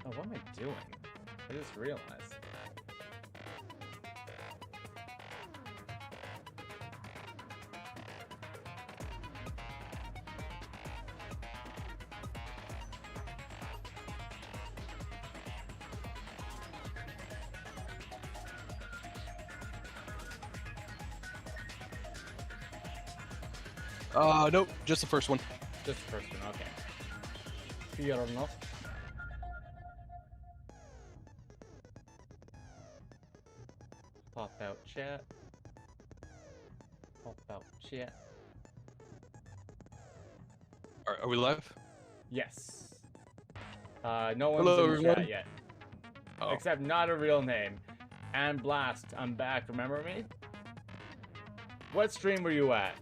Oh, what am I doing? I just realized. Nope, just the first one. Just the first one, okay. Fair enough. Pop out chat. Pop out chat. Are we live? Yes. No one's Hello, in the everyone. chat yet. Oh. Except not a real name. And Blast, I'm back, remember me? What stream were you at?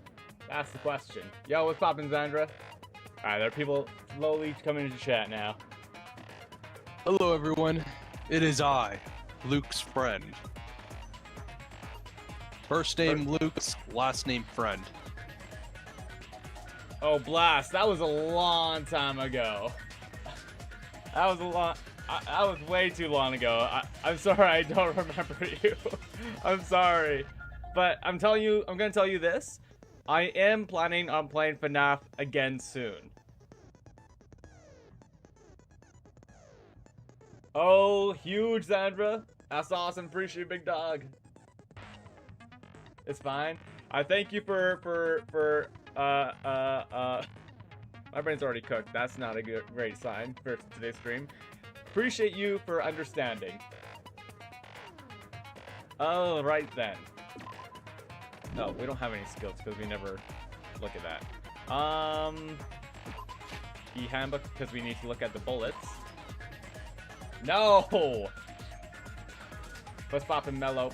That's the question. Yo, what's poppin', Zandra? Alright, there are people slowly coming into chat now. Hello, everyone. It is I, Luke's friend. First name Luke's, last name Friend. Oh, Blast, that was a long time ago. That was way too long ago. I'm sorry I don't remember you. I'm sorry. But I'm gonna tell you this. I am planning on playing FNAF again soon. Oh, huge, Zandra. That's awesome. Appreciate you, big dog. It's fine. I thank you for my brain's already cooked. That's not a great sign for today's stream. Appreciate you for understanding. Oh, right then. No, we don't have any skills because we never look at that. E-handbook because we need to look at the bullets. No! Let's pop in mellow.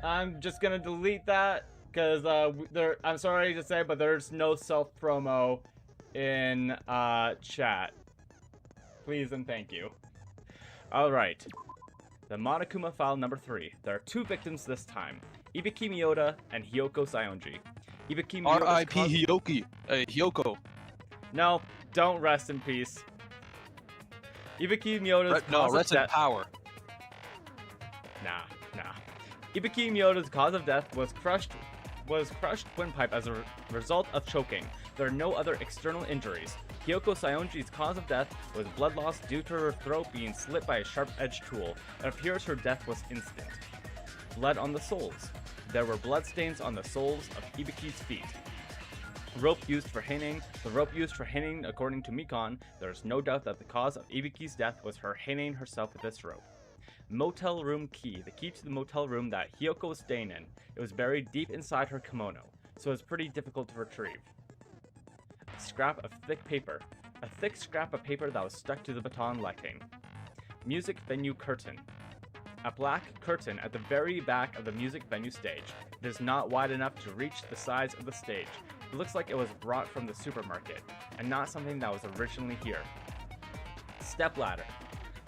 I'm just gonna delete that because I'm sorry to say, but there's no self-promo in chat. Please and thank you. Alright. The Monokuma file number 3. There are 2 victims this time. Ibiki Miyoda and Hyoko Saionji. Ibiki Miyoda's R.I.P. Hyoko. No, don't rest in peace. Ibiki Miyoda's rest in power. Nah. Ibiki Miyoda's cause of death was crushed windpipe as a result of choking. There are no other external injuries. Hyoko Saionji's cause of death was blood loss due to her throat being slit by a sharp-edged tool. It appears her death was instant. Blood on the soles. There were bloodstains on the soles of Ibiki's feet. Rope used for hanging. The rope used for hanging, according to Mikon, there is no doubt that the cause of Ibiki's death was her hanging herself with this rope. Motel room key. The key to the motel room that Hyoko was staying in. It was buried deep inside her kimono, so it was pretty difficult to retrieve. A scrap of thick paper. A thick scrap of paper that was stuck to the baton lighting. Music venue curtain. A black curtain at the very back of the music venue stage. It is not wide enough to reach the sides of the stage. It looks like it was brought from the supermarket, and not something that was originally here. Stepladder.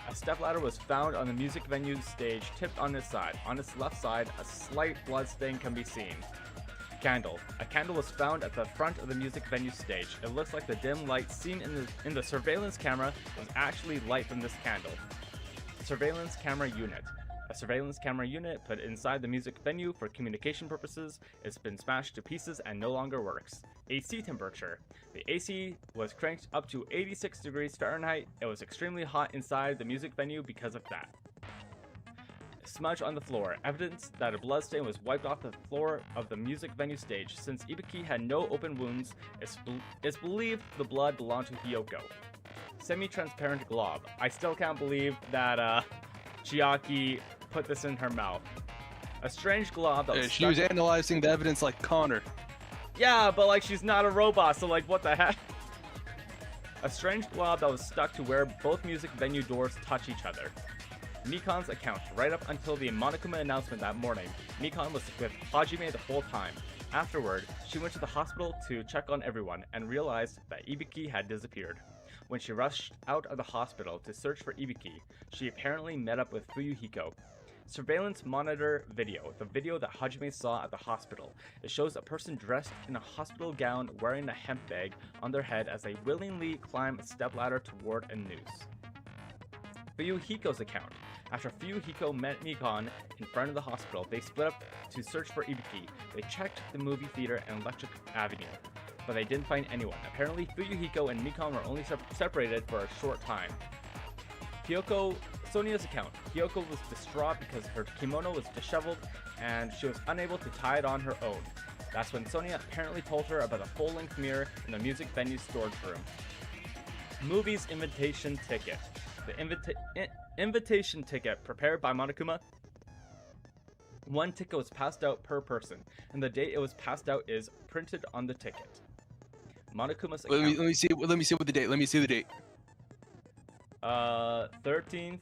A stepladder was found on the music venue stage, tipped on its side. On its left side, a slight blood stain can be seen. Candle. A candle was found at the front of the music venue stage. It looks like the dim light seen in the surveillance camera was actually light from this candle. Surveillance camera unit. A surveillance camera unit put inside the music venue for communication purposes. It's been smashed to pieces and no longer works. AC temperature. The AC was cranked up to 86 degrees Fahrenheit. It was extremely hot inside the music venue because of that. Smudge on the floor. Evidence that a bloodstain was wiped off the floor of the music venue stage. Since Ibiki had no open wounds, it's believed the blood belonged to Hyoko. Semi-transparent glob. I still can't believe that Chiaki put this in her mouth. A strange glob that was She was analyzing the evidence like Connor. Yeah, but like she's not a robot, so like what the heck? A strange glob that was stuck to where both music venue doors touch each other. Mikon's account. Right up until the Monokuma announcement that morning, Mikon was with Hajime the whole time. Afterward, she went to the hospital to check on everyone and realized that Ibiki had disappeared. When she rushed out of the hospital to search for Ibiki, she apparently met up with Fuyuhiko. surveillance monitor video, the video that Hajime saw at the hospital. It shows a person dressed in a hospital gown wearing a hemp bag on their head as they willingly climb a stepladder toward a noose. Fuyuhiko's account. After Fuyuhiko met Mikan in front of the hospital, they split up to search for Ibuki. They checked the movie theater and Electric Avenue, but they didn't find anyone. Apparently, Fuyuhiko and Mikan were only separated for a short time. Sonia's account. Hyoko was distraught because her kimono was disheveled and she was unable to tie it on her own. That's when Sonia apparently told her about the full-length mirror in the music venue's storage room. Movie's invitation ticket. The invitation ticket prepared by Monokuma. One ticket was passed out per person, and the date it was passed out is printed on the ticket. Monokuma's account. Let me see what the date. Let me see the date. 13th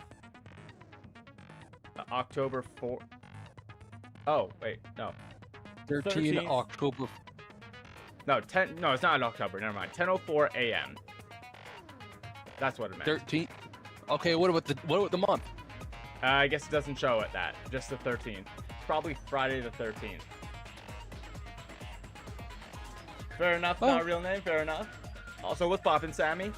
October 4. Oh wait, no. 13 October. No, 10. No, it's not in October. Never mind. 10:04 a.m. That's what it meant. 13. Okay, what about the month? I guess it doesn't show it that. Just the 13th. Probably Friday the 13th. Fair enough. Oh. Not a real name. Fair enough. Also, what's poppin', Sammy?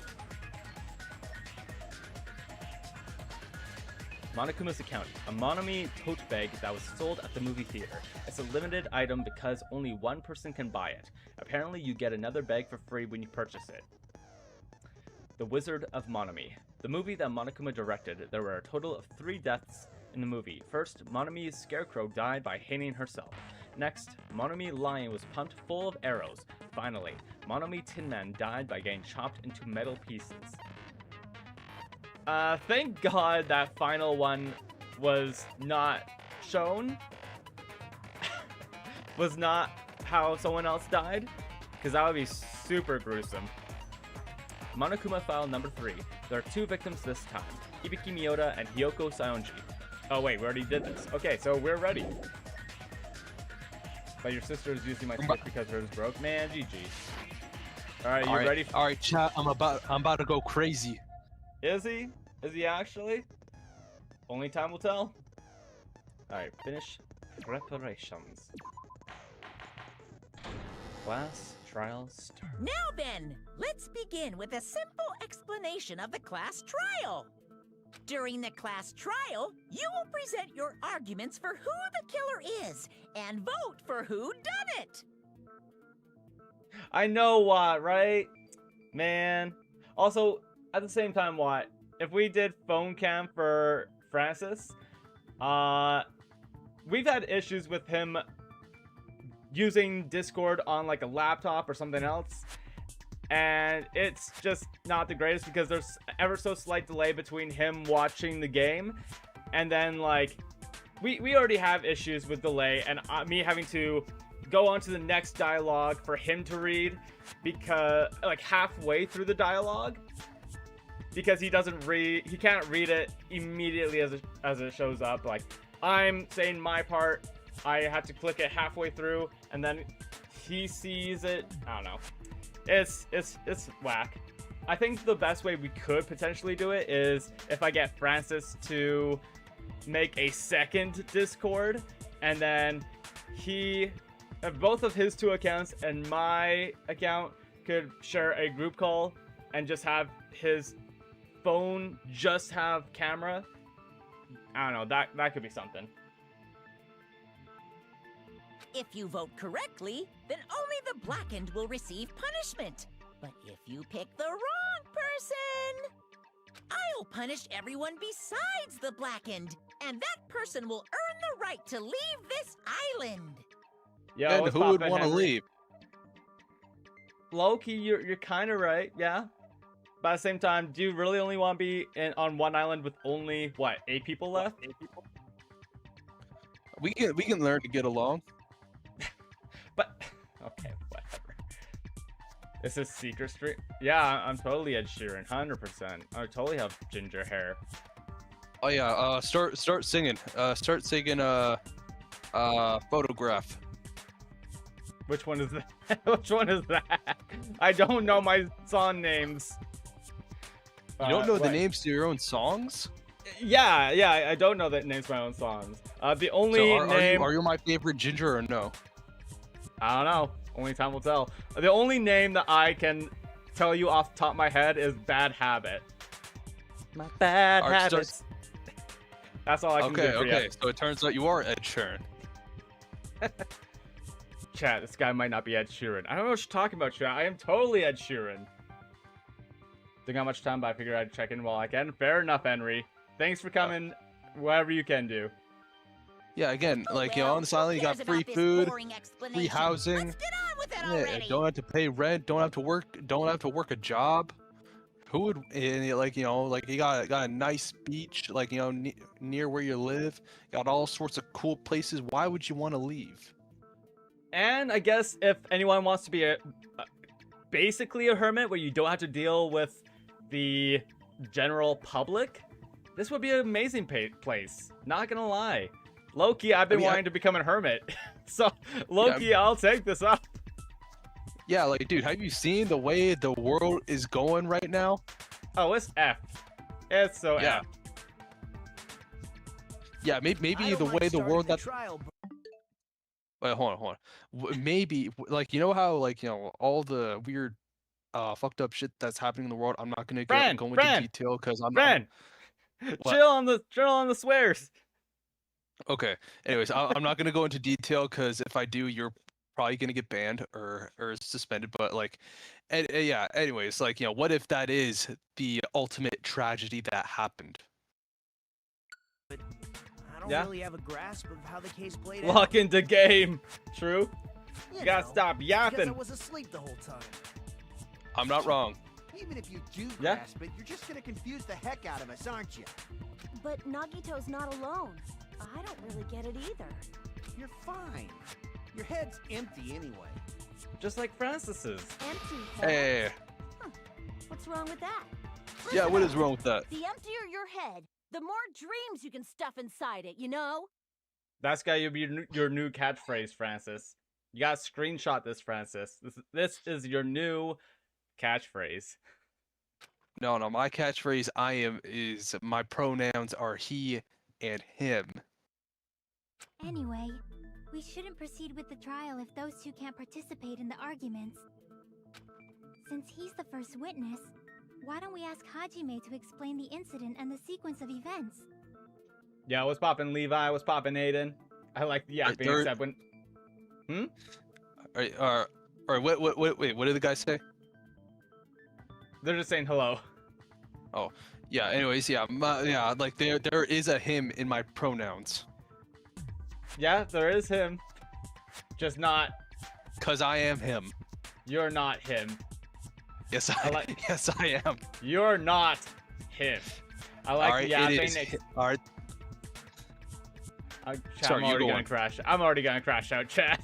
Monokuma's account. A Monomi tote bag that was sold at the movie theater. It's a limited item because only one person can buy it. Apparently, you get another bag for free when you purchase it. The Wizard of Monomi. The movie that Monokuma directed, there were a total of 3 deaths in the movie. First, Monomi's scarecrow died by hanging herself. Next, Monomi Lion was pumped full of arrows. Finally, Monomi Tin Man died by getting chopped into metal pieces. Thank God that final one was not shown. Was not how someone else died, because that would be super gruesome. Monokuma file number 3. There are 2 victims this time, Ibiki Miyoda and Hyoko Saionji. Oh wait, we already did this. Okay, so we're ready. But your sister is using my script because hers broke. Man, GG. Alright, you ready? Alright, chat, I'm about to go crazy. Is he? Is he actually? Only time will tell. Alright, finish preparations. Class trial start. Now then, let's begin with a simple explanation of the class trial. During the class trial, you will present your arguments for who the killer is and vote for who done it. I know what, right? Man. Also, at the same time, what? If we did phone cam for Francis, we've had issues with him using Discord on like a laptop or something else, and it's just not the greatest because there's ever so slight delay between him watching the game and then like we already have issues with delay and me having to go on to the next dialogue for him to read because like halfway through the dialogue because he can't read it immediately as it shows up. Like I'm saying my part, I had to click it halfway through, and then he sees it. I don't know. It's whack. I think the best way we could potentially do it is if I get Francis to make a second Discord, and then both of his 2 accounts and my account could share a group call and just have his phone just have camera. I don't know. That could be something. If you vote correctly, then only the blackened will receive punishment. But if you pick the wrong person, I'll punish everyone besides the blackened, and that person will earn the right to leave this island. Yo, And who would want to leave? Low-key, you're kind of right, yeah. But at the same time, do you really only want to be on one island with only, what, 8 people left? 8 people? We can learn to get along. But, okay, whatever. This is Secret Street. Yeah, I'm totally Ed Sheeran, 100%. I totally have ginger hair. Oh yeah, start singing. Start singing Photograph. Which one is that? Which one is that? I don't know my song names. You don't know the names to your own songs? Yeah, I don't know the names of my own songs. The only So name... are you my favorite ginger or no? I don't know. Only time will tell. The only name that I can tell you off the top of my head is Bad Habit. My bad habits. That's all I can do for you. Okay. So it turns out you are Ed Sheeran. Chat, this guy might not be Ed Sheeran. I don't know what you're talking about, chat. I am totally Ed Sheeran. Didn't got much time, but I figured I'd check in while I can. Fair enough, Henry. Thanks for coming whatever you can do. Yeah, again, like, you know, on this island, you got free food, free housing. Let's get on with it Yeah, already. don't have to pay rent, don't have to work a job. Who would, like, you know, like, you got a nice beach, like, you know, near where you live, got all sorts of cool places. Why would you want to leave? And I guess if anyone wants to be basically a hermit where you don't have to deal with the general public, this would be an amazing place. Not gonna lie. Low-key, I've been wanting to become a hermit. So, low-key, yeah, I'll take this up. Yeah, like, dude, have you seen the way the world is going right now? Oh, it's F. It's so F. Yeah, maybe the way the world that... Wait, hold on. Maybe, like, you know how, like, you know, all the weird, fucked up shit that's happening in the world, I'm not gonna go into detail, because I'm not... Chill on the swears. Okay. Anyways, I'm not gonna go into detail because if I do, you're probably gonna get banned or suspended. But like, yeah. Anyways, like, you know, what if that is the ultimate tragedy that happened? I don't really have a grasp of how the case played out. Lock into game. True. You gotta stop Because yapping. I was asleep the whole time. I'm not wrong. Even if you do grasp it, you're just gonna confuse the heck out of us, aren't you? But Nagito's not alone. I don't really get it either. You're fine. Your head's empty anyway. Just like Francis's. Empty head? Hey. Huh. What's wrong with that? Yeah, what is wrong with that? The emptier your head, the more dreams you can stuff inside it, you know? That's gotta be your new catchphrase, Francis. You gotta screenshot this, Francis. This is your new catchphrase. No, my catchphrase is my pronouns are he and him. Anyway, we shouldn't proceed with the trial if those two can't participate in the arguments. Since he's the first witness, why don't we ask Hajime to explain the incident and the sequence of events? Yeah, what's poppin', Levi? What's poppin', Aiden? I like the yapping, except when... Alright, wait, what did the guy say? They're just saying hello. Oh, yeah, anyways, yeah, like, there is a him in my pronouns. Yeah, there is him. Just not... Cause I am him. You're not him. Yes, yes, I am. You're not him. I like the yapping. Alright. I'm already gonna crash. I'm already gonna crash out, chat.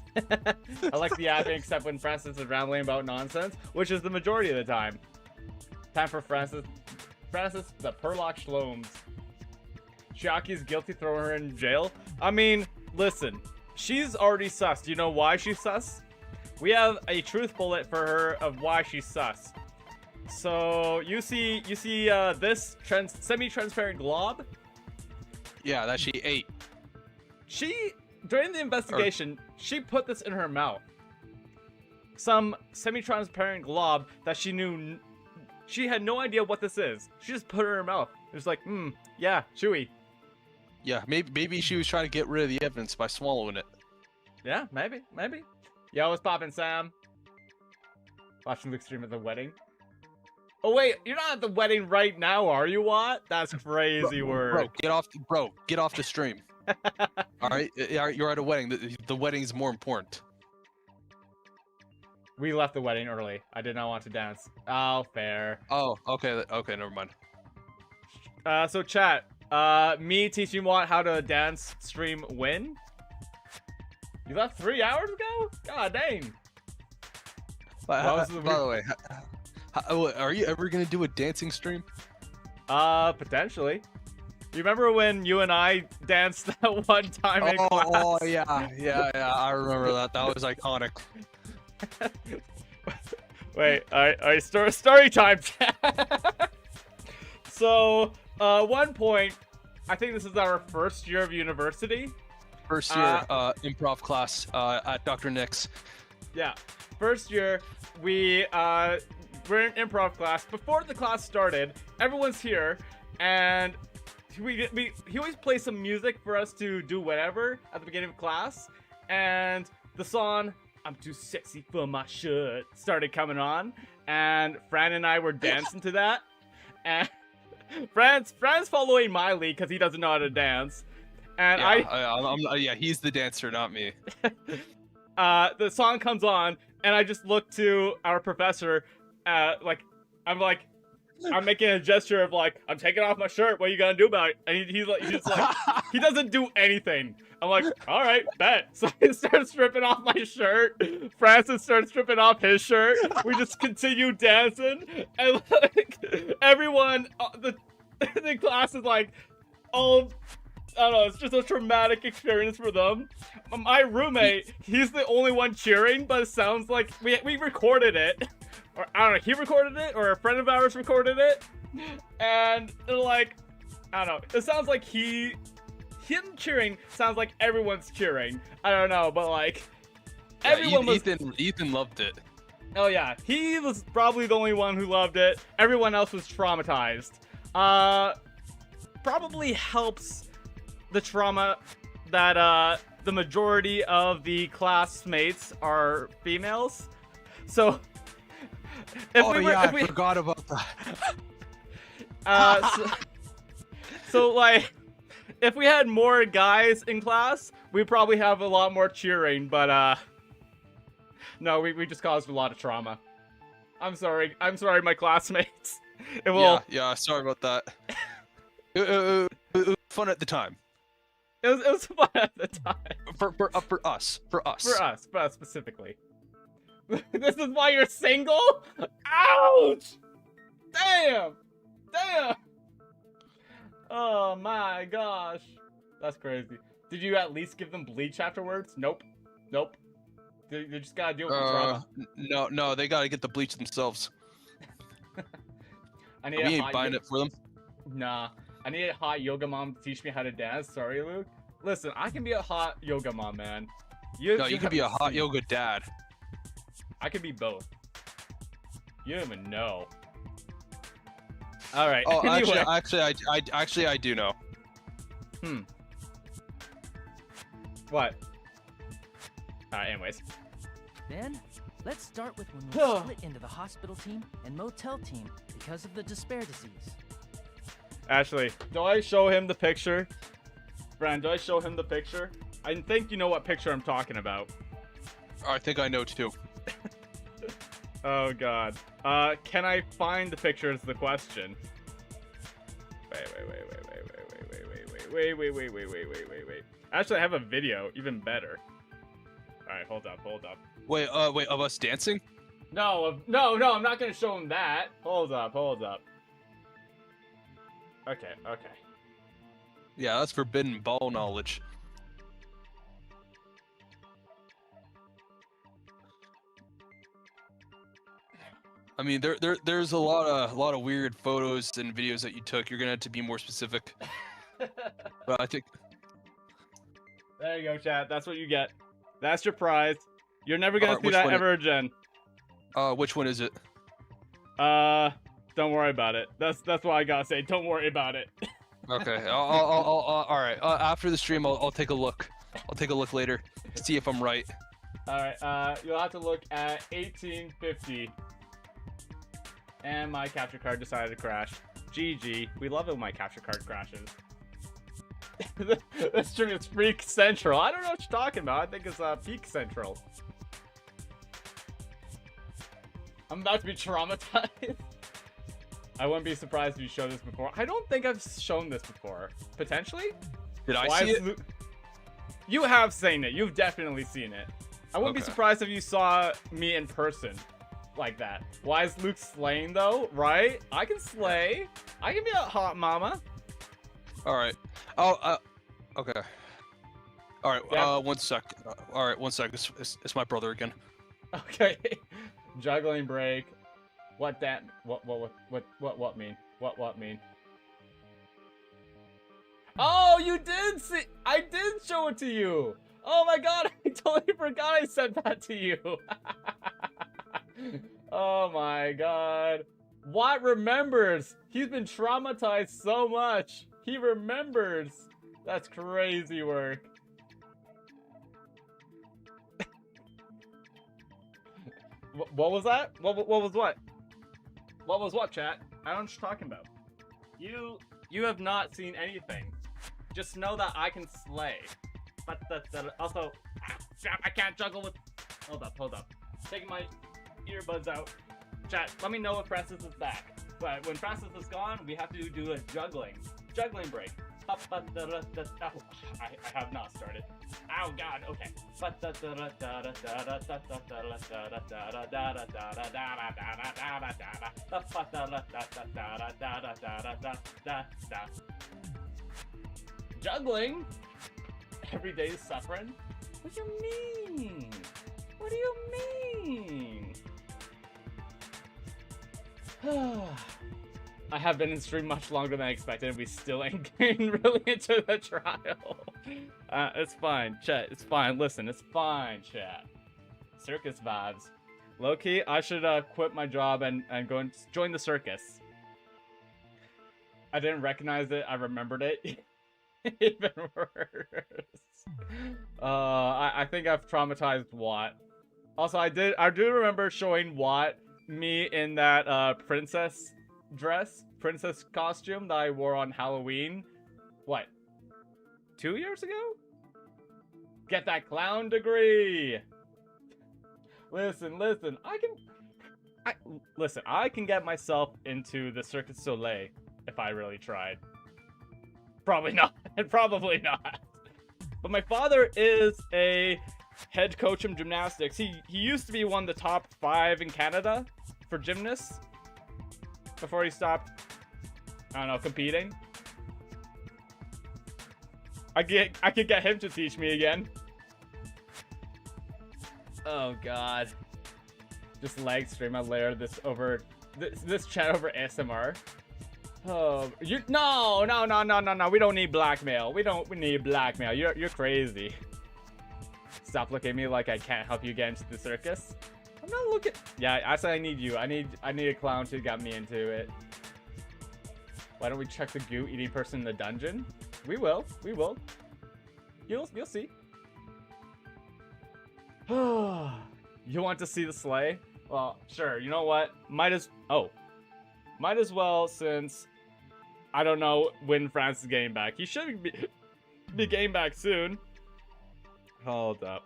I like the yapping, except when Francis is rambling about nonsense, which is the majority of the time. Time for Francis, the Perlock Shlomes. Chiaki's guilty, throwing her in jail. I mean, listen, she's already sus. Do you know why she's sus? We have a truth bullet for her of why she's sus. So you see this semi-transparent glob? Yeah, that she ate. During the investigation, she put this in her mouth. Some semi-transparent glob that she knew. She had no idea what this is. She just put it in her mouth. It was like, yeah, chewy. Yeah, maybe she was trying to get rid of the evidence by swallowing it. Yeah, maybe. Yo, what's poppin', Sam? Watching Luke stream at the wedding. Oh wait, you're not at the wedding right now, are you? What? That's crazy word. Bro, get off the stream. All right, you're at a wedding. The wedding's more important. We left the wedding early. I did not want to dance. Oh, fair. Oh, okay, never mind. So chat, me teaching Watt how to dance stream win? You left 3 hours ago? God dang. By the way, are you ever gonna do a dancing stream? Potentially. You remember when you and I danced that one time in class? Oh yeah, I remember that. That was iconic. Wait, alright, story time. So, one point, I think this is our first year of university. First year improv class at Dr. Nick's. Yeah, first year we're in improv class. Before the class started, everyone's here, and he always plays some music for us to do whatever at the beginning of class, and the song "I'm Too Sexy for My Shirt" started coming on, and Fran and I were dancing to that, and Fran's following my lead because he doesn't know how to dance, and yeah, he's the dancer, not me. The song comes on, and I just look to our professor, I'm making a gesture of like, I'm taking off my shirt. What are you gonna do about it? And he's just like, he doesn't do anything. I'm like, all right, bet. So he starts stripping off my shirt. Francis starts stripping off his shirt. We just continue dancing, and like everyone, the class is like, all. I don't know, it's just a traumatic experience for them. My roommate, he's the only one cheering, but it sounds like we recorded it. Or I don't know, he recorded it, or a friend of ours recorded it. And they're like, I don't know, it sounds like him cheering sounds like everyone's cheering. I don't know, but like, everyone was... Ethan loved it. Oh yeah, he was probably the only one who loved it. Everyone else was traumatized. Probably helps the trauma that the majority of the classmates are females. So I forgot about that. So like, if we had more guys in class, we'd probably have a lot more cheering, but no, we just caused a lot of trauma. I'm sorry, my classmates. It will... Yeah, sorry about that. It was fun at the time. It was fun at the time. For us specifically. This is why you're single? Ouch! Damn! Oh my gosh. That's crazy. Did you at least give them bleach afterwards? Nope. They just gotta deal with the trauma. No, they gotta get the bleach themselves. We ain't buying it for them. Nah. I need a hot yoga mom to teach me how to dance. Sorry, Luke. Listen, I can be a hot yoga mom, man. You can be a hot yoga dad. I can be both. You don't even know. All right. Oh, anyway. actually, I do know. What? Anyways. Then, let's start with when we split into the hospital team and motel team because of the despair disease. Ashley, do I show him the picture? Fran, do I show him the picture? I think you know what picture I'm talking about. I think I know too. Oh god. Can I find the picture is the question. Wait. Actually, I have a video, even better. Alright, hold up. Wait, of us dancing? No, I'm not gonna show him that. Hold up. Okay. Yeah, that's forbidden ball knowledge. I mean, there's a lot of weird photos and videos that you took. You're gonna have to be more specific. But I think. There you go, chat. That's what you get. That's your prize. You're never gonna see that ever again. Which one is it? Don't worry about it. That's what I gotta say. Don't worry about it. Okay. All right. After the stream, I'll take a look. I'll take a look later. See if I'm right. All right. You'll have to look at 1850. And my capture card decided to crash. GG. We love it when my capture card crashes. This stream is Freak Central. I don't know what you're talking about. I think it's Peak Central. I'm about to be traumatized. I wouldn't be surprised if you showed this before. I don't think I've shown this before. Potentially? Did I see it? You have seen it. You've definitely seen it. I wouldn't be surprised if you saw me in person like that. Why is Luke slaying though? Right? I can slay. I can be a hot mama. All right. Oh, okay. All right. Yeah. 1 sec. All right. 1 sec. It's my brother again. Okay. Juggling break. What mean? What mean? Oh, you did see. I did show it to you. Oh my god, I totally forgot I sent that to you. Oh my god. Watt remembers. He's been traumatized so much. He remembers. That's crazy work. What was that? What was what? What was what, chat? I don't know what you're talking about. You have not seen anything. Just know that I can slay. But also, I can't juggle with. Hold up. Taking my earbuds out. Chat, let me know if Francis is back. But when Francis is gone, we have to do a juggling break. I have not started. Oh god, okay. Juggling? Everyday suffering? What do you mean? What do you mean? I have been in stream much longer than I expected, and we still ain't getting really into the trial. It's fine, chat. It's fine. Listen, it's fine, chat. Circus vibes. Low-key, I should quit my job and go and join the circus. I didn't recognize it. I remembered it. Even worse. I think I've traumatized Watt. Also, I do remember showing Watt me in that princess costume that I wore on Halloween. What? 2 years ago? Get that clown degree. Listen. I can get myself into the Cirque du Soleil if I really tried. Probably not. Probably not. But my father is a head coach in gymnastics. He used to be one of the top 5 in Canada for gymnasts before he stopped, I don't know, competing. I could get him to teach me again. Oh god. Just lag stream. I layer this over this chat over ASMR. Oh, no. We don't need blackmail. We need blackmail. You're crazy. Stop looking at me like I can't help you get into the circus. I'm not looking. Yeah, I said I need you. I need a clown to get me into it. Why don't we check the goo eating person in the dungeon? We will. You'll see. You want to see the sleigh? Well, sure. You know what? Might as well, since I don't know when France is getting back. He should be getting back soon. Hold up.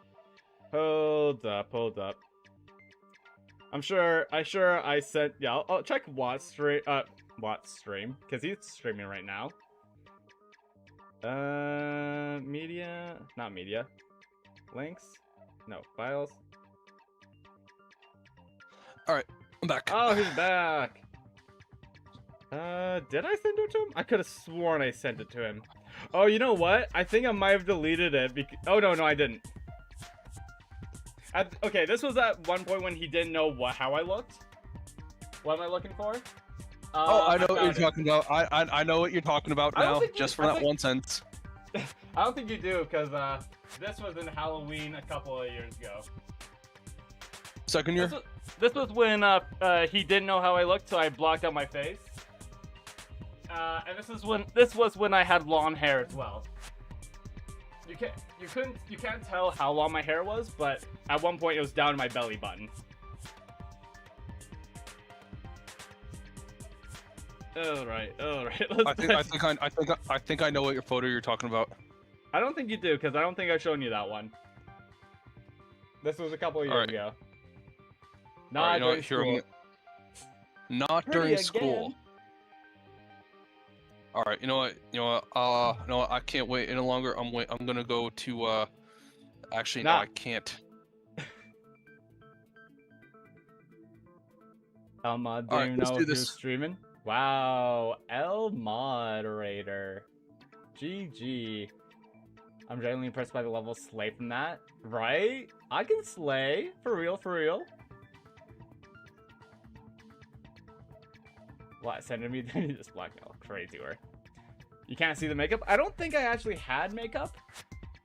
I'm sure I sent. Yeah, I'll check Watt's stream because he's streaming right now. Media, not media. Links, no files. All right, I'm back. Oh, he's back. Did I send it to him? I could have sworn I sent it to him. Oh, you know what? I think I might have deleted it because... Oh, no, I didn't. Okay, this was at one point when he didn't know how I looked. What am I looking for? I know what you're talking about. I know what you're talking about now, just for that one sentence. I don't think you do, because this was in Halloween a couple of years ago. Second year? This was when he didn't know how I looked, so I blocked out my face. And this was when I had long hair as well. You can't tell how long my hair was, but at one point it was down to my belly button. All right. I think I know what your photo you're talking about. I don't think you do, because I don't think I've shown you that one. This was a couple of years ago. Not during school. Not during school. All right, you know what? I can't wait any longer. I'm gonna go to. Actually, no, I can't. Elmod, do you know if you're streaming? Wow, L moderator. GG. I'm genuinely impressed by the level of slay from that. Right? I can slay. For real. What? Sending me this blackmail. Crazy work. You can't see the makeup? I don't think I actually had makeup.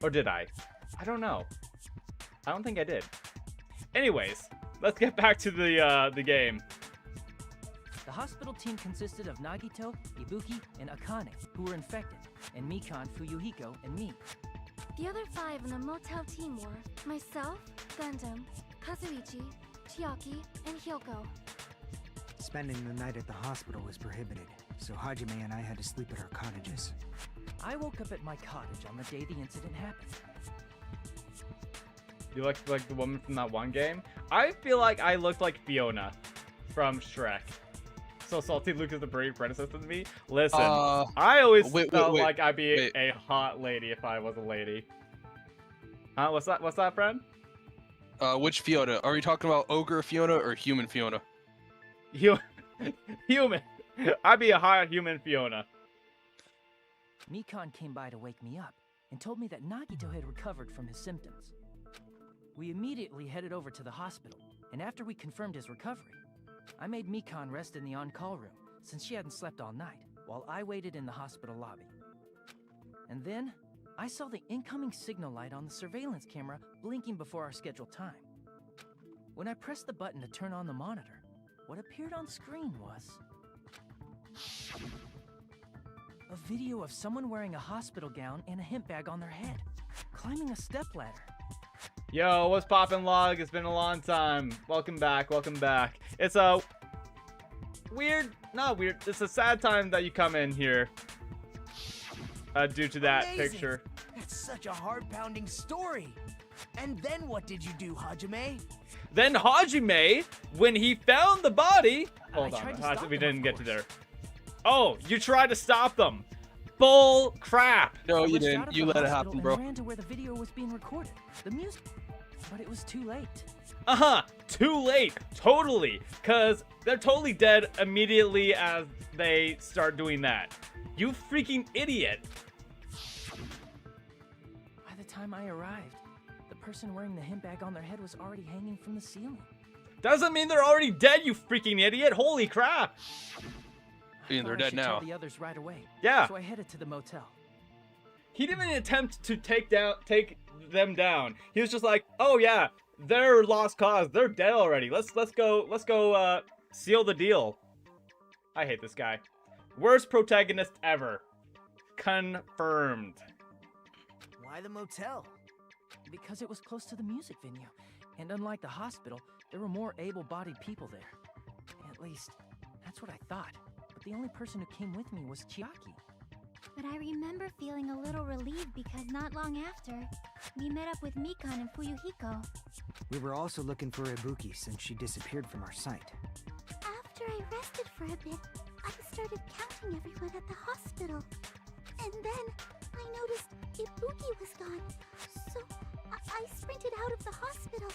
Or did I? I don't know. I don't think I did. Anyways, let's get back to the game. The hospital team consisted of Nagito, Ibuki, and Akane, who were infected, and Mikan, Fuyuhiko, and me. The other 5 in the motel team were myself, Gundam, Kazuichi, Chiaki, and Hyoko. Spending the night at the hospital was prohibited, so Hajime and I had to sleep at our cottages. I woke up at my cottage on the day the incident happened. You look like the woman from that one game? I feel like I looked like Fiona from Shrek. So Salty Luke is the brave predecessor to me? Listen, I always felt like I'd be a hot lady if I was a lady. Huh? What's that, friend? Which Fiona? Are we talking about ogre Fiona or human Fiona? Human. I'd be a hot human Fiona. Mikan came by to wake me up and told me that Nagito had recovered from his symptoms. We immediately headed over to the hospital, and after we confirmed his recovery, I made Mikan rest in the on-call room since she hadn't slept all night, while I waited in the hospital lobby. And then, I saw the incoming signal light on the surveillance camera blinking before our scheduled time. When I pressed the button to turn on the monitor, what appeared on screen was a video of someone wearing a hospital gown and a hemp bag on their head, climbing a stepladder. Yo, what's poppin', Log? It's been a long time. Welcome back, welcome back. It's a it's a sad time that you come in here due to that picture. That's such a heart-pounding story. And then what did you do, Hajime? Then Hajime, when he found the body... Hold I tried to on, stop we them, didn't of get to course. there. Oh, you tried to stop them. Bull crap. No, I you rushed out didn't. of You the let it hospital happen, and bro. ran to where the video was being recorded. The music. But it was too late. Too late. Totally. Because they're totally dead immediately as they start doing that. You freaking idiot. By the time I arrived, the person wearing the hemp bag on their head was already hanging from the ceiling. Doesn't mean they're already dead, you freaking idiot. Holy crap. They're I dead should now. tell the others right away. Yeah. So I headed to the motel. He didn't even attempt to take them down. He was just like, oh yeah, they're lost cause. They're dead already. Let's go seal the deal. I hate this guy. Worst protagonist ever. Confirmed. Why the motel? Because it was close to the music venue. And unlike the hospital, there were more able-bodied people there. At least, that's what I thought. But the only person who came with me was Chiaki. But I remember feeling a little relieved because not long after, we met up with Mikan and Fuyuhiko. We were also looking for Ibuki since she disappeared from our sight. After I rested for a bit, I started counting everyone at the hospital. And then I noticed Ibuki was gone, so I sprinted out of the hospital.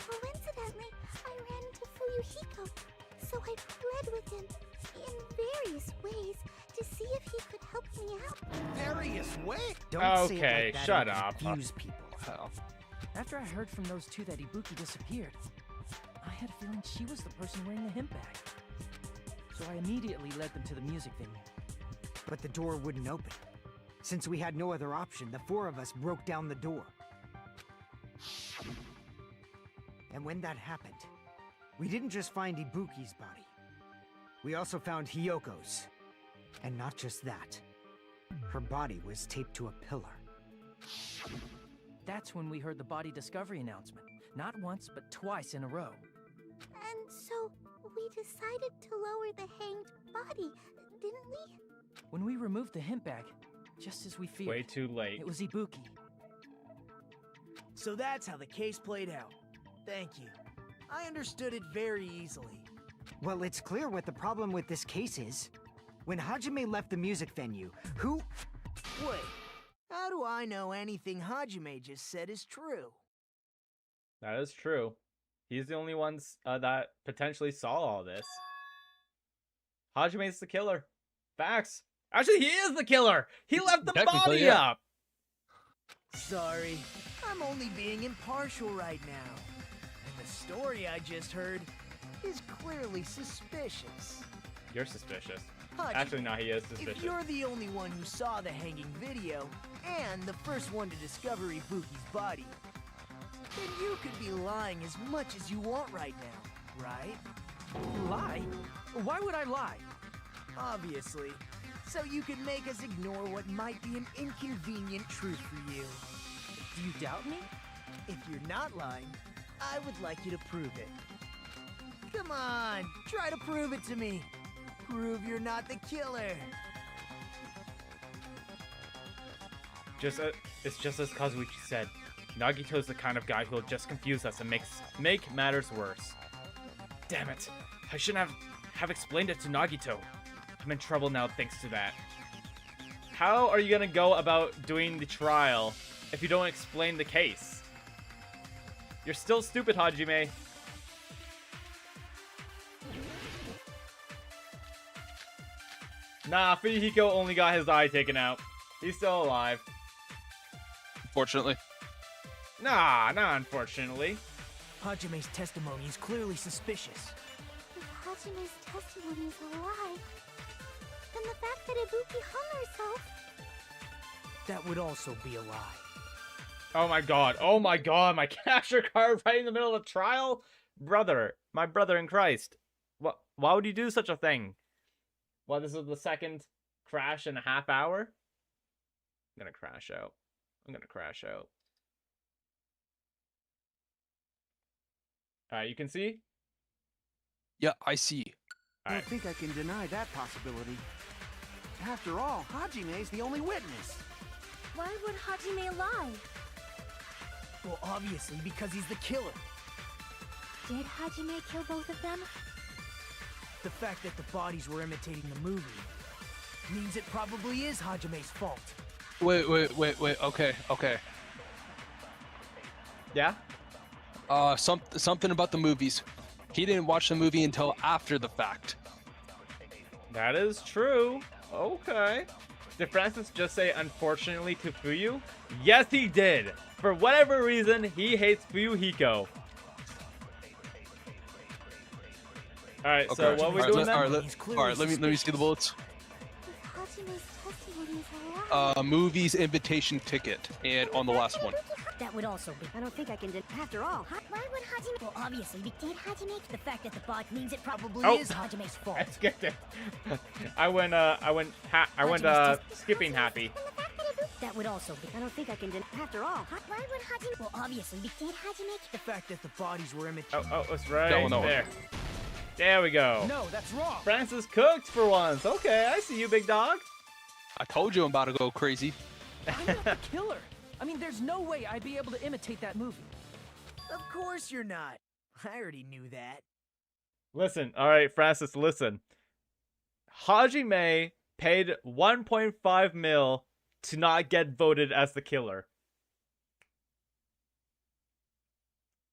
Coincidentally, I ran into Fuyuhiko, so I fled with him in various ways to see if he could help me out. Various way? Don't say it Okay, like that shut and up. confuse people. After I heard from those two that Ibuki disappeared, I had a feeling she was the person wearing the hemp bag. So I immediately led them to the music venue. But the door wouldn't open. Since we had no other option, the 4 of us broke down the door. And when that happened, we didn't just find Ibuki's body. We also found Hyoko's. And not just that. Her body was taped to a pillar. That's when we heard the body discovery announcement. Not once, but twice in a row. And so we decided to lower the hanged body, didn't we? When we removed the hemp bag, just as we feared, Way too late. it was Ibuki. So that's how the case played out. Thank you. I understood it very easily. Well, it's clear what the problem with this case is. When Hajime left the music venue, who... Wait, how do I know anything Hajime just said is true? That is true. He's the only one that potentially saw all this. Hajime's the killer. Facts. Actually, he is the killer. He left the Technically, body yeah. up. Sorry, I'm only being impartial right now. And the story I just heard is clearly suspicious. You're suspicious. Hajime, Actually, no, he is if suspicious. you're the only one who saw the hanging video, and the first one to discover Ibuki's body, then you could be lying as much as you want right now, right? Lie? Why would I lie? Obviously. So you can make us ignore what might be an inconvenient truth for you. Do you doubt me? If you're not lying, I would like you to prove it. Come on, try to prove it to me. Prove you're not the killer. It's just as Kazuichi said. Nagito's the kind of guy who'll just confuse us and make matters worse. Damn it. I shouldn't have explained it to Nagito. I'm in trouble now thanks to that. How are you gonna go about doing the trial if you don't explain the case? You're still stupid, Hajime. Nah, Fuyuhiko only got his eye taken out. He's still alive. Unfortunately. Nah, not unfortunately. Hajime's testimony is clearly suspicious. If Hajime's testimony is a lie, then the fact that Ibuki hung herself... That would also be a lie. Oh my god, my capture card right in the middle of the trial? Brother, my brother in Christ. Why would you do such a thing? Well, this is the second crash in a half hour? I'm gonna crash out. Alright, you can see? Yeah, I see. I Alright. don't think I can deny that possibility. After all, Hajime's the only witness. Why would Hajime lie? Well, obviously, because he's the killer. Did Hajime kill both of them? The fact that the bodies were imitating the movie means it probably is Hajime's fault. Wait. Okay. Yeah? Something about the movies. He didn't watch the movie until after the fact. That is true. Okay. Did Francis just say unfortunately to Fuyu? Yes, he did. For whatever reason, he hates Fuyuhiko. Alright, so Okay. what are we doing then? Alright, let me see the bullets. If Hajime's testimony is a lie... Movies invitation ticket, and on the last one. That would also be. I don't think I can. After all, Why would Hajime... well, obviously, did Hajime? The fact that the bot means it probably Oh. is Hajime's fault. I skipped it. I went skipping happy. That would also be. I don't think I can. After all, Why would Hajime... well, obviously, did Hajime? The fact that the bodies were imitating... Oh, it's right That one. there. There we go. No, that's wrong. Francis cooked for once. Okay, I see you, big dog. I told you I'm about to go crazy. I'm not the killer. I mean, there's no way I'd be able to imitate that movie. Of course you're not. I already knew that. Listen, all right, Francis, listen. Hajime paid 1.5 mil to not get voted as the killer.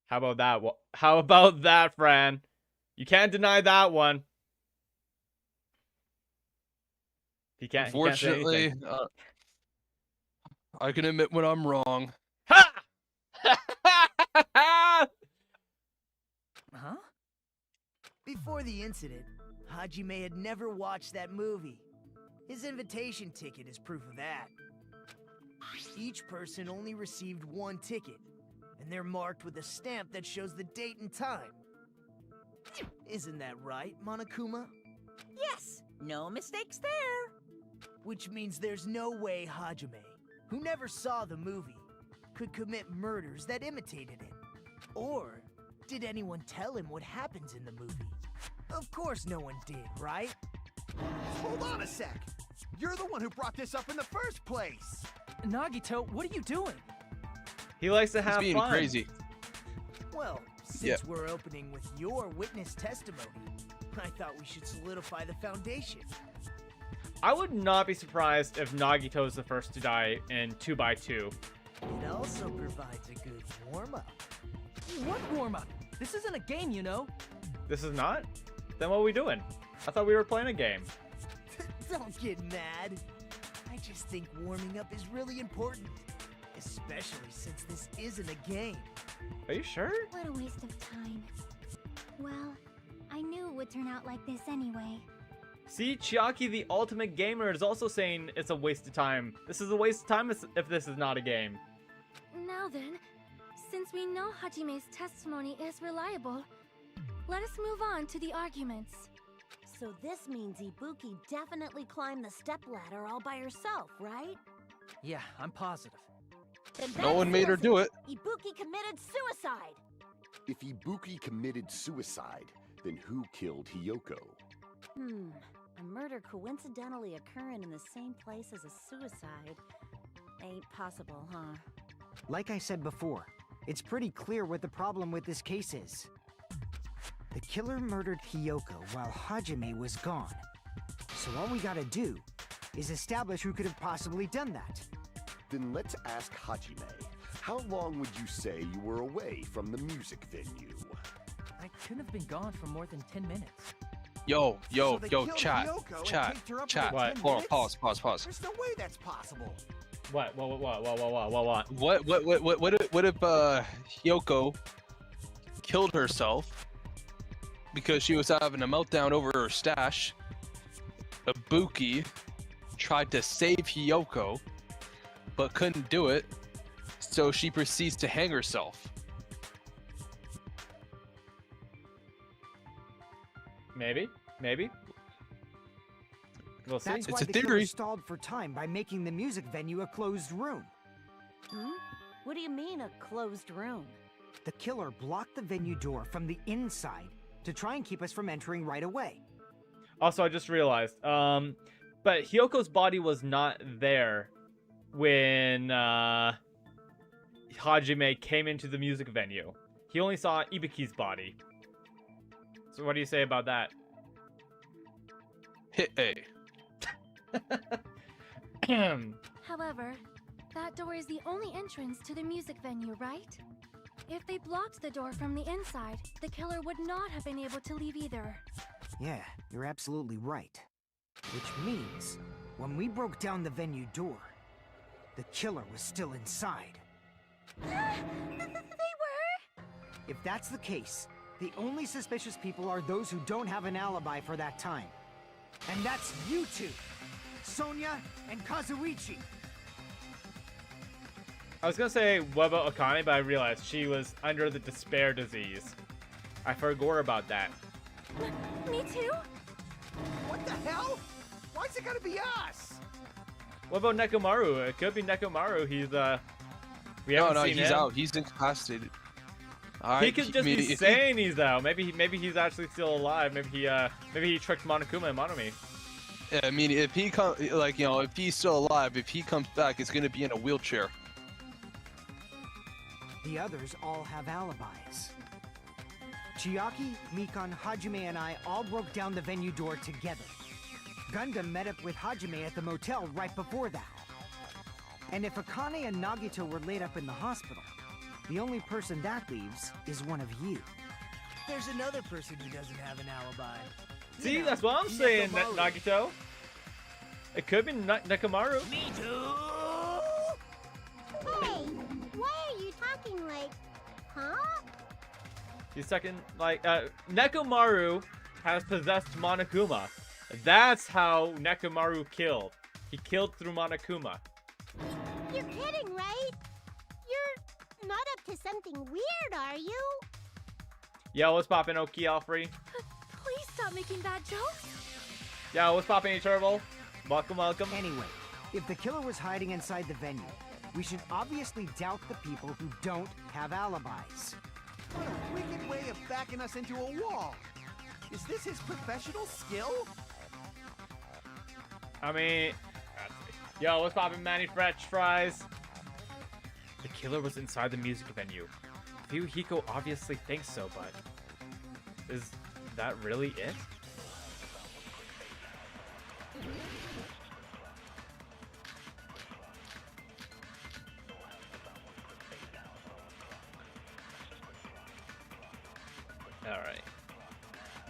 How about that? How about that, Fran? You can't deny that one. He can't. Unfortunately, He can't say anything. I can admit when I'm wrong. Ha! Huh? Before the incident, Hajime had never watched that movie. His invitation ticket is proof of that. Each person only received one ticket, and they're marked with a stamp that shows the date and time. Isn't that right, Monokuma? Yes, no mistakes there. Which means there's no way Hajime, who never saw the movie, could commit murders that imitated it. Or did anyone tell him what happens in the movie? Of course no one did, right? Hold on a sec. You're the one who brought this up in the first place. Nagito, what are you doing? He likes to He's have being fun. crazy. Well, since Yeah. we're opening with your witness testimony, I thought we should solidify the foundation. I would not be surprised if Nagito is the first to die in 2x2. It also provides a good warm-up. What warm-up? This isn't a game, you know. This is not? Then what are we doing? I thought we were playing a game. Don't get mad. I just think warming up is really important. Especially since this isn't a game. Are you sure? What a waste of time. Well, I knew it would turn out like this anyway. See, Chiaki the ultimate gamer is also saying it's a waste of time. This is a waste of time if this is not a game. Now then, since we know Hajime's testimony is reliable, let us move on to the arguments. So this means Ibuki definitely climbed the stepladder all by herself, right? Yeah, I'm positive. Then No that one made her seals do it. Ibuki committed suicide. If Ibuki committed suicide, then who killed Hiyoko? A murder coincidentally occurring in the same place as a suicide ain't possible, huh? Like I said before, it's pretty clear what the problem with this case is. The killer murdered Hiyoko while Hajime was gone. So all we gotta do is establish who could have possibly done that. Then let's ask Hajime. How long would you say you were away from the music venue? I couldn't have been gone for more than 10 minutes. Yo, So they killed chat, Hiyoko and chat, taped her up chat. for 10 Hold on, minutes? pause. There's no way that's possible. What? What if Hiyoko killed herself because she was having a meltdown over her stash? Ibuki tried to save Hiyoko, but couldn't do it, so she proceeds to hang herself. Maybe. We'll see. That's It's why a the killer theory. stalled for time by making the music venue a closed room. What do you mean, a closed room? The killer blocked the venue door from the inside to try and keep us from entering right away. Also, I just realized, but Hiyoko's body was not there when Hajime came into the music venue. He only saw Ibuki's body. So what do you say about that? Hit A. However, that door is the only entrance to the music venue, right? If they blocked the door from the inside, the killer would not have been able to leave either. Yeah, you're absolutely right. Which means, when we broke down the venue door, the killer was still inside. They were? If that's the case, the only suspicious people are those who don't have an alibi for that time. And that's you two, Sonia and Kazuichi. I was gonna say what about Akane, but I realized she was under the despair disease. I forgot about that. Me too? What the hell? Why's it gotta be us? What about Nekomaru? It could be Nekomaru. We haven't No, seen he's him. out. He's incapacitated. He could just be saying he's out. Maybe he's actually still alive. Maybe he tricked Monokuma and Monomi. Yeah, I mean, if he if he's still alive, if he comes back, it's gonna be in a wheelchair. The others all have alibis. Chiaki, Mikan, Hajime, and I all broke down the venue door together. Gundam met up with Hajime at the motel right before that. And if Akane and Nagito were laid up in the hospital, the only person that leaves is one of you. There's another person who doesn't have an alibi. You See, know, that's what I'm saying, Nekomaru. Nagito. It could be Nekomaru. Me too! Hey, why are you talking like, huh? He's second, Nekomaru has possessed Monokuma. That's how Nekomaru killed. He killed through Monokuma. You're kidding, right? You're not up to something weird, are you? Yo, what's poppin', Oki Alfrey? Please stop making bad jokes. Yo, what's poppin', Turbo? Welcome. Anyway, if the killer was hiding inside the venue, we should obviously doubt the people who don't have alibis. What a wicked way of backing us into a wall. Is this his professional skill? I mean, yo, what's poppin', Manny French Fries? The killer was inside the music venue. Hiko obviously thinks so, but is that really it? Alright.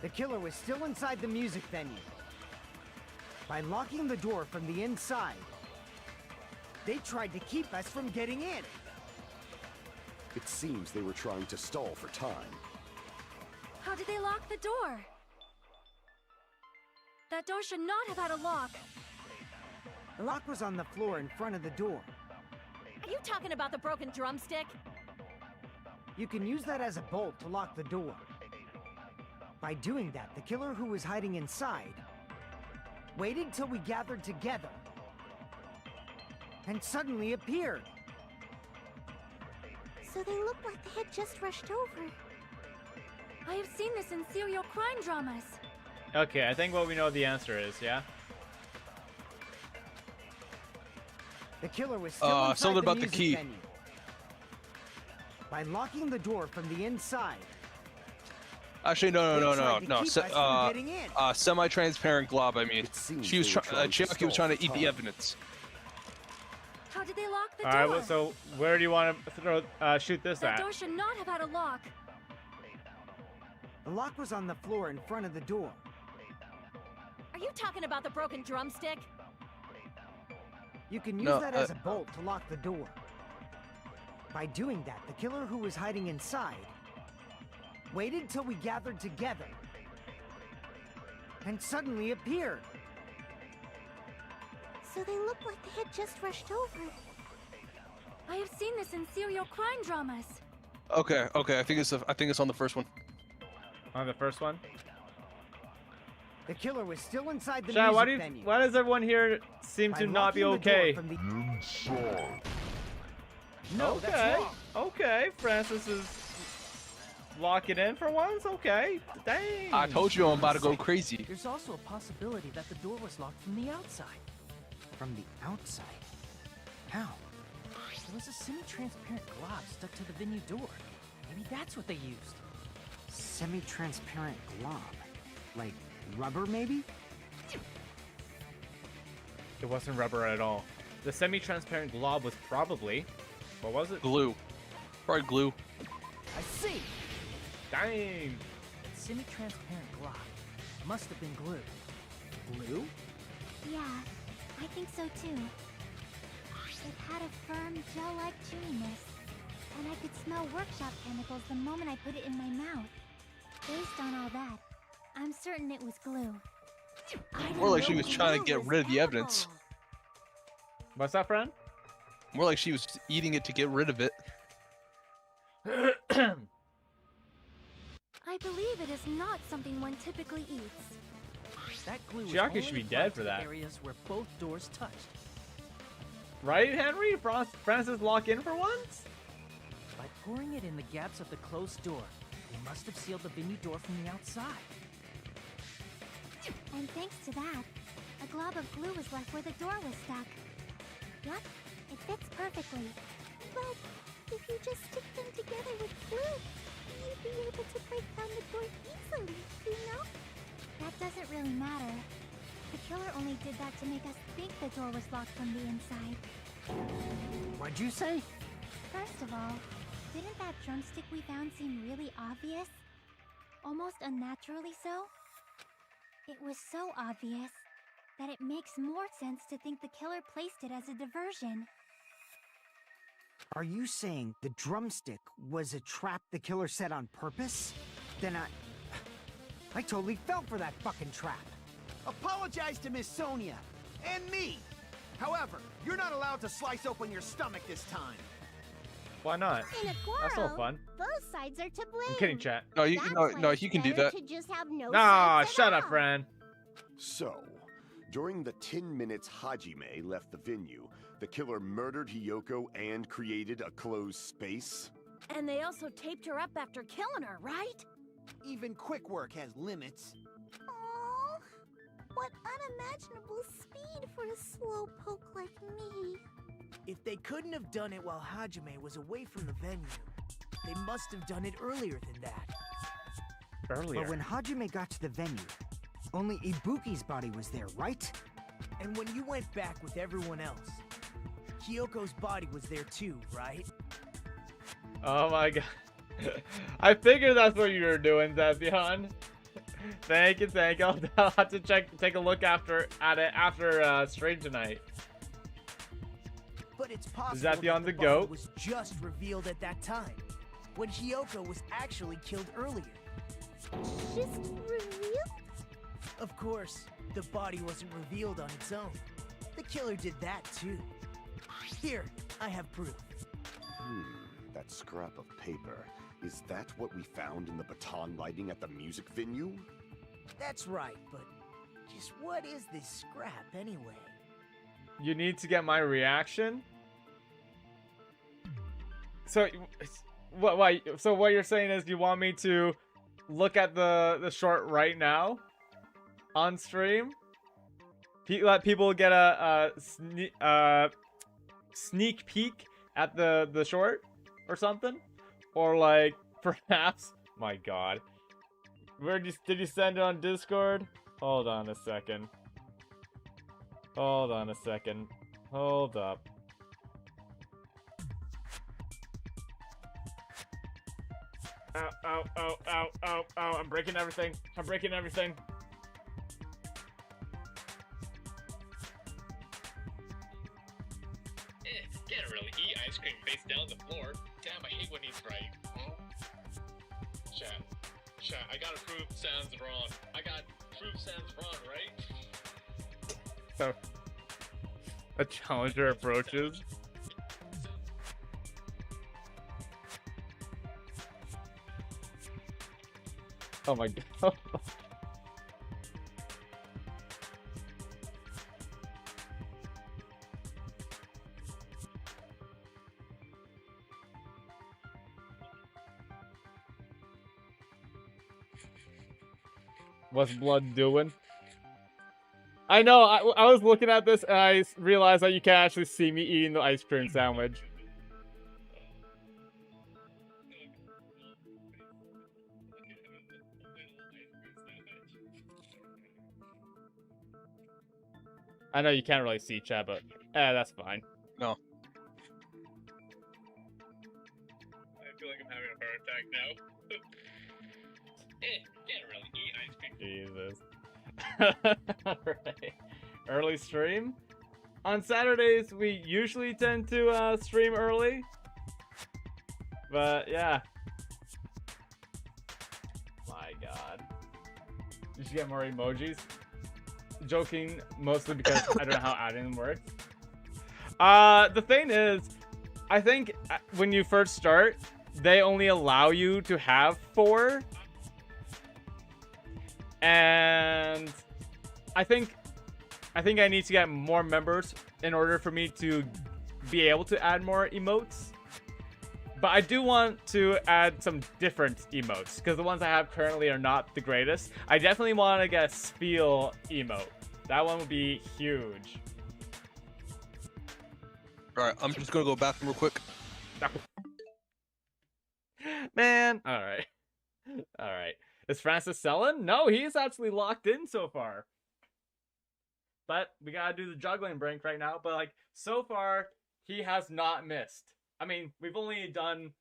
The killer was still inside the music venue. By locking the door from the inside, they tried to keep us from getting in. It seems they were trying to stall for time. How did they lock the door? That door should not have had a lock. The lock was on the floor in front of the door. Are you talking about the broken drumstick? You can use that as a bolt to lock the door. By doing that, the killer who was hiding inside waited till we gathered together and suddenly appeared. So they looked like they had just rushed over. I have seen this in serial crime dramas. Okay, I think what we know the answer is, yeah? The killer was still inside something the about the music key. venue. By locking the door from the inside. Actually, no. They tried to keep us from getting in. Semi-transparent glob. I mean, seems she was they were trying to Chiaki was stall trying to eat the time. evidence. How did they lock the All door? right, well, so where do you want to throw shoot this That at? door should not have had a lock. The lock was on the floor in front of the door. Are you talking about the broken drumstick? You can use No, that as a bolt to lock the door. By doing that, the killer who was hiding inside waited till we gathered together and suddenly appeared. So they looked like they had just rushed over. I have seen this in serial crime dramas. Okay. I think it's on the first one. On the first one? The killer was still inside the Chad, music venue. why does everyone here seem By to not be locking the door okay? from the Inside. No, Okay, that's wrong. okay, Francis is locking in for once. Okay, dang. I told you I'm about to go crazy. There's also a possibility that the door was locked from the outside. From the outside? How? There was a semi-transparent glob stuck to the venue door. Maybe that's what they used. Semi-transparent glob. Like rubber, maybe? It wasn't rubber at all. The semi-transparent glob was probably, what was it? Glue. Probably glue. I see! Dang. That semi-transparent glob must have been glue. Glue? Yeah, I think so too. It had a firm, gel-like chewiness, and I could smell workshop chemicals the moment I put it in my mouth. Based on all that, I'm certain it was glue. More like she was trying to get rid of the evidence. What's that, friend? More like she was eating it to get rid of it. I believe it is not something one typically eats. That glue was Chiaki only should be applied dead to for the that. areas where both doors touched. Right, Henry? Francis lock in for once? By pouring it in the gaps of the closed door, they must have sealed the venue door from the outside. And thanks to that, a glob of glue was left where the door was stuck. Yup, it fits perfectly. But if you just stick them together with glue, you'd be able to break down the door easily, you know? That doesn't really matter. The killer only did that to make us think the door was locked from the inside. What'd you say? First of all, didn't that drumstick we found seem really obvious? Almost unnaturally so? It was so obvious that it makes more sense to think the killer placed it as a diversion. Are you saying the drumstick was a trap the killer set on purpose? Then I totally fell for that fucking trap. Apologize to Miss Sonia and me. However, you're not allowed to slice open your stomach this time. Why not? In a quarrel, That's all fun. both sides are to blame. I'm kidding, chat. No, you That's no, why no, it's you can do better that. To just have no Nah, sides at shut up, all. friend. So, during the 10 minutes Hajime left the venue, the killer murdered Hiyoko and created a closed space? And they also taped her up after killing her, right? Even quick work has limits. Aww, what unimaginable speed for a slowpoke like me. If they couldn't have done it while Hajime was away from the venue, they must have done it earlier than that. Earlier. But when Hajime got to the venue, only Ibuki's body was there, right? And when you went back with everyone else, Kyoko's body was there too, right? Oh my god. I figured that's what you were doing, Zephion. Thank you. I'll have to take a look at it after stream tonight. But it's possible Is that beyond the body goat? was just revealed at that time, when Hiyoko was actually killed earlier. Just revealed? Of course, the body wasn't revealed on its own. The killer did that too. Here, I have proof. That scrap of paper. Is that what we found in the baton lighting at the music venue? That's right, but just what is this scrap anyway? You need to get my reaction? So, so what you're saying is you want me to look at the short right now? On stream? Let people get a sneak peek at the short? Or something? Or like, perhaps... My god. Did you send it on Discord? Hold on a second. Hold on a second. Hold up. Ow, ow, ow, ow, ow, ow. I'm breaking everything. I'm breaking everything. Can't really eat ice cream face down on the floor. Damn, I hate when he's right. Chat, I gotta prove sounds wrong. I got prove sounds wrong, right? So, a challenger approaches. Oh my god. What's blood doing? I know, I was looking at this and I realized that you can't actually see me eating the ice cream sandwich. I know you can't really see chat, but that's fine. No. I feel like I'm having a heart attack now. Can't really eat ice cream. Jesus. Alright. Early stream? On Saturdays, we usually tend to stream early. But, yeah. My god. You should get more emojis. Joking, mostly because I don't know how adding them works. The thing is, I think when you first start, they only allow you to have 4. And I think I need to get more members in order for me to be able to add more emotes. But I do want to add some different emotes, because the ones I have currently are not the greatest. I definitely want to get a Spiel emote. That one would be huge. Alright, I'm just gonna go bathroom real quick. Man. Alright. Alright. Is Francis selling? No, he's actually locked in so far. But we gotta do the juggling break right now. But like, so far, he has not missed. I mean, we've only done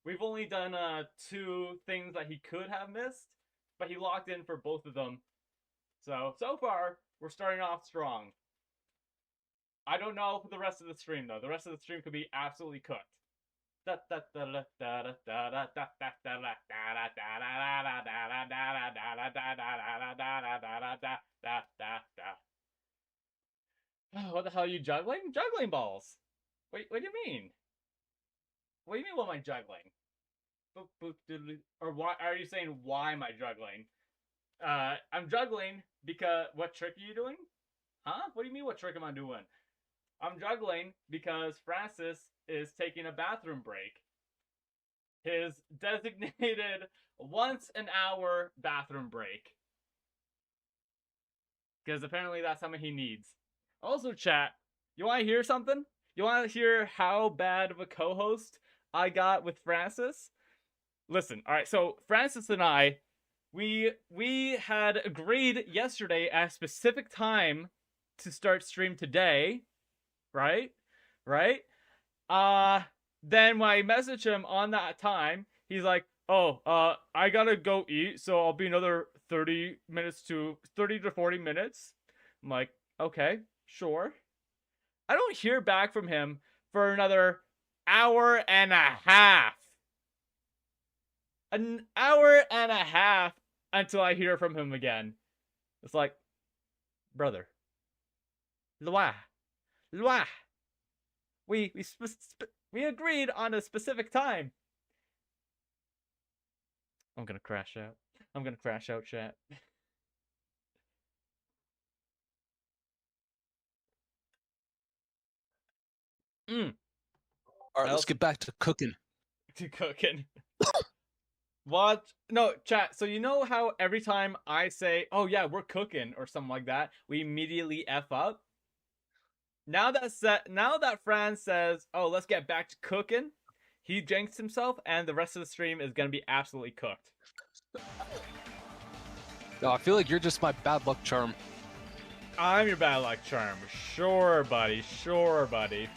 2 things that he could have missed, but he locked in for both of them. So far, we're starting off strong. I don't know for the rest of the stream though. The rest of the stream could be absolutely cooked. What the hell are you juggling? Juggling balls. Wait, what do you mean? What do you mean, what am I juggling? Or why are you saying, why am I juggling? I'm juggling because... What trick are you doing? Huh? What do you mean, what trick am I doing? I'm juggling because Francis is taking a bathroom break. His designated once-an-hour bathroom break. Because apparently that's something he needs. Also, chat, you want to hear something? You want to hear how bad of a co-host I got with Francis? Listen, alright, so Francis and I, we had agreed yesterday at a specific time to start stream today, right? Then when I messaged him on that time, he's like, oh, I gotta go eat, so I'll be another 30 to 40 minutes. I'm like, okay, sure. I don't hear back from him for another hour and a half. An hour and a half until I hear from him again. It's like, brother. Loi. We agreed on a specific time. I'm gonna crash out. I'm gonna crash out, chat. All right, let's get back to cooking. To cooking. What? No, chat. So you know how every time I say, "Oh yeah, we're cooking" or something like that, we immediately f up. Now that Fran says, "Oh, let's get back to cooking," he jinxed himself, and the rest of the stream is gonna be absolutely cooked. No, I feel like you're just my bad luck charm. I'm your bad luck charm. Sure, buddy. Sure, buddy.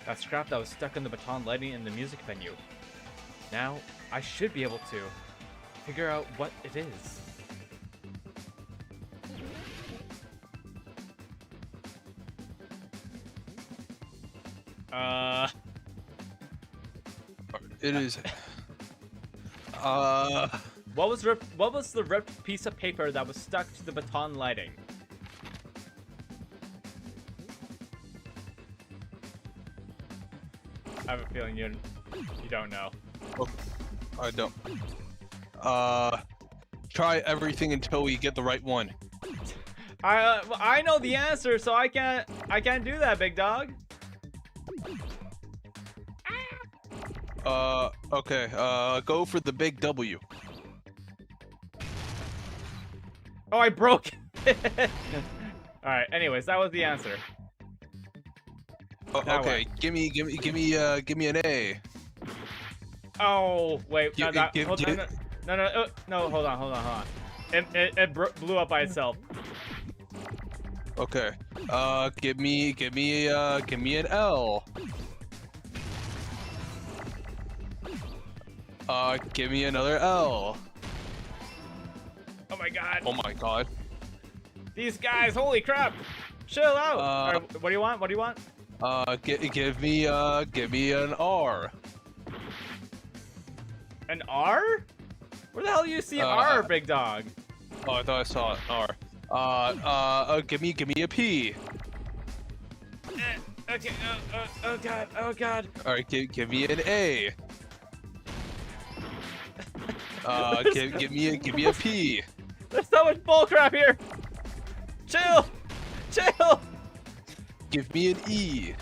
That scrap that was stuck on the baton lighting in the music venue. Now, I should be able to figure out what it is. It is. What was the ripped piece of paper that was stuck to the baton lighting? I have a feeling you don't know. Oh, I don't. Try everything until we get the right one. I know the answer, so I can't do that, big dog. Okay. Go for the big W. Oh, I broke it. All right. Anyways, that was the answer. Okay. Give me an A. Oh wait, no, hold on. It blew up by itself. Okay. Give me an L. Give me another L. Oh my god. Oh my god. These guys, holy crap! Chill out. All right, what do you want? What do you want? Give me an R. An R? Where the hell do you see an R, big dog? Oh, I thought I saw an R. Give me a P. Okay. Oh god. All right, give me an A. Give me a P. There's so much bullcrap here. Chill. Give me an E.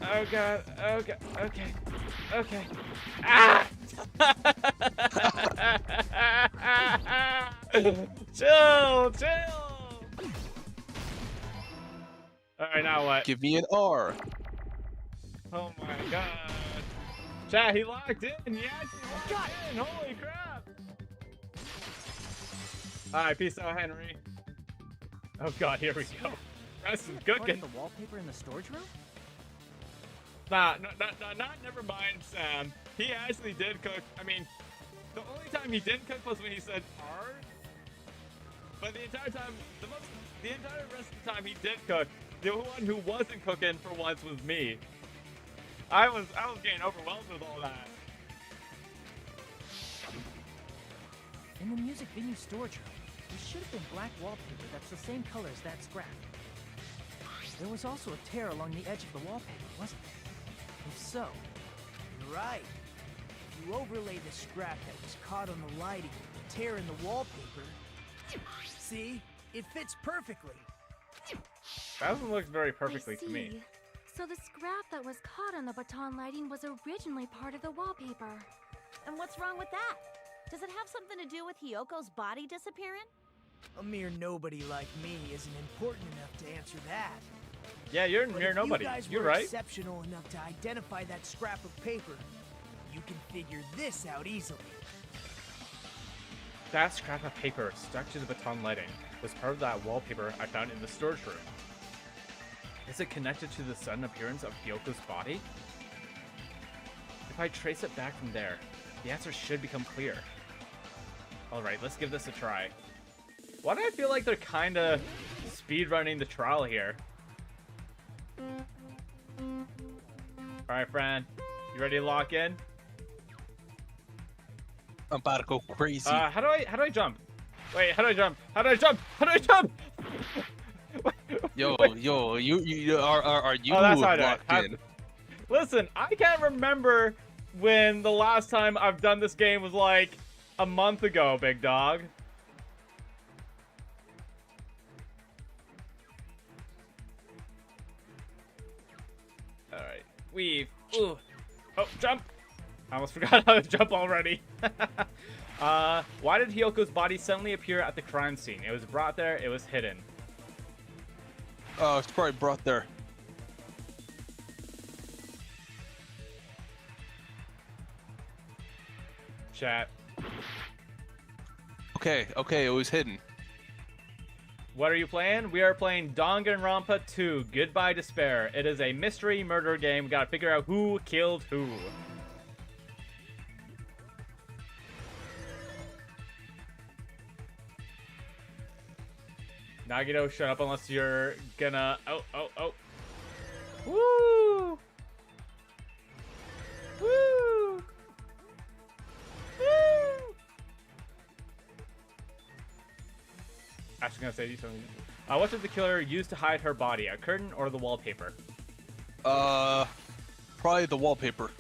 Oh god. Okay. Ah! Chill. Alright, now what? Give me an R. Oh my god. Chat, he locked in. He actually locked in. Holy crap. Alright, peace out, Henry. Oh god, here we go. This is cooking. The wallpaper in the storage room? Nah, never mind, Sam. He actually did cook. I mean, the only time he didn't cook was when he said R. But the entire time, the entire rest of the time he did cook. The one who wasn't cooking for once was me. I was getting overwhelmed with all that. In the music venue storage room, there should have been black wallpaper that's the same color as that scrap. There was also a tear along the edge of the wallpaper, wasn't there? If so... You're right. If you overlay the scrap that was caught on the lighting with the tear in the wallpaper... See? It fits perfectly. That doesn't look very perfectly to me. So the scrap that was caught on the baton lighting was originally part of the wallpaper. And what's wrong with that? Does it have something to do with Hiyoko's body disappearing? A mere nobody like me isn't important enough to answer that. Yeah, you're But near if nobody. You guys You're were right. exceptional enough to identify that scrap of paper, you can figure this out easily. That scrap of paper stuck to the baton lighting was part of that wallpaper I found in the storage room. Is it connected to the sudden appearance of Hyoko's body? If I trace it back from there, the answer should become clear. Alright, let's give this a try. Why do I feel like they're kinda speedrunning the trial here? Alright, Fran. You ready to lock in? I'm about to go crazy. How do I jump? Wait, how do I jump? How do I jump? How do I jump? Yo, you are you Oh, that's how I do it. locked in? Listen, I can't remember when the last time I've done this game was like a month ago, big dog. Alright, weave. Ooh. Oh, jump! I almost forgot how to jump already. Why did Hyoko's body suddenly appear at the crime scene? It was brought there, it was hidden. Oh, it's probably brought there. Chat. Okay, it was hidden. What are you playing? We are playing Danganronpa 2, Goodbye Despair. It is a mystery murder game. We gotta figure out who killed who. Nagito, shut up unless you're gonna... Oh. Woo! Woo! Woo! Actually gonna say something. What did the killer use to hide her body? A curtain or the wallpaper? Probably the wallpaper.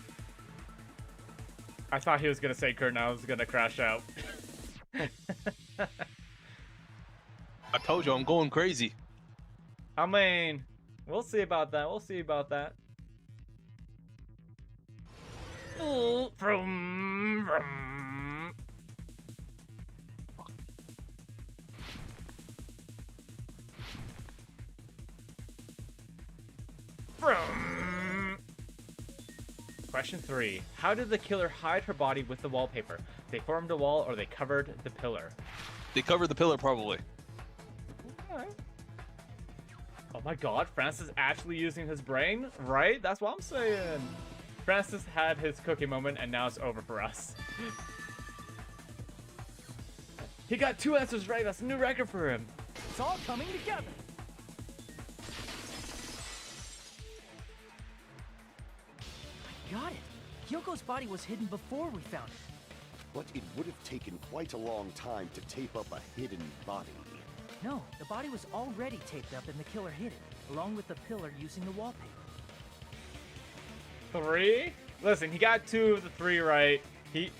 I thought he was gonna say curtain. I was gonna crash out. I told you I'm going crazy. I mean, we'll see about that. We'll see about that. Ooh, vroom, vroom. Vroom. Question 3. How did the killer hide her body with the wallpaper? They formed a wall or they covered the pillar? They covered the pillar, probably. Alright. Oh my god, Francis actually using his brain? Right? That's what I'm saying. Francis had his cookie moment and now it's over for us. He got 2 answers right. That's a new record for him. It's all coming together. I got it. Hyoko's body was hidden before we found it. But it would have taken quite a long time to tape up a hidden body. No, the body was already taped up and the killer hid it, along with the pillar using the wallpaper. 3? Listen, he got 2 of the 3 right. You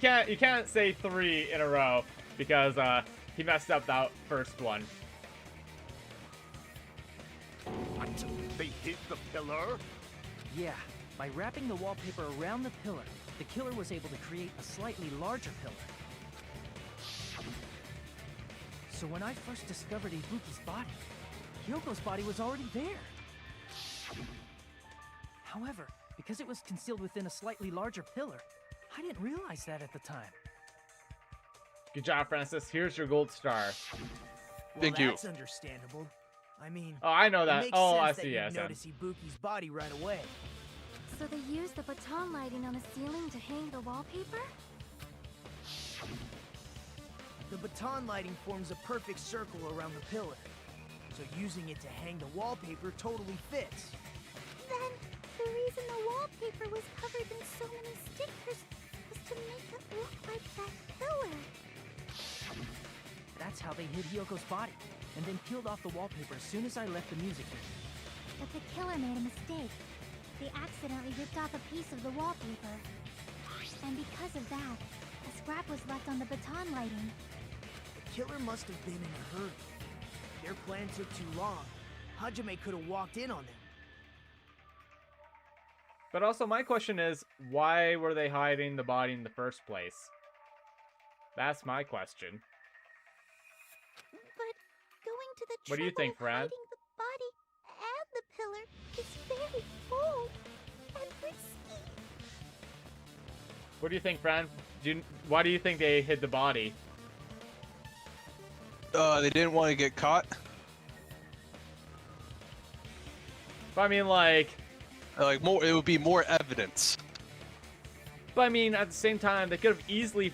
can't say 3 in a row because he messed up that first one. What? They hid the pillar? Yeah, by wrapping the wallpaper around the pillar, the killer was able to create a slightly larger pillar. So when I first discovered Ibuki's body, Hyoko's body was already there. However, because it was concealed within a slightly larger pillar, I didn't realize that at the time. Good job, Francis. Here's your gold star. Thank you. That's understandable. I mean, Oh, I know that. it makes Oh, I sense that see. you'd Yeah, notice Ibuki's body right away. So they used the baton lighting on the ceiling to hang the wallpaper? The baton lighting forms a perfect circle around the pillar. So using it to hang the wallpaper totally fits. Then, the reason the wallpaper was covered in so many stickers was to make it look like that pillar. That's how they hid Hyoko's body, and then peeled off the wallpaper as soon as I left the music room. But the killer made a mistake. They accidentally ripped off a piece of the wallpaper. And because of that, a scrap was left on the baton lighting. The killer must have been in a hurry. Their plan took too long. Hajime could have walked in on them. But also, my question is, why were they hiding the body in the first place? That's my question. But going to the What do you trouble think, of Fran? hiding the body and the pillar is very bold and risky. What do you think, Fran? Why do you think they hid the body? They didn't want to get caught. But I mean, like more. It would be more evidence. But I mean, at the same time, they could have easily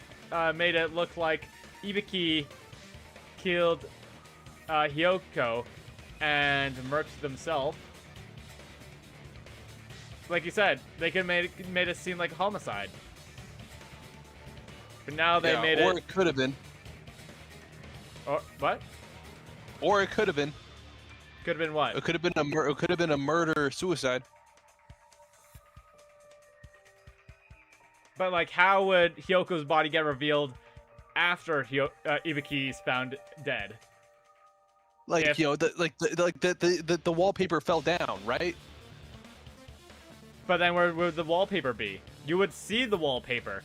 made it look like Ibuki killed Hyoko and murked themselves. Like you said, they could have made it seem like a homicide. But now they made or it. it could have been. Or what? Or it could have been. Could have been what? It could have been it could have been a murder suicide. But like, how would Hyoko's body get revealed after Ibuki's found dead? Like If- you know, the wallpaper fell down, right? But then where would the wallpaper be? You would see the wallpaper.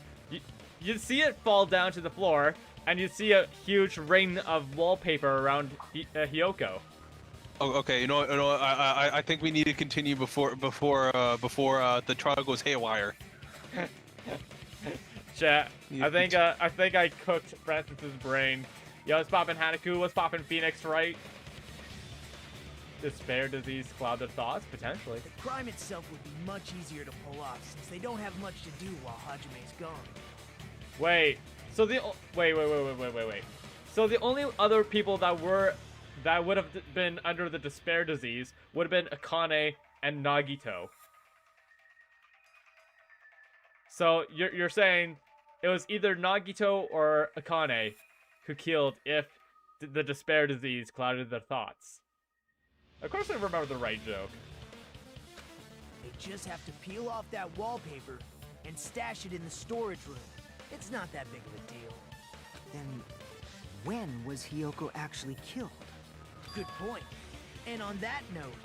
You'd see it fall down to the floor, and you'd see a huge ring of wallpaper around Hyoko. Oh, okay, you know, I think we need to continue before the trial goes haywire. Chat. I think I cooked Francis's brain. Yo, what's poppin' Hanaku? What's poppin' Phoenix, right? Despair disease cloud their thoughts? Potentially. The crime itself would be much easier to pull off since they don't have much to do while Hajime's gone. Wait. So the wait. So the only other people that would have been under the despair disease would have been Akane and Nagito. So you're saying it was either Nagito or Akane who killed if the despair disease clouded their thoughts. Of course I remember the right joke. They just have to peel off that wallpaper and stash it in the storage room. It's not that big of a deal. Then, when was Hyoko actually killed? Good point. And on that note,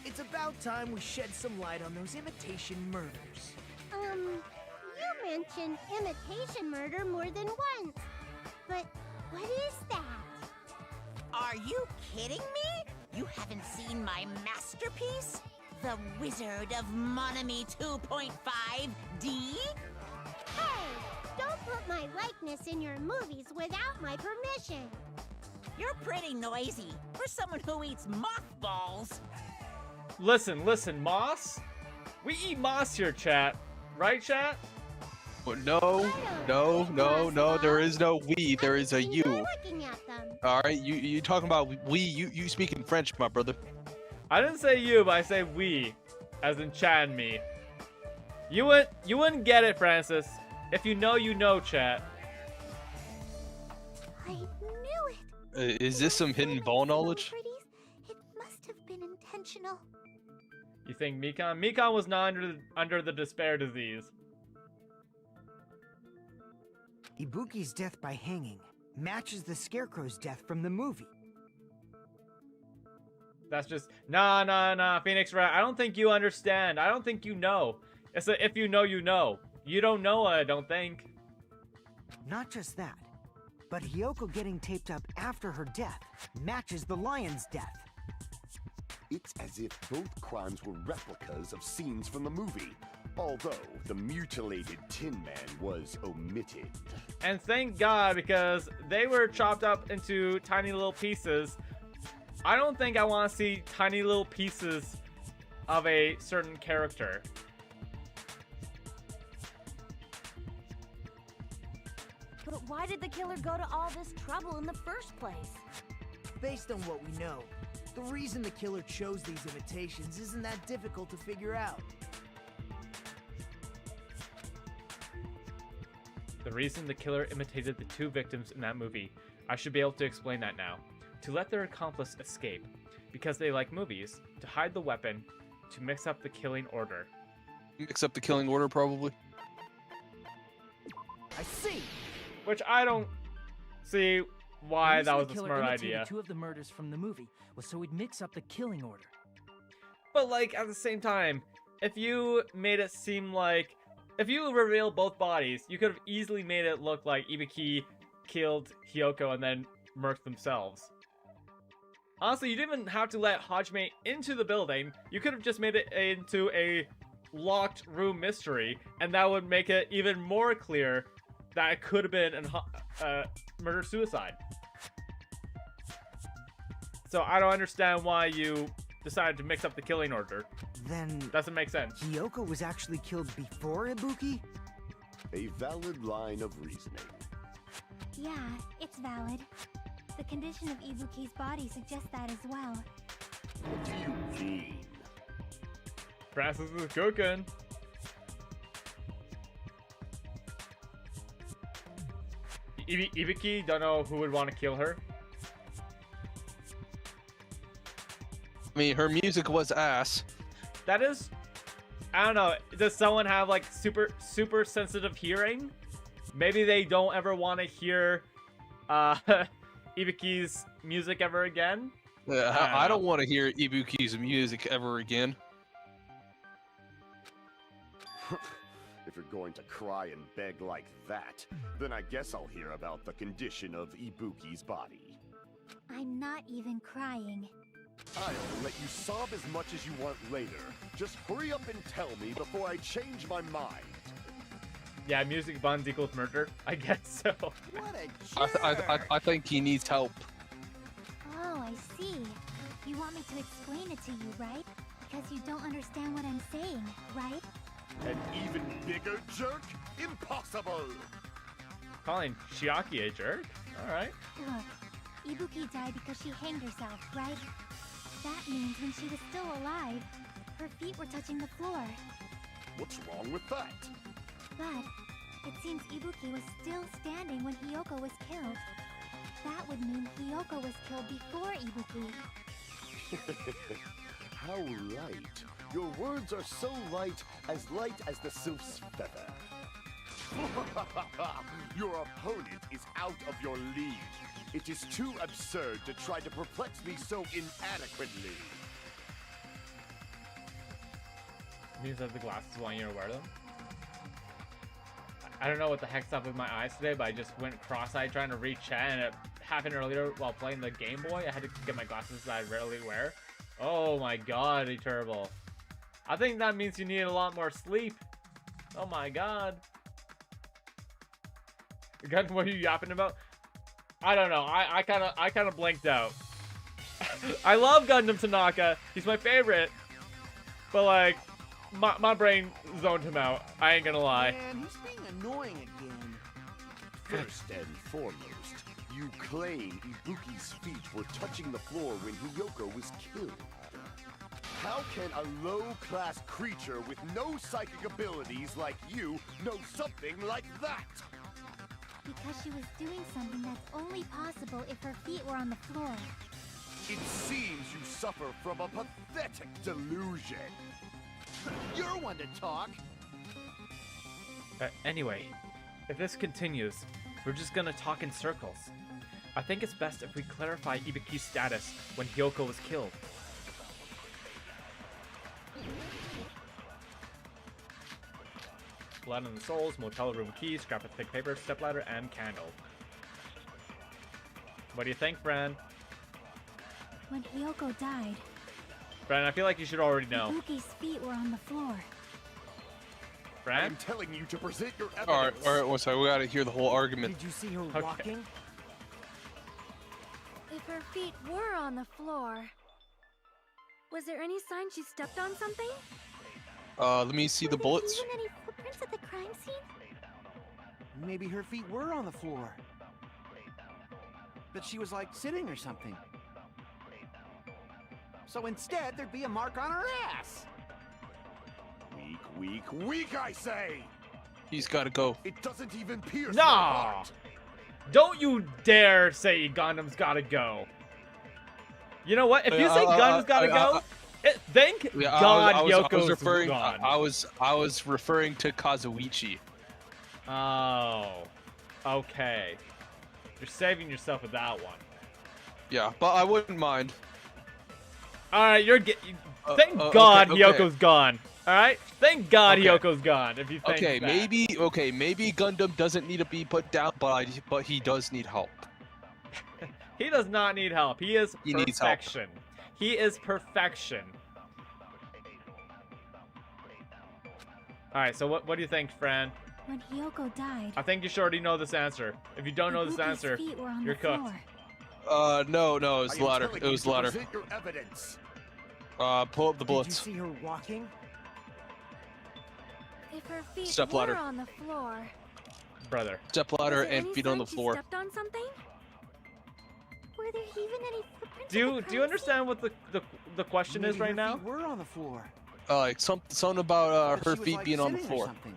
it's about time we shed some light on those imitation murders. You mentioned imitation murder more than once. But what is that? Are you kidding me? You haven't seen my masterpiece? The Wizard of Monami 2.5D? Hey, don't put my likeness in your movies without my permission. You're pretty noisy for someone who eats mothballs. Listen, moss? We eat moss here, chat. Right, chat? No, there is no we, there is a you. Looking at them. Alright, you talking about we, you speak in French, my brother. I didn't say you, but I say we, as in Chad and me. You wouldn't get it, Francis. If you know, you know, chat. I knew it. Is this some hidden ball knowledge? It must have been intentional. You think Mikan? Mikan was not under the despair disease. Ibuki's death by hanging matches the Scarecrow's death from the movie. That's just nah, Phoenix Rat. I don't think you understand. I don't think you know. It's a if you know, you know. You don't know. I don't think. Not just that, but Hyoko getting taped up after her death matches the lion's death. It's as if both crimes were replicas of scenes from the movie, although the mutilated Tin Man was omitted. And thank God, because they were chopped up into tiny little pieces. I don't think I want to see tiny little pieces of a certain character. But why did the killer go to all this trouble in the first place? Based on what we know, the reason the killer chose these imitations isn't that difficult to figure out. The reason the killer imitated the two victims in that movie, I should be able to explain that now. To let their accomplice escape, because they like movies, to hide the weapon, to mix up the killing order. Mix up the killing order, probably. I see! Which I don't see why that was the a killer smart imitated idea. two of the murders from the movie was so we'd mix up the killing order. But like, at the same time, if you made it seem like... If you reveal both bodies, you could have easily made it look like Ibuki killed Hyoko and then murked themselves. Honestly, you didn't even have to let Hajime into the building. You could have just made it into a locked room mystery, and that would make it even more clear that it could have been a murder-suicide. So I don't understand why you decided to mix up the killing order. Then Doesn't make sense. Hyoko was actually killed before Ibuki? A valid line of reasoning. Yeah, it's valid. The condition of Ibuki's body suggests that as well. What do you mean? Francis is cooking. Ibuki, don't know who would want to kill her. I mean, her music was ass. That is, I don't know. Does someone have like super sensitive hearing? Maybe they don't ever want to hear Ibuki's music ever again. Yeah, I don't want to hear Ibuki's music ever again. If you're going to cry and beg like that, then I guess I'll hear about the condition of Ibuki's body. I'm not even crying. I'll let you sob as much as you want later. Just hurry up and tell me before I change my mind. Yeah, music buns equals murder. I guess so. What a jerk. I think he needs help. Oh, I see. You want me to explain it to you, right? Because you don't understand what I'm saying, right? An even bigger jerk? Impossible! Calling Chiaki a jerk? Alright. Look, Ibuki died because she hanged herself, right? That means when she was still alive, her feet were touching the floor. What's wrong with that? But it seems Ibuki was still standing when Hiyoko was killed. That would mean Hiyoko was killed before Ibuki. How light. Your words are so light as the sylph's feather. Your opponent is out of your league. It is too absurd to try to perplex me so inadequately. Means that the glasses want you to wear them? I don't know what the heck's up with my eyes today, but I just went cross-eyed trying to read chat, and it happened earlier while playing the Game Boy. I had to get my glasses that I rarely wear. Oh my god, Eternal. I think that means you need a lot more sleep. Oh my god. Gun, what are you yapping about? I don't know. I kind of blanked out. I love Gundam Tanaka. He's my favorite. But like, my brain zoned him out. I ain't gonna lie. Man, he's being annoying again. First and foremost, you claim Ibuki's feet were touching the floor when Hiyoko was killed. How can a low-class creature with no psychic abilities like you know something like that? Because she was doing something that's only possible if her feet were on the floor. It seems you suffer from a pathetic delusion. You're one to talk. Anyway, if this continues, we're just gonna talk in circles. I think it's best if we clarify Ibuki's status when Hiyoko was killed. Blood on the souls, motel room key, scrap of thick paper, stepladder, and candle. What do you think, Fran? When Hiyoko died, Fran, I feel like you should already know. Ibuki's feet were on the floor. Fran? I'm telling you to present your evidence. Alright, one second. We gotta hear the whole argument. Did you see her Okay. walking? If her feet were on the floor, was there any sign she stepped on something? Let me see the bullets. Were there even any footprints at the crime scene? Maybe her feet were on the floor. But she was like sitting or something. So instead, there'd be a mark on her ass. Weak, I say! He's gotta go. It doesn't even pierce Nah! my heart. Don't you dare say Gundam's gotta go. You know what? If you say Gundam's gotta go, thank God Yoko's gone. I was referring to Kazuichi. Oh, okay. You're saving yourself with that one. Yeah, but I wouldn't mind. All right, thank God okay. Hyoko's gone. All right, thank God Okay. Hyoko's gone. If you think Okay, that. maybe Gundam doesn't need to be put down, but he does need help. He does not need help. He is He needs help. perfection. He is perfection. All right, so what do you think, Fran? When Hiyoko died, I think you should already know this answer. If you don't know this Ibuki's answer, feet were on you're the cooked. floor. No, it was I am ladder. telling It you was to ladder. present your evidence. Pull up the Did you bullets. see her walking? If her feet Step were ladder. on the floor, Brother. Step was ladder there and any feet on sign the she floor. stepped on something? Were there even any footprints Do at you the do you crime understand what the question is Maybe right her now? feet were on the floor. Like something about But her she was, feet like, being on the sitting or floor. something.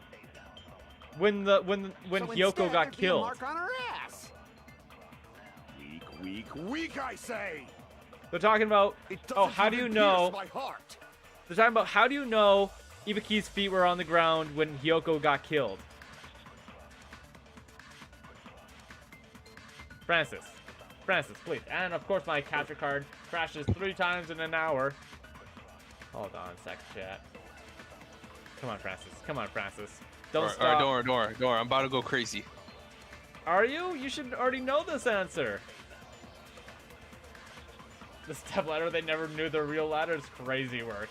When So Hiyoko instead, got there'd be a killed. mark on her ass. Weak, I say! They're talking about, It oh, doesn't how do you even know? pierce my heart. They're talking about, how do you know Ibuki's feet were on the ground when Hiyoko got killed? Francis, please. And of course, my capture card crashes 3 times in an hour. Hold on a sec, chat. Come on, Francis. Don't stop. Alright, don't worry. I'm about to go crazy. Are you? You should already know this answer. The step ladder, they never knew the real ladder is crazy work.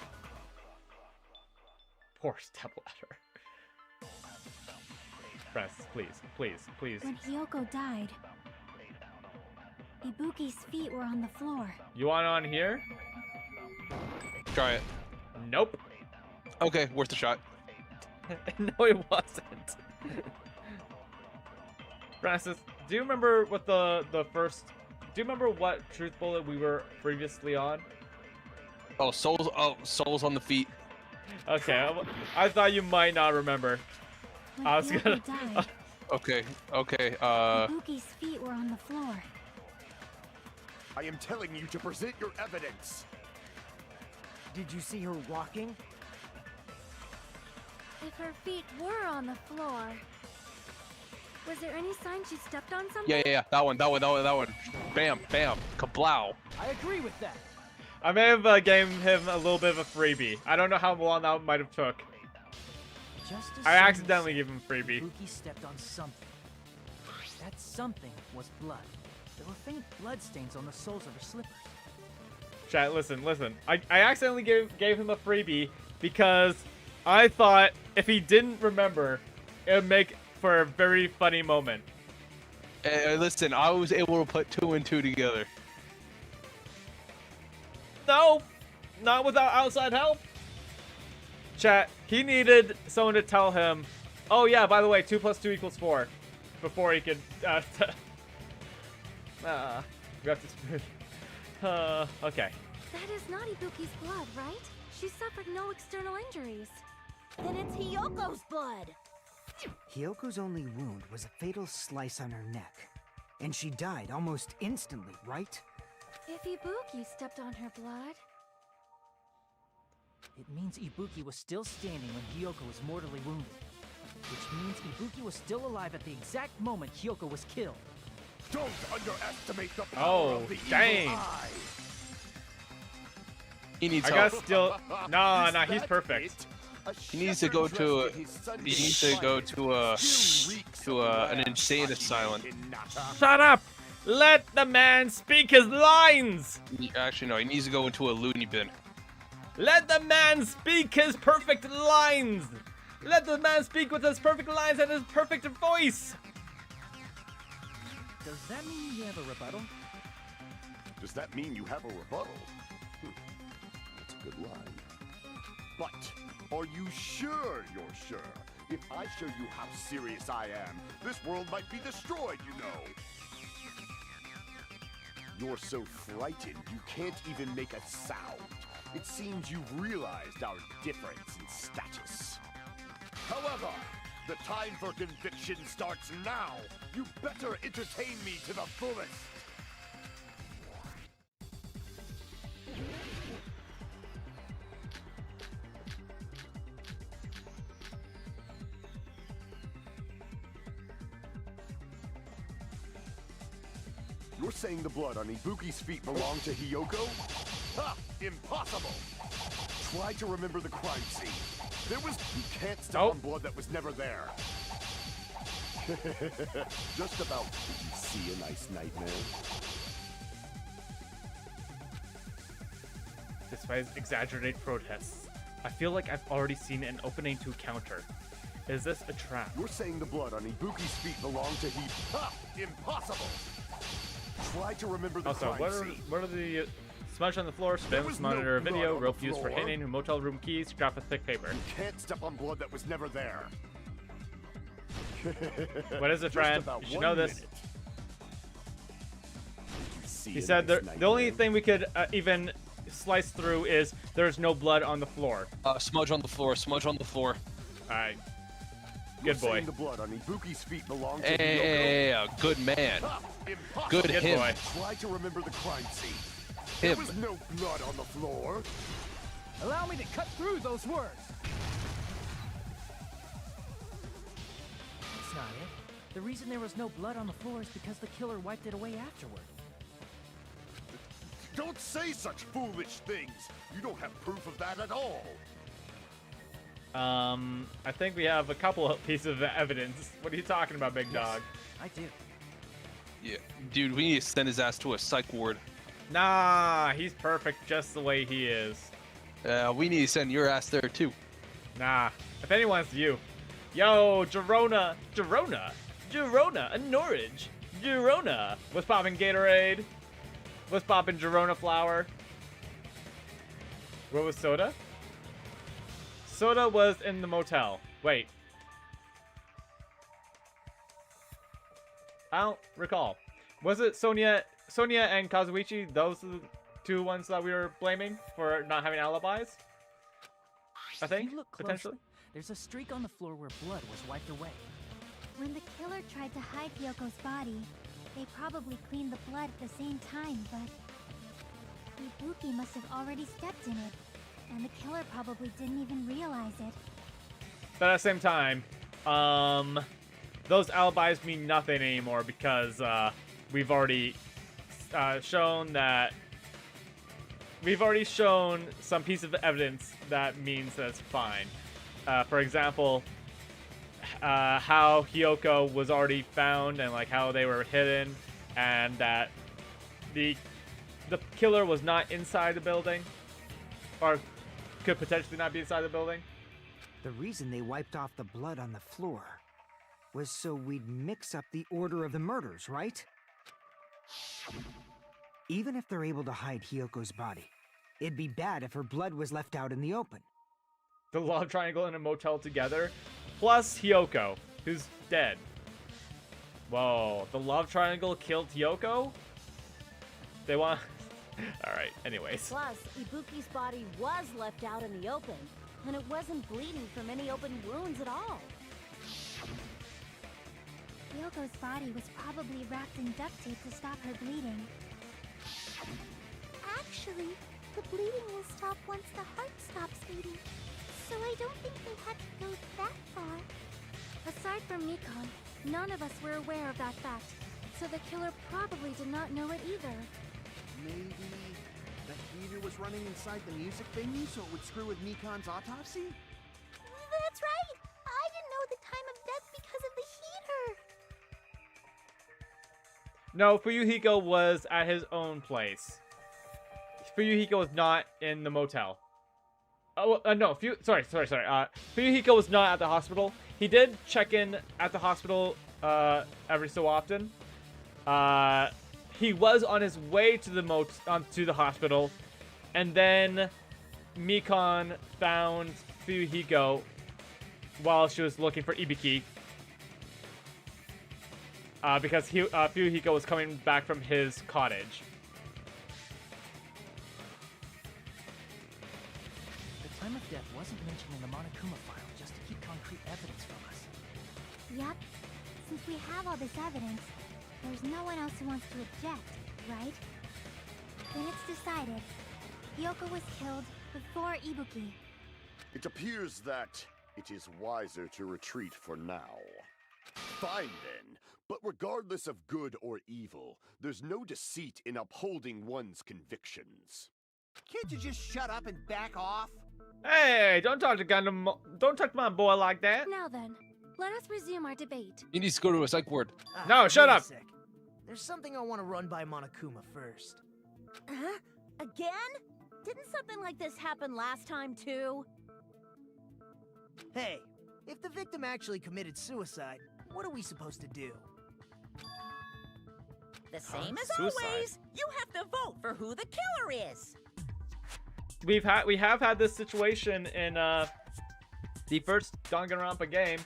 Poor step ladder. Francis, please. When Hiyoko died, Ibuki's feet were on the floor. You want on here? Try it. Nope. Okay, worth a shot. No, it wasn't. Francis, do you remember what the first... Do you remember what truth bullet we were previously on? Oh, souls on the feet. Okay, I thought you might not remember. When I was Hiyoko gonna... died, Okay. Ibuki's feet were on the floor. I am telling you to present your evidence. Did you see her walking? If her feet were on the floor, was there any sign she stepped on something? Yeah. That one. Bam, kablow. I agree with that. I may have gave him a little bit of a freebie. I don't know how long that might have took. Just as I soon accidentally as gave him a freebie. Ibuki stepped on something. That something was blood. There were faint blood stains on the soles of her slippers. Chat, listen. I accidentally gave him a freebie because I thought if he didn't remember, it would make for a very funny moment. Listen, I was able to put 2 and 2 together. No, not without outside help. Chat, he needed someone to tell him, oh yeah, by the way, 2 + 2 = 4, before he could, we have to, okay. That is not Ibuki's blood, right? She suffered no external injuries. Then it's Hiyoko's blood. Hiyoko's only wound was a fatal slice on her neck. And she died almost instantly, right? If Ibuki stepped on her blood... It means Ibuki was still standing when Hiyoko was mortally wounded. Which means Ibuki was still alive at the exact moment Hiyoko was killed. Don't underestimate the power of the dang. evil eye. He needs I help. gotta still, nah, he's perfect. He needs to go to an insane asylum. Shut up! Let the man speak his lines! Actually, no, he needs to go into a loony bin. Let the man speak his perfect lines! Let the man speak with his perfect lines and his perfect voice! Does that mean you have a rebuttal? Does that mean you have a rebuttal? That's a good line. But are you sure you're sure? If I show you how serious I am, this world might be destroyed, you know. You're so frightened you can't even make a sound. It seems you've realized our difference in status. However, the time for conviction starts now. You better entertain me to the fullest. You're saying the blood on Ibuki's feet belonged to Hiyoko? Ha! Impossible! Try to remember the crime scene. You can't step on blood that was never there. Just about. Did you see a nice nightmare? Despite exaggerated protests, I feel like I've already seen an opening to counter. Is this a trap? You're saying the blood on Ibuki's feet belonged to Ha! Impossible! Try to remember the Also, crime scene. what are the smudge on the floor, spins, monitor, video, rope used for hitting, motel room keys, scrap with thick paper. You can't step on blood that was never there. What is it, friend? Just about You should 1 know this. minute. Did you see He a said nice the only nightmare? thing we could even slice through is there's no blood on the floor. Smudge on the floor. Alright. You're Good boy. saying the blood on Ibuki's feet belonged to Hey, Hiyoko? good man. Ha! Impossible. Good Good him. boy. Try to remember the crime scene. There Him. was no blood on the floor. Allow me to cut through those words. That's not it. The reason there was no blood on the floor is because the killer wiped it away afterward. Don't say such foolish things. You don't have proof of that at all. I think we have a couple of pieces of evidence. What are you talking about, big dog? I do. Yeah, dude, we need to send his ass to a psych ward. Nah, he's perfect just the way he is. We need to send your ass there too. Nah, if anyone, it's you. Yo, Girona, a Norwich, Girona. What's poppin' Gatorade? What's poppin' Girona flour? What was Soda? Soda was in the motel. Wait. I don't recall. Was it Sonia and Kazuichi? Those are the two ones that we were blaming for not having alibis? I think, If you look potentially. closely, there's a streak on the floor where blood was wiped away. When the killer tried to hide Hyoko's body, they probably cleaned the blood at the same time, but Ibuki must have already stepped in it, and the killer probably didn't even realize it. But at the same time, those alibis mean nothing anymore because we've already shown that some piece of evidence that means that it's fine. For example, how Hyoko was already found and like how they were hidden, and that the killer was not inside the building, or could potentially not be inside the building. The reason they wiped off the blood on the floor was so we'd mix up the order of the murders, right? Even if they're able to hide Hyoko's body, it'd be bad if her blood was left out in the open. The love triangle in a motel together, plus Hyoko, who's dead. Whoa, the love triangle killed Hyoko? They want... Alright, anyways. Plus, Ibuki's body was left out in the open, and it wasn't bleeding from any open wounds at all. Hyoko's body was probably wrapped in duct tape to stop her bleeding. Actually, the bleeding will stop once the heart stops beating. So I don't think they had to go that far. Aside from Mikon, none of us were aware of that fact, so the killer probably did not know it either. Maybe the heater was running inside the music venue so it would screw with Mikon's autopsy? That's right! I didn't know the time of death because of the heater! No, Fuyuhiko was at his own place. Fuyuhiko was not in the motel. Oh, no, sorry. Fuyuhiko was not at the hospital. He did check in at the hospital every so often. He was on his way to the hospital, and then Mikon found Fuyuhiko while she was looking for Ibuki. Because Fuyuhiko was coming back from his cottage. The time of death wasn't mentioned in the Monokuma file just to keep concrete evidence from us. Yup. Since we have all this evidence, there's no one else who wants to object, right? Then it's decided. Hyoko was killed before Ibuki. It appears that it is wiser to retreat for now. Fine then, but regardless of good or evil, there's no deceit in upholding one's convictions. Can't you just shut up and back off? Hey, don't talk to my boy like that. Now then, let us resume our debate. He needs to go to a psych ward. No, shut wait a up. sec. There's something I want to run by Monokuma first. Huh? Again? Didn't something like this happen last time, too? Hey, if the victim actually committed suicide, what are we supposed to do? The same as Suicide. always. You have to vote for who the killer is. We have had this situation in the first Danganronpa game.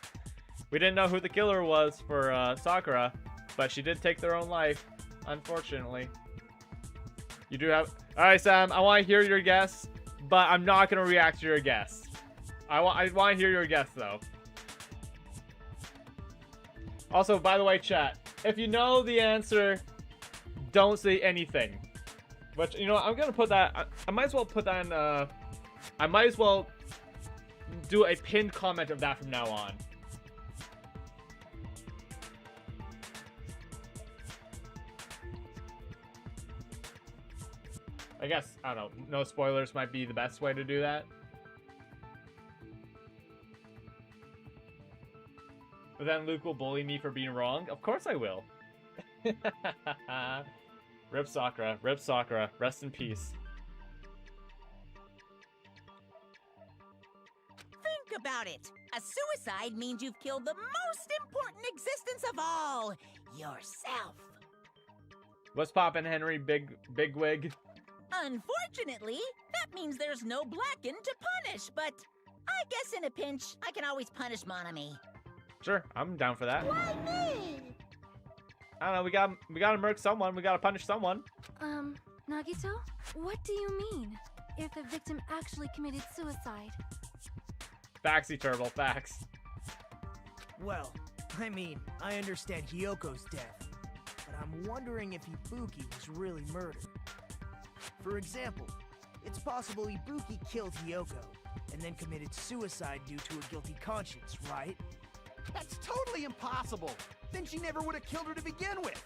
We didn't know who the killer was for Sakura, but she did take their own life, unfortunately. You do have... Alright, Sam, I want to hear your guess, but I'm not going to react to your guess. I want to hear your guess, though. Also, by the way, chat, if you know the answer, don't say anything. Which, you know, I'm gonna put that. I might as well put that in. I might as well do a pinned comment of that from now on. I guess, I don't know, no spoilers might be the best way to do that. But then Luke will bully me for being wrong? Of course I will. Rip Sakura, rest in peace. Think about it. A suicide means you've killed the most important existence of all, yourself. What's poppin', Henry Bigwig? Unfortunately, that means there's no Blacken to punish, but I guess in a pinch, I can always punish Monami. Sure, I'm down for that. Why me? I don't know, we gotta murk someone, we gotta punish someone. Nagito? What do you mean? If the victim actually committed suicide? Faxy Turtle, facts. Well, I mean, I understand Hyoko's death, but I'm wondering if Ibuki was really murdered. For example, it's possible Ibuki killed Hyoko and then committed suicide due to a guilty conscience, right? That's totally impossible. Then she never would have killed her to begin with.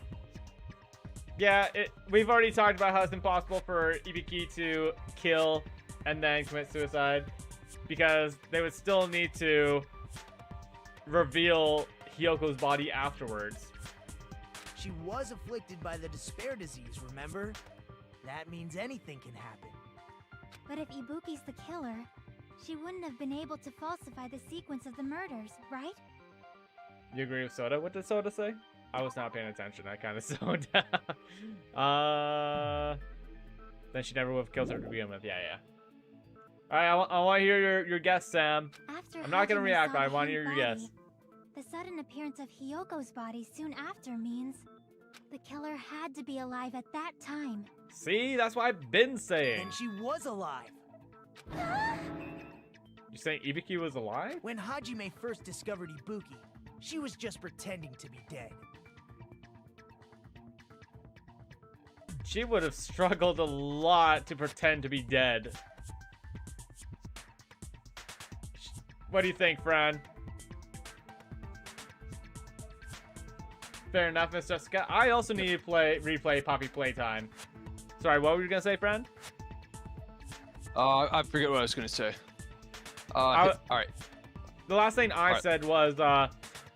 Yeah, we've already talked about how it's impossible for Ibuki to kill and then commit suicide, because they would still need to reveal Hyoko's body afterwards. She was afflicted by the despair disease, remember? That means anything can happen. But if Ibuki's the killer, she wouldn't have been able to falsify the sequence of the murders, right? You agree with Soda? What did Soda say? I was not paying attention. I kind of zoned out. Then she never would have killed her to begin with. Yeah, yeah. Alright, I want to hear your guess, Sam. After I'm not going to Hajime react, saw but I the want to hidden hear your guess. body, the sudden appearance of Hyoko's body soon after means the killer had to be alive at that time. See? That's what I've been saying. And she was alive. You saying Ibuki was alive? When Hajime first discovered Ibuki, she was just pretending to be dead. She would have struggled a lot to pretend to be dead. What do you think, Fran? Fair enough, Miss Jessica. I also need to replay Poppy Playtime. Sorry, what were you gonna say, Fran? I forget what I was gonna say. All right. The last thing I said was,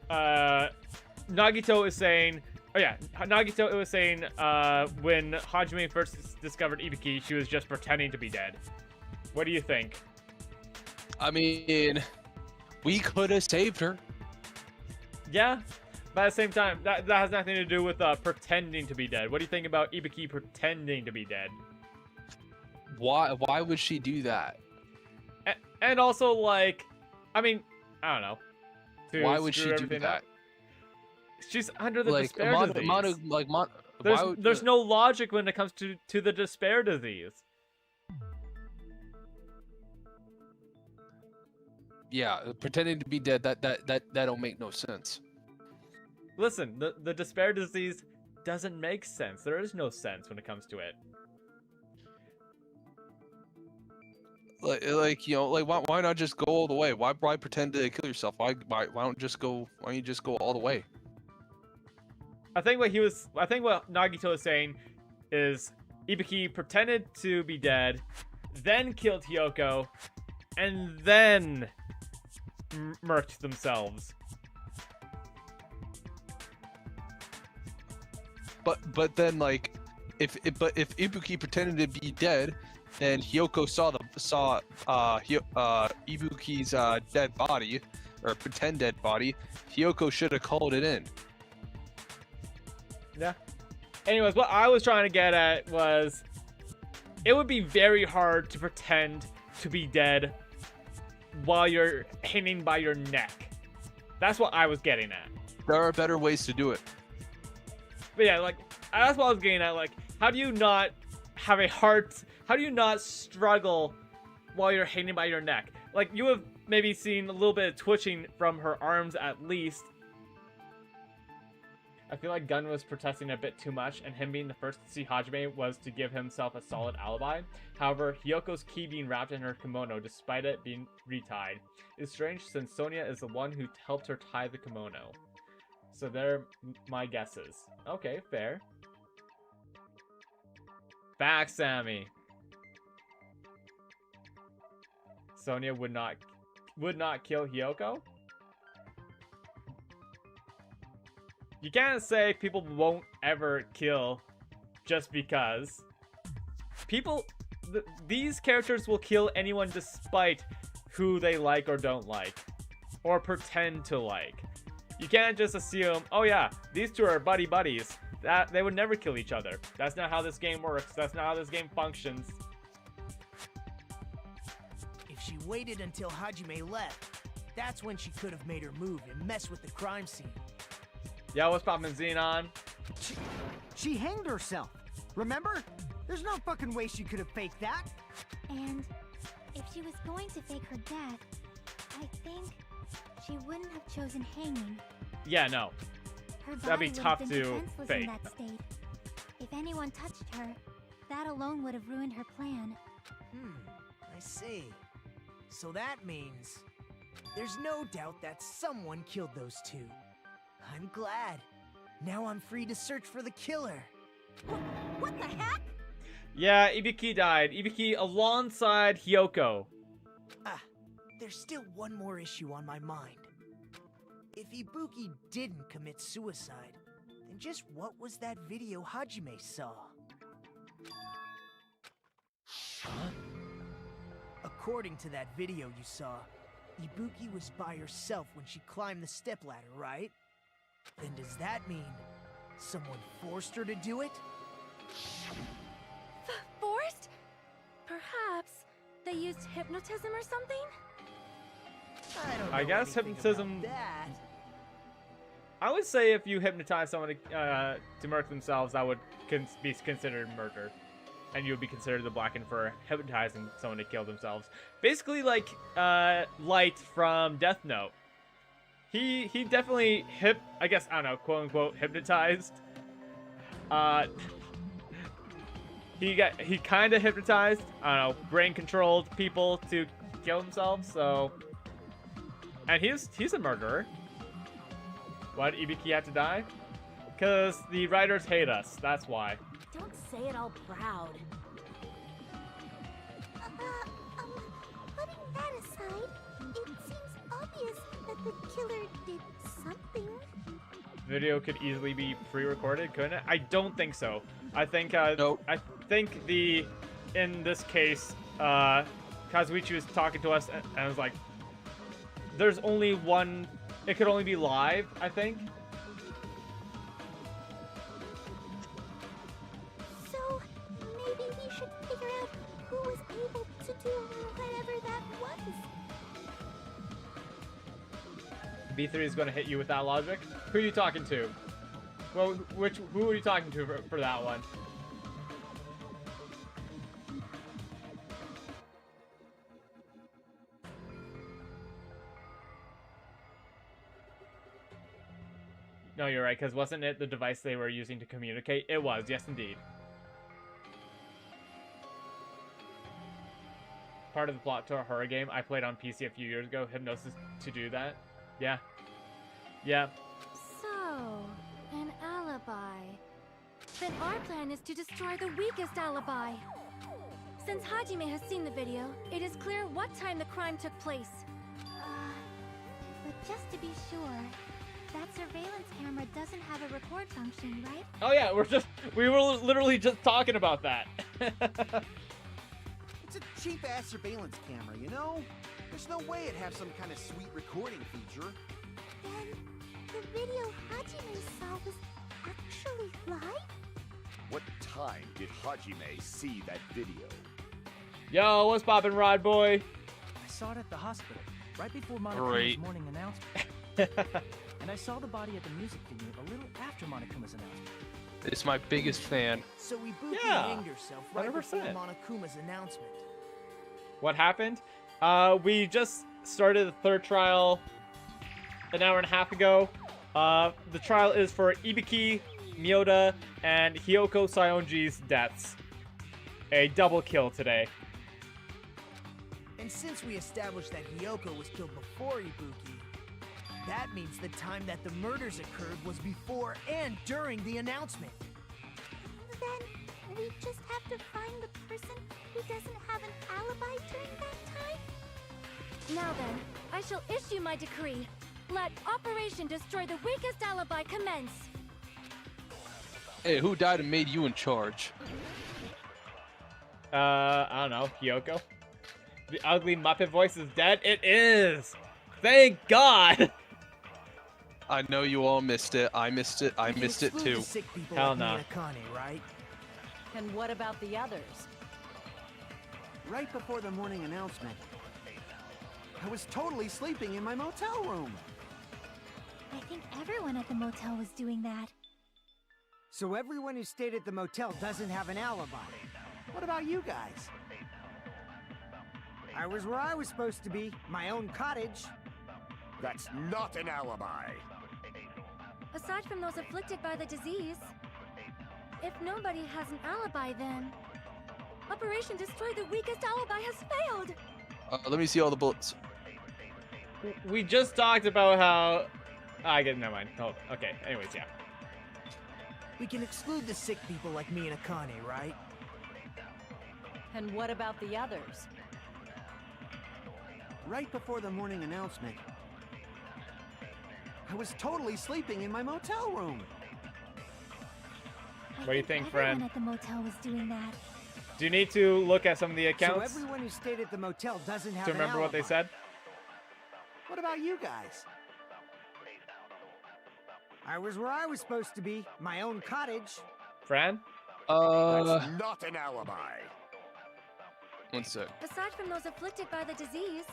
Nagito is saying, oh yeah, Nagito was saying, when Hajime first discovered Ibuki, she was just pretending to be dead. What do you think? I mean, we could have saved her. Yeah, but at the same time, that has nothing to do with pretending to be dead. What do you think about Ibuki pretending to be dead? Why would she do that? And also, like, I mean, I don't know. Why would she do that? Up. She's under the like, despair disease. There's no logic when it comes to the despair disease. Yeah, pretending to be dead, that don't make no sense. Listen, the despair disease doesn't make sense. There is no sense when it comes to it. Like you know, like why not just go all the way? Why pretend to kill yourself? Why don't you just go all the way? I think what Nagito is saying is Ibuki pretended to be dead, then killed Hyoko, and then murked themselves. But then, like, if Ibuki pretended to be dead, and Hyoko saw Ibuki's dead body, or pretend dead body, Hyoko should have called it in. Yeah. Anyways, what I was trying to get at was, it would be very hard to pretend to be dead while you're hanging by your neck. That's what I was getting at. There are better ways to do it. But yeah, like, that's what I was getting at. Like, how do you not have a heart? How do you not struggle while you're hanging by your neck? Like, you have maybe seen a little bit of twitching from her arms at least. I feel like Gun was protesting a bit too much, and him being the first to see Hajime was to give himself a solid alibi. However, Hyoko's key being wrapped in her kimono despite it being retied is strange since Sonia is the one who helped her tie the kimono. So they're my guesses. Okay, fair. Back, Sammy. Sonia would not kill Hyoko? You can't say people won't ever kill just because. These characters will kill anyone despite who they like or don't like. Or pretend to like. You can't just assume, oh yeah, these two are buddies. That they would never kill each other. That's not how this game works. That's not how this game functions. If she waited until Hajime left, that's when she could have made her move and mess with the crime scene. Yeah, what's poppin', Xenon? She hanged herself. Remember? There's no fucking way she could have faked that. And if she was going to fake her death, I think she wouldn't have chosen hanging. Yeah, no. Her body That'd be would have tough been to defenseless fake. in that state. If anyone touched her, that alone would have ruined her plan. I see. So that means there's no doubt that someone killed those two. I'm glad. Now I'm free to search for the killer. What the heck? Yeah, Ibiki died. Ibiki alongside Hyoko. There's still one more issue on my mind. If Ibuki didn't commit suicide, then just what was that video Hajime saw? According to that video you saw, Ibuki was by herself when she climbed the stepladder, right? Then does that mean someone forced her to do it? Forced? Perhaps they used hypnotism or something? I guess hypnotism. That. I would say if you hypnotize someone to murder themselves, that would be considered murder, and you would be considered the Blackened for hypnotizing someone to kill themselves. Basically, like Light from Death Note. He definitely I guess, I don't know, quote unquote hypnotized. He kind of hypnotized, I don't know, brain controlled people to kill themselves. So, and he's a murderer. Why did Ibiki have to die? Because the writers hate us. That's why. Don't say it all proud. Putting that aside, it seems obvious that the killer did something. Video could easily be pre-recorded, couldn't it? I don't think so. I think Nope. I think in this case, Kazuichi was talking to us and I was like, there's only one. It could only be live, I think. So maybe we should figure out who was able to do whatever that was. B3 is going to hit you with that logic. Who are you talking to? Well, who are you talking to for that one? No, you're right, because wasn't it the device they were using to communicate? It was, yes indeed. Part of the plot to a horror game I played on PC a few years ago, Hypnosis to do that. Yeah. Yeah. So, an alibi. Then our plan is to destroy the weakest alibi. Since Hajime has seen the video, it is clear what time the crime took place. But just to be sure, that surveillance camera doesn't have a record function, right? Oh yeah, we were literally just talking about that. It's a cheap-ass surveillance camera, you know? There's no way it'd have some kind of sweet recording feature. Then the video Hajime saw was actually live? What time did Hajime see that video? Yo, what's poppin', Rod Boy? I saw it at the hospital, right before Monokuma's Great. morning announcement. And I saw the body at the music venue a little after Monokuma's announcement. It's my biggest fan. So Ibuki Yeah, hanged herself right before 100%. Monokuma's announcement. What happened? We just started the third trial an hour and a half ago. The trial is for Ibiki, Miyota, and Hyoko Saionji's deaths. A double kill today. And since we established that Hyoko was killed before Ibuki, that means the time that the murders occurred was before and during the announcement. Then we just have to find the person who doesn't have an alibi during that time? Now then, I shall issue my decree. Let Operation Destroy the Weakest Alibi commence. Hey, who died and made you in charge? I don't know, Hyoko? The ugly Muppet voice is dead? It is! Thank God! I know you all missed it. I missed it. I missed it too. Hell no. Right? And what about the others? Right before the morning announcement, I was totally sleeping in my motel room. I think everyone at the motel was doing that. So everyone who stayed at the motel doesn't have an alibi. What about you guys? I was where I was supposed to be, my own cottage. That's not an alibi. Aside from those afflicted by the disease, if nobody has an alibi, then Operation Destroy the Weakest Alibi has failed. Let me see all the bullets. We just talked about how... I get never mind. Oh, okay. Anyways, yeah. We can exclude the sick people like me and Akane, right? And what about the others? Right before the morning announcement, I was totally sleeping in my motel room. What do you think, Everyone friend? at the motel was doing that. Do you need to look at some of the accounts So everyone who stayed at the motel doesn't have to remember what they said? What about you guys? I was where I was supposed to be, my own cottage. Fran? That's not an alibi. One sec. Aside from those afflicted by the disease,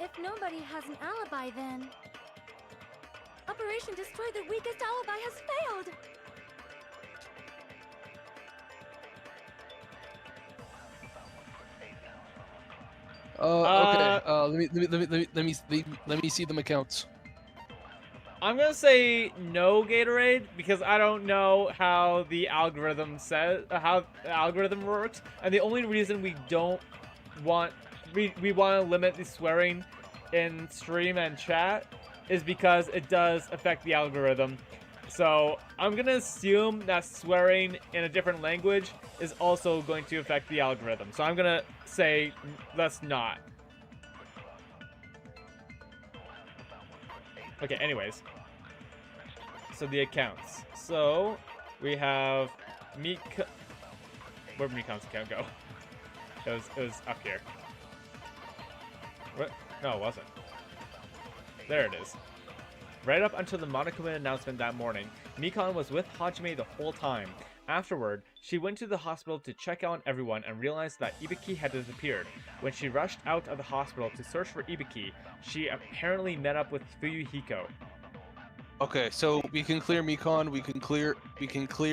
if nobody has an alibi, then Operation Destroy the Weakest Alibi has failed. Okay. Let me see them accounts. I'm gonna say no, Gatorade, because I don't know how the algorithm says how the algorithm works, and the only reason we don't want we want to limit the swearing in stream and chat is because it does affect the algorithm. So I'm gonna assume that swearing in a different language is also going to affect the algorithm. So I'm gonna say let's not. Okay, anyways. So the accounts. So we have Mika. Where'd Mikan's account go? It was up here. What? No, it wasn't. There it is. Right up until the Monokuma announcement that morning, Mikan was with Hajime the whole time. Afterward, she went to the hospital to check on everyone and realized that Ibiki had disappeared. When she rushed out of the hospital to search for Ibiki, she apparently met up with Fuyuhiko. Okay, so we can clear Mikan, we can clear Fuyuhiko.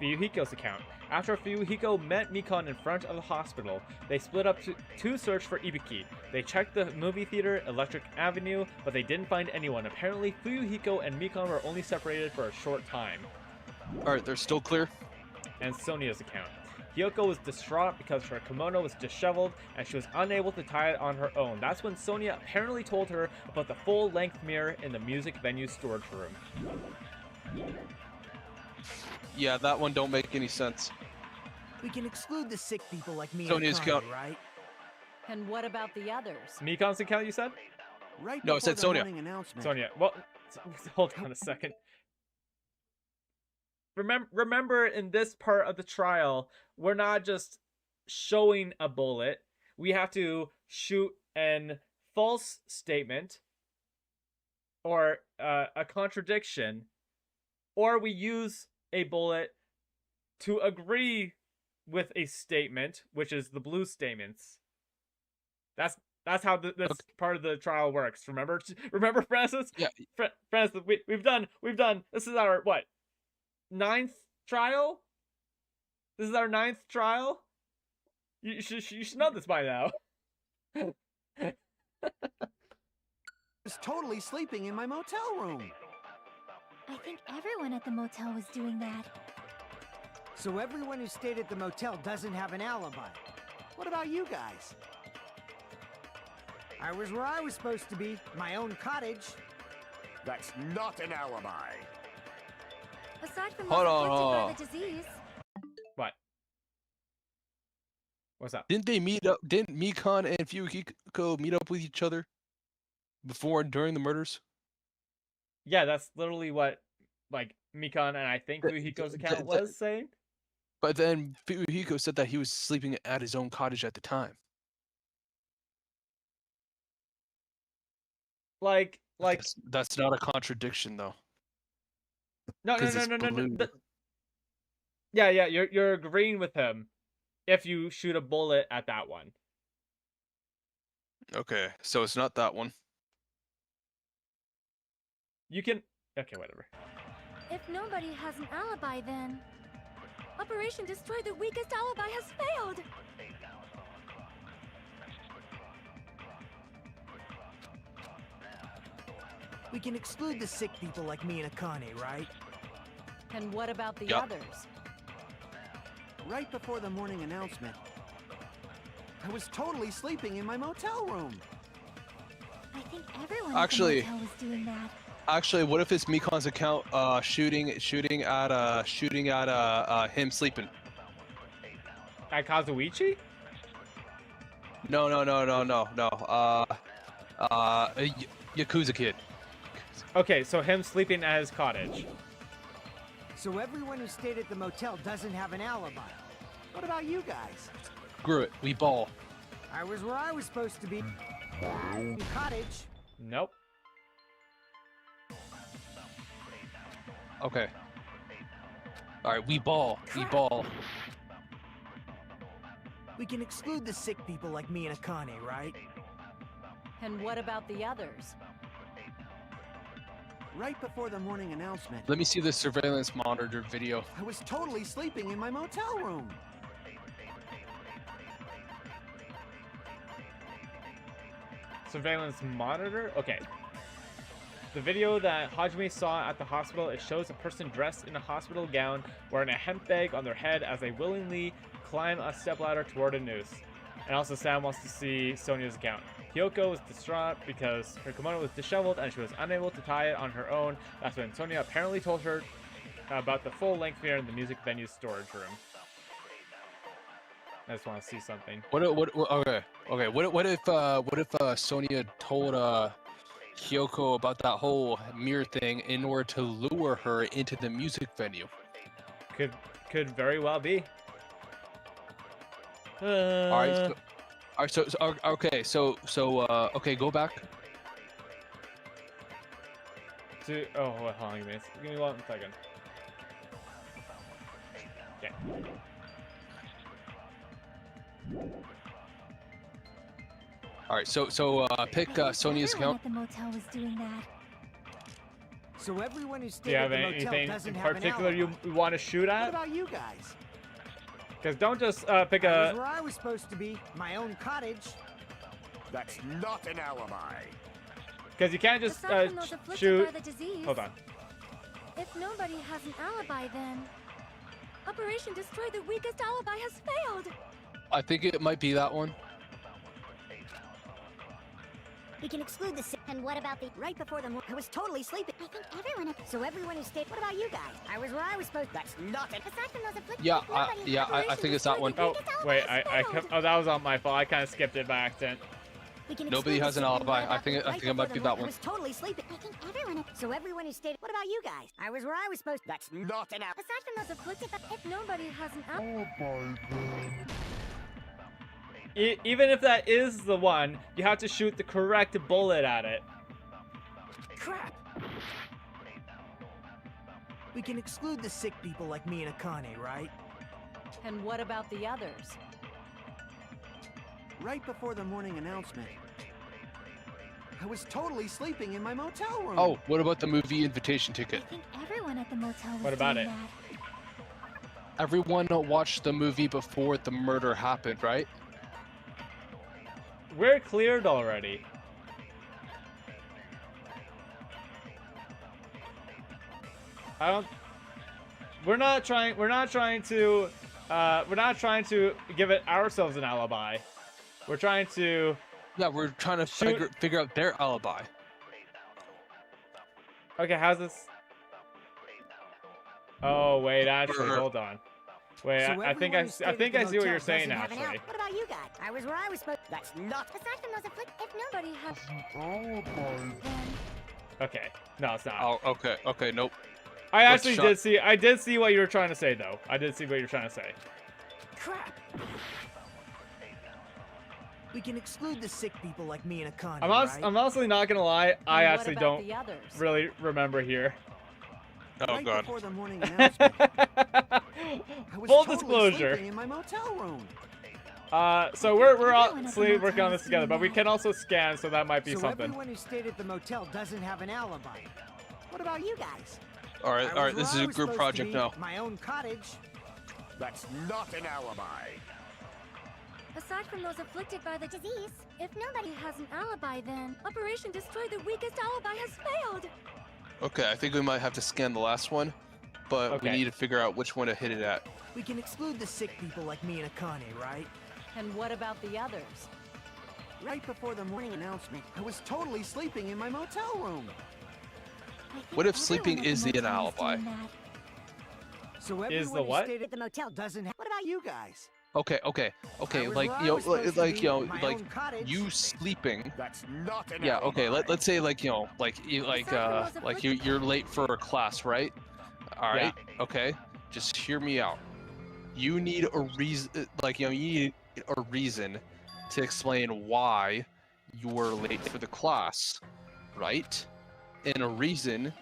Fuyuhiko's account. After Fuyuhiko met Mikan in front of the hospital, they split up to search for Ibiki. They checked the movie theater, Electric Avenue, but they didn't find anyone. Apparently, Fuyuhiko and Mikan were only separated for a short time. Alright, they're still clear. And Sonia's account. Hyoko was distraught because her kimono was disheveled and she was unable to tie it on her own. That's when Sonia apparently told her about the full-length mirror in the music venue storage room. Yeah, that one don't make any sense. We can exclude the sick people like me Sonia's and Akane, account. right? And what about the others? Mikan's account, you said? Right No, it said before the Sonia. morning announcement. Sonia. Well, hold on a second. Remember, in this part of the trial, we're not just showing a bullet. We have to shoot an false statement or a contradiction, or we use a bullet to agree with a statement, which is the blue statements. That's how this part of the trial works. Remember, Francis? Yeah. Francis, we've done. This is our what? 9th trial? This is our 9th trial? You should know this by now. Was totally sleeping in my motel room. I think everyone at the motel was doing that. So everyone who stayed at the motel doesn't have an alibi. What about you guys? I was where I was supposed to be, my own cottage. That's not an alibi. Aside from Hold those on, afflicted hold by the disease, What? What's up? Didn't they meet up? Didn't Mikan and Fuyuhiko meet up with each other before and during the murders? Yeah, that's literally what, like, Mikan and I think Fuyuhiko's account was saying. But then Fuyuhiko said that he was sleeping at his own cottage at the time. Like That's not a contradiction, though. no. 'Cause it's blue. Yeah, you're agreeing with him if you shoot a bullet at that one. Okay, so it's not that one. You can okay, whatever. if nobody has an alibi, then Operation Destroy the Weakest Alibi has failed. We can exclude the sick people like me and Akane, right? And what about the Yup. others? Right before the morning announcement, I was totally sleeping in my motel room. I think everyone Actually- at the motel was doing that. Actually, what if it's Mikan's account shooting at him sleeping? At Kazuichi? No. Yakuza kid. Okay, so him sleeping at his cottage. So everyone who stayed at the motel doesn't have an alibi. What about you guys? Screw it, we ball. I was where I was supposed to be, my own cottage. Nope. Okay. All right, we ball. We ball. We can exclude the sick people like me and Akane, right? And what about the others? Right before the morning announcement, Let me see the surveillance monitor video. I was totally sleeping in my motel room. Surveillance monitor? Okay. The video that Hajime saw at the hospital, it shows a person dressed in a hospital gown wearing a hemp bag on their head as they willingly climb a stepladder toward a noose. And also Sam wants to see Sonia's account. Kyoko was distraught because her kimono was disheveled and she was unable to tie it on her own. That's when Sonia apparently told her about the full-length mirror in the music venue's storage room. I just want to see something. Okay. What if Sonia told Kyoko about that whole mirror thing in order to lure her into the music venue? Could very well be. Okay, go back. Oh, hold on, give me 1 second. Okay. All right, so pick Sonia's Everyone account. at the motel was doing that. So everyone who Do stayed you at have the motel anything doesn't in have particular an alibi. you want to shoot What at? about you guys? Because don't just pick I was a... where I was supposed to be, my own cottage. That's not an alibi. Because you can't just Aside from those afflicted shoot... by the disease, Hold on. if nobody has an alibi, then Operation Destroy the Weakest Alibi has failed. I think it might be that one. We can exclude the sick. And what about the right before the I was totally sleeping. I think everyone at so everyone who stayed. What about you guys? I was where I was supposed. That's not it. Aside from those afflicted. Yeah, I think it's that one. Oh, wait, oh, that was on my fault. I kind of skipped it by accident. We can Nobody exclude has the an sick and alibi. what I about think the it right might be before that the one. I was totally sleeping. I think everyone. So everyone who stayed. What about you guys? I was where I was supposed. That's not an alibi. Aside from those afflicted, if nobody has an alibi, Even if that is the one, you have to shoot the correct bullet at it. Crap! We can exclude the sick people like me and Akane, right? And what about the others? Right before the morning announcement, I was totally sleeping in my motel room. Oh, what about the movie invitation I ticket? think everyone at the motel was What about doing it? that. everyone watched the movie before the murder happened, right? We're cleared already. I don't. We're not trying to give it ourselves an alibi. We're trying to. Yeah, we're trying to figure out their alibi. Okay, how's this? Oh wait, actually, hold on. Wait, So I think I see what you're saying, actually. What about you guys? I was where I was supposed. That's not. Aside from those if nobody has Okay, no, it's not. Oh, okay, nope. I actually did see what you were trying to say, though. I did see what you were trying to say. Crap. We can exclude the sick people like me and Akane, I'm honestly not gonna lie. I And what actually about don't the others? really remember here. Oh Right god. before the morning announcement, I was Full totally disclosure. sleeping in my motel room. So we're obviously working on this together, but we can also scan, so that might be So something. everyone who stayed at the motel doesn't have an alibi. What about you guys? All I right. was This where is I a was group supposed project to be, now. My own cottage. That's not an alibi. Aside from those afflicted by the disease, if nobody has an alibi, then Operation Destroy the Weakest Alibi has failed. Okay, I think we might have to scan the last one, but we Okay. need to figure out which one to hit it at. We can exclude the sick people like me and Akane, right? And what about the others? Right before the morning announcement, I was totally sleeping in my motel room. What if sleeping is the alibi? So Is the everyone who what? stayed at the motel doesn't have. What about you guys? Okay. I was Like where I you know, was supposed to like be, you know, my like own cottage. you sleeping. That's not an Yeah. alibi. Okay. Let's say like you know, like you're late for a class, right? All right. Okay. Just hear me out. You need a reason, like you need a reason to explain why you were late for the class, right? And a reason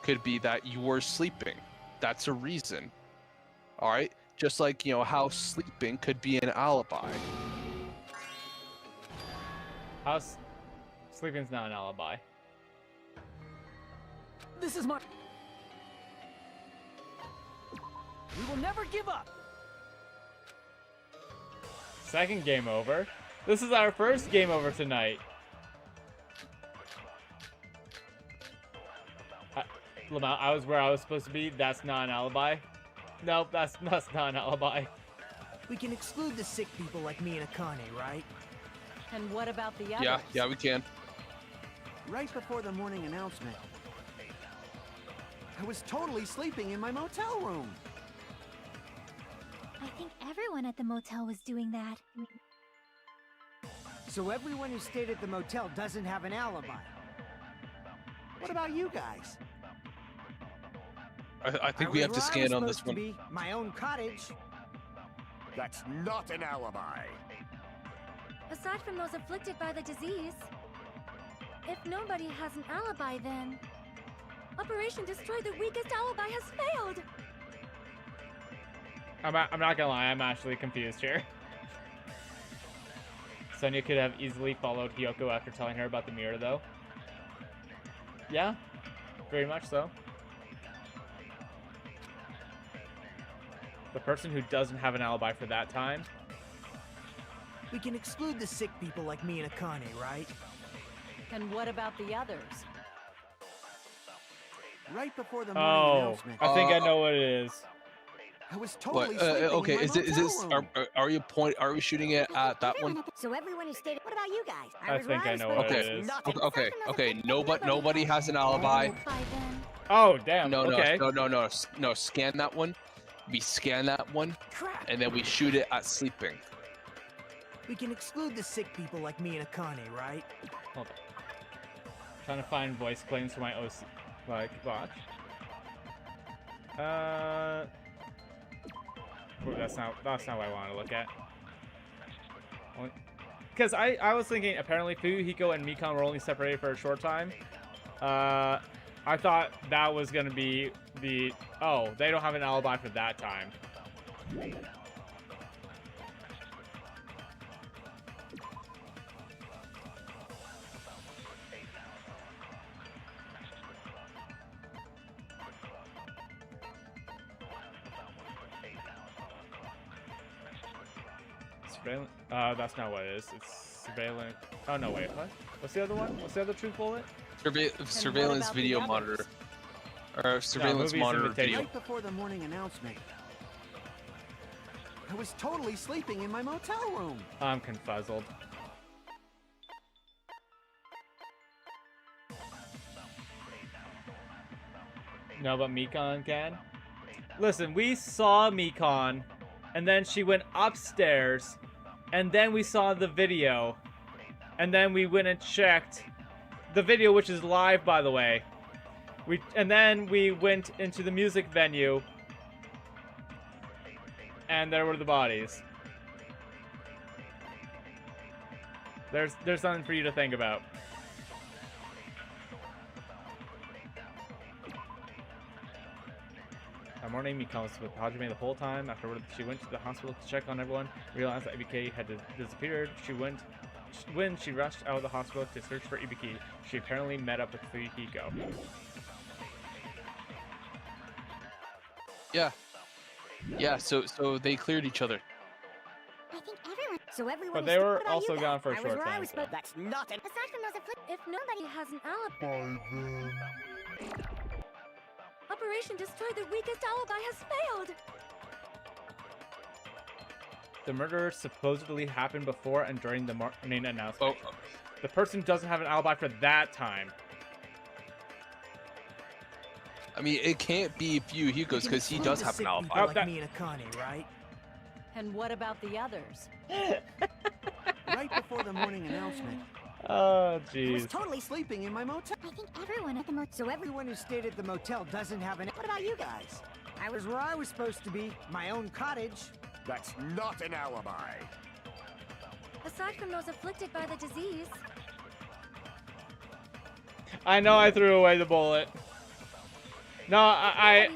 could be that you were sleeping. That's a reason. All right. Just like how sleeping could be an alibi. Sleeping's not an alibi. This is my... We will never give up! Second game over. This is our first game over tonight. Lamont, I was where I was supposed to be. That's not an alibi. Nope, that's not an alibi. We can exclude the sick people like me and Akane, right? And what about the others? Yeah, we can. Right before the morning announcement, I was totally sleeping in my motel room. I think everyone at the motel was doing that. So everyone who stayed at the motel doesn't have an alibi. What about you guys? I think we have to scan on this one. Be my own cottage. That's not an alibi. Aside from those afflicted by the disease, if nobody has an alibi, then Operation Destroy the Weakest Alibi has failed. I'm not gonna lie, I'm actually confused here. Sonia could have easily followed Hiyoko after telling her about the mirror, though. Yeah, very much so. The person who doesn't have an alibi for that time. We can exclude the sick people like me and Akane, right? And what about the others? Right before the morning announcement, I think I know what it is. I was totally What? sleeping Okay, in my is this? motel room. Are we shooting it at that one? So everyone who stayed. What about you guys? I was think where I know was what supposed it to be. is. Nothing. Okay. Nobody has an alibi. Oh, damn. No, okay. no. Scan that one. We scan that one, Crap. and then we shoot it at sleeping. We can exclude the sick people like me and Akane, right? Hold on. Trying to find voice claims for my OC. Like, watch. Ooh, that's not what I want to look at. Because I was thinking apparently Fuyuhiko and Mikan were only separated for a short time. I thought that was gonna be the they don't have an alibi for that time. Surveillance. That's not what it is. It's surveillance. Oh no, wait. What? What's the other one? What's the other truth bullet? Surveillance about video the monitor. Or surveillance movie's monitor invitation. video. Right before the morning announcement, I was totally sleeping in my motel room. I'm confuzzled. No, but Mikon can. Listen, we saw Mikon, and then she went upstairs, and then we saw the video, and then we went and checked the video, which is live, by the way. And then we went into the music venue, and there were the bodies. There's something for you to think about. That morning, Mikon was with Hajime the whole time. Afterward, she went to the hospital to check on everyone. Realized that Ibiki had disappeared. When she rushed out of the hospital to search for Ibiki, she apparently met up with Fuyuhiko. Yeah, so they cleared each other. I think everyone. So everyone But is they still- were What about also you gone guys? for a I was short where I time. was So. supposed- That's not an. Aside from those afflicted, If nobody has an alibi, Operation Destroy the Weakest Alibi has failed. The murder supposedly happened before and during the morning announcement. Oh. The person doesn't have an alibi for that time. I mean, it can't be Fuyuhiko's because he does have an alibi. People like me and Akane, right? And what about the others? Right before the morning announcement, Oh, I was jeez. totally sleeping in my motel. I think everyone at the motel. So everyone who stayed at the motel doesn't have an. What about you guys? I was where I was supposed to be, my own cottage. That's not an alibi. Aside from those afflicted by the disease, I know I threw away the bullet. No, I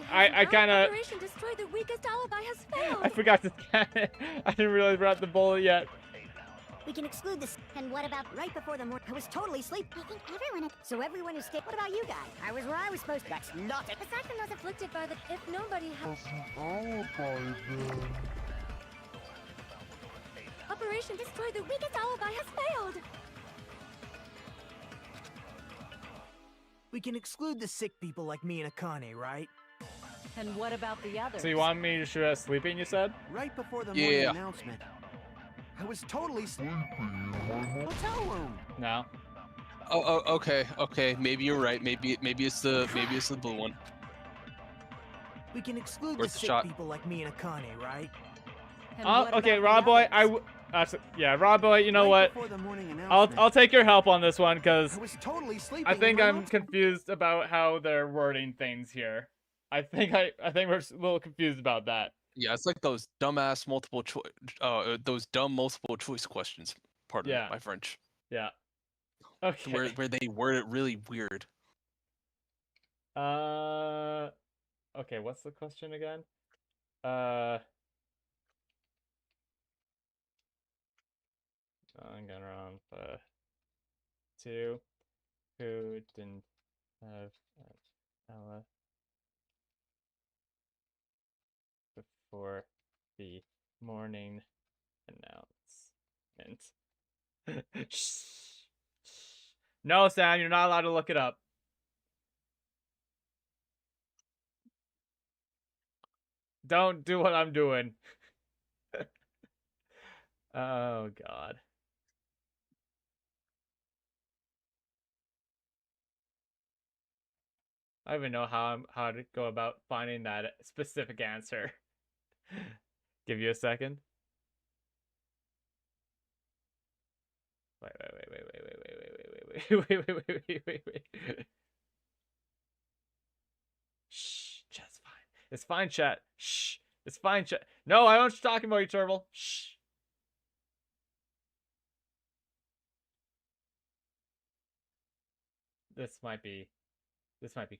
kind of. Operation Destroy the Weakest Alibi has failed. I forgot to scan it. I didn't realize we had the bullet yet. We can exclude this. And what about right before the morning? I was totally asleep. I think everyone at. So everyone who stayed. What about you guys? I was where I was supposed to. That's not an. Aside from those afflicted by the, if nobody has Operation Destroy the Weakest Alibi has failed. We can exclude the sick people like me and Akane, right? And what about the others? So you want me to shoot at sleeping, you said? Right before the morning Yeah. announcement, I was totally sleeping in my motel room. No. Oh, okay. Maybe you're right. Maybe it's the blue one. We can exclude Worth the a sick shot. people like me and Akane, right? And what Okay, about Rob the Boy. others? Yeah, Rob Boy. You know Right what? before the morning announcement, I'll take your help on this one because I was totally sleeping. I think in my I'm motel. confused about how they're wording things here. I think we're a little confused about that. Yeah, it's like those dumbass multiple choice, those dumb multiple choice questions. Pardon Yeah. my French. Yeah. Okay. Where they word it really weird. Okay, what's the question again? Danganronpa 2. Who didn't have Ella before the morning announcement? Shh. No, Sam, you're not allowed to look it up. Don't do what I'm doing. Oh, God. I don't even know how to go about finding that specific answer. Give you a second. Wait. Shh, chat's fine. It's fine, chat. Shh, it's fine, chat. No, I wasn't talking about you, Turble. Shh. This might be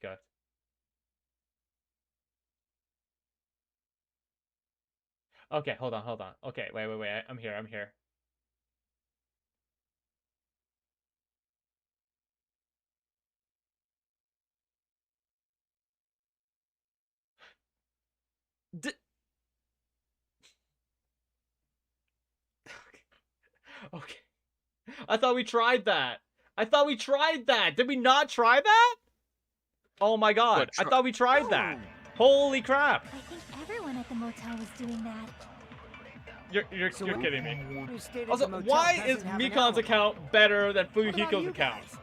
good. Okay, hold on. Okay, wait. I'm here. Okay. I thought we tried that. Did we not try that? Oh my god. I thought we tried that. Holy crap. I think everyone at the motel was doing that. You're kidding me. Who stayed at Also, the motel why is doesn't have an Mikan's alibi. account better than What about Fuyuhiko's you account? guys?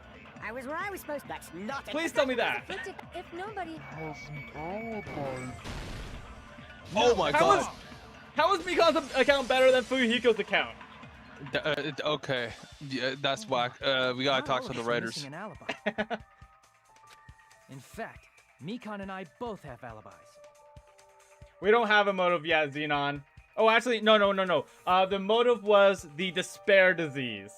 I was where I was supposed to. That's not Please tell me that. If nobody... Oh my god. How is Mikan's account better than Fuyuhiko's account? Okay, yeah, that's whack. We gotta Not talk all to of the us are writers. missing an alibi. In fact, Mikan and I both have alibis. We don't have a motive yet, Xenon. Oh, actually, no. The motive was the despair disease.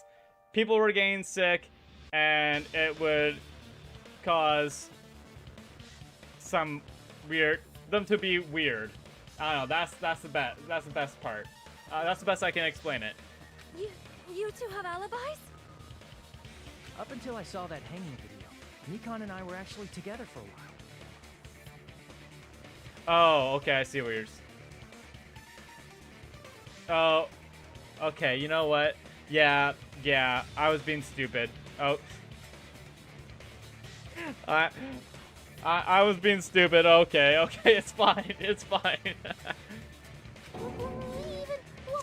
People were getting sick, and it would cause them to be weird. I don't know. That's the best. That's the best part. That's the best I can explain it. You two have alibis? Up until I saw that hanging video, Mikan and I were actually together for a while. Oh, okay. I see what you're. Oh, okay. You know what? Yeah. I was being stupid. Oh. I was being stupid. Okay. It's fine.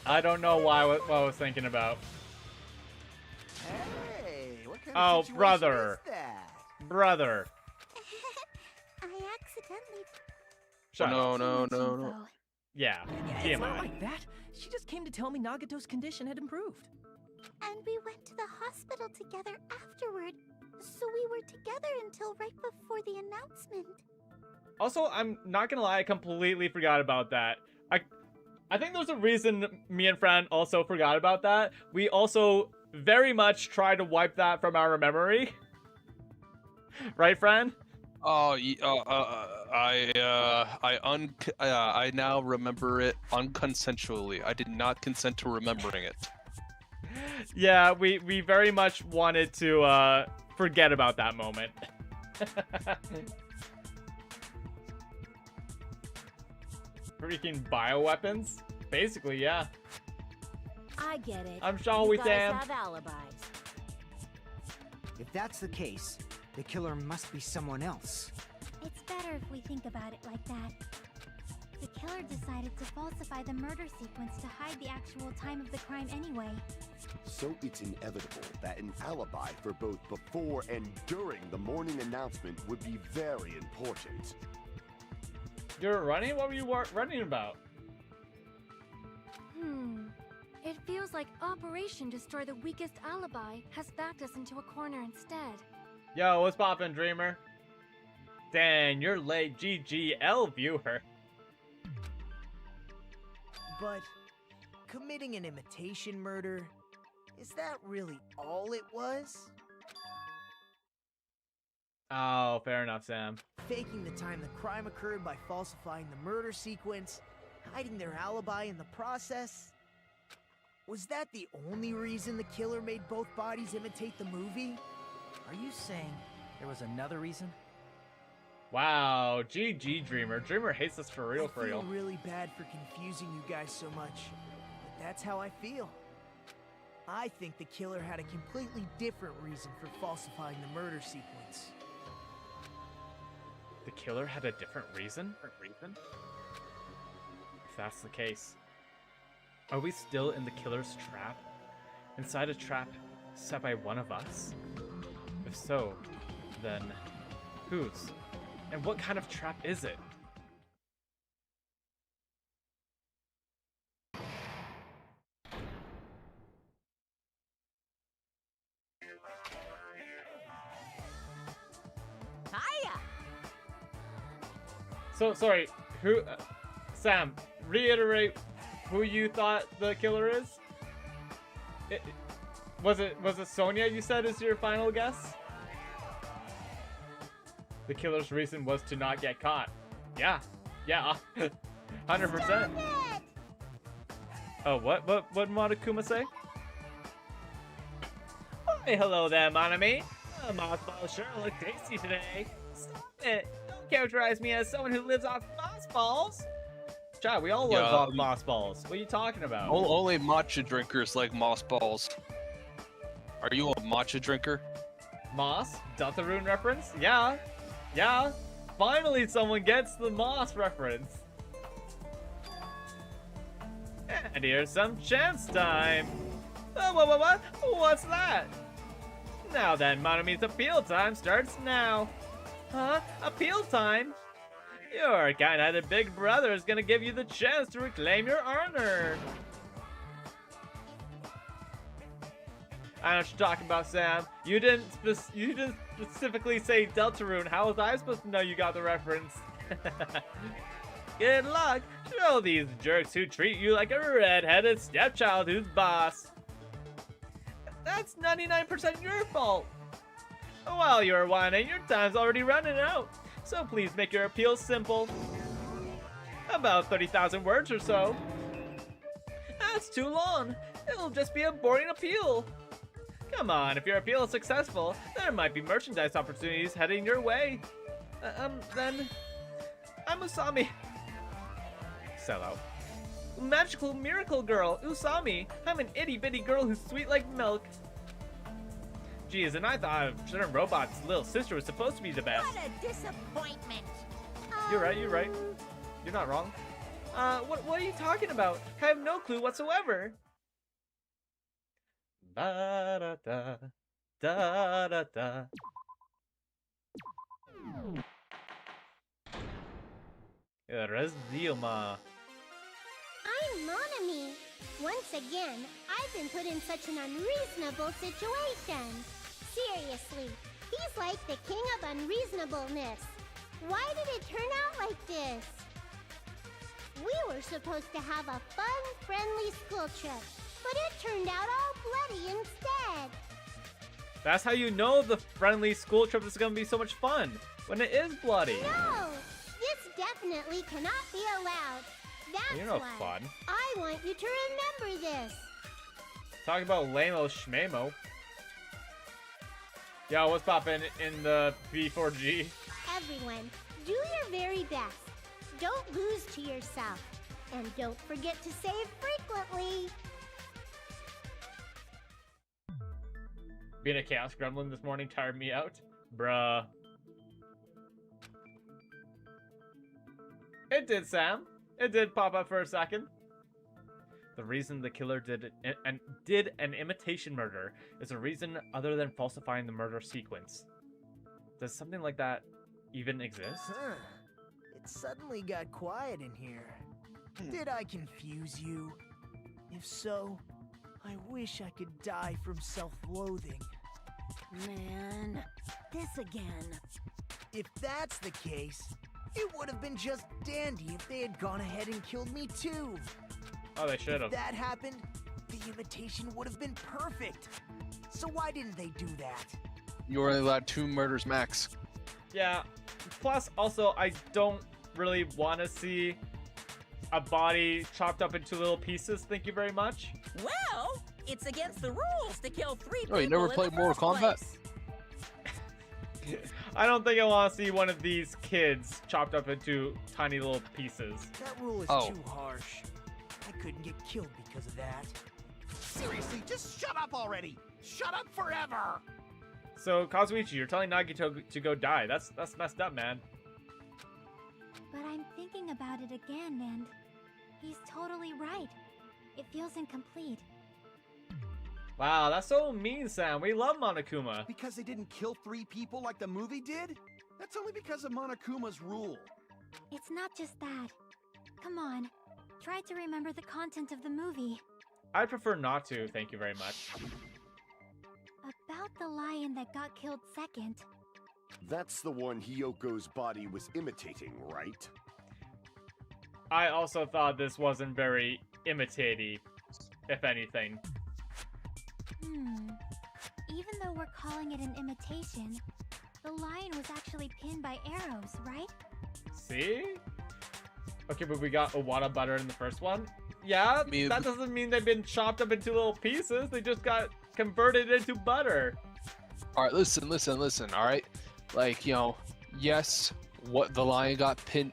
I don't know what I was thinking about. Hey, what kind Oh, of situation brother. is that? Brother. I accidentally. Shut up. No. Yeah. It's not TMI. like that. She just came to tell me Nagato's condition had improved. And we went to the hospital together afterward. So we were together until right before the announcement. Also, I'm not gonna lie, I completely forgot about that. I think there's a reason me and Fran also forgot about that. We also very much tried to wipe that from our memory. Right, Fran? Oh, I now remember it unconsensually. I did not consent to remembering it. Yeah, we very much wanted to forget about that moment. Freaking bioweapons? Basically, yeah. I get it. I'm Sean with You guys Sam. have alibis. If that's the case, the killer must be someone else. It's better if we think about it like that. The killer decided to falsify the murder sequence to hide the actual time of the crime anyway. So it's inevitable that an alibi for both before and during the morning announcement would be very important. You're running? What were you running about? It feels like Operation Destroy the Weakest Alibi has backed us into a corner instead. Yo, what's poppin', Dreamer? Dang, you're late, GGL viewer. But committing an imitation murder, is that really all it was? Oh, fair enough, Sam. Faking the time the crime occurred by falsifying the murder sequence, hiding their alibi in the process? Was that the only reason the killer made both bodies imitate the movie? Are you saying there was another reason? Wow, GG Dreamer. Dreamer hates us for real, I feel really bad for confusing you guys so much, but that's how I feel. I think the killer had a completely different reason for falsifying the murder sequence. The killer had a different reason? If that's the case, are we still in the killer's trap? Inside a trap set by one of us? If so, then whose? And what kind of trap is it? Hiya! So, sorry, who... Sam, reiterate who you thought the killer is? Was it Sonia you said is your final guess? The killer's reason was to not get caught. Yeah, 100%. Oh, what Monokuma say? Hey, hello there, Monami. Mothballs sure look tasty today. Stop it! Don't characterize me as someone who lives off mothballs. Chat, we all love moss balls. What are you talking about? Only matcha drinkers like moss balls. Are you a matcha drinker? Moss? Deltarune reference? Yeah. Yeah. Finally someone gets the moss reference. And here's some chance time. Oh, what? What's that? Now then, Monomi's appeal time starts now. Huh? Appeal time? Your kind-hearted big brother is gonna give you the chance to reclaim your honor. I know what you're talking about, Sam. You didn't specifically say Deltarune. How was I supposed to know you got the reference? Good luck. Show these jerks who treat you like a red-headed stepchild who's boss. That's 99% your fault. While you're whining, your time's already running out. So please make your appeal simple. About 30,000 words or so. That's too long. It'll just be a boring appeal. Come on, if your appeal is successful, there might be merchandise opportunities heading your way. Then... I'm Usami. Sellout. Magical miracle girl, Usami. I'm an itty-bitty girl who's sweet like milk. Geez, and I thought Danganronpa's little sister was supposed to be the best. What a disappointment. You're right. You're not wrong. What are you talking about? I have no clue whatsoever. Da da da da da da. Resume. I'm Monami. Once again, I've been put in such an unreasonable situation. Seriously, he's like the king of unreasonableness. Why did it turn out like this? We were supposed to have a fun, friendly school trip, but it turned out all bloody instead. That's how you know the friendly school trip is gonna be so much fun, when it is bloody. No! This definitely cannot be allowed. That's You're no why fun. I want you to remember this. Talk about lame-o schmamo. Yo, what's poppin' in the B4G? Everyone, do your very best. Don't lose to yourself. And don't forget to save frequently. Being a chaos gremlin this morning tired me out. Bruh. It did, Sam. It did pop up for a second. The reason the killer did an imitation murder is a reason other than falsifying the murder sequence. Does something like that even exist? Huh. It suddenly got quiet in here. Did I confuse you? If so, I wish I could die from self-loathing. Man, this again. If that's the case, it would have been just dandy if they had gone ahead and killed me too. Oh, they should have. If that happened, the imitation would have been perfect. So why didn't they do that? You were only allowed 2 murders max. Yeah. Plus, also, I don't really want to see a body chopped up into little pieces. Thank you very much. Well, it's against the rules to kill 3 people. Oh, you never played Mortal Kombat? I don't think I want to see one of these kids chopped up into tiny little pieces. That rule is too harsh. I couldn't get killed because of that. Seriously, just shut up already! Shut up forever! So, Kazuichi, you're telling Nagito to go die. That's messed up, man. But I'm thinking about it again, and he's totally right. It feels incomplete. Wow, that's so mean, Sam. We love Monokuma. Because they didn't kill 3 people like the movie did? That's only because of Monokuma's rule. It's not just that. Come on, try to remember the content of the movie. I'd prefer not to, thank you very much. About the lion that got killed second. That's the one Hyoko's body was imitating, right? I also thought this wasn't very imitaty, if anything. Even though we're calling it an imitation, the lion was actually pinned by arrows, right? See? Okay, but we got Owada butter in the first one. Yeah, that doesn't mean they've been chopped up into little pieces. They just got converted into butter. All right, listen. All right, like, you know, yes, what the lion got pinned,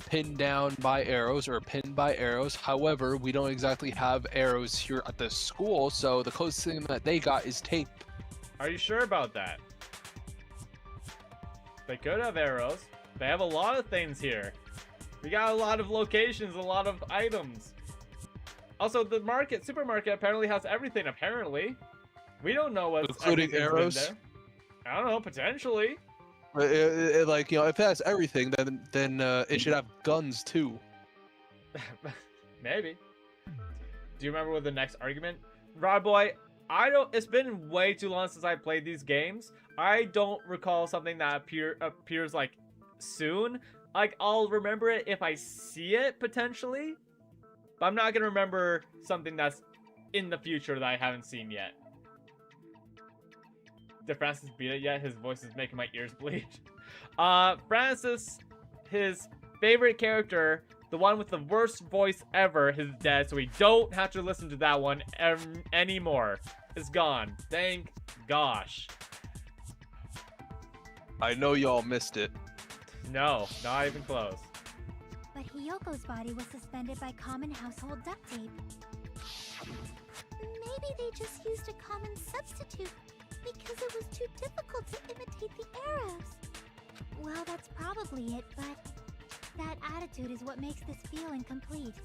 pinned down by arrows or pinned by arrows. However, we don't exactly have arrows here at the school, so the closest thing that they got is tape. Are you sure about that? They could have arrows. They have a lot of things here. We got a lot of locations, a lot of items. Also, the supermarket apparently has everything, apparently. We don't know what's including arrows. There. I don't know, potentially. Like, you know, if it has everything, then it should have guns too. Maybe. Do you remember what the next argument? Rod Boy, it's been way too long since I played these games. I don't recall something that appears like soon. Like, I'll remember it if I see it potentially, but I'm not gonna remember something that's in the future that I haven't seen yet. Did Francis beat it yet? His voice is making my ears bleed. Francis, his favorite character, the one with the worst voice ever, is dead, so we don't have to listen to that one anymore. It's gone. Thank gosh. I know y'all missed it. No, not even close. But Hiyoko's body was suspended by common household duct tape. Maybe they just used a common substitute because it was too difficult to imitate the arrows. Well, that's probably it, but that attitude is what makes this feel incomplete.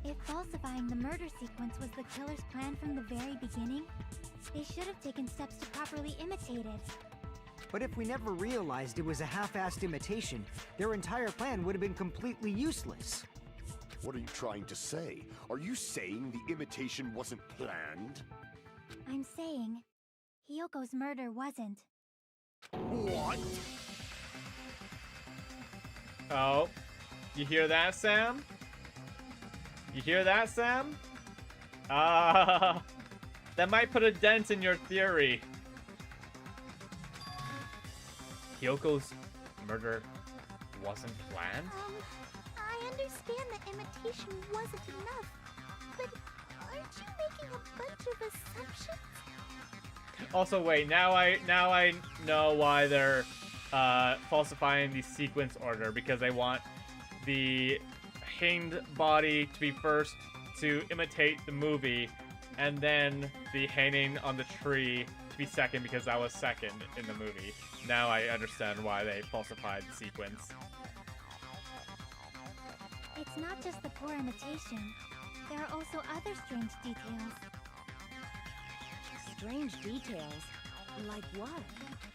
If falsifying the murder sequence was the killer's plan from the very beginning, they should have taken steps to properly imitate it. But if we never realized it was a half-assed imitation, their entire plan would have been completely useless. What are you trying to say? Are you saying the imitation wasn't planned? I'm saying Hiyoko's murder wasn't. What? Oh, you hear that, Sam? You hear that, Sam? That might put a dent in your theory. Hiyoko's murder wasn't planned? I understand that imitation wasn't enough, but aren't you making a bunch of assumptions? Also, wait, now I know why they're falsifying the sequence order, because they want the hanged body to be first to imitate the movie, and then the hanging on the tree to be second because that was second in the movie. Now I understand why they falsified the sequence. It's not just the poor imitation. There are also other strange details. Strange details? Like what?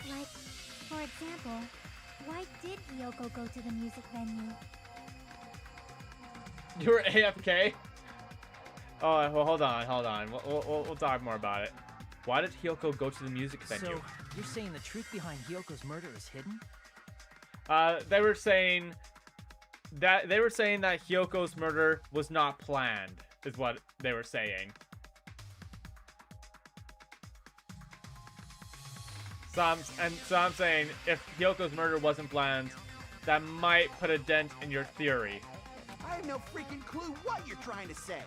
Like, for example, why did Hiyoko go to the music venue? You were AFK? Oh, well, hold on. We'll talk more about it. Why did Hiyoko go to the music venue? So, you're saying the truth behind Hiyoko's murder is hidden? They were saying that Hiyoko's murder was not planned, is what they were saying. So I'm saying if Hiyoko's murder wasn't planned, that might put a dent in your theory. I have no freaking clue what you're trying to say.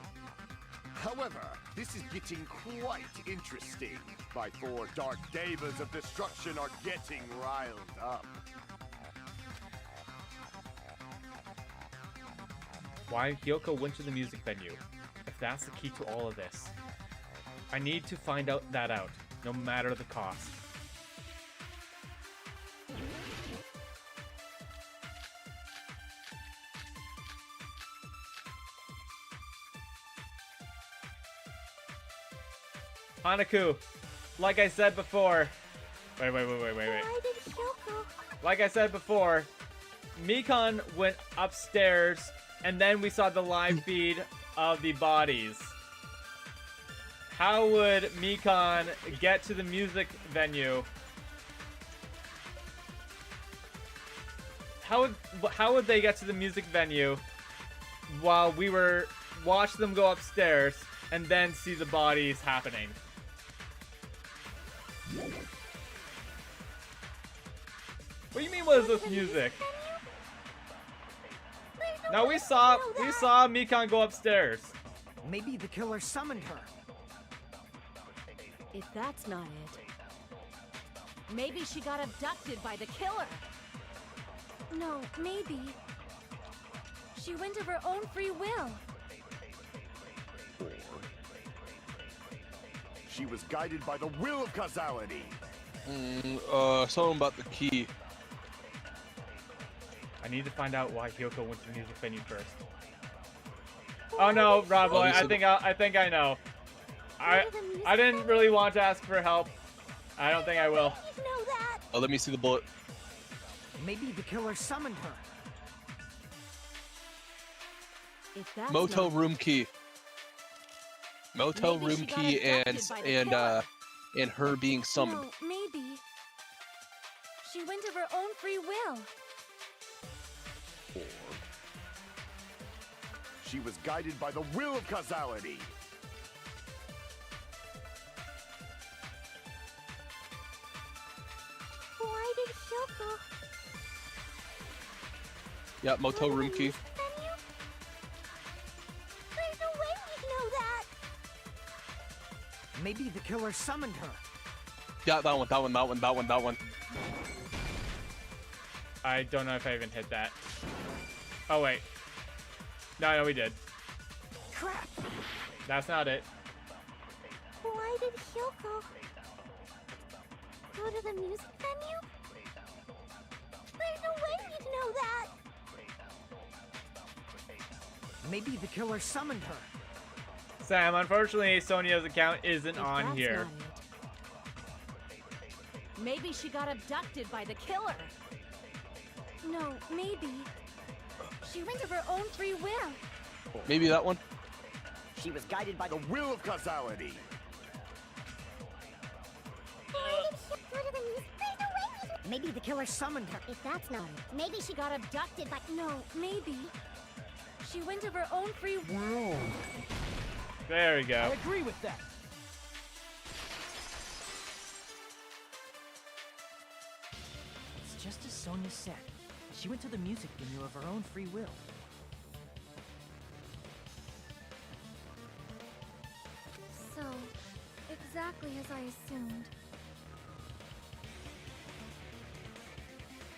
However, this is getting quite interesting. My 4 dark devas of destruction are getting riled up. Why Hiyoko went to the music venue, if that's the key to all of this. I need to find that out, no matter the cost. Hanaku, like I said before... Wait. Like I said before, Mikan went upstairs, and then we saw the live feed of the bodies. How would Mikan get to the music venue? How would they get to the music venue while we were watch them go upstairs and then see the bodies happening? What do you mean, what is this music? Now we saw Mikan go upstairs. Maybe the killer summoned her. If that's not it, maybe she got abducted by the killer. No, maybe. She went of her own free will. Or she was guided by the will of causality. Something about the key. I need to find out why Hyoko went to the music venue first. Oh no, Rob Boy, I think I know. I didn't really want to ask for help. I don't think I will. Oh, let me see the bullet. Maybe the killer summoned her. If that's Motel not- room key. Motel Maybe room she got key abducted by the killer. and her being summoned. No, maybe. She went of her own free will. Or she was guided by the will of causality. Why did Hyoko? Yeah, motel room key. There's no way we'd know that. Maybe the killer summoned her. Yeah, that one. I don't know if I even hit that. Oh wait. No, we did. Crap. That's not it. Why did Hyoko go to the music venue? There's no way we'd know that. Maybe the killer summoned her. Sam, unfortunately, Sonia's account isn't If on that's here. not it. Maybe she got abducted by the killer. No, maybe. She went of her own free will. Maybe that one. She was guided by The will of causality. Why did Hyoko go to the music? There's no way we'd. Maybe the killer summoned her. If that's not it, maybe she got abducted by. No, maybe. She went of her own free will. There we go. I agree with that. It's just as Sonia said. She went to the music venue of her own free will. So, exactly as I assumed.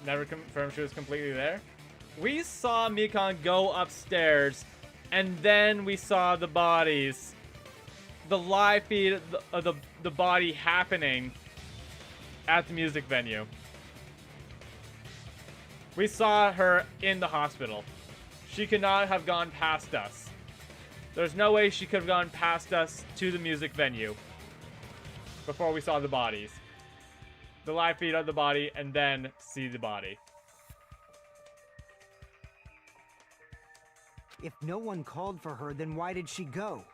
Never confirmed she was completely there. We saw Mikon go upstairs, and then we saw the bodies. The live feed of the body happening at the music venue. We saw her in the hospital. She could not have gone past us. There's no way she could have gone past us to the music venue before we saw the bodies. The live feed of the body and then see the body. If no one called for her, then why did she go?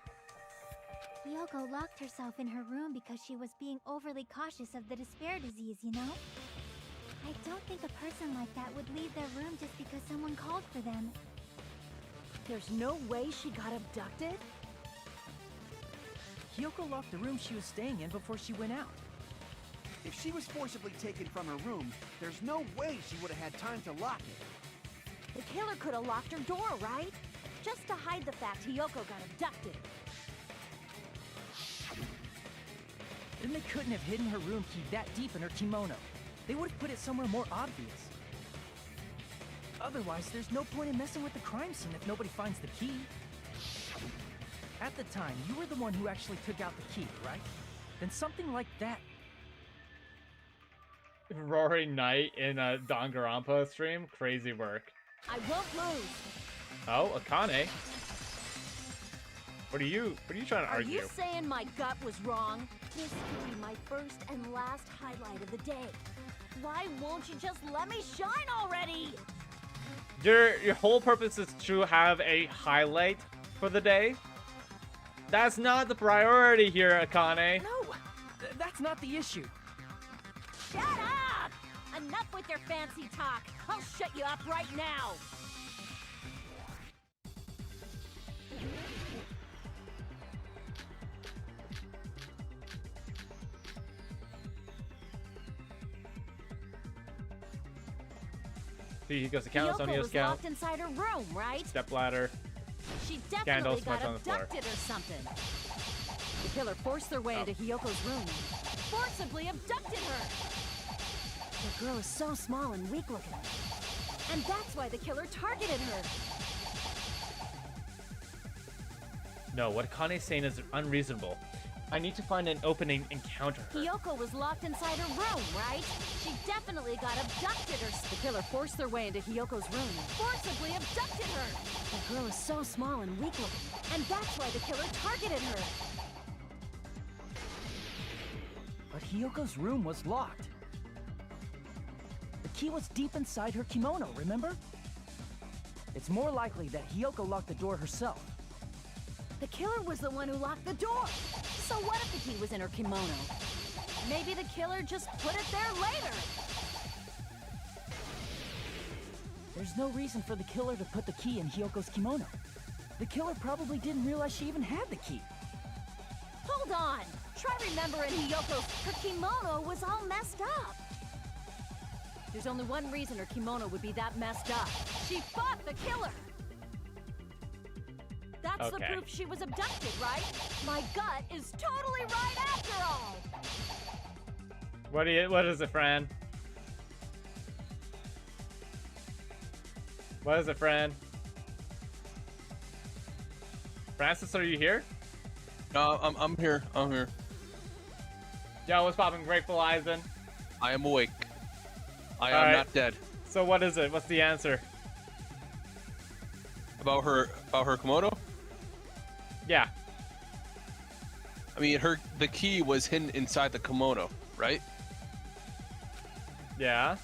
Hyoko locked herself in her room because she was being overly cautious of the despair disease, you know? I don't think a person like that would leave their room just because someone called for them. There's no way she got abducted? Hyoko locked the room she was staying in before she went out. If she was forcibly taken from her room, there's no way she would have had time to lock it. The killer could have locked her door, right? Just to hide the fact Hyoko got abducted. Then they couldn't have hidden her room key that deep in her kimono. They would have put it somewhere more obvious. Otherwise, there's no point in messing with the crime scene if nobody finds the key. At the time, you were the one who actually took out the key, right? Then something like that. Rory Knight in a Danganronpa stream? Crazy work. I won't lose. Oh, Akane. What are you trying to Are argue? you saying my gut was wrong? This could be my first and last highlight of the day. Why won't you just let me shine already? Your whole purpose is to have a highlight for the day? That's not the priority here, Akane. No, that's not the issue. Shut up! Enough with your fancy talk. I'll shut you up right now. See, he goes to count, Hyoko Sonia's was count. locked inside her room, right? Stepladder. She definitely Candles got much on the floor. abducted or something. The killer forced their way into Hyoko's room, forcibly abducted her. The girl is so small and weak looking. And that's why the killer targeted her. No, what Kane's saying is unreasonable. I need to find an opening and counter her. Hiyoko was locked inside her room, right? She definitely got abducted or the killer forced their way into Hiyoko's room and forcibly abducted her. The girl is so small and weak looking, and that's why the killer targeted her. But Hiyoko's room was locked. The key was deep inside her kimono, remember? It's more likely that Hiyoko locked the door herself. The killer was the one who locked the door. So what if the key was in her kimono? Maybe the killer just put it there later. There's no reason for the killer to put the key in Hiyoko's kimono. The killer probably didn't realize she even had the key. Hold on. Try remembering her kimono was all messed up. There's only one reason her kimono would be that messed up. She fought the killer. That's the proof she was abducted, right? My gut is totally right after all. What is it, Fran? What is it, Fran? Francis, are you here? No, I'm here. I'm here. Yo, what's poppin', Grateful Eisen? I am awake. I am not dead. So what is it? What's the answer? About her kimono? Yeah. I mean, the key was hidden inside the kimono, right? Yeah.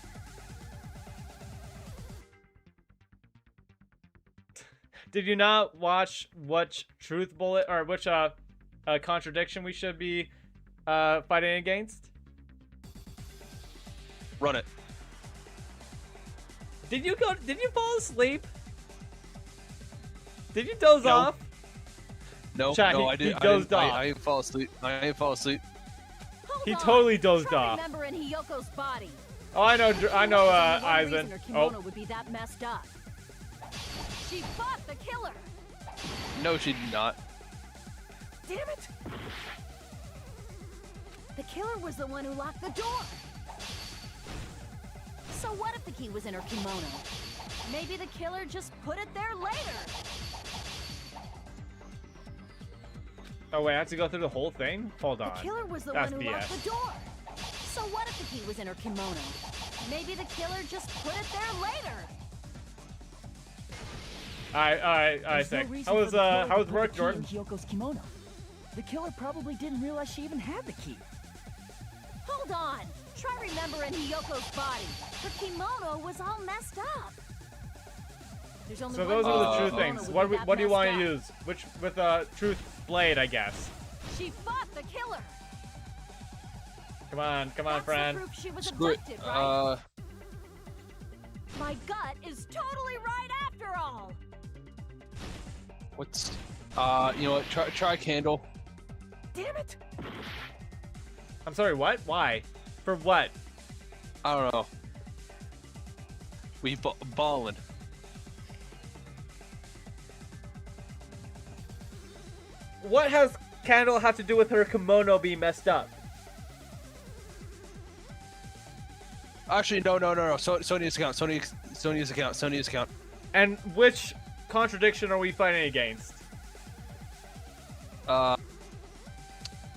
Did you not watch which truth bullet or which contradiction we should be fighting against? Run it. Did you fall asleep? Did you doze off? No, Chat, no, he, I didn't. He dozed off. I didn't fall asleep. I didn't fall asleep. He totally dozed Try off. remembering Hiyoko's body. Oh, I know, Eisen. Her kimono Oh, would be that messed up. She fought the killer. No, she did not. Damn it! The killer was the one who locked the door. So what if the key was in her kimono? Maybe the killer just put it there later. oh wait, I have to go through the whole thing? Hold on. The killer was the That's one who BS. locked the door. So what if the key was in her kimono? Maybe the killer just put it there later. Alright, There's no sick. reason How for was the killer to how was put work, the key Jordan? in Hiyoko's kimono. The killer probably didn't realize she even had the key. Hold on. Try remembering Hiyoko's body. Her kimono was all messed up. There's only So one those are the reason true her things. kimono would be that What do you want messed to up. use? Which with truth blade, I guess. She fought the killer. Come on, That's the friend. proof she was Screw it. abducted, right? My gut is totally right after all. What's you know what? Try candle. Damn it! I'm sorry, what? Why? For what? I don't know. We ballin'. What has Candle have to do with her kimono being messed up? Actually, no. Sonia's account. Sonia's account. And which contradiction are we fighting against?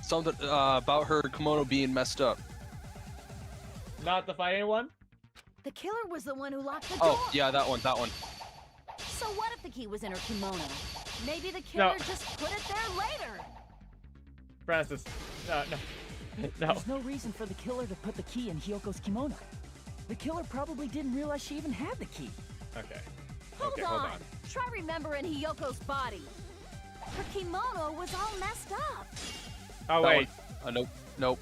Something about her kimono being messed up. Not the fighting one? The killer was the one who locked the door. Oh, yeah, that one. So what if the key was in her kimono? Maybe the killer just put it there later. Francis, no. There's no reason for the killer to put the key in Hiyoko's kimono. The killer probably didn't realize she even had the key. Okay. Hold on. Try remembering Hiyoko's body. Her kimono was all messed up. Oh, wait. Nope.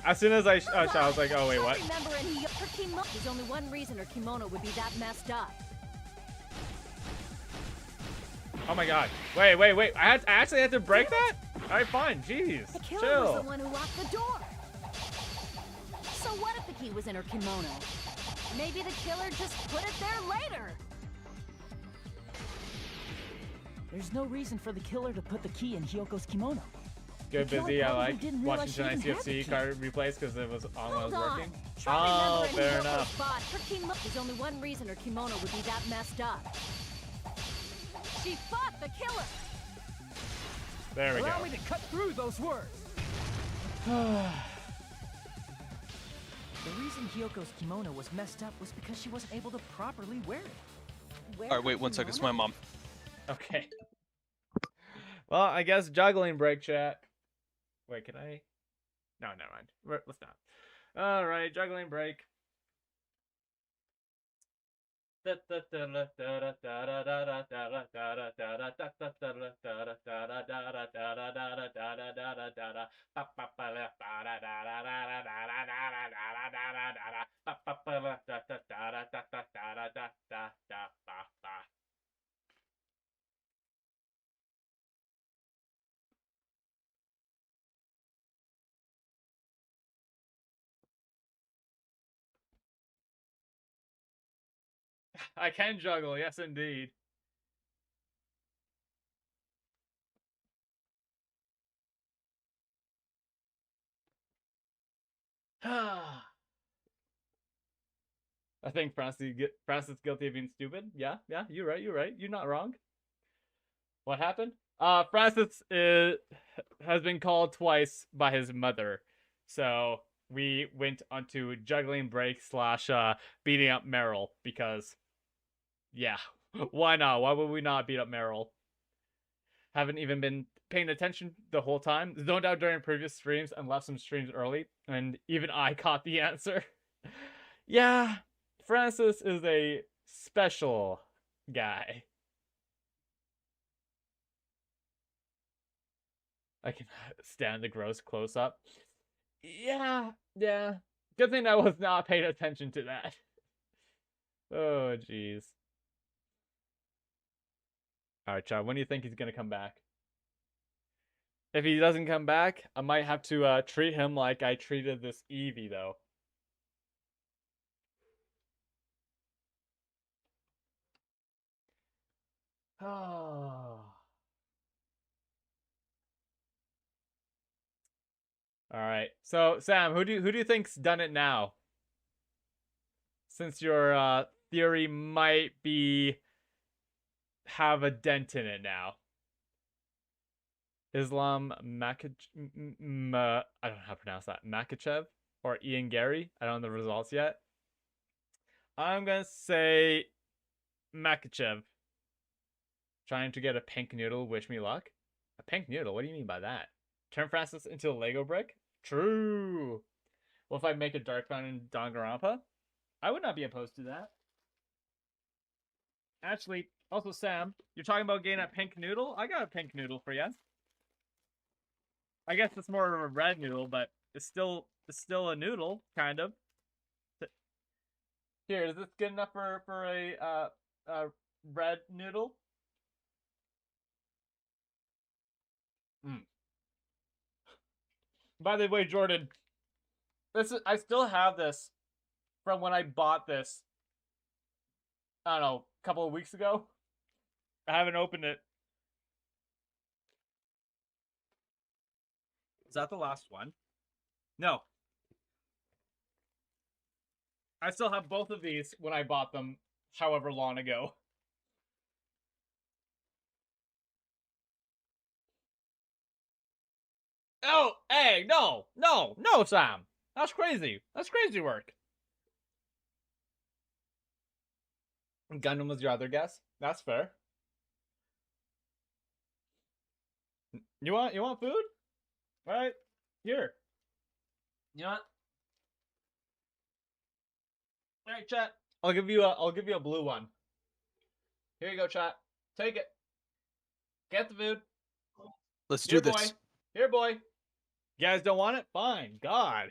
As soon as I was like, oh, wait, Try what? remembering her kimono. There's only one reason her kimono would be that messed up. Oh my god. Wait. I actually had to break that? Alright, fine. Jeez. The killer Chill. was the one who locked the door. So what if the key was in her kimono? Maybe the killer just put it there later. There's no reason for the killer to put the key in Hyoko's kimono. Good, The killer busy. I probably like didn't watching realize she tonight's even had the UFC key. card replays because it was on when I was Hold on. working. Try Oh, remembering fair Hiyoko's enough. body. There's only one reason her kimono would be that messed up. She fought the killer. There we Allow go. me to cut through those words. Oh, The reason Hyoko's kimono was messed up was because she wasn't able to properly wear it. All right, wait 1 second. It's my mom. okay. Well, I guess juggling break, chat. Wait, can I? No, never mind. Let's not. All right, juggling break. I can juggle, yes indeed. I think Francis is guilty of being stupid. Yeah, you're right. You're not wrong. What happened? Francis has been called twice by his mother, so we went onto juggling break / beating up Meryl because, yeah, why not? Why would we not beat up Meryl? Haven't even been paying attention the whole time. Zoned out during previous streams and left some streams early, and even I caught the answer. Yeah, Francis is a special guy. I can stand the gross close up. Yeah. Good thing I was not paying attention to that. Oh, jeez. Alright, Chad, when do you think he's gonna come back? If he doesn't come back, I might have to treat him like I treated this Eevee, though. Oh. All right. So, Sam, who do you think's done it now? Since your theory might have a dent in it now. Islam Makachev, I don't know how to pronounce that. Makachev or Ian Gary. I don't know the results yet. I'm gonna say Makachev. Trying to get a pink noodle. Wish me luck. A pink noodle? What do you mean by that? Turn Francis into a Lego brick? True. Well, if I make a dark fountain in Danganronpa, I would not be opposed to that. Actually, also Sam, you're talking about getting a pink noodle? I got a pink noodle for you. I guess it's more of a red noodle, but it's still a noodle, kind of. Here, is this good enough for a red noodle? By the way, Jordan, I still have this from when I bought this. I don't know, a couple of weeks ago. I haven't opened it. Is that the last one? No. I still have both of these when I bought them however long ago. Oh, hey, no, Sam. That's crazy. That's crazy work. Gundam was your other guess? That's fair. You want food? All right, here. You know what? All right, chat. I'll give you a blue one. Here you go, chat. Take it. Get the food. Let's do this. Boy. Here, boy. You guys don't want it? Fine. God.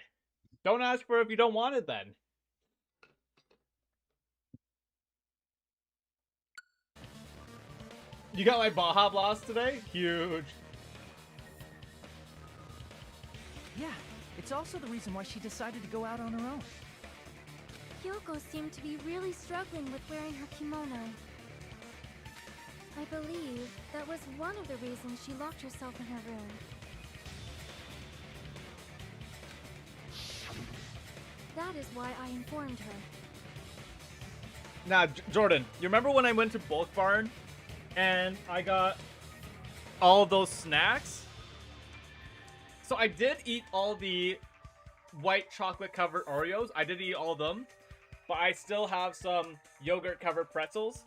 Don't ask for it if you don't want it then. You got my Baja Blast today? Huge. Yeah, it's also the reason why she decided to go out on her own. Hyoko seemed to be really struggling with wearing her kimono. I believe that was one of the reasons she locked herself in her room. That is why I informed her. Now, Jordan, you remember when I went to Bulk Barn and I got all of those snacks. So I did eat all the white chocolate covered Oreos. I did eat all of them. But I still have some yogurt covered pretzels.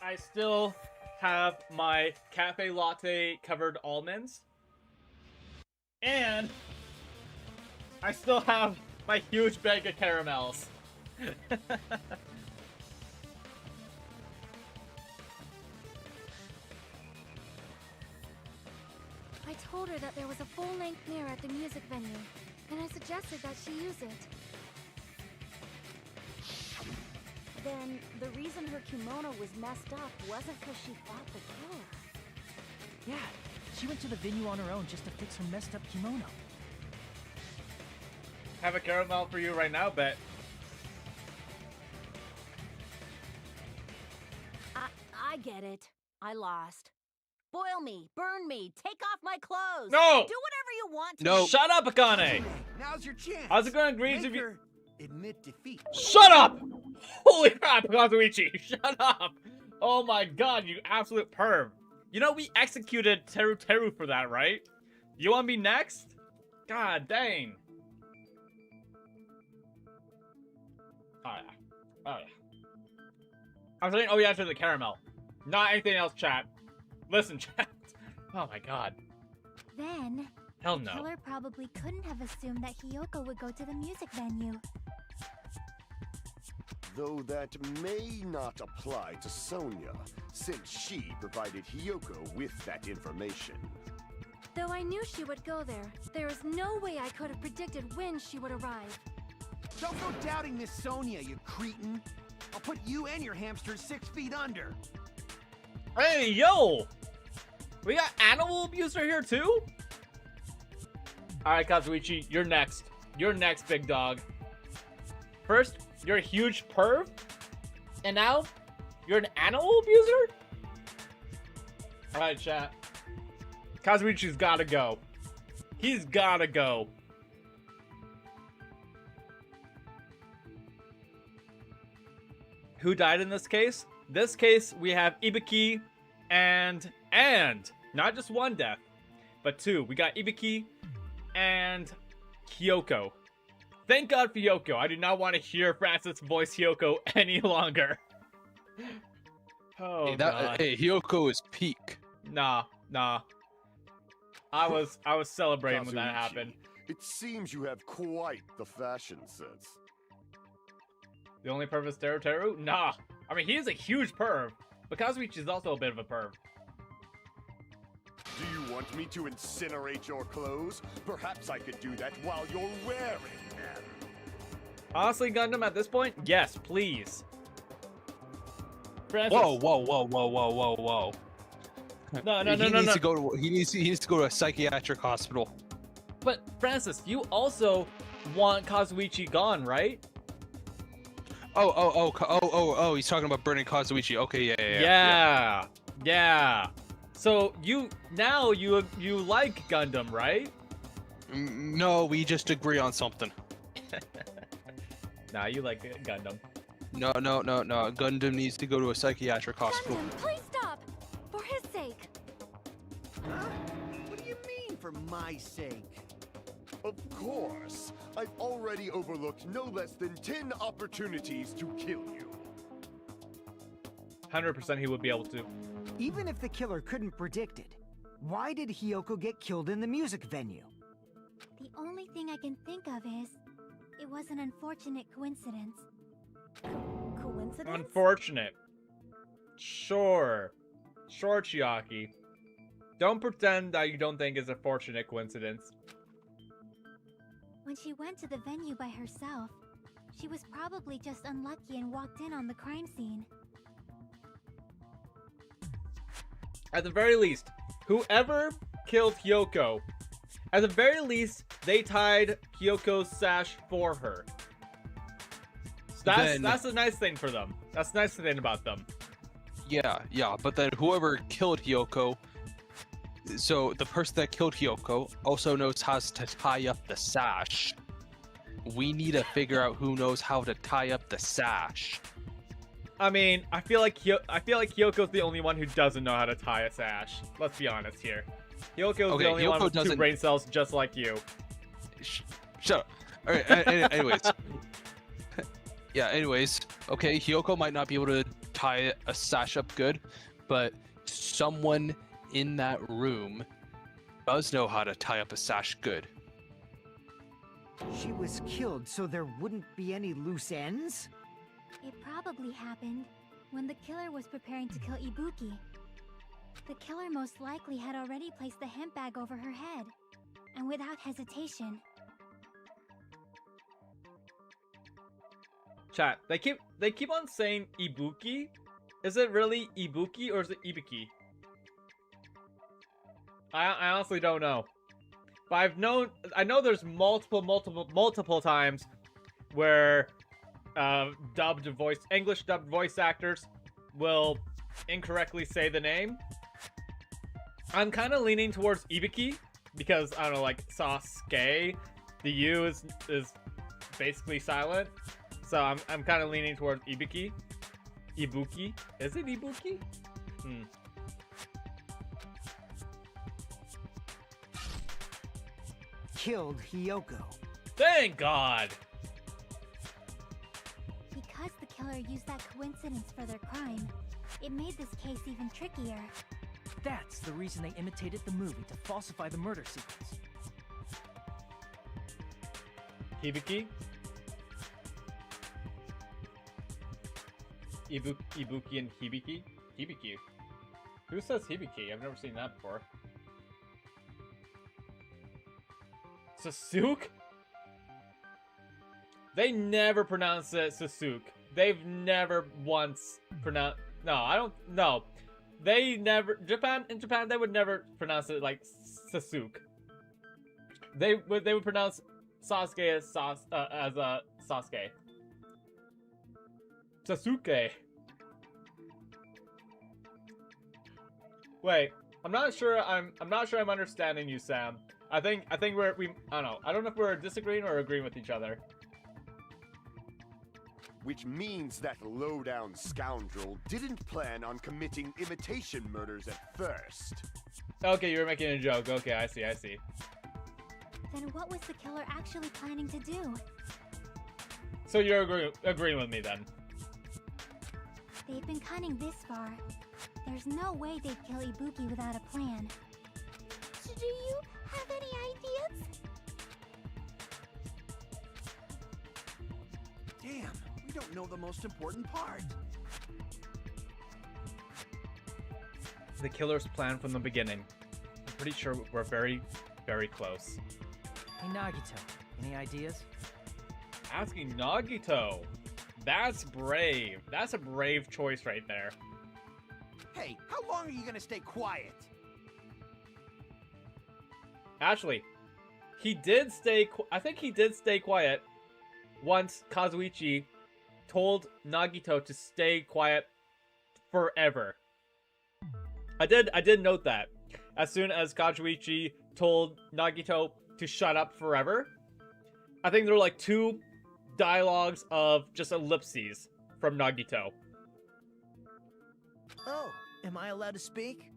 I still have my cafe latte covered almonds. And I still have my huge bag of caramels. I told her that there was a full-length mirror at the music venue, and I suggested that she use it. Then the reason her kimono was messed up wasn't because she fought the killer. Yeah, she went to the venue on her own just to fix her messed up kimono. Have a caramel for you right now, Bet. I get it. I lost. Boil me, burn me, take off my clothes. No! Do whatever you want to. No! Shut up, Akane! Now's your chance. How's it going to agree Make if you... her admit defeat. Shut up! Holy crap, Kazuichi! Shut up! Oh my god, you absolute perv. You know we executed Teru Teru for that, right? You want me next? God dang. Oh yeah. Oh yeah. I was saying, oh yeah, to the caramel. Not anything else, chat. Listen, chat. Oh my god. Then, Hell the no. killer probably couldn't have assumed that Hiyoko would go to the music venue. Though that may not apply to Sonia, since she provided Hiyoko with that information. Though I knew she would go there, there is no way I could have predicted when she would arrive. Don't go doubting Miss Sonia, you cretin. I'll put you and your hamsters 6 feet under. Hey, yo! We got animal abuser here too? Alright, Kazuichi, you're next. You're next, big dog. First, you're a huge perv, and now you're an animal abuser? Alright, chat. Kazuichi's gotta go. He's gotta go. Who died in this case? This case, we have Ibiki and not just one death, but two. We got Ibiki and Hiyoko. Thank God for Hiyoko. I do not want to hear Francis voice Hiyoko any longer. Oh, God. Hey, Hiyoko is peak. Nah. I was celebrating when that Kazuichi, happened. It seems you have quite the fashion sense. The only perv is Teru Teru? Nah. I mean, he is a huge perv, but Kazuichi is also a bit of a perv. Do you want me to incinerate your clothes? Perhaps I could do that while you're wearing them. Honestly, Gundam, at this point, yes, please. Francis. Whoa. No. He needs to go to a psychiatric hospital. But Francis, you also want Kazuichi gone, right? Oh, he's talking about burning Kazuichi. Okay, Yeah. So you like Gundam, right? No, we just agree on something. Nah, you like Gundam. No. Gundam needs to go to a psychiatric hospital. Gundam, please stop! For his sake! Huh? What do you mean, for my sake? Of course. I've already overlooked no less than 10 opportunities to kill you. 100% he would be able to. Even if the killer couldn't predict it, why did Hiyoko get killed in the music venue? The only thing I can think of is, it was an unfortunate coincidence. Coincidence? Unfortunate. Sure, Chiaki. Don't pretend that you don't think it's a fortunate coincidence. When she went to the venue by herself, she was probably just unlucky and walked in on the crime scene. At the very least, whoever killed Hiyoko, at the very least, they tied Hyoko's sash for her. So that's a nice thing for them. That's the nice thing about them. Yeah, but then whoever killed Hiyoko, so the person that killed Hiyoko also knows how to tie up the sash. We need to figure out who knows how to tie up the sash. I mean, I feel like Hyoko's the only one who doesn't know how to tie a sash. Let's be honest here. Hyoko's the only one with two brain cells just like you. Shut up. All right. Anyways. Yeah. Anyways. Okay. Hyoko might not be able to tie a sash up good, but someone in that room does know how to tie up a sash good. She was killed, so there wouldn't be any loose ends? It probably happened when the killer was preparing to kill Ibuki. The killer most likely had already placed the hemp bag over her head, and without hesitation. Chat, they keep on saying Ibuki. Is it really Ibuki or is it Ibiki? I honestly don't know. But I know there's multiple times where English dubbed voice actors will incorrectly say the name. I'm kind of leaning towards Ibiki because I don't know, like Sasuke, the U is basically silent, so I'm kind of leaning towards Ibiki. Ibuki, is it Ibuki? Killed Hyoko. Thank God! Because the killer used that coincidence for their crime, it made this case even trickier. That's the reason they imitated the movie to falsify the murder sequence. Hibiki? Ibuki and Hibiki? Hibiki? Who says Hibiki? I've never seen that before. Sasuke? They never pronounce it Sasuke. They've never once pronounced... No, I don't... No. They never... In Japan, they would never pronounce it like Sasuke. They would pronounce Sasuke as Sasuke. Sasuke. Wait, I'm not sure I'm understanding you, Sam. I think I don't know. I don't know if we're disagreeing or agreeing with each other. Which means that low-down scoundrel didn't plan on committing imitation murders at first. Okay, you were making a joke. Okay, I see. Then what was the killer actually planning to do? So you're agreeing with me then? They've been cunning this far. There's no way they'd kill Ibuki without a plan. Do you have any ideas? Damn, we don't know the most important part. The killer's plan from the beginning. I'm pretty sure we're very, very close. Hey Nagito, any ideas? Asking Nagito. That's brave. That's a brave choice right there. Hey, how long are you gonna stay quiet? Actually, I think he did stay quiet once Kazuichi told Nagito to stay quiet forever. I did note that. As soon as Kazuichi told Nagito to shut up forever, I think there were like 2 dialogues of just ellipses from Nagito. Oh, am I allowed to speak?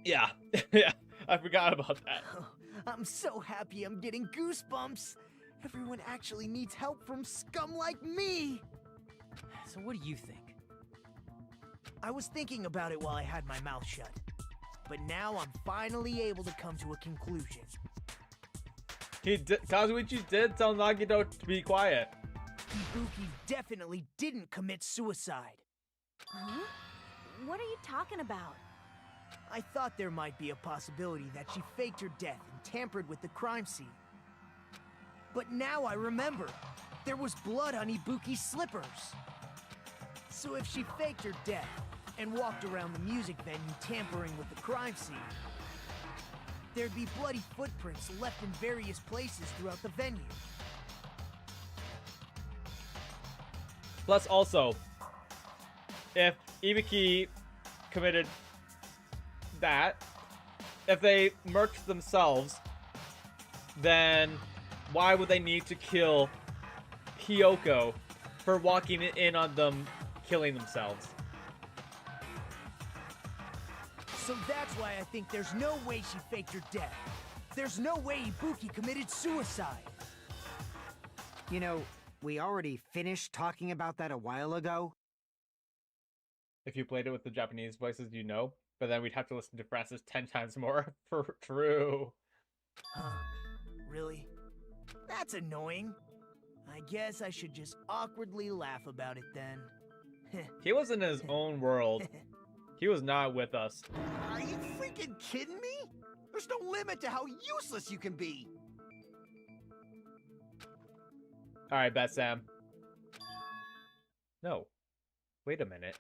Yeah, yeah, I forgot about that. I'm so happy I'm getting goosebumps. Everyone actually needs help from scum like me. So what do you think? I was thinking about it while I had my mouth shut. But now I'm finally able to come to a conclusion. Kazuichi did tell Nagito to be quiet. Ibuki definitely didn't commit suicide. Huh? What are you talking about? I thought there might be a possibility that she faked her death and tampered with the crime scene. But now I remember, there was blood on Ibuki's slippers. So if she faked her death and walked around the music venue tampering with the crime scene, there'd be bloody footprints left in various places throughout the venue. Plus also, if Ibuki committed that, if they murked themselves, then why would they need to kill Hyoko for walking in on them killing themselves. So that's why I think there's no way she faked her death. There's no way Ibuki committed suicide. You know, we already finished talking about that a while ago. If you played it with the Japanese voices, you know. But then we'd have to listen to Francis 10 times more for true. Huh? Really? That's annoying. I guess I should just awkwardly laugh about it then. He was in his own world. He was not with us. Are you freaking kidding me? There's no limit to how useless you can be. Alright, bet Sam. No. Wait a minute.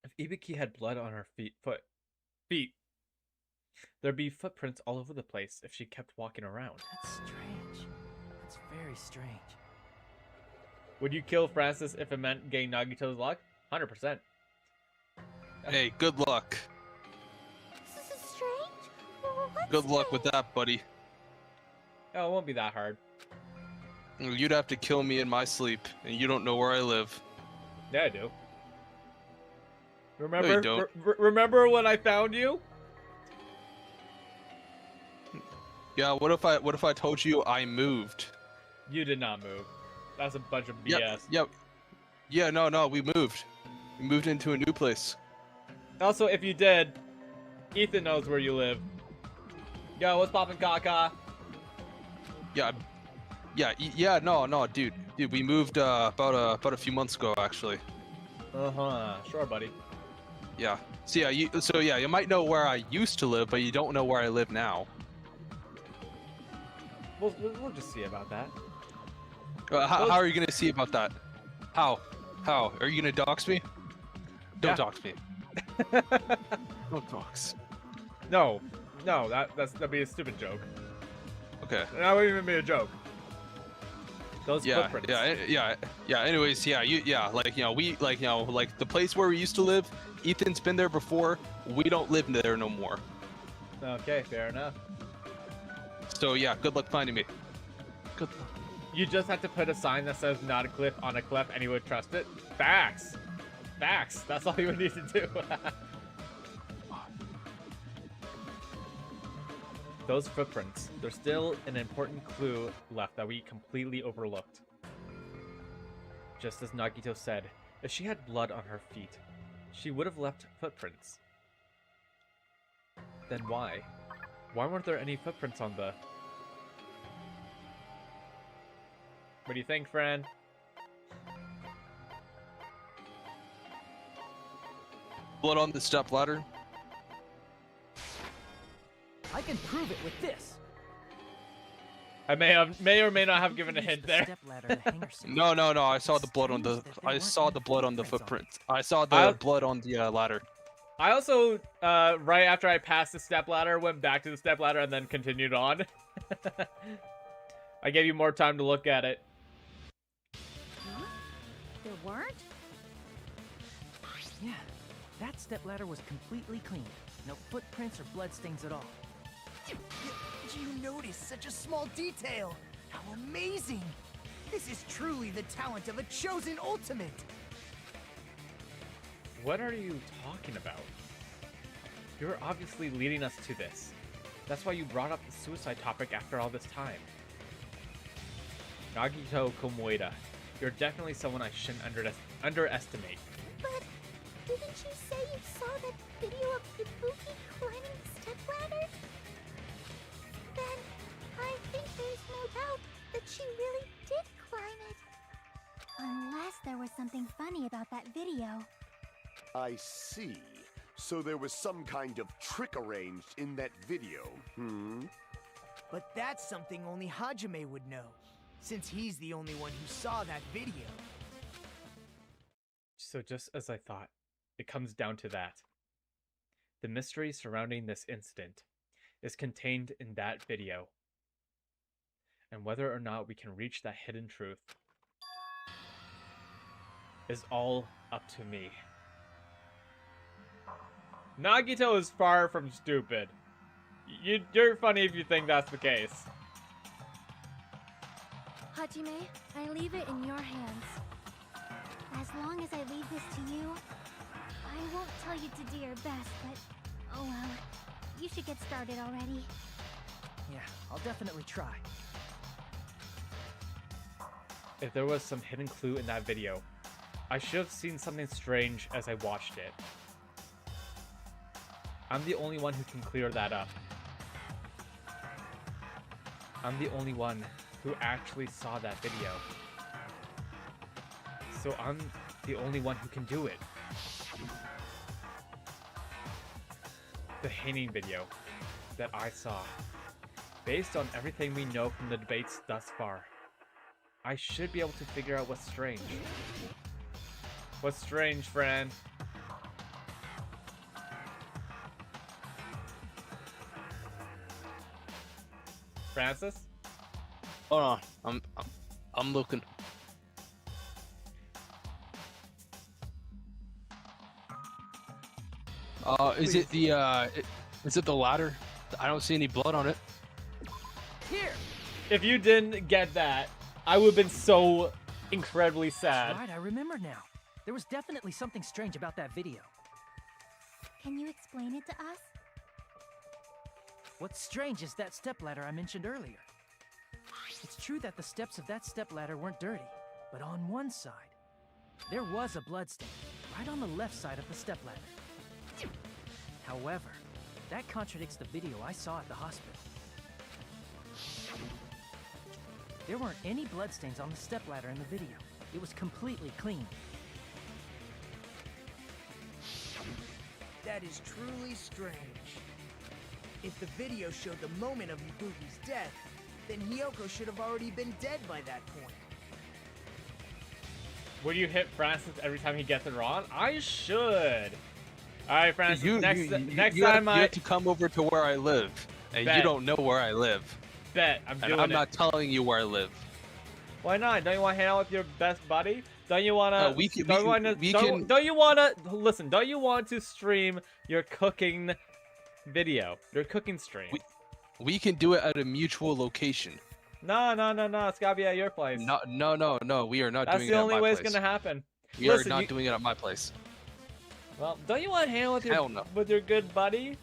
If Ibuki had blood on her feet, there'd be footprints all over the place if she kept walking around. That's strange. That's very strange. Would you kill Francis if it meant getting Nagito's luck? 100%. Hey, good luck. This is strange. What's Good luck with that, buddy. Oh, it won't be that hard. You'd have to kill me in my sleep, and you don't know where I live. Yeah, I do. Remember? No, you don't. Remember when I found you? Yeah. What if I told you I moved? You did not move. That's a bunch of BS. Yep. Yeah. No. We moved. We moved into a new place. Also, if you did, Ethan knows where you live. Yo, what's poppin', Kaka? Yeah. No, dude. We moved about a few months ago, actually. Sure, buddy. Yeah. So you might know where I used to live, but you don't know where I live now. We'll just see about that. How are you gonna see about that? How? Are you gonna dox me? Don't dox me. Don't dox. No, that'd be a stupid joke. Okay. That wouldn't even be a joke. Those footprints. Yeah. Anyways, like the place where we used to live. Ethan's been there before. We don't live there no more. Okay, fair enough. So yeah, good luck finding me. Good luck. You just have to put a sign that says "not a cliff" on a cliff, and you would trust it. Facts. That's all you would need to do. Those footprints. There's still an important clue left that we completely overlooked. Just as Nagito said, if she had blood on her feet, she would have left footprints. Then why? Why weren't there any footprints on the... What do you think, friend? Blood on the step ladder. I can prove it with this. I may or may not have given a hint there. No. I saw the blood on the. I saw the blood on the footprints. I saw the blood on the ladder. I also, right after I passed the stepladder, went back to the stepladder and then continued on. I gave you more time to look at it. Huh? There weren't? Yeah, that stepladder was completely clean. No footprints or bloodstains at all. Do you notice such a small detail? How amazing! This is truly the talent of a chosen ultimate! What are you talking about? You're obviously leading us to this. That's why you brought up the suicide topic after all this time. Nagito Komoeda, you're definitely someone I shouldn't underestimate. But didn't you say you saw that video of Ibuki climbing the stepladder? Then I think there's no doubt that she really did climb it. Unless there was something funny about that video. I see. So there was some kind of trick arranged in that video, But that's something only Hajime would know, since he's the only one who saw that video. So just as I thought, it comes down to that. The mystery surrounding this incident is contained in that video. And whether or not we can reach that hidden truth is all up to me. Nagito is far from stupid. You're funny if you think that's the case. Hajime, I leave it in your hands. As long as I leave this to you, I won't tell you to do your best, but oh well. You should get started already. Yeah, I'll definitely try. If there was some hidden clue in that video, I should have seen something strange as I watched it. I'm the only one who can clear that up. I'm the only one who actually saw that video. So I'm the only one who can do it. The hanging video that I saw, based on everything we know from the debates thus far, I should be able to figure out what's strange. What's strange, friend? Francis? Hold on, I'm looking. Is it the ladder? I don't see any blood on it. Here! If you didn't get that, I would have been so incredibly sad. Right, I remember now. There was definitely something strange about that video. Can you explain it to us? What's strange is that stepladder I mentioned earlier. It's true that the steps of that stepladder weren't dirty, but on one side, there was a bloodstain, right on the left side of the stepladder. However, that contradicts the video I saw at the hospital. There weren't any bloodstains on the stepladder in the video. It was completely clean. That is truly strange. If the video showed the moment of Ibuki's death, then Hiyoko should have already been dead by that point. Would you hit Francis every time he gets it wrong? I should. All right, Francis. Next time you have to come over to where I live, and Bet. you don't know where I live. Bet I'm doing And I'm it. not telling you where I live. Why not? Don't you want to hang out with your best buddy? Don't you want to? can. Don't you want to listen? Don't you want to stream your cooking video? Your cooking stream. We can do it at a mutual location. No. It's gotta be at your place. No. We are not That's doing the it at only my way place. it's gonna happen. We are not doing it at my place. Well, don't you want to hang out with your good buddy?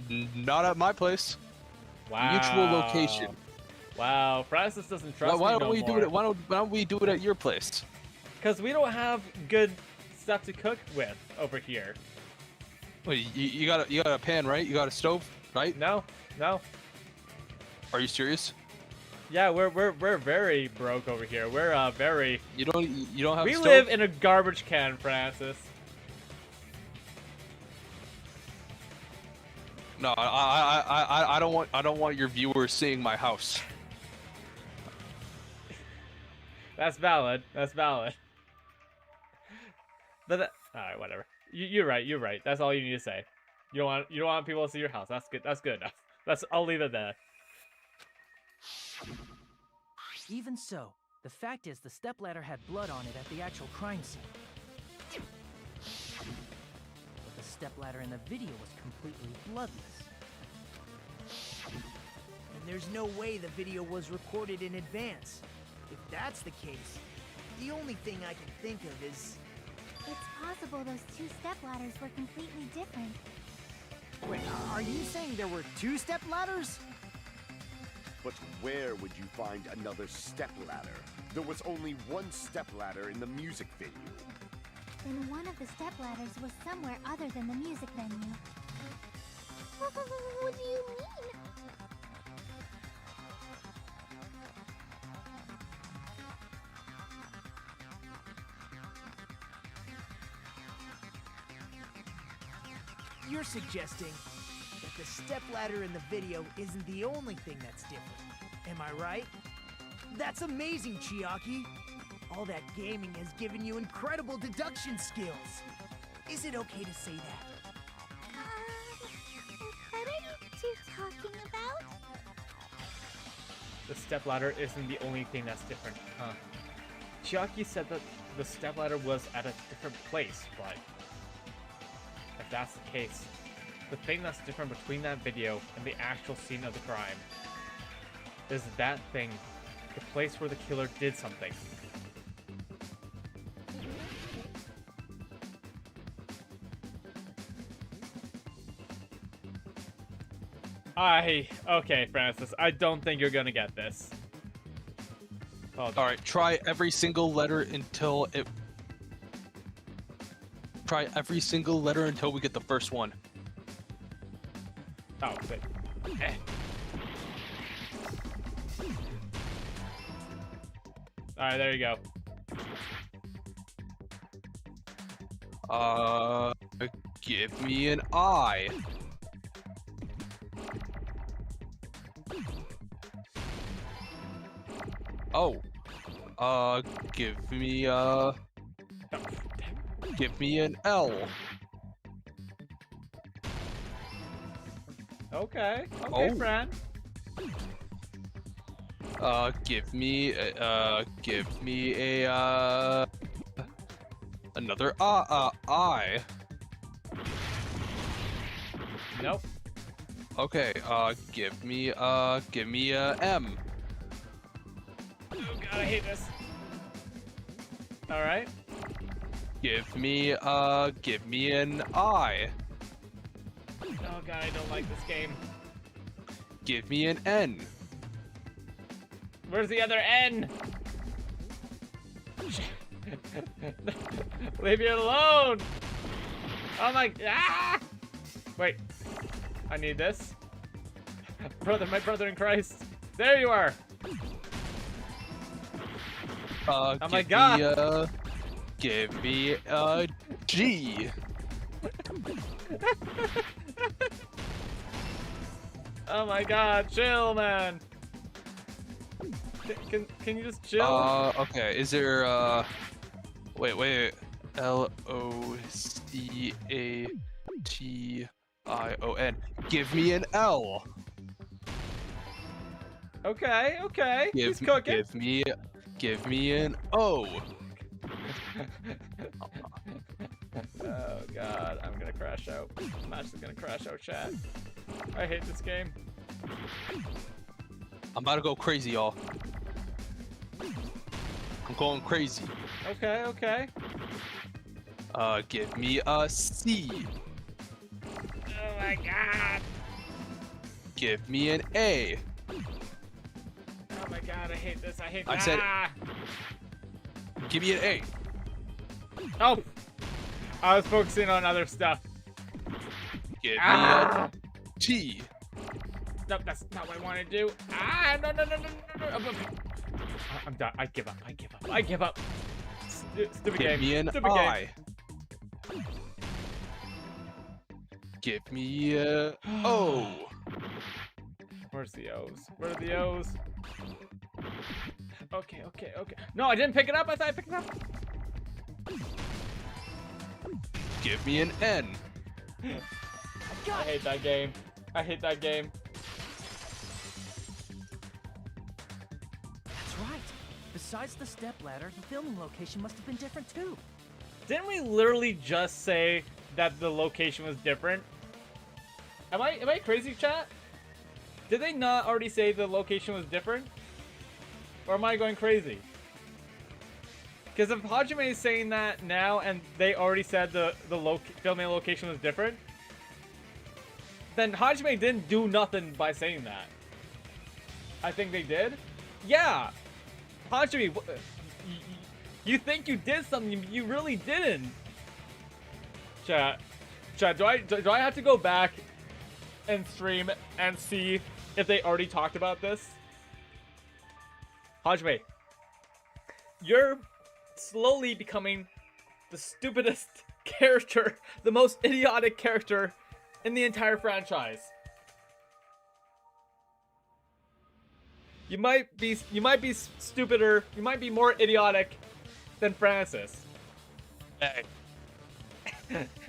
Not at my place. Wow. Mutual location. Wow, Francis doesn't trust Why me don't no we more. do it? Why don't we do it at your place? Because we don't have good stuff to cook with over here. Wait, you got a pan, right? You got a stove, right? No. Are you serious? Yeah, we're very broke over here. We're very. You don't have. We a stove? live in a garbage can, Francis. No, I don't want your viewers seeing my house. That's valid. But alright, whatever. You're right. That's all you need to say. You don't want people to see your house. That's good enough. I'll leave it there. Even so, the fact is the stepladder had blood on it at the actual crime scene. But the stepladder in the video was completely bloodless. And there's no way the video was recorded in advance. If that's the case, the only thing I can think of is... It's possible those two stepladders were completely different. Wait, are you saying there were two stepladders? But where would you find another stepladder? There was only one stepladder in the music venue. Then one of the stepladders was somewhere other than the music venue. What do you mean? You're suggesting that the stepladder in the video isn't the only thing that's different. Am I right? That's amazing, Chiaki! All that gaming has given you incredible deduction skills. Is it okay to say that? What are you two talking about? The stepladder isn't the only thing that's different, huh? Chiaki said that the stepladder was at a different place, but if that's the case, the thing that's different between that video and the actual scene of the crime is that thing The place where the killer did something. Okay, Francis. I don't think you're gonna get this. All right, try every single letter until it. Try every single letter until we get the first one. Oh, wait. Eh. All right, there you go. Give me an I. Oh. Give me an L. Okay, Oh. Fran. Give me a another I. Nope. Okay, give me a M. Oh god, I hate this. All right. Give me an I. Oh god, I don't like this game. Give me an N. Where's the other N? Leave me alone! Oh my... Ah! Wait. I need this. Brother, my brother in Christ. There you are! Oh my god! Give me a G. Oh my god, chill, man! Can you just chill? Okay, is there, wait. L-O-C-A-T-I-O-N. Give me an L. Okay. He's cooking. Give me an O. Oh god, I'm gonna crash out. I'm actually gonna crash out, chat. I hate this game. I'm about to go crazy, y'all. I'm going crazy. Okay. Give me a C. Oh my god. Give me an A. Oh my god, I hate this. I said, give me an A. Oh! I was focusing on other stuff. Give me a T. Nope, that's not what I want to do. No. I'm done. I give up. Stupid game. Give me an Stupid I. game. Give me a O. Where's the O's? Where are the O's? Okay. No, I didn't pick it up. I thought I picked it up. Give me an N. I hate that game. That's right. Besides the stepladder, the filming location must have been different too. Didn't we literally just say that the location was different? Am I crazy, chat? Did they not already say the location was different? Or am I going crazy? Because if Hajime is saying that now and they already said the filming location was different, then Hajime didn't do nothing by saying that. I think they did? Yeah! Hajime, you think you did something, you really didn't. Chat, do I have to go back and stream and see if they already talked about this? Hajime, you're slowly becoming the stupidest character, the most idiotic character in the entire franchise. You might be stupider, you might be more idiotic than Francis. Hey.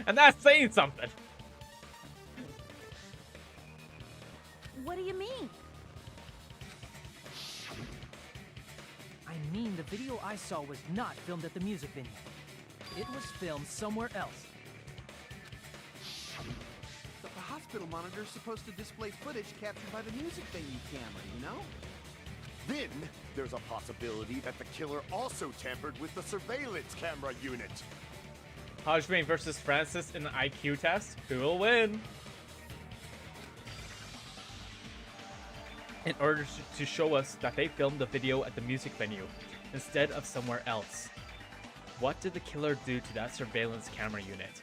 And that's saying something. What do you mean? I mean, the video I saw was not filmed at the music venue. It was filmed somewhere else. The hospital monitor's supposed to display footage captured by the music venue camera, you know? Then, there's a possibility that the killer also tampered with the surveillance camera unit. Hajime versus Francis in an IQ test. Who will win? In order to show us that they filmed the video at the music venue instead of somewhere else. What did the killer do to that surveillance camera unit?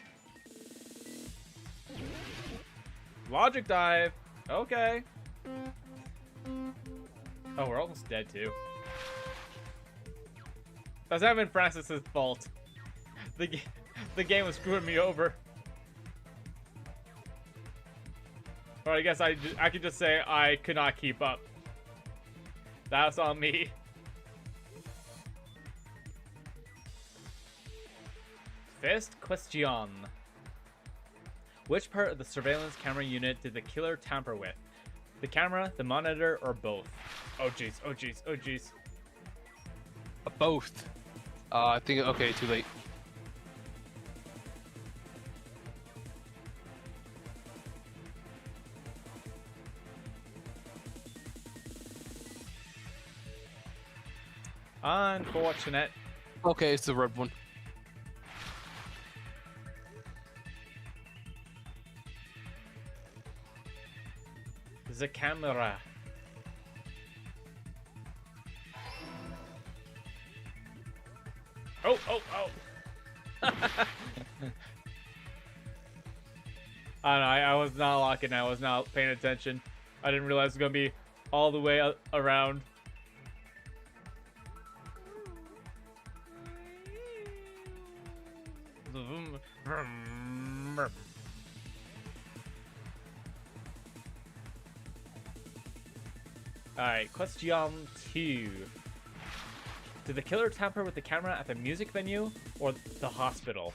Logic dive. Okay. Oh, we're almost dead too. That's not even Francis's fault. The game was screwing me over. Or I guess I could just say I could not keep up. That's on me. First question. Which part of the surveillance camera unit did the killer tamper with? The camera, the monitor, or both? Oh jeez, oh jeez, oh jeez. Both. I think, okay, too late. Unfortunate. Okay, it's the red one. The camera. Oh, oh, oh. I don't know, I was not locking, I was not paying attention. I didn't realize it was going to be all the way around. Alright, question 2. Did the killer tamper with the camera at the music venue or the hospital?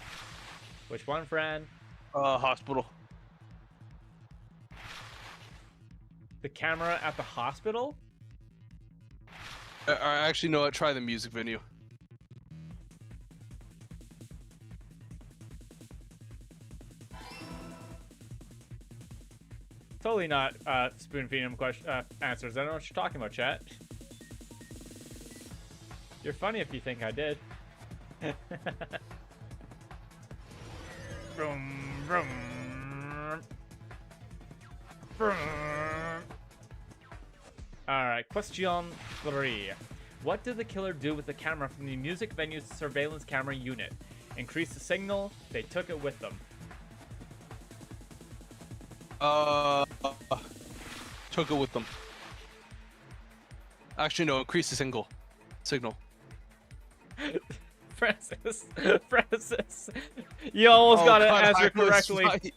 Which one, Fran? Hospital. The camera at the hospital? I actually know. Try the music venue. Totally not spoon feeding him answers. I don't know what you're talking about, chat. You're funny if you think I did. Vroom, vroom. Vroom. Alright, question 3. What did the killer do with the camera from the music venue's surveillance camera unit? Increase the signal, they took it with them. Took it with them. Actually, no, increase the signal. Francis, you almost got to answer I was correctly. right.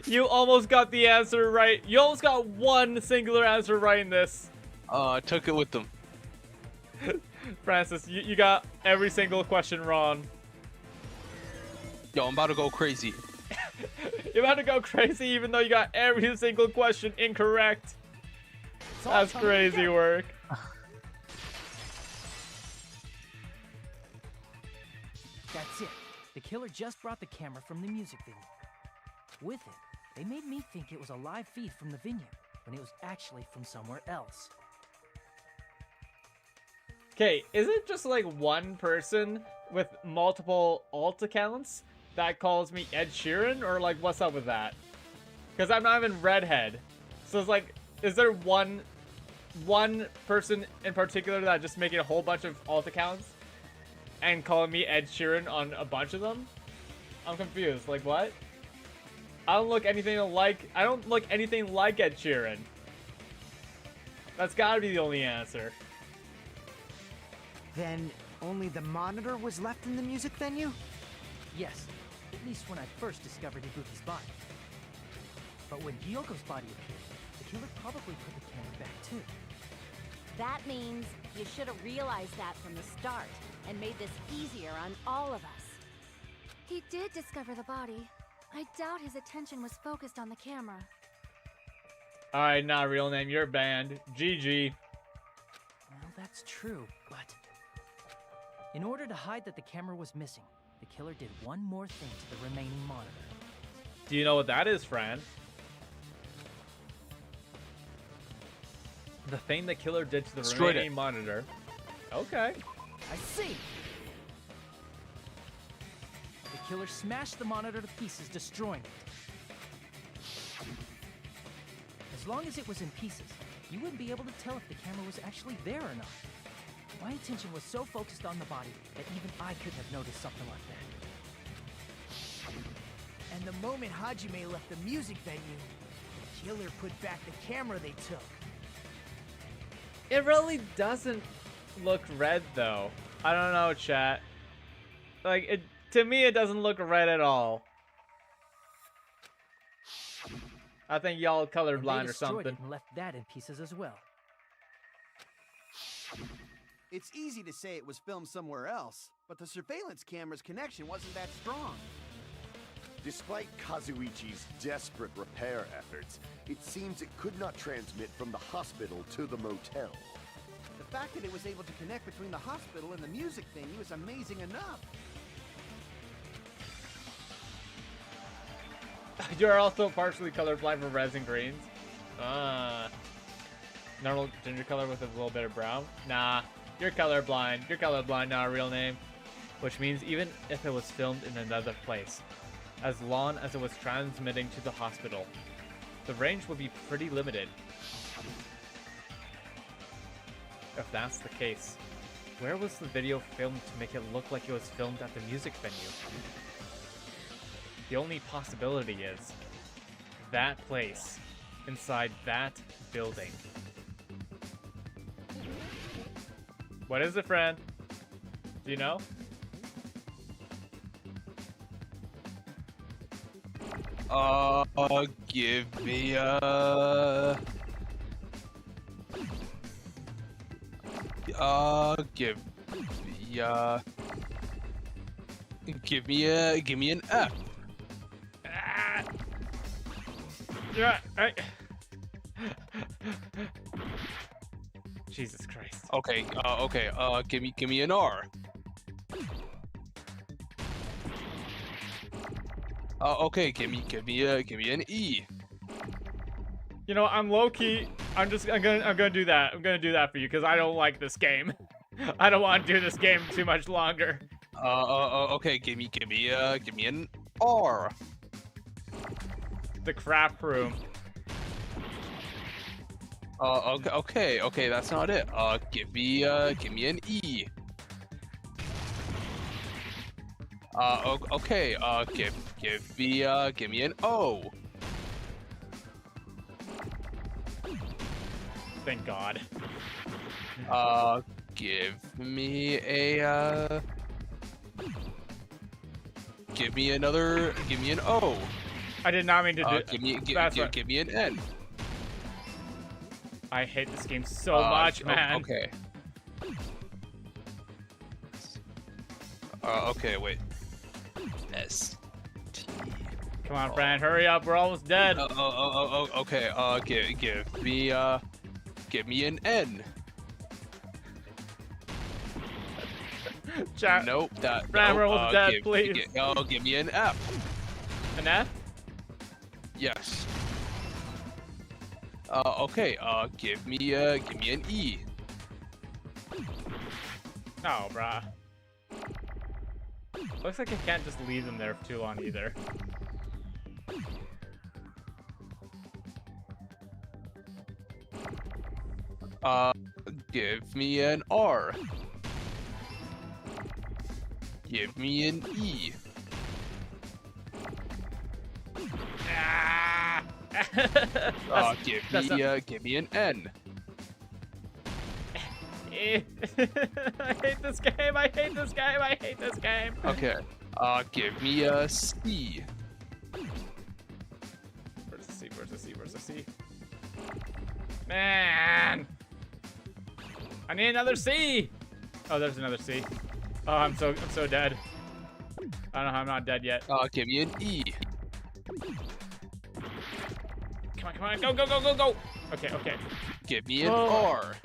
You almost got the answer right. You almost got one singular answer right in this. I took it with them. Francis, you got every single question wrong. Yo, I'm about to go crazy. You're about to go crazy even though you got every single question incorrect. That's crazy work. That's it. The killer just brought the camera from the music venue. With it, they made me think it was a live feed from the venue, when it was actually from somewhere else. Okay, is it just like one person with multiple alt accounts that calls me Ed Sheeran, or like what's up with that? Because I'm not even redhead, so it's like, is there one person in particular that just making a whole bunch of alt accounts and calling me Ed Sheeran on a bunch of them? I'm confused. Like what? I don't look anything like Ed Sheeran. That's gotta be the only answer. Then only the monitor was left in the music venue? Yes, at least when I first discovered Ibuki's body. But when Hyoko's body appeared, the killer probably put the camera back too. That means you should have realized that from the start and made this easier on all of us. He did discover the body. I doubt his attention was focused on the camera. Alright, not real name, you're banned. GG. Well, that's true, but... in order to hide that the camera was missing, the killer did one more thing to the remaining monitor. Do you know what that is, Fran? The thing the killer did to the Destroyed remaining it. monitor. Okay. I see! The killer smashed the monitor to pieces, destroying it. As long as it was in pieces, you wouldn't be able to tell if the camera was actually there or not. My attention was so focused on the body that even I couldn't have noticed something like that. And the moment Hajime left the music venue, the killer put back the camera they took. It really doesn't look red though. I don't know, chat. Like it to me it doesn't look red at all. I think y'all colorblind or destroyed something. it and left that in pieces as well. It's easy to say it was filmed somewhere else, but the surveillance camera's connection wasn't that strong. Despite Kazuichi's desperate repair efforts, it seems it could not transmit from the hospital to the motel. The fact that it was able to connect between the hospital and the music venue is amazing enough. You're also partially colorblind for reds and greens. Normal ginger color with a little bit of brown. Nah, you're colorblind. You're colorblind, not a real name. Which means even if it was filmed in another place, as long as it was transmitting to the hospital, the range would be pretty limited. If that's the case, where was the video filmed to make it look like it was filmed at the music venue? The only possibility is that place inside that building. What is it, friend? Do you know? Give me give me an F. Yeah, Jesus Christ. Okay, give me an R. Okay, give me an E. You know, I'm low key. I'm gonna do that. I'm gonna do that for you because I don't like this game. I don't want to do this game too much longer. Okay, give me an R. The crap room. Okay, that's not it. Give me an E. Okay, give me an O. Thank God. Give me a give me an O. I did not mean to do. Give me an N. I hate this game so much, man. Okay. Okay, wait. S. T. Come on, Fran, hurry up. We're almost dead. Okay. Give me an N. Chat. Nope. Fran, we're almost dead. Please. Give me an F. An F? Yes. Okay. Give me an E. Oh, bruh. Looks like I can't just leave them there for too long either. Give me an R. Give me an E. Give me an N. I hate this game. I hate this game. I hate this game. Okay. Give me a C. Where's the C? Where's the C? Where's the C? Man, I need another C. Oh, there's another C. Oh, I'm so dead. I don't know how I'm not dead yet. Give me an E. Come on, go. Okay. Give me an R.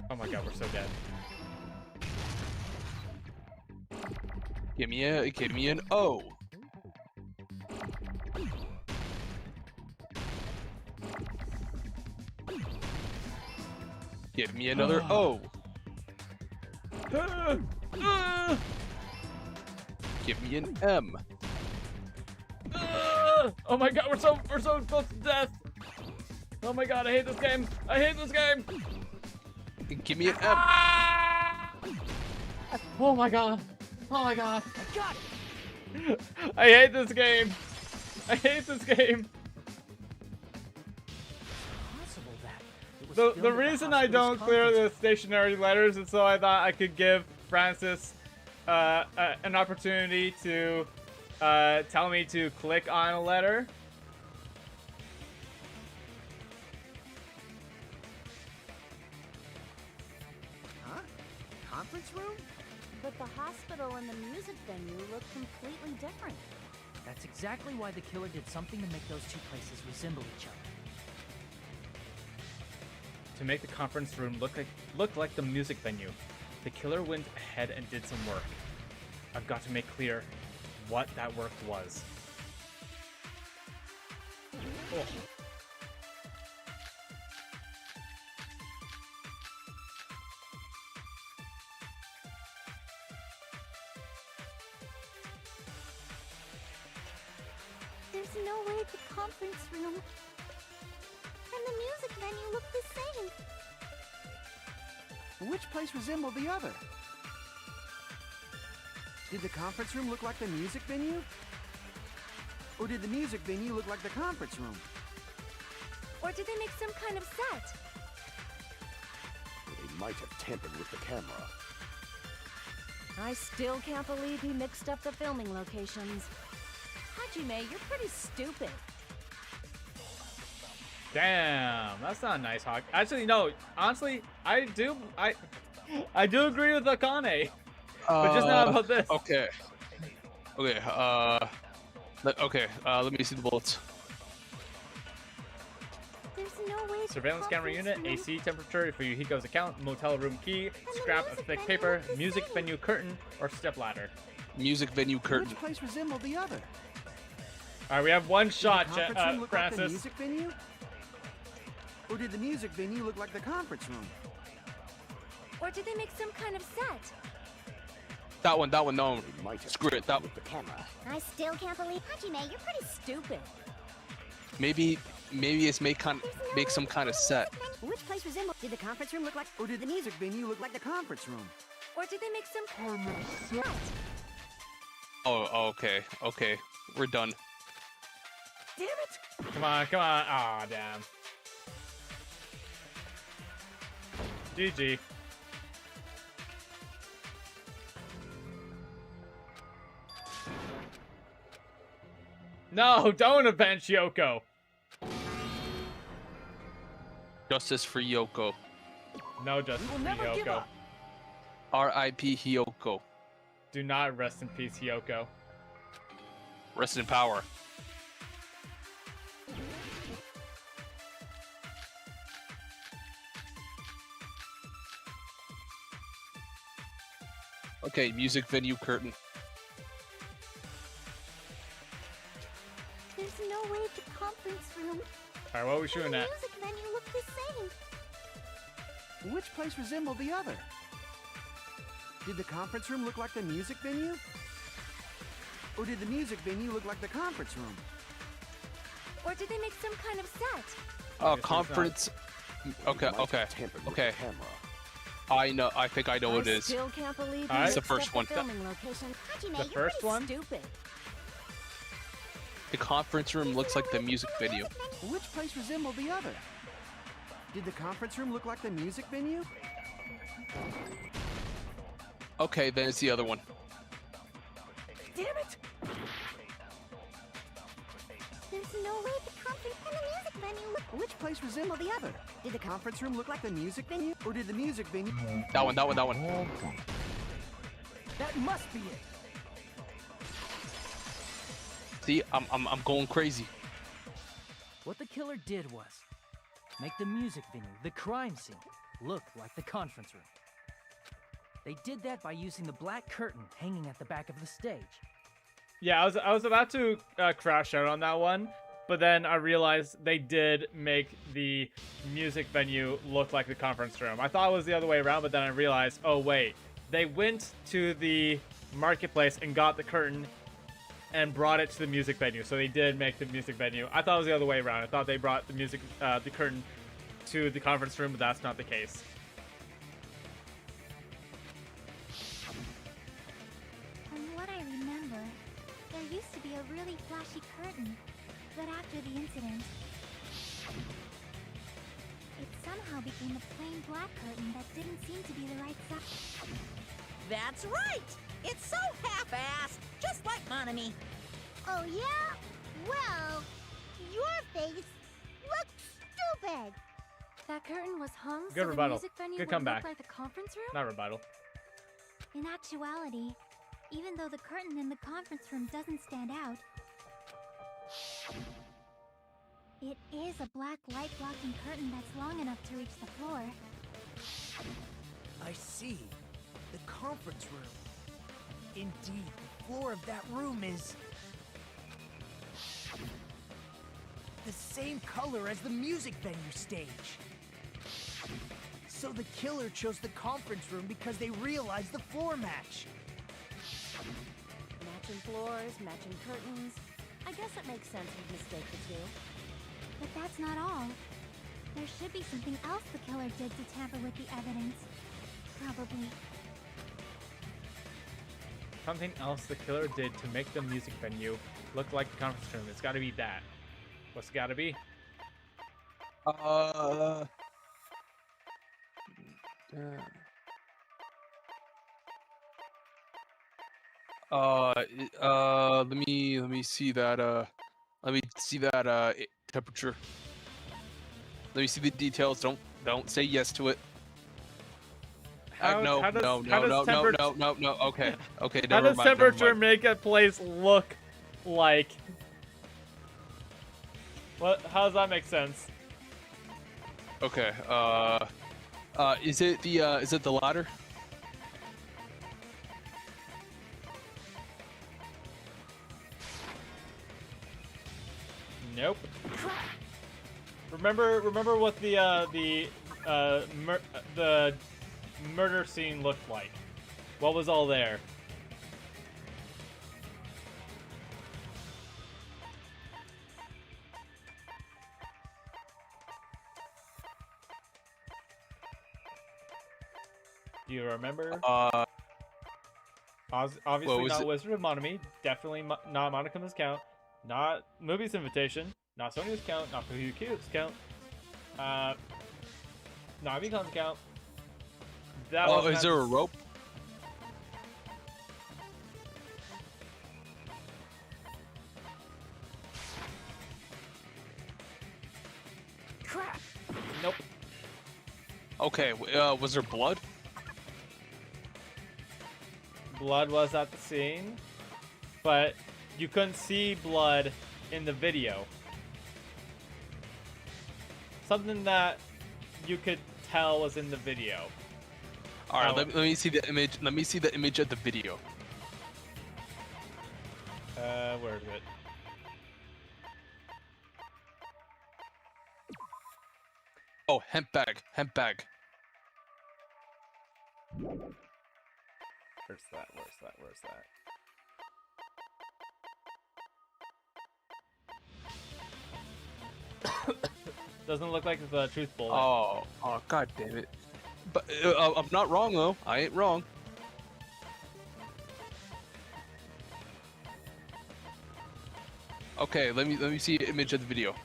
Oh my God, we're so dead. Give me an O. Give me another O. Give me an M. Oh my god, we're so close to death. Oh my god, I hate this game. I hate this game. Give me an M. Oh my god. Oh my god. I got it. I hate this game. I hate this game. Possible that it was The filmed at reason I hospital's don't clear conference the stationary letters is so I thought I could give Francis an opportunity to tell me to click on a letter. Huh? Conference room? But the hospital and the music venue look completely different. That's exactly why the killer did something to make those two places resemble each other. To make the conference room look like the music venue, the killer went ahead and did some work. I've got to make clear what that work was. Oh. There's no way the conference room and the music venue look the same. Which place resembled the other? Did the conference room look like the music venue? Or did the music venue look like the conference room? Or did they make some kind of set? They might have tampered with the camera. I still can't believe he mixed up the filming locations. Hajime, you're pretty stupid. Damn, that's not nice, Hawk. Actually, no. Honestly, I do agree with Akane, but just not about this. Okay. Okay. Let me see the bullets. There's no way the Surveillance camera conference unit, room AC temperature for Yuhiko's account, motel room key, scrap of thick paper, music venue curtain, or step ladder. Music venue curtain. Which place resembled the other? All right, we have one Did shot, the conference room look like the Francis. music venue? Or did the music venue look like the conference room? Or did they make some kind of set? That one, no. They might have Screw it. That with the camera. I still can't believe Hajime, you're pretty Stupid. maybe it's make some kind of set. Which place resembled? Did the conference room look like? Or did the music venue look like the conference room? Or did they make some kind of set? Oh, okay. We're done. Damn it! Come on. Aw, damn. GG. No, don't avenge Yoko. Justice for Yoko. No justice We will for never give Yoko. up. R.I.P. Hyoko. Do not rest in peace, Yoko. Rest in power. Okay, music venue curtain. There's no way the conference room Alright, what are we and shooting the at? music venue look the same. Which place resembled the other? Did the conference room look like the music venue? Or did the music venue look like the conference room? Or did they make some kind of set? Oh, Guess it's conference. Okay, They might okay, have tampered with okay. the camera. I think I know what it I is. still can't believe Alright. he It's the mixed first up one. the filming location. Hajime, The you're first pretty one? Stupid. The conference room looks like the music venue. Which place resembled the other? Did the conference room look like the music venue? Okay, then it's the other one. Damn it! There's no way the conference and the music venue look. Which place resembled the other? Did the conference room look like the music venue? Or did the music venue... That one. That must be it. See, I'm going crazy. What the killer did was make the music venue, the crime scene, look like the conference room. They did that by using the black curtain hanging at the back of the stage. Yeah, I was about to crash out on that one, but then I realized they did make the music venue look like the conference room. I thought it was the other way around, but then I realized, oh wait, they went to the marketplace and got the curtain and brought it to the music venue. So they did make the music venue. I thought it was the other way around. I thought they brought the the curtain to the conference room, but that's not the case. From what I remember, there used to be a really flashy curtain, but after the incident, it somehow became a plain black curtain that didn't seem to be the right size. That's right! It's so half-assed, just like Monami. Oh yeah? Well, your face looks stupid. That curtain was hung Good so rebuttal. the music venue Good would comeback. look like the conference room? Not rebuttal. In actuality, even though the curtain in the conference room doesn't stand out, it is a black light-blocking curtain that's long enough to reach the floor. I see. The conference room. Indeed, the floor of that room is the same color as the music venue stage. So the killer chose the conference room because they realized the floor match. Matching floors, matching curtains. I guess it makes sense you'd mistake the two. But that's not all. There should be something else the killer did to tamper with the evidence. Probably. Something else the killer did to make the music venue look like the conference room. It's gotta be that. What's it gotta be? Let me see that temperature. Let me see the details. Don't say yes to it. No. Okay, How never does mind. temperature make a place look like? What? How does that make sense? Okay. Is it the ladder? Nope. Remember what the murder scene looked like? What was all there? Do you remember? Obviously not Wizard of Monami. Definitely not Monika's count. Not Movie's Invitation. Not Sonya's count. Not Fuyuki's count. Not Mikon's count. That is there a rope? Crap! Nope. Okay, was there blood? Blood was at the scene, but you couldn't see blood in the video. Something that you could tell was in the video. All right, let me see the image. Let me see the image of the video. Where is it? Oh, hemp bag. Where's that? Doesn't look like the truth bullet. Oh, god damn it. But I'm not wrong though. I ain't wrong. Okay, let me see an image of the video.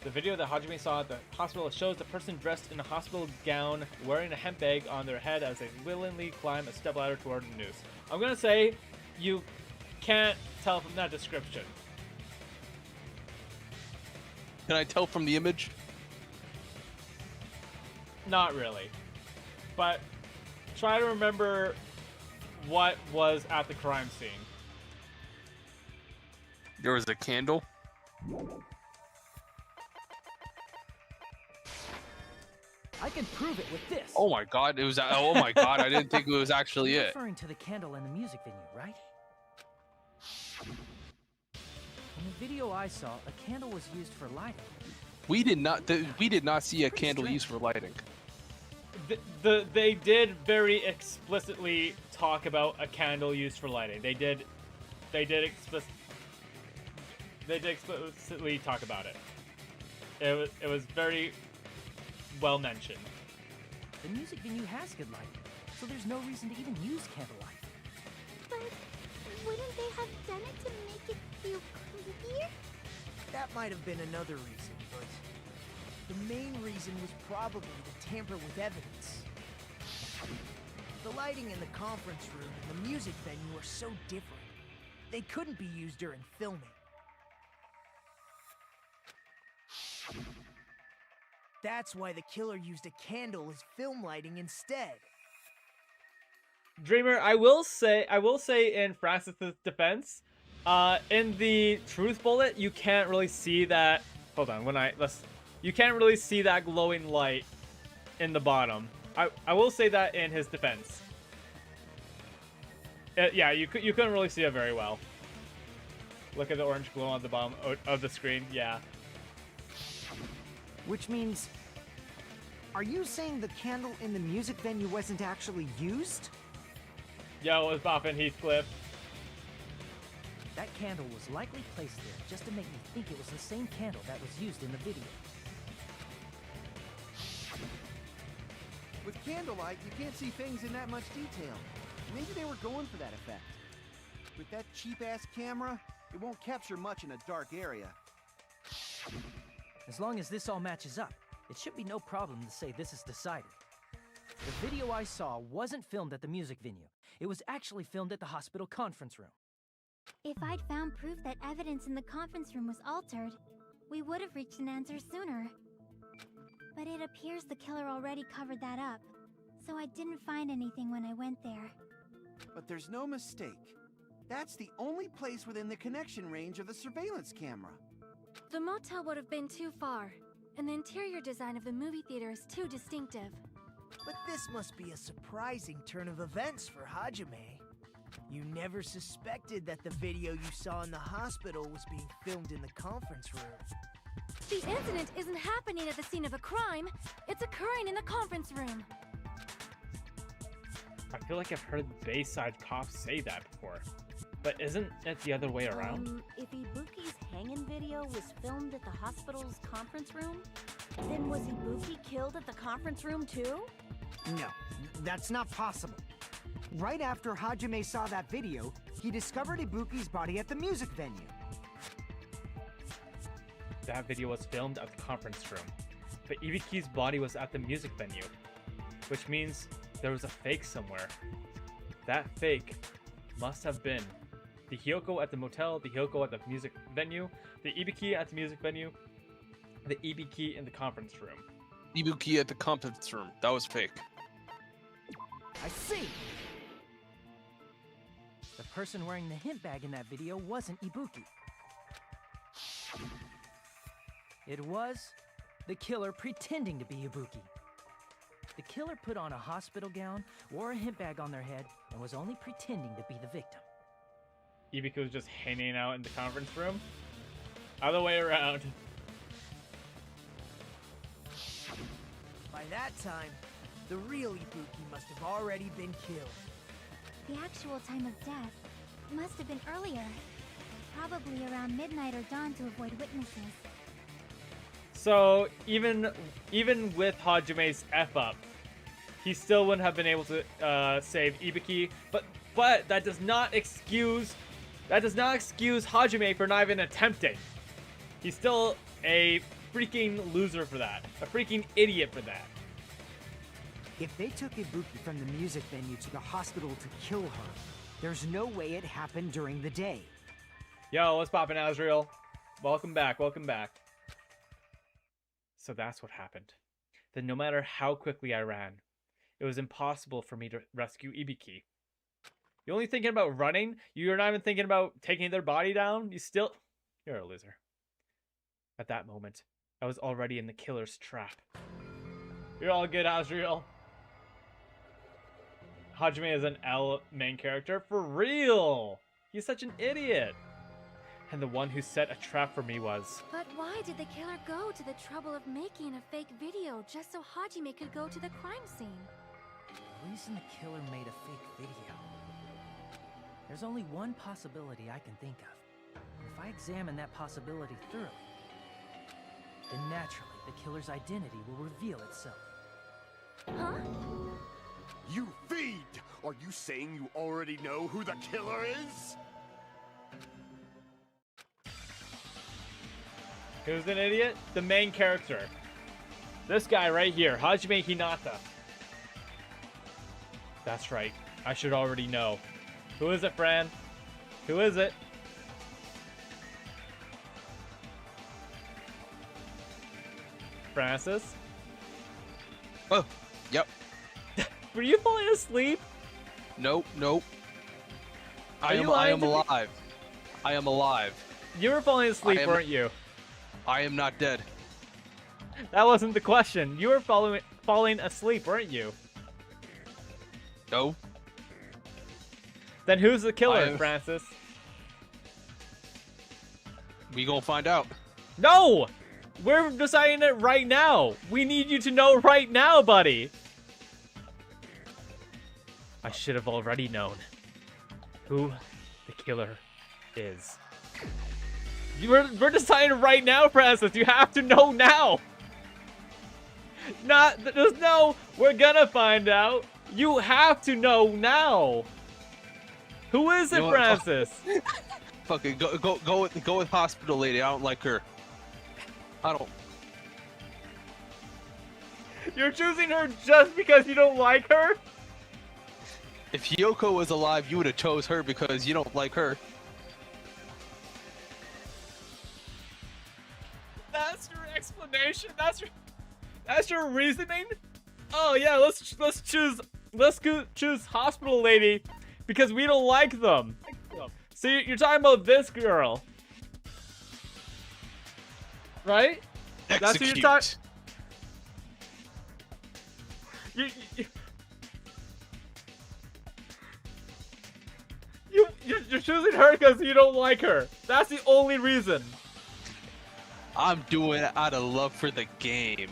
The video that Hajime saw at the hospital shows the person dressed in a hospital gown wearing a hemp bag on their head as they willingly climb a stepladder toward the noose. I'm gonna say you can't tell from that description. Can I tell from the image? Not really. But try to remember what was at the crime scene. There was a candle. I can prove it with this. Oh my god, it was. Oh my god, I didn't think it was actually You're it. referring to the candle in the music venue, right? In the video I saw, a candle was used for lighting. We did not see a candle used for lighting. They did very explicitly talk about a candle used for lighting. They did explicitly talk about it. It was very well mentioned. The music venue has good lighting, so there's no reason to even use candlelight. But wouldn't they have done it to make it feel creepier? That might have been another reason, but the main reason was probably to tamper with evidence. The lighting in the conference room and the music venue are so different. They couldn't be used during filming. That's why the killer used a candle as film lighting instead. Dreamer, I will say in Francis's defense, in the truth bullet, you can't really see that. Hold on, you can't really see that glowing light in the bottom. I will say that in his defense. Yeah, you couldn't really see it very well. Look at the orange glow on the bottom of the screen. Yeah. Which means, are you saying the candle in the music venue wasn't actually used? Yo, what's poppin', Heathcliff? That candle was likely placed there just to make me think it was the same candle that was used in the video. With candlelight, you can't see things in that much detail. Maybe they were going for that effect. With that cheap-ass camera, it won't capture much in a dark area. As long as this all matches up, it should be no problem to say this is decided. The video I saw wasn't filmed at the music venue. It was actually filmed at the hospital conference room. If I'd found proof that evidence in the conference room was altered, we would have reached an answer sooner. But it appears the killer already covered that up, so I didn't find anything when I went there. But there's no mistake. That's the only place within the connection range of the surveillance camera. The motel would have been too far, and the interior design of the movie theater is too distinctive. But this must be a surprising turn of events for Hajime. You never suspected that the video you saw in the hospital was being filmed in the conference room. The incident isn't happening at the scene of a crime, it's occurring in the conference room. I feel like I've heard Bayside cops say that before. But isn't it the other way around? If Ibuki's hanging video was filmed at the hospital's conference room, then was Ibuki killed at the conference room too? No, that's not possible. Right after Hajime saw that video, he discovered Ibuki's body at the music venue. That video was filmed at the conference room, but Ibuki's body was at the music venue, which means there was a fake somewhere. That fake must have been the Hiyoko at the motel, the Hiyoko at the music venue, the Ibuki at the music venue, the Ibuki in the conference room. Ibuki at the conference room. That was fake. I see! The person wearing the hint bag in that video wasn't Ibuki. It was the killer pretending to be Ibuki. The killer put on a hospital gown, wore a hint bag on their head, and was only pretending to be the victim. Ibuki was just hanging out in the conference room? Other way around. By that time, the real Ibuki must have already been killed. The actual time of death must have been earlier. Probably around midnight or dawn to avoid witnesses. So even with Hajime's F-up, he still wouldn't have been able to save Ibuki. But that does not excuse Hajime for not even attempting. He's still a freaking loser for that. A freaking idiot for that. If they took Ibuki from the music venue to the hospital to kill her, there's no way it happened during the day. Yo, what's poppin', Azriel? Welcome back, welcome back. So that's what happened. Then no matter how quickly I ran, it was impossible for me to rescue Ibuki. You're only thinking about running? You're not even thinking about taking their body down? You're a loser. At that moment, I was already in the killer's trap. You're all good, Azriel. Hajime is an L main character? For real! He's such an idiot! And the one who set a trap for me was... But why did the killer go to the trouble of making a fake video just so Hajime could go to the crime scene? The reason the killer made a fake video... There's only one possibility I can think of. And if I examine that possibility thoroughly, then naturally the killer's identity will reveal itself. Huh? You fiend! Are you saying you already know who the killer is? Who's an idiot? The main character. This guy right here, Hajime Hinata. That's right. I should already know. Who is it, Fran? Who is it? Francis? Oh, yep. Were you falling asleep? Nope, nope. I am lying to me? alive. I am alive. You were falling asleep, weren't you? I am not dead. That wasn't the question. You were falling asleep, weren't you? No. Then who's the killer, Francis? We gonna find out. No! We're deciding it right now. We need you to know right now, buddy. I should have already known who the killer is. We're deciding right now, Francis. You have to know now. There's no, we're gonna find out. You have to know now. Who is it, Francis? Fuck it, go with hospital lady. I don't like her. I don't. You're choosing her just because you don't like her? If Hiyoko was alive, you would have chose her because you don't like her. That's your explanation? That's your reasoning? Oh yeah, let's choose hospital lady because we don't like them. So you're talking about this girl, right? Execute. That's who you're talking. You're choosing her because you don't like her. That's the only reason. I'm doing it out of love for the game.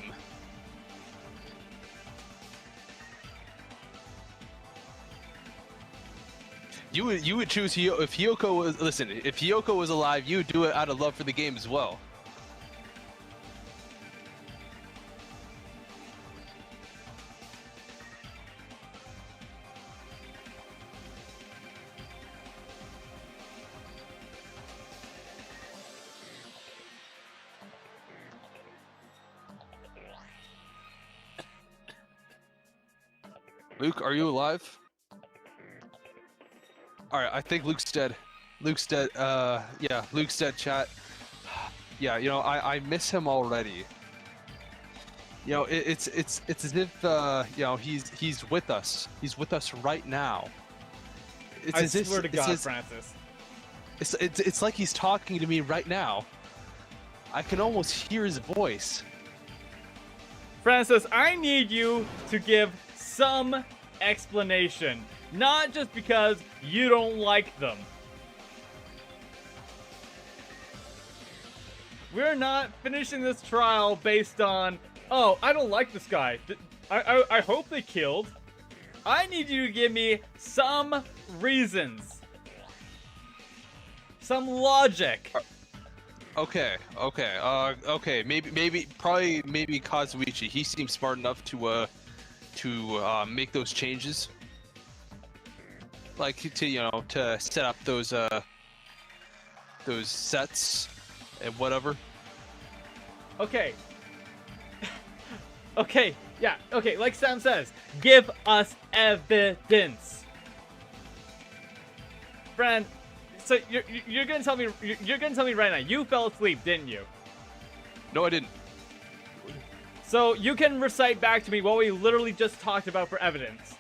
You would choose if Hiyoko was if Hiyoko was alive, you would do it out of love for the game as well. Luke, are you alive? Alright, I think Luke's dead. Luke's dead. Yeah, Luke's dead, chat. Yeah, you know, I miss him already. You know, it's as if you know, he's with us. He's with us right now. I swear to God, Francis. It's like he's talking to me right now. I can almost hear his voice. Francis, I need you to give some explanation. Not just because you don't like them. We're not finishing this trial based on, oh, I don't like this guy. I hope they killed. I need you to give me some reasons. Some logic. Okay. Okay. Maybe Kazuichi. He seems smart enough to make those changes. Like to set up those sets and whatever. Okay. Okay. Yeah. Okay. Like Sam says, give us evidence. Friend, so you're gonna tell me right now. You fell asleep, didn't you? No, I didn't. So you can recite back to me what we literally just talked about for evidence.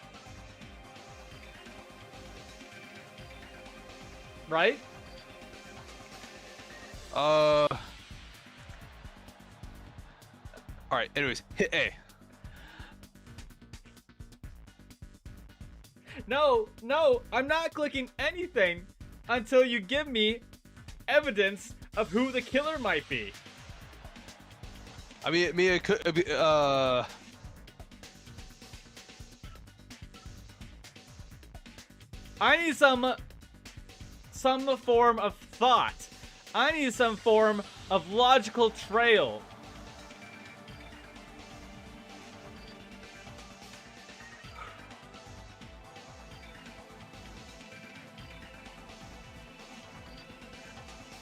Right? Alright, anyways, hit A. No, I'm not clicking anything until you give me evidence of who the killer might be. I mean, it could be, I need some form of thought. I need some form of logical trail.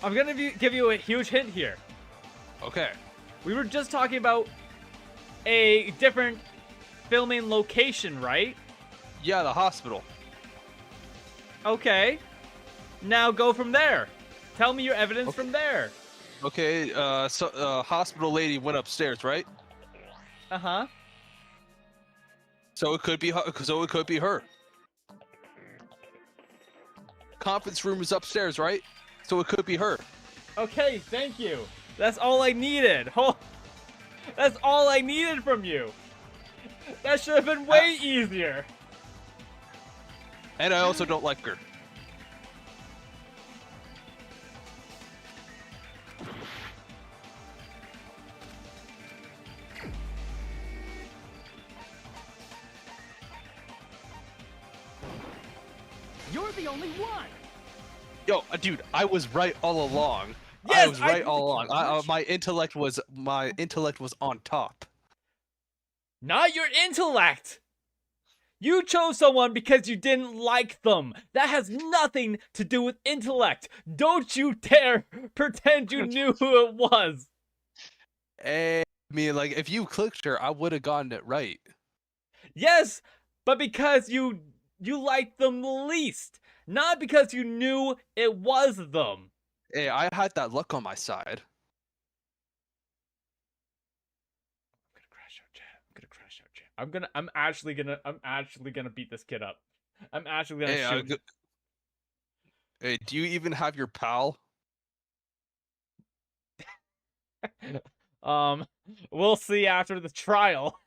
I'm gonna give you a huge hint here. Okay. We were just talking about a different filming location, right? Yeah, the hospital. Okay. Now go from there. Tell me your evidence from there. Okay, so hospital lady went upstairs, right? Uh-huh. So it could be her. Conference room is upstairs, right? So it could be her. Okay, thank you. That's all I needed. Oh, that's all I needed from you. That should have been way easier. And I also don't like her. You're the only one. Yo, dude, I was right all along. Yes, I was right all along. My intellect was on top. Not your intellect. You chose someone because you didn't like them. That has nothing to do with intellect. Don't you dare pretend you knew who it was. I mean, like, if you clicked her, I would have gotten it right. Yes, but because you liked them the least. Not because you knew it was them. Hey, I had that luck on my side. I'm actually gonna beat this kid up. I'm actually gonna shoot. Hey, do you even have your pal? We'll see after the trial.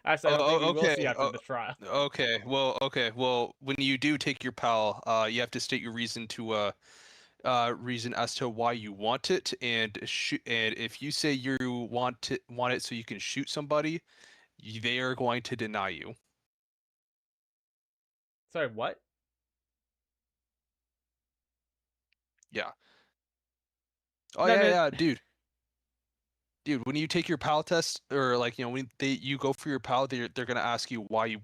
Actually, I don't think we will see after the trial. Okay. Well, when you do take your pal, you have to state your reason as to why you want it, and if you say you want it so you can shoot somebody, they are going to deny you. Sorry, what? Yeah. Oh, yeah, dude. Dude, when you take your PAL test, or like, you know, when you go for your PAL, they're gonna ask you why you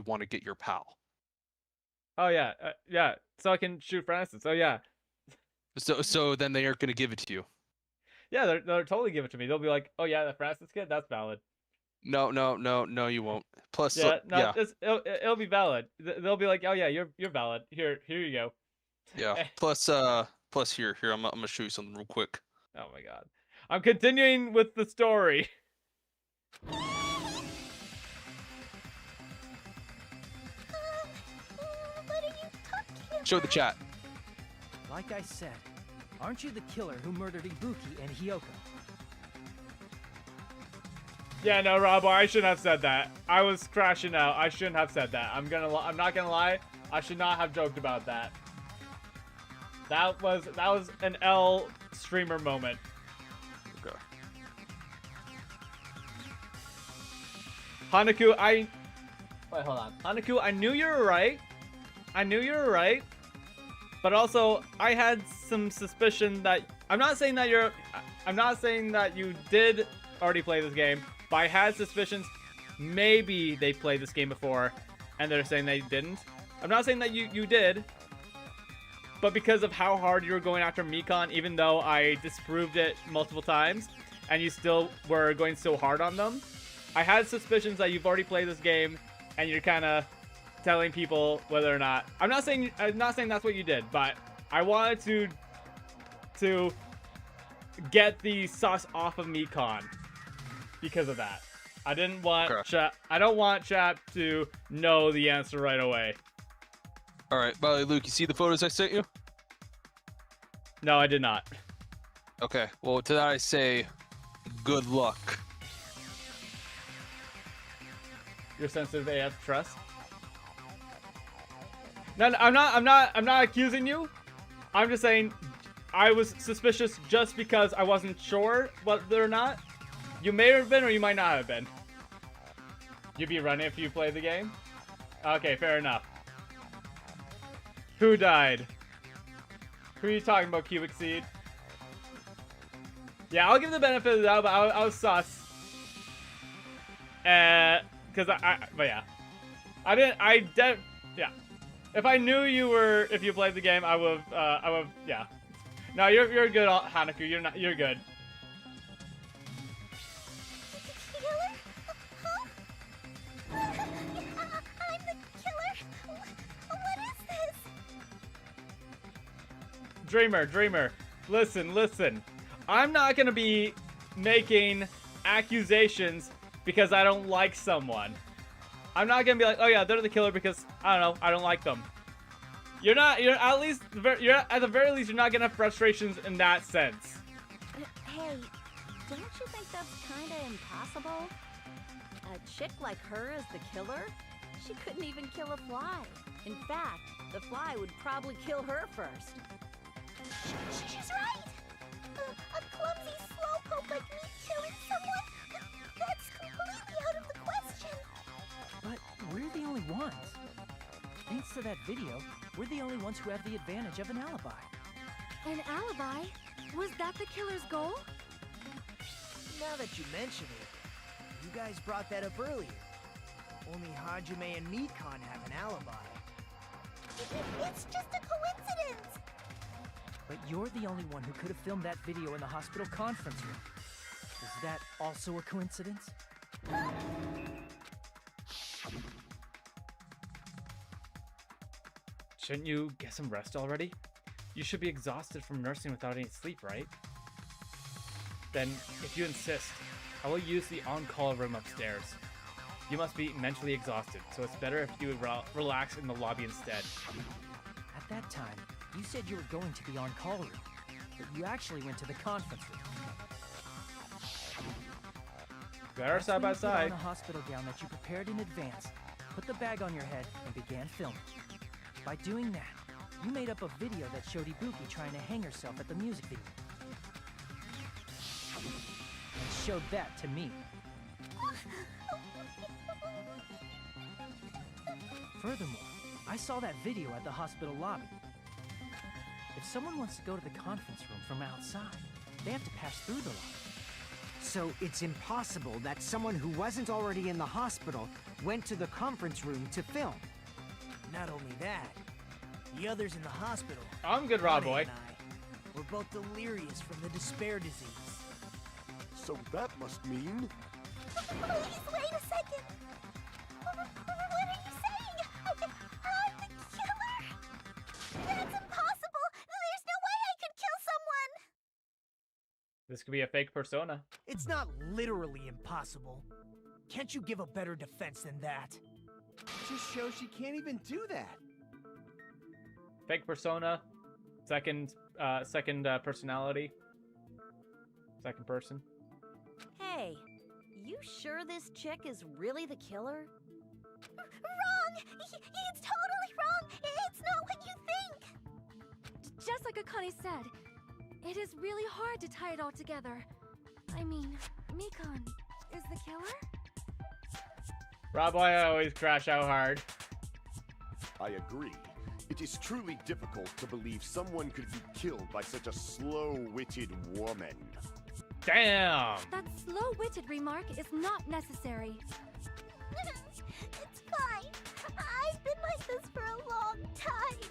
want to get your PAL. Oh yeah, yeah. So I can shoot Francis. Oh yeah. So then they aren't gonna give it to you. Yeah, they're totally give it to me. They'll be like, oh yeah, the Francis kid, that's valid. No, you won't. Plus, yeah, no, yeah. It'll be valid. They'll be like, oh yeah, you're valid. Here you go. Yeah. Plus here, I'm gonna show you something real quick. Oh my god. I'm continuing with the story. What are you talking about? Show the chat. Like I said, aren't you the killer who murdered Ibuki and Hiyoko? Yeah, no, Robo, I shouldn't have said that. I was crashing out. I shouldn't have said that. I'm not gonna lie. I should not have joked about that. That was an L streamer moment. Okay. Hanaku, wait, hold on. Hanaku, I knew you were right. But also, I had some suspicion that I'm not saying that you did already play this game, but I had suspicions maybe they played this game before and they're saying they didn't. I'm not saying that you did, but because of how hard you were going after Mikan, even though I disproved it multiple times and you still were going so hard on them, I had suspicions that you've already played this game and you're kind of telling people whether or not. I'm not saying that's what you did, but I wanted to get the sauce off of Mikan because of that. I didn't want I don't want chat to know the answer right away. All right, by the way, Luke, you see the photos I sent you? No, I did not. Okay, well, to that I say, good luck. You're sensitive AF trust. No, I'm not accusing you. I'm just saying, I was suspicious just because I wasn't sure whether or not. You may have been or you might not have been. You'd be running if you played the game? Okay, fair enough. Who died? Who are you talking about, Cubic Seed? Yeah, I'll give the benefit of the doubt, but I was sus. But yeah. Yeah. If I knew if you played the game, I would've, yeah. No, you're good, Hanaku, you're good. I'm the killer? What is this? Dreamer, listen. I'm not gonna be making accusations because I don't like someone. I'm not gonna be like, oh yeah, they're the killer because, I don't know, I don't like them. You're at the very least, you're not gonna have frustrations in that sense. Hey, don't you think that's kinda impossible? A chick like her is the killer? She couldn't even kill a fly. In fact, the fly would probably kill her first. She's right! A clumsy slowpoke like me killing someone? That's completely out of the question! But we're the only ones. Thanks to that video, we're the only ones who have the advantage of an alibi. An alibi? Was that the killer's goal? Now that you mention it, you guys brought that up earlier. Only Hajime and Mikan have an alibi. It's just a coincidence! But you're the only one who could have filmed that video in the hospital conference room. Is that also a coincidence? Shouldn't you get some rest already? You should be exhausted from nursing without any sleep, right? Then, if you insist, I will use the on-call room upstairs. You must be mentally exhausted, so it's better if you relax in the lobby instead. At that time, you said you were going to the on-call room, but you actually went to the conference room. Better side by Put on side. the hospital gown that you prepared in advance, put the bag on your head, and began filming. By doing that, you made up a video that showed Ibuki trying to hang herself at the music video. And showed that to me. Furthermore, I saw that video at the hospital lobby. If someone wants to go to the conference room from outside, they have to pass through the lobby. So it's impossible that someone who wasn't already in the hospital went to the conference room to film. Not only that, the others in the hospital, I'm good, Rob Boy. and I, were both delirious from the despair disease. So that must mean... Please, wait a second! What are you saying? I'm the killer? That's impossible! There's no way I could kill someone! This could be a fake persona. It's not literally impossible. Can't you give a better defense than that? Just shows she can't even do that. Fake persona. Second personality. Second person. Hey, you sure this chick is really the killer? Wrong! It's totally wrong! It's not what you think! Just like Akane said, it is really hard to tie it all together. I mean, Mikan is the killer? Rob Boy, I always crash out hard. I agree. It is truly difficult to believe someone could be killed by such a slow-witted woman. Damn! That slow-witted remark is not necessary. It's fine. I've been like this for a long time.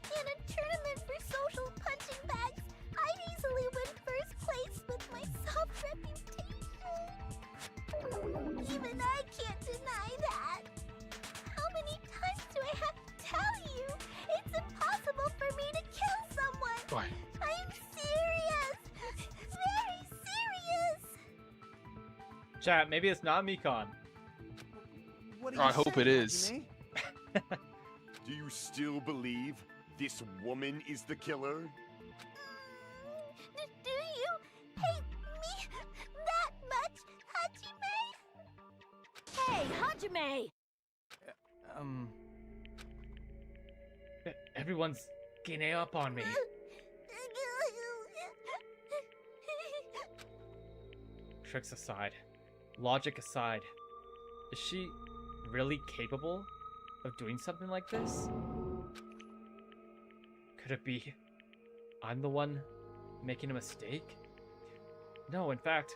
In a tournament for social punching bags, I'd easily win first place with my soft reputation. Even I can't deny that. How many times do I have to tell you? It's impossible for me to kill someone. Why? I'm serious. Very serious. Chat, maybe it's not Mikan. What do I you hope say, it is. Hajime? Do you still believe this woman is the killer? Do you hate me that much, Hajime? Hey, Hajime! Everyone's getting up on me. Tricks aside, logic aside, is she really capable of doing something like this? Could it be I'm the one making a mistake? No, in fact,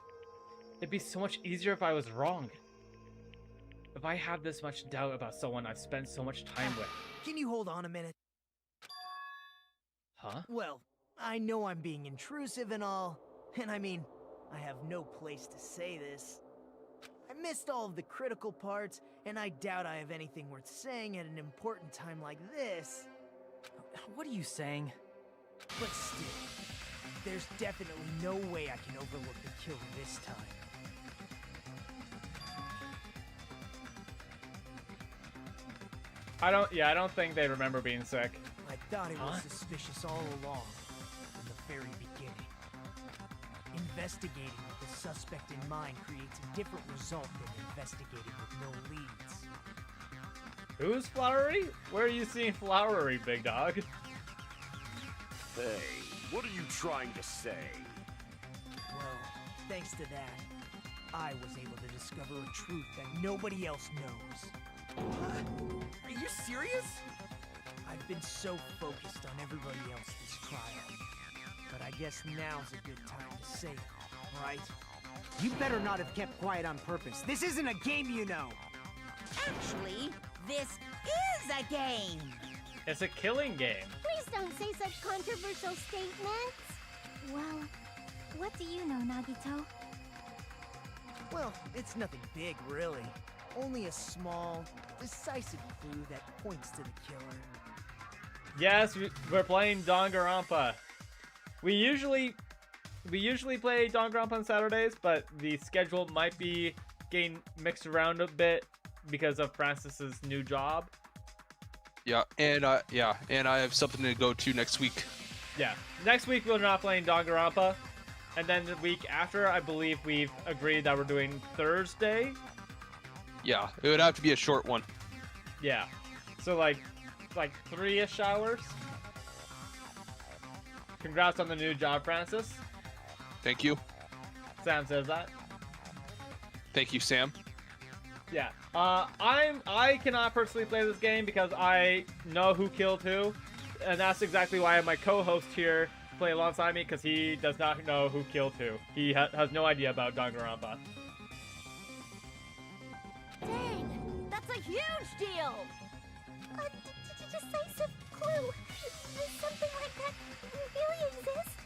it'd be so much easier if I was wrong. If I have this much doubt about someone I've spent so much time with. Can you hold on a minute? Huh? Well, I know I'm being intrusive and all, and I mean, I have no place to say this. I missed all of the critical parts, and I doubt I have anything worth saying at an important time like this. What are you saying? But still, there's definitely no way I can overlook the kill this time. I don't think they remember being sick. I thought it was suspicious all along, from the very beginning. Investigating with the suspect in mind creates a different result than investigating with no leads. Who's Flowery? Where are you seeing Flowery, big dog? Hey, what are you trying to say? Well, thanks to that, I was able to discover a truth that nobody else knows. Are you serious? I've been so focused on everybody else this trial. But I guess now's a good time to say it, right? You better not have kept quiet on purpose. This isn't a game, you know. Actually, this is a game. It's a killing game. Please don't say such controversial statements. Well, what do you know, Nagito? Well, it's nothing big, really. Only a small, decisive clue that points to the killer. Yes, we're playing Danganronpa. We usually play Danganronpa on Saturdays, but the schedule might be getting mixed around a bit because of Francis's new job. Yeah, and I have something to go to next week. Yeah, next week we're not playing Danganronpa, and then the week after, I believe we've agreed that we're doing Thursday. Yeah, it would have to be a short one. Yeah, so like 3-ish hours. Congrats on the new job, Francis. Thank you. Sam says that. Thank you, Sam. Yeah. I cannot personally play this game because I know who killed who, and that's exactly why I have my co-host here play alongside me, because he does not know who killed who. He has no idea about Danganronpa. Dang, that's a huge deal. Decisive clue. Does something like that really exist?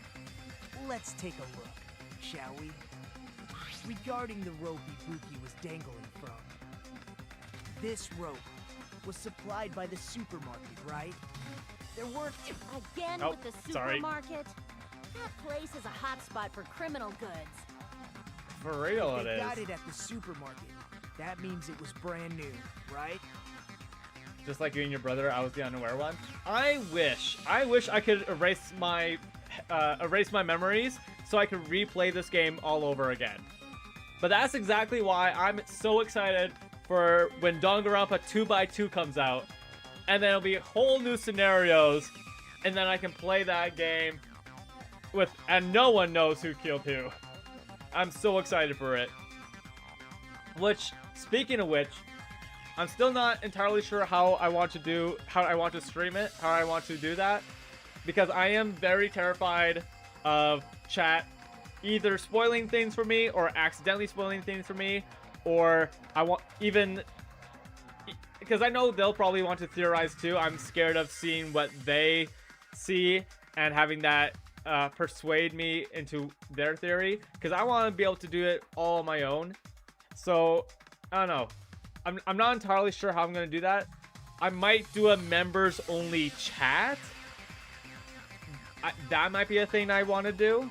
Let's take a look, shall we? Regarding the rope Ibuki was dangling from. This rope was supplied by the supermarket, right? There weren't... Again Oh, with the sorry. supermarket? That place is a hotspot for criminal goods. For real, If it they is. got it at the supermarket, that means it was brand new, right? Just like you and your brother, I was the unaware one. I wish I could erase my memories so I could replay this game all over again. But that's exactly why I'm so excited for when Danganronpa 2x2 comes out, and then it'll be whole new scenarios, and then I can play that game and no one knows who killed who. I'm so excited for it. Which, speaking of which, I'm still not entirely sure how I want to stream it, how I want to do that, because I am very terrified of chat either spoiling things for me or accidentally spoiling things for me, or because I know they'll probably want to theorize too. I'm scared of seeing what they see and having that persuade me into their theory, because I want to be able to do it all on my own. So I don't know. I'm not entirely sure how I'm going to do that. I might do a members only chat. That might be a thing I want to do.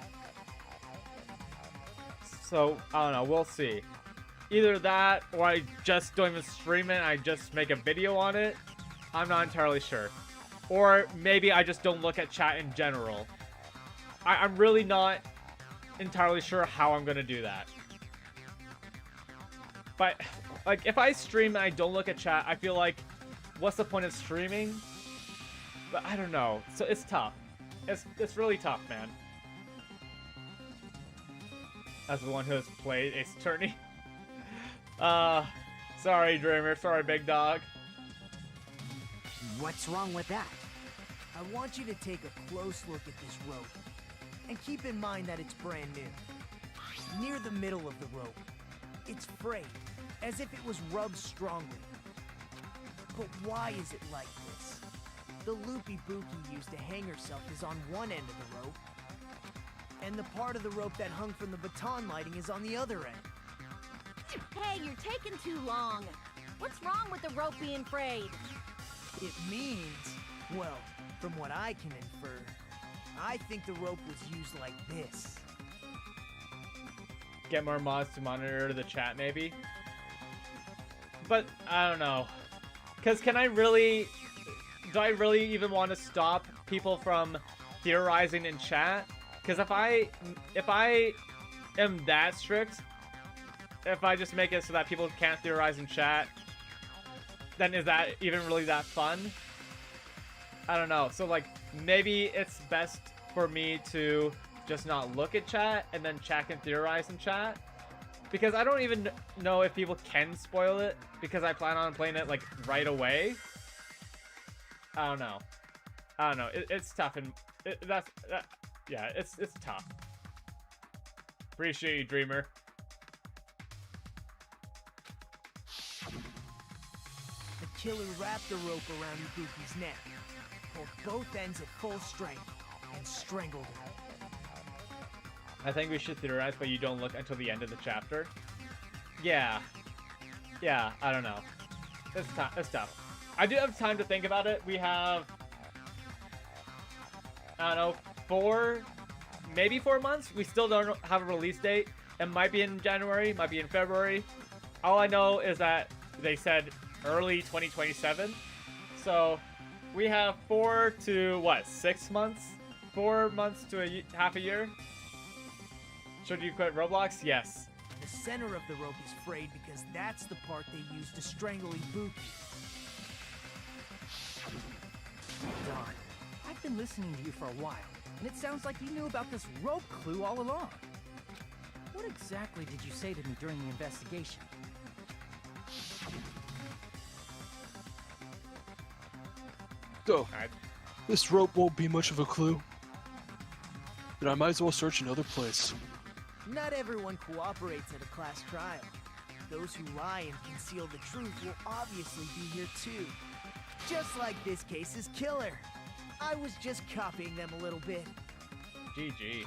So I don't know, we'll see. Either that, or I just don't even stream it, I just make a video on it. I'm not entirely sure. Or maybe I just don't look at chat in general. I'm really not entirely sure how I'm gonna do that. But like, if I stream and I don't look at chat, I feel like, what's the point of streaming? But I don't know. So it's tough. It's really tough, man. as the one who has played Ace Attorney. Sorry, Dreamer. Sorry, Big Dog. What's wrong with that? I want you to take a close look at this rope. And keep in mind that it's brand new. Near the middle of the rope, it's frayed, as if it was rubbed strongly. But why is it like this? The loopy Buki used to hang herself is on one end of the rope, and the part of the rope that hung from the baton lighting is on the other end. Hey, you're taking too long. What's wrong with the rope being frayed? It means, well, from what I can infer, I think the rope was used like this. Get more mods to monitor the chat, maybe? But, I don't know. Because do I really even want to stop people from theorizing in chat? Because if I am that strict, if I just make it so that people can't theorize in chat, then is that even really that fun? I don't know. So, like, maybe it's best for me to just not look at chat and then chat can theorize in chat. Because I don't even know if people can spoil it, because I plan on playing it, like, right away. I don't know. It's tough, and yeah, it's tough. Appreciate you, Dreamer. The killer wrapped the rope around Ibuki's neck, pulled both ends at full strength, and strangled her. I think we should theorize, but you don't look until the end of the chapter. Yeah, I don't know. It's tough. I do have time to think about it. We have, I don't know, maybe 4 months. We still don't have a release date. It might be in January, might be in February. All I know is that they said early 2027. So we have 4 to 6 months? 4 months to half a year? Should you quit Roblox? Yes. The center of the rope is frayed because that's the part they used to strangle Ibuki. Don, I've been listening to you for a while, and it sounds like you knew about this rope clue all along. What exactly did you say to me during the investigation? So, this rope won't be much of a clue. Then I might as well search another place. Not everyone cooperates at a class trial. Those who lie and conceal the truth will obviously be here too. Just like this case's killer. I was just copying them a little bit. GG.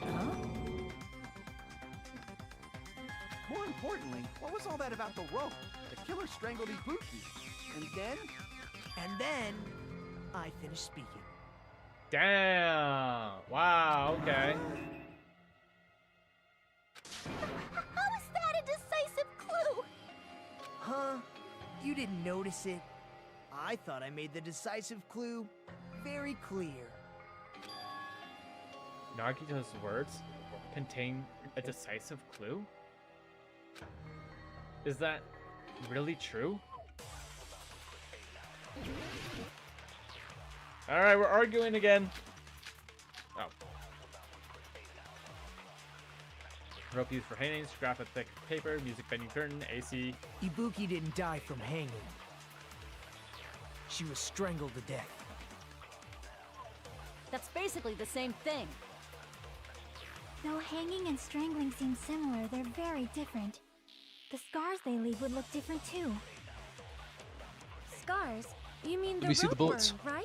More importantly, what was all that about the rope? The killer strangled Ibuki. And then, I finished speaking. Damn. Wow, okay. How is that a decisive clue? Huh? You didn't notice it? I thought I made the decisive clue very clear. Nagito's words contain a decisive clue? Is that really true? Alright, we're arguing again. Oh. Rope used for hanging, scrap of thick paper, music venue curtain, AC. Ibuki didn't die from hanging. She was strangled to death. That's basically the same thing. Though hanging and strangling seem similar, they're very different. The scars they leave would look different too. Scars? You mean the we see the rope bullets. burn, right?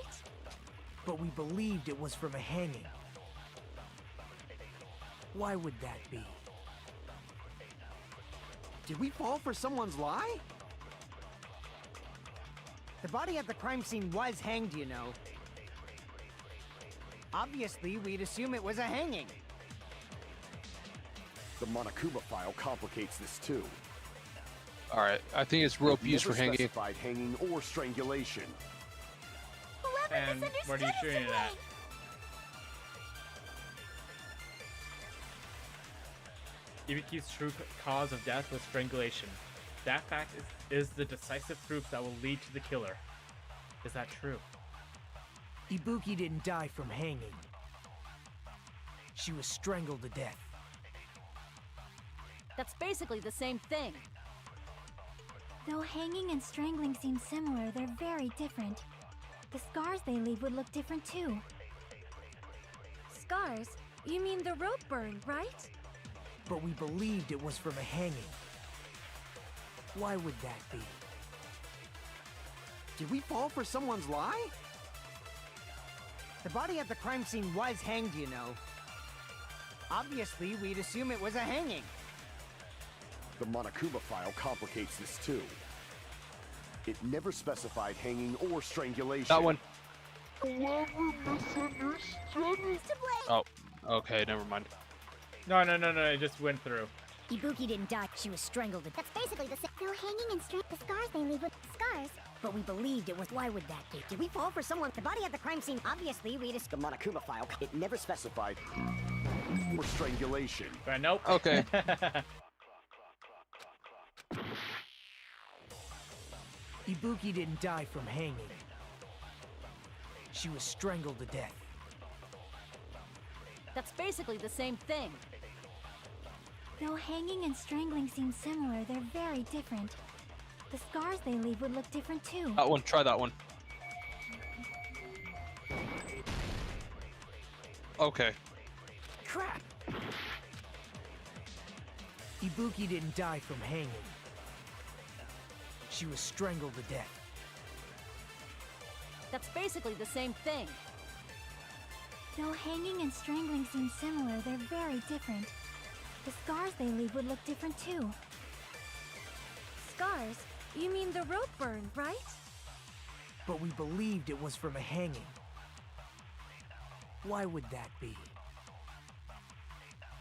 But we believed it was from a hanging. Why would that be? did we fall for someone's lie? The body at the crime scene was hanged, you know. Obviously, we'd assume it was a hanging. The Monokuma file complicates this too. Alright, I think it's rope They've used for never hanging. specified hanging or strangulation. Whoever And where do you misunderstood shooting us it at? today. Ibiki's true cause of death was strangulation. That fact is the decisive proof that will lead to the killer. Is that true? Ibuki didn't die from hanging. She was strangled to death. That's basically the same thing. Though hanging and strangling seem similar, they're very different. The scars they leave would look different too. Scars? You mean the rope burn, right? But we believed it was from a hanging. Why would that be? Did we fall for someone's lie? The body at the crime scene was hanged, you know. Obviously, we'd assume it was a hanging. The Monokuma file complicates this too. It never specified hanging or strangulation. That one. Whoever misunderstood is to blame. Oh, okay, never mind. No, it just went through. Ibuki didn't die, she was strangled. That's basically the same. No hanging and the scars they leave with scars. But we believed it was. Why would that be? Did we fall for someone? The body at the crime scene. Obviously, we just. The Monokuma file, it never specified or strangulation. But nope. Okay. Ibuki didn't die from hanging. She was strangled to death. That's basically the same thing. Though hanging and strangling seem similar, they're very different. The scars they leave would look different too. That one, try that one. Okay. Crap! Ibuki didn't die from hanging. She was strangled to death. That's basically the same thing. Though hanging and strangling seem similar, they're very different. The scars they leave would look different too. Scars? You mean the rope burn, right? But we believed it was from a hanging. Why would that be?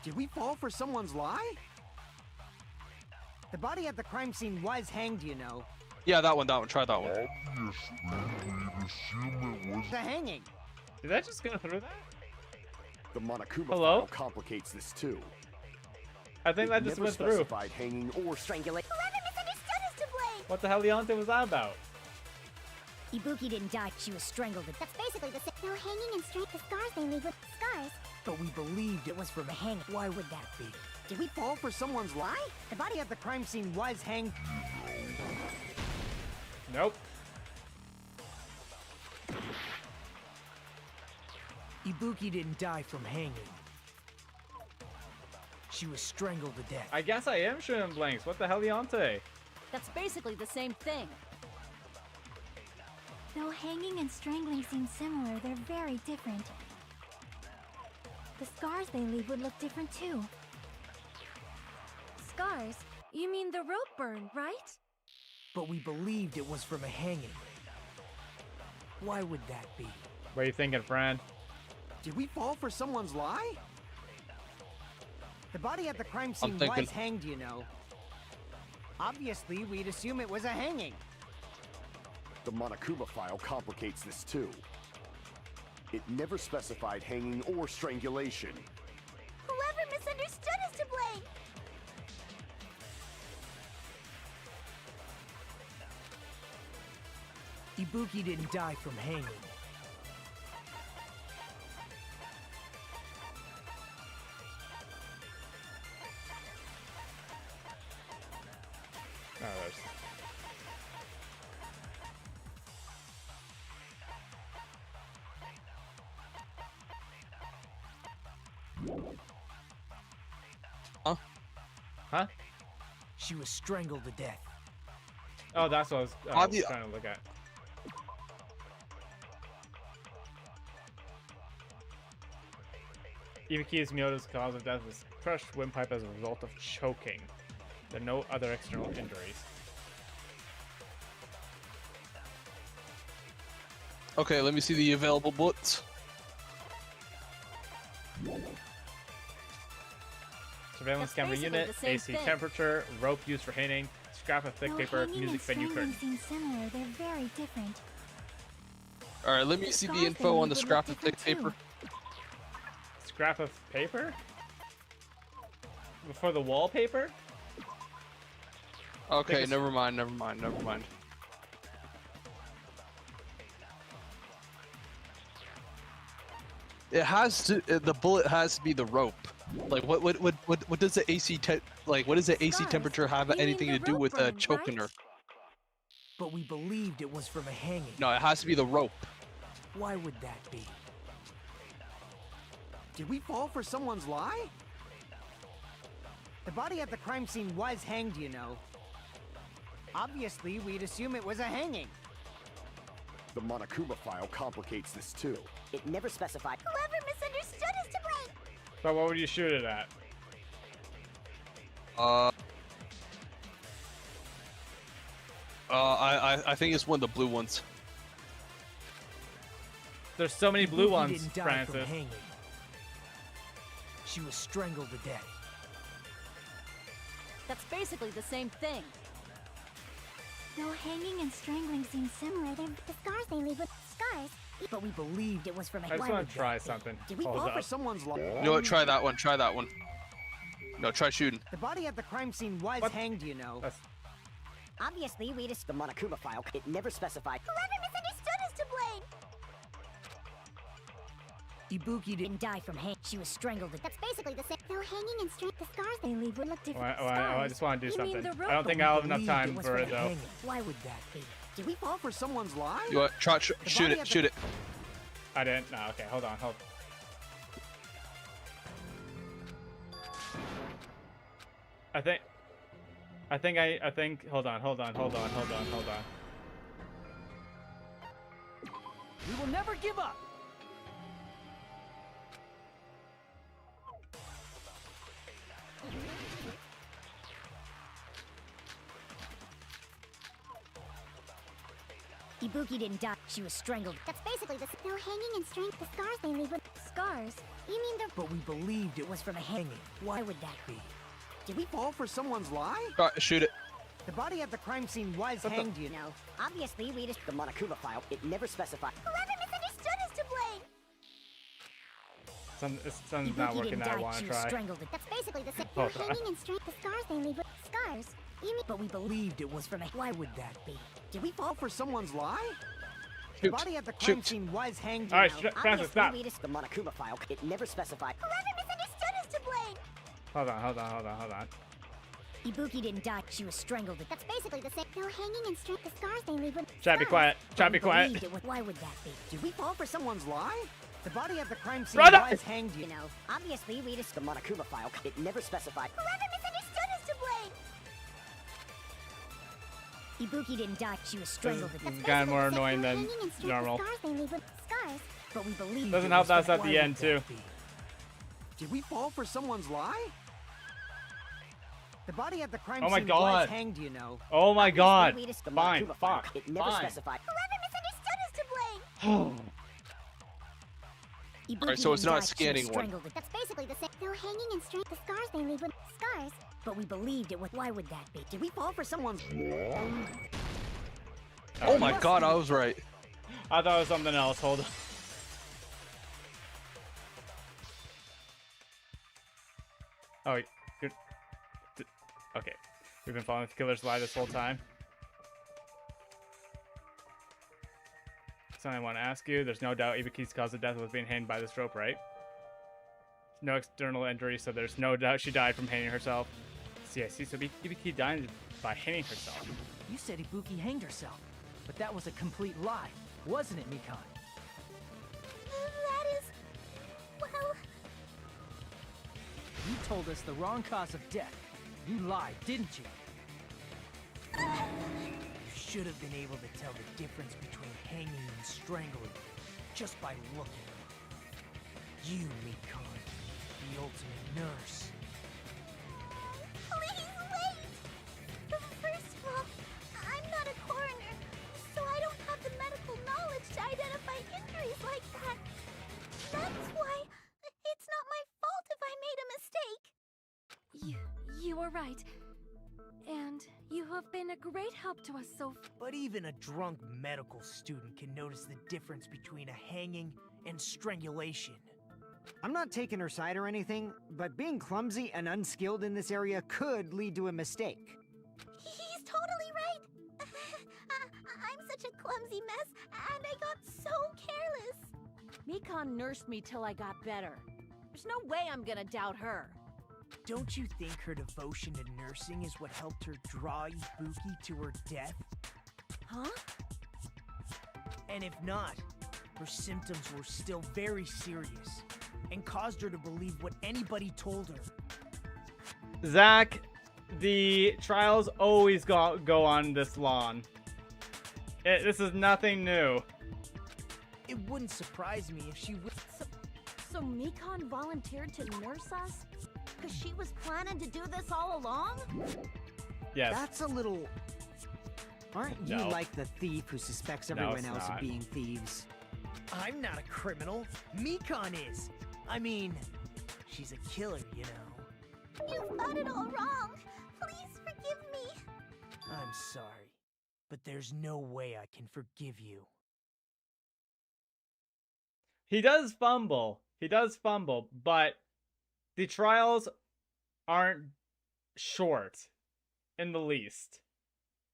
Did we fall for someone's lie? The body at the crime scene was hanged, you know. Yeah, that one, try that one. The hanging. Did that just go through that? The Monokuma Hello? file complicates this too. I think that just never went through. specified hanging or strangulation. Whoever misunderstood is to blame. What the hell, Leonte, was that about? Ibuki didn't die. She was strangled. That's basically the same. No hanging and the scars they leave with scars. But we believed It was from a hanging. Why would that be? Did we fall for someone's lie? The body at the crime scene was hanged. Nope. Ibuki didn't die from hanging. She was strangled to death. I guess I am shooting blanks. What the hell, Leonte? That's basically the same thing. Though hanging and strangling seem similar, they're very different. The scars they leave would look different too. Scars? You mean the rope burn, right? But we believed it was from a hanging. Why would that be? What are you thinking, friend? Did we fall for someone's lie? The body at the crime scene was hanged, you know. Obviously, we'd assume it was a hanging. The Monokuma file complicates this too. It never specified hanging or strangulation. Whoever misunderstood is to blame. Ibuki didn't die from hanging. Oh, there's... Huh? Huh? She was strangled to death. Oh, that's what I was trying to look at. Ibuki Miyota's cause of death was crushed windpipe as a result of choking. There are no other external injuries. Okay, let me see the available bullets. Surveillance That's camera basically unit, the same AC thing. temperature, rope used for hanging, scrap of thick Though paper, hanging music and venue strangling curtain. seem similar, they're very different. Alright, let me see the info on the scrap of thick paper. Scrap of paper? For the wallpaper? Okay, Thick- never mind. It has to, the bullet has to be the rope. Like what does the what does the AC temperature have anything to do with choking her? But we believed it was from a hanging. No, it has to be the rope. Why would that be? Did we fall for someone's lie? The body at the crime scene was hanged, you know. Obviously, we'd assume it was a hanging. The Monokuma file complicates this too. It never specified. Whoever misunderstood is to blame. But what would you shoot it at? I think it's one of the blue ones. There's so many blue Ibuki ones, didn't die Francis. from hanging. She was strangled to death. That's basically the same thing. Though hanging and strangling seem similar, the scars they leave with scars. But we believed it was from a I just hanging. want to try something. Did we Hold fall for up. someone's lie? You know what? Try that one. Try that one. No, try shooting. The body at the crime scene was hanged, you know. Obviously, we just the Monokuma file. It never specified. Whoever misunderstood is to blame. Ibuki didn't die from hang. She was strangled. That's basically the same. Though hanging and the scars they leave would look different. I just want to do You mean something. the I don't think I'll have enough believed time was for from it a though. hanging. Why would that be? Did we fall for someone's lie? You know what? Try shoot it. Shoot it. I didn't. No. Okay. Hold on. I think. Hold on. We will never give up. Ibuki didn't die. She was strangled. That's basically the though hanging and the scars they leave with scars. You mean the? But we believed it was from a hanging. Why would that be? Did we fall for someone's lie? Shoot it. The body at the crime scene was hanged, you know. No. Obviously, we just the Monokuma file. It never specified. Whoever misunderstood is to blame. Something's not working that I want to try. Strangled. That's basically the same. Hold Though on. hanging and the scars they leave with scars. You mean? But we believed it was from a. Why would that be? Did we fall for someone's lie? The body at the crime scene was hanged, you All right, know. Francis, stop. We just the Monokuma file. It never specified. Whoever misunderstood is to blame. Hold on. Ibuki didn't die. She was strangled. That's basically the same. Though hanging and the scars they leave with Chat, be quiet. Chat, be quiet. Why would that be? Did we fall for someone's lie? The body at the crime scene Brother! was hanged, you You know. know, obviously we just the Monokuma file. It never specified. Whoever misunderstood is to blame. Ibuki didn't die. She was strangled. This is kind of more annoying than Hanging and normal. The scars they leave with scars. But we believed. Doesn't it help was that's from a- at the why end would that too. be? Did we fall for someone's lie? The body at the crime Oh my scene God. was hanged, you know. Oh my god. We just the Fine. Monokuma file. Fuck. It never Fine. specified. Whoever misunderstood is to blame. Alright, so it's Ibuki not didn't die, she was scanning one. strangled. That's basically the same. Though hanging and the scars they leave with scars. But we believed it was. Why would that be? Did we fall for someone's? Oh my god, I was right. I thought it was something else. Hold on. Oh, you're... Okay. We've been following the killer's lie this whole time. Something I want to ask you. There's no doubt Ibuki's cause of death was being hanged by this rope, right? No external injury, so there's no doubt she died from hanging herself. See, I see. So Ibuki died by hanging herself. You said Ibuki hanged herself, but that was a complete lie, wasn't it, Mikan? That is... well... You told us the wrong cause of death. You lied, didn't you? You should have been able to tell the difference between hanging and strangling just by looking. You, Mikan, the ultimate nurse. Please wait! First of all, I'm not a coroner, so I don't have the medical knowledge to identify injuries like that. That's why it's not my fault if I made a mistake. You were right. And you have been a great help to us so But even a drunk medical student can notice the difference between a hanging and strangulation. I'm not taking her side or anything, but being clumsy and unskilled in this area could lead to a mistake. He's totally right. I'm such a clumsy mess, and I got so careless. Mikan nursed me till I got better. There's no way I'm gonna doubt her. Don't you think her devotion to nursing is what helped her draw Ibuki to her death? Huh? And if not, her symptoms were still very serious and caused her to believe what anybody told her. Zach, the trials always go on this long. This is nothing new. It wouldn't surprise me if she would. So Mikon volunteered to nurse us? Because she was planning to do this all along? Yes. That's a little... Aren't you No. like the thief who suspects No, everyone it's else not. of being thieves? I'm not a criminal. Mikon is. I mean, she's a killer, you know. You've got it all wrong. Please forgive me. I'm sorry, but there's no way I can forgive you. He does fumble. But the trials aren't short in the least.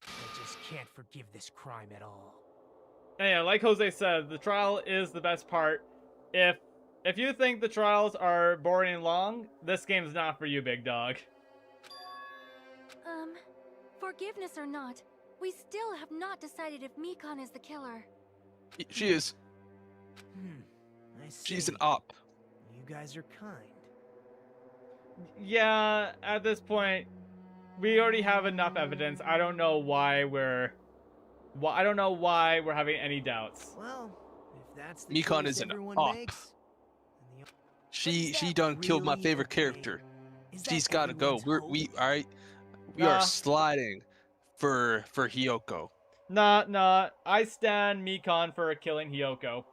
I just can't forgive this crime at all. And yeah, like Jose said, the trial is the best part. If you think the trials are boring and long, this game's not for you, big dog. Forgiveness or not, we still have not decided if Mikon is the killer. She is. I see. She's an op. You guys are kind. Yeah, at this point, we already have enough evidence. I don't know why we're having any doubts. Well, if that's the Mikon choice is an everyone op. makes, She done killed my really favorite okay? character. Is that She's gotta go. everyone's We hope? alright. We Nah. are sliding for Hiyoko. Nah. I stand Mikon for killing Hiyoko.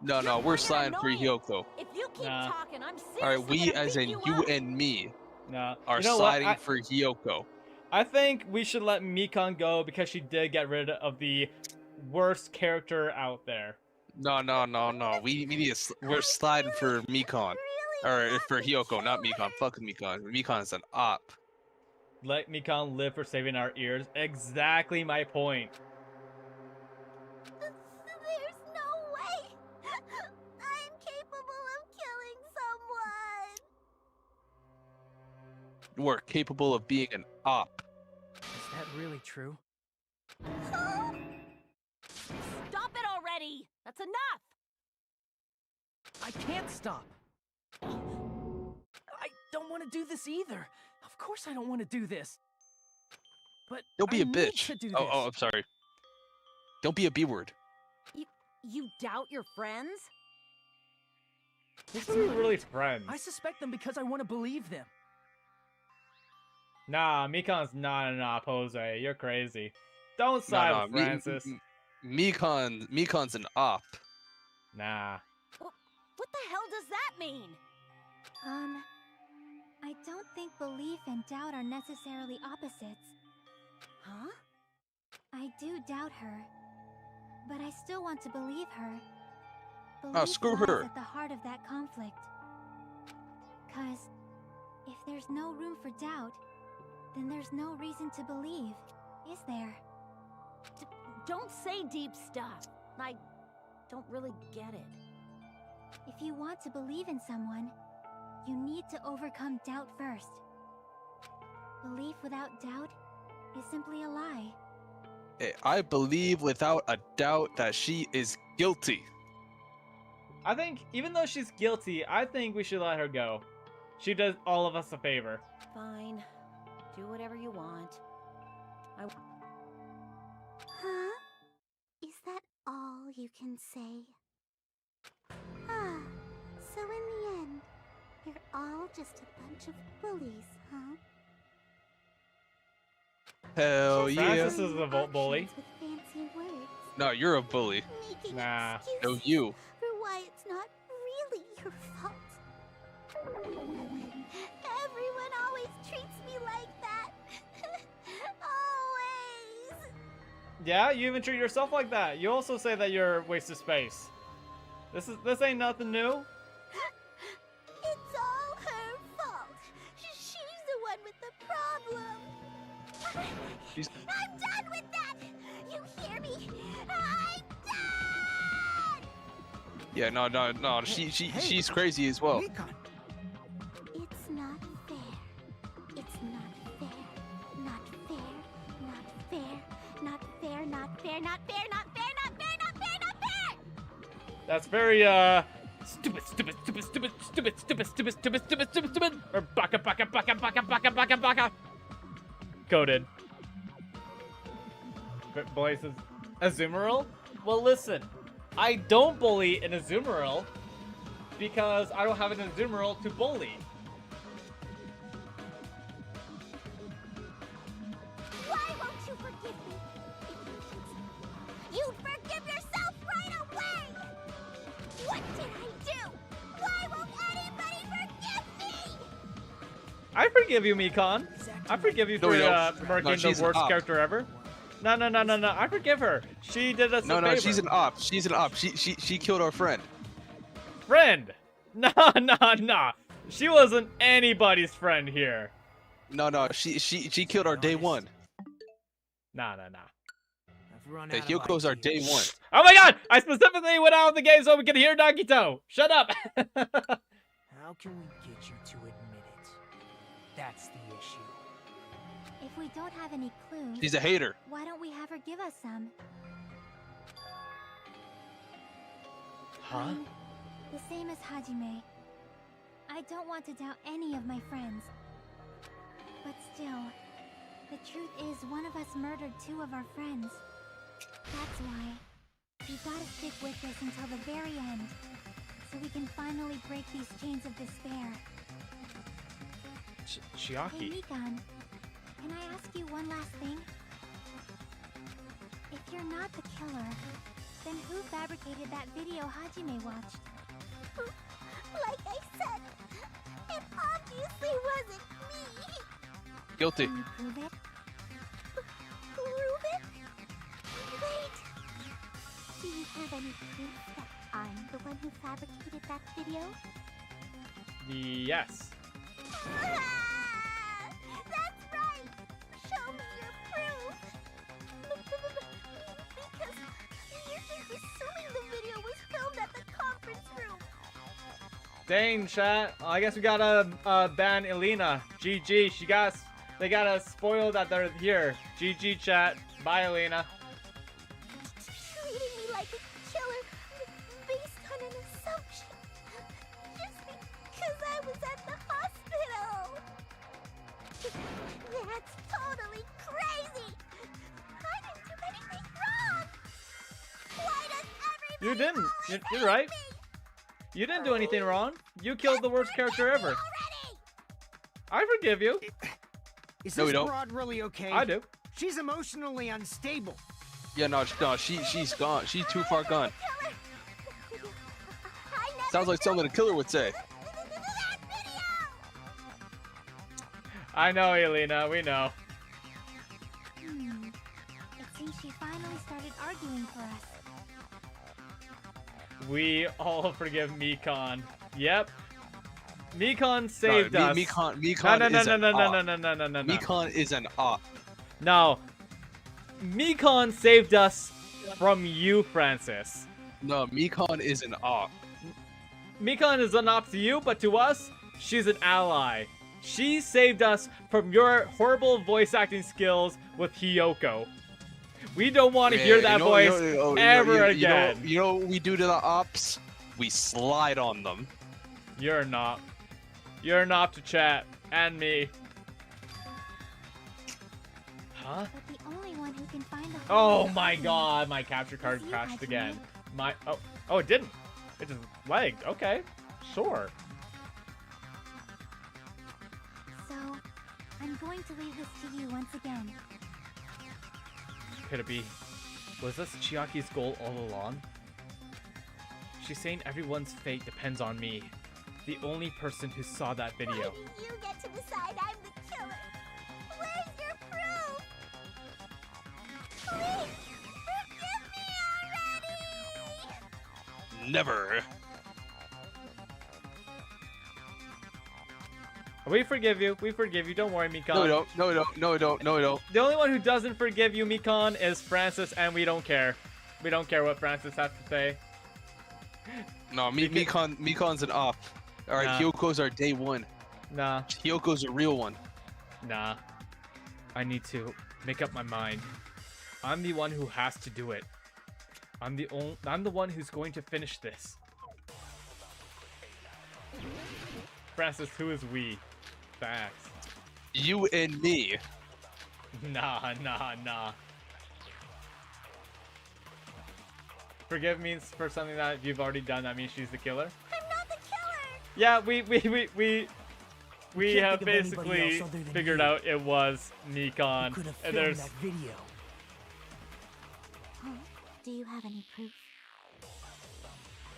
No, we're sliding for annoying. Hiyoko. If you keep Nah. talking, I'm seriously Alright, we gonna as beat in you you up. and me Nah. are You know sliding what? for Hiyoko. I think we should let Mikon go because she did get rid of the worst character out there. No. We need we're sliding for Mikon. Or for Hiyoko, not Mikon. Fuck Mikon. Mikon is an op. Let Mikon live for saving our ears. Exactly my point. There's no way. I'm capable of killing someone. You are capable of being an op. Is that really true? Stop it already! That's enough! I can't stop. I don't want to do this either. Of course I don't want to do this. But Don't be I a need bitch. to do Oh, this. I'm sorry. Don't be a B word. You doubt your friends? These are really friends. I suspect them because I want to believe them. Nah, Mikon's not an op, Jose. You're crazy. Don't side with Francis. Mikon's an op. Nah. What the hell does that mean? I don't think belief and doubt are necessarily opposites. Huh? I do doubt her, but I still want to believe her. Oh, screw lies her. at the heart of that conflict. 'Cause if there's no room for doubt, then there's no reason to believe, is there? Don't say deep stuff. I don't really get it. If you want to believe in someone, you need to overcome doubt first. Belief without doubt is simply a lie. I believe without a doubt that she is guilty. I think, even though she's guilty, I think we should let her go. She does all of us a favor. Fine. Do whatever you want. Huh? Is that all you can say? Ah, so in the end, you're all just a bunch of bullies, huh? Hell Just yeah. Francis is a bully. actions with fancy words, No, you're a bully. making Nah. excuses No, you. for why it's not really your fault. Everyone always treats me like that. Always. Yeah, you even treat yourself like that. You also say that you're a waste of space. This ain't nothing new. It's all her fault. She's the one with the problem. I'm done with that. You hear me? I'm done. Yeah, no. She's crazy as well. Mikon, fair, not fair, not fair, not fair, not fair, not fair! That's very, stupid. Or baka. Coded. Boy says, Azumarill? Well, listen. I don't bully an Azumarill because I don't have an Azumarill to bully. Why won't you forgive me? You'd forgive yourself right away! What did I do? Why won't anybody forgive me? I forgive you, Mikon. I forgive you for murking the worst character ever. No. I forgive her. She did us a favor. No, she's an op. She's an op. She killed our friend. Friend? Nah. She wasn't anybody's friend here. No. She killed our day one. Nah. Hey, Hyoko's our day one. Oh my god! I specifically went out of the game so we could hear Nagito! Shut up! How can we get you to admit it? That's the issue. If we don't have any clues... She's a hater. Why don't we have her give us some? Huh? I'm the same as Hajime. I don't want to doubt any of my friends. But still, the truth is one of us murdered 2 of our friends. That's why we gotta stick with this until the very end, so we can finally break these chains of despair. Chiaki. Hey, Mikon, can I ask you one last thing? If you're not the killer, then who fabricated that video Hajime watched? Like I said, it obviously wasn't me! Guilty. Can you prove it? Prove it? Wait! Do you have any proof that I'm the one who fabricated that video? Yes. That's right! Show me your proof! Because you're just assuming the video was filmed at the conference room. Dang, chat. I guess we gotta ban Elena. GG. They got us spoiled that they're here. GG, chat. Bye, Elena. Treating me like a killer based on an assumption. Just because I was at the hospital. That's totally crazy. I didn't do anything wrong. Why does everybody You didn't. always You're hate right. me? You didn't do anything wrong. You killed the worst character ever. Already? I forgive you. Is No, this we don't. broad really okay? I do. She's emotionally unstable. Yeah, no, she's gone. She's too far gone. Sounds like something a killer would say. I know, Elena. We know. It seems she finally started arguing for us. We all forgive Mikon. Yep. Mikon saved us. Mikon No. Mikon is an op. No. Mikon saved us from you, Francis. No, Mikon is an op. Mikon is an op to you, but to us, she's an ally. She saved us from your horrible voice acting skills with Hiyoko. We don't want to hear that voice ever again. You know what we do to the ops? We slide on them. You're an op. You're an op to chat. And me. Huh? But the only one who can find the Oh my god, my capture card crashed again. Oh, it didn't. It just lagged. Okay, sure. So, I'm going to leave this to you once again. Could it be? Was this Chiaki's goal all along? She's saying everyone's fate depends on me. The only person who saw that video. Why do you get to decide I'm the killer? Where's your proof? Please, forgive me already! Never. We forgive you. We forgive you. Don't worry, Mikon. No, we don't. No, we don't. No, we don't. No, we don't. The only one who doesn't forgive you, Mikon, is Francis, and we don't care. We don't care what Francis has to say. No, Mikon's an op. Alright, Nah. Hyoko's our day one. Nah. Hyoko's a real one. Nah. I need to make up my mind. I'm the one who has to do it. I'm the one who's going to finish this. Francis, who is we? Facts. You and me. Nah. Forgive me for something that you've already done. That means she's the killer. I'm not the killer! Yeah, we Can't have think of anybody basically else other than figured you. out it was Nikon. Could have And filmed there's that video. Huh? Do you have any proof?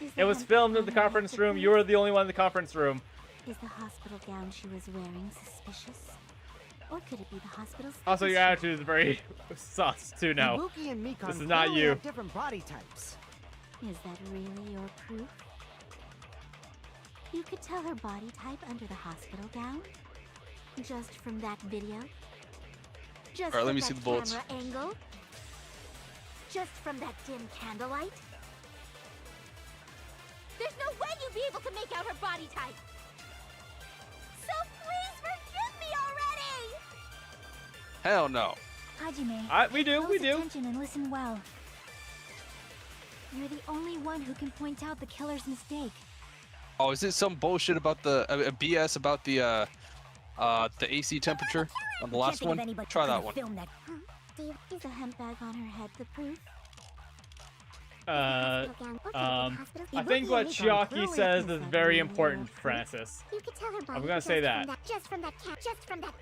Is it the was hemp filmed in on the her head conference the room. proof? You were the only one in the conference room. Is the hospital gown she was wearing suspicious? Or could it be the hospital's Also, your slippers? attitude is very sus too now. Ibuki and Mikan This is not clearly you. have different body types. Is that really your proof? You could tell her body type under the hospital gown? Just from that video? Just Alright, let from me that see the bullets. camera angle? Just from that dim candlelight? There's no way you'd be able to make out her body type! So please forgive me already! Hell no. Hajime, we do. pay close attention and listen well. You're the only one who can point out the killer's mistake. Oh, is it some bullshit about the BS about the AC temperature on the last one? Try that one. Is the hemp bag on her head the proof? I think what Chiaki says is very important, Francis. You could tell her body I'm gonna say that. just from that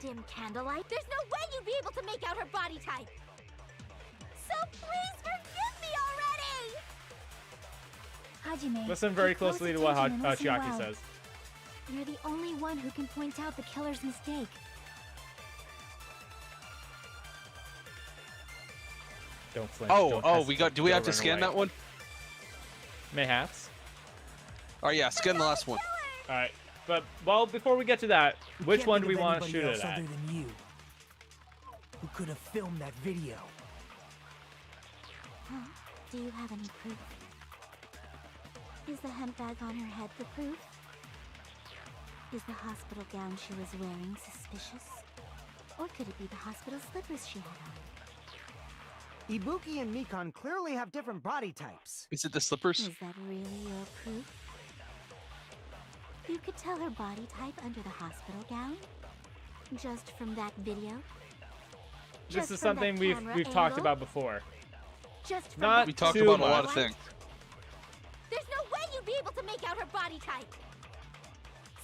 dim candlelight. There's no way you'd be able to make out her body type. So please forgive me already. Hajime, Listen very pay close closely to what attention and listen Chiaki well. says. You're the only one who can point out the killer's mistake. Don't flinch. Oh, don't we got. Do we don't have to run scan away. that one? Mayhaps. Oh yeah, scan the last one. All right, but well, before we get to that, which Can't one think do we of want to anybody shoot else it at? other than you. Who could have filmed that video? Huh? Do you have any proof? Is the hemp bag on her head the proof? Is the hospital gown she was wearing suspicious? Or could it be the hospital slippers she had on? Ibuki and Mikan clearly have different body types. Is it the slippers? Is that really your proof? You could tell her body type under the hospital gown? Just from that video? This Just is from that something we've camera talked angle? about before. Just from Not that We talked too about a lot much. of things. There's no way you'd be able to make out her body type.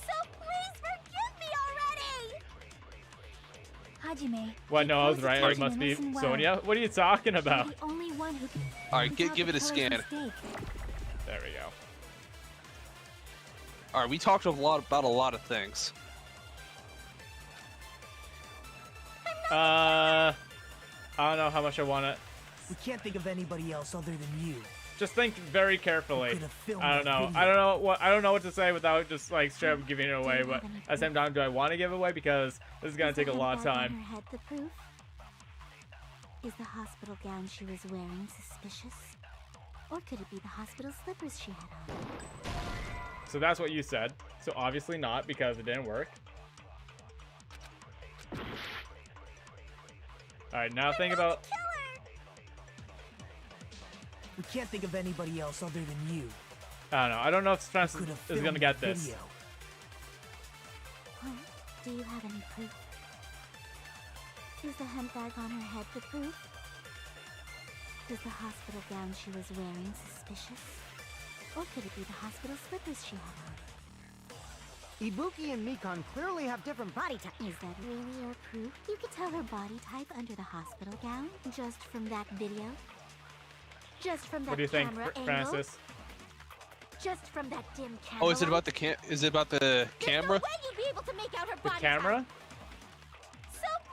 So please forgive me already. Hajime. What? pay No, I was close right. It attention must and be listen well. Sonia. What are you talking You're about? the only one who can All right, point out give the it a killer's scan. mistake. There we go. All right, we talked about a lot of things. I don't know how much I want to. We can't think of anybody else other than you. Just think very carefully. Could have filmed I don't that know. video. I don't know what to say without just like straight up giving it away. But at the same time, do I want to give it away because this is gonna Is the take a lot of hemp bag on time. her head the proof? Is the hospital gown she was wearing suspicious? Or could it be the hospital slippers she had on? So that's what you said. So obviously not because it didn't work. All right, now think about. We can't think of anybody else other than you. I don't know. I don't know if Francis Could have is gonna filmed get that this. video. Huh? Do you have any proof? Is the hemp bag on her head the proof? Is the hospital gown she was wearing suspicious? Or could it be the hospital slippers she had on? Ibuki and Mikan clearly have different body types. Is that really your proof? You could tell her body type under the hospital gown just from that video? Just from that What do you think, camera angle? Francis? Just from that dim camera? Oh, is it about the camera? Way you'd be able to make out her The body camera?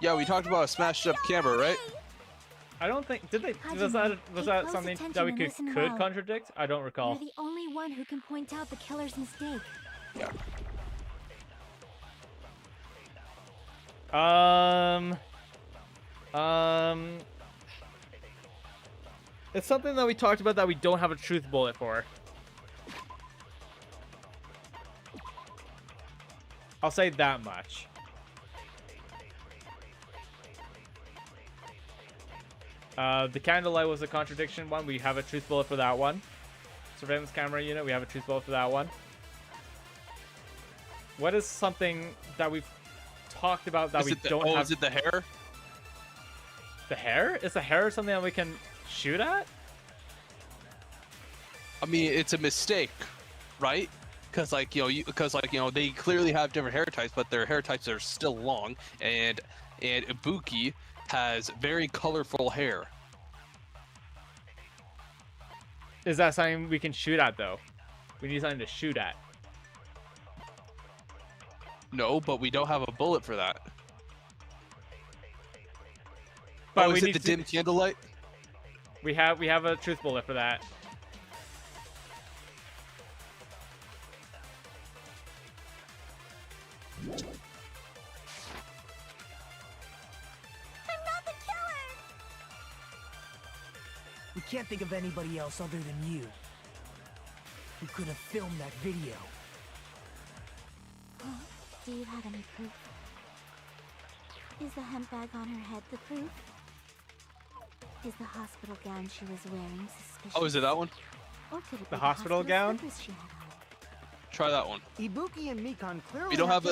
Yeah, we talked about a smashed up camera, right? I don't think did they Hajime, was that pay something close that we attention could and listen could well. contradict? I don't recall. You're the only one who can point out the killer's mistake. It's something that we talked about that we don't have a truth bullet for. I'll say that much. The candlelight was a contradiction one. We have a truth bullet for that one. Surveillance camera unit. We have a truth bullet for that one. What is something that we've talked about that we don't have? Is it the hair? The hair? Is the hair something that we can shoot at? I mean, it's a mistake, right? Because they clearly have different hair types, but their hair types are still long, and Ibuki has very colorful hair. Is that something we can shoot at though? We need something to shoot at. No, but we don't have a bullet for that. But is it the dim candlelight? We have a truth bullet for that. I'm not the killer! We can't think of anybody else other than you who could have filmed that video. Do you have any proof? Is the hemp bag on her head the proof? Is the hospital gown she was wearing suspicious? Oh, is it that one? Or could it be The hospital gown? slippers she had on? Try that one. Ibuki and Mikon clearly We don't have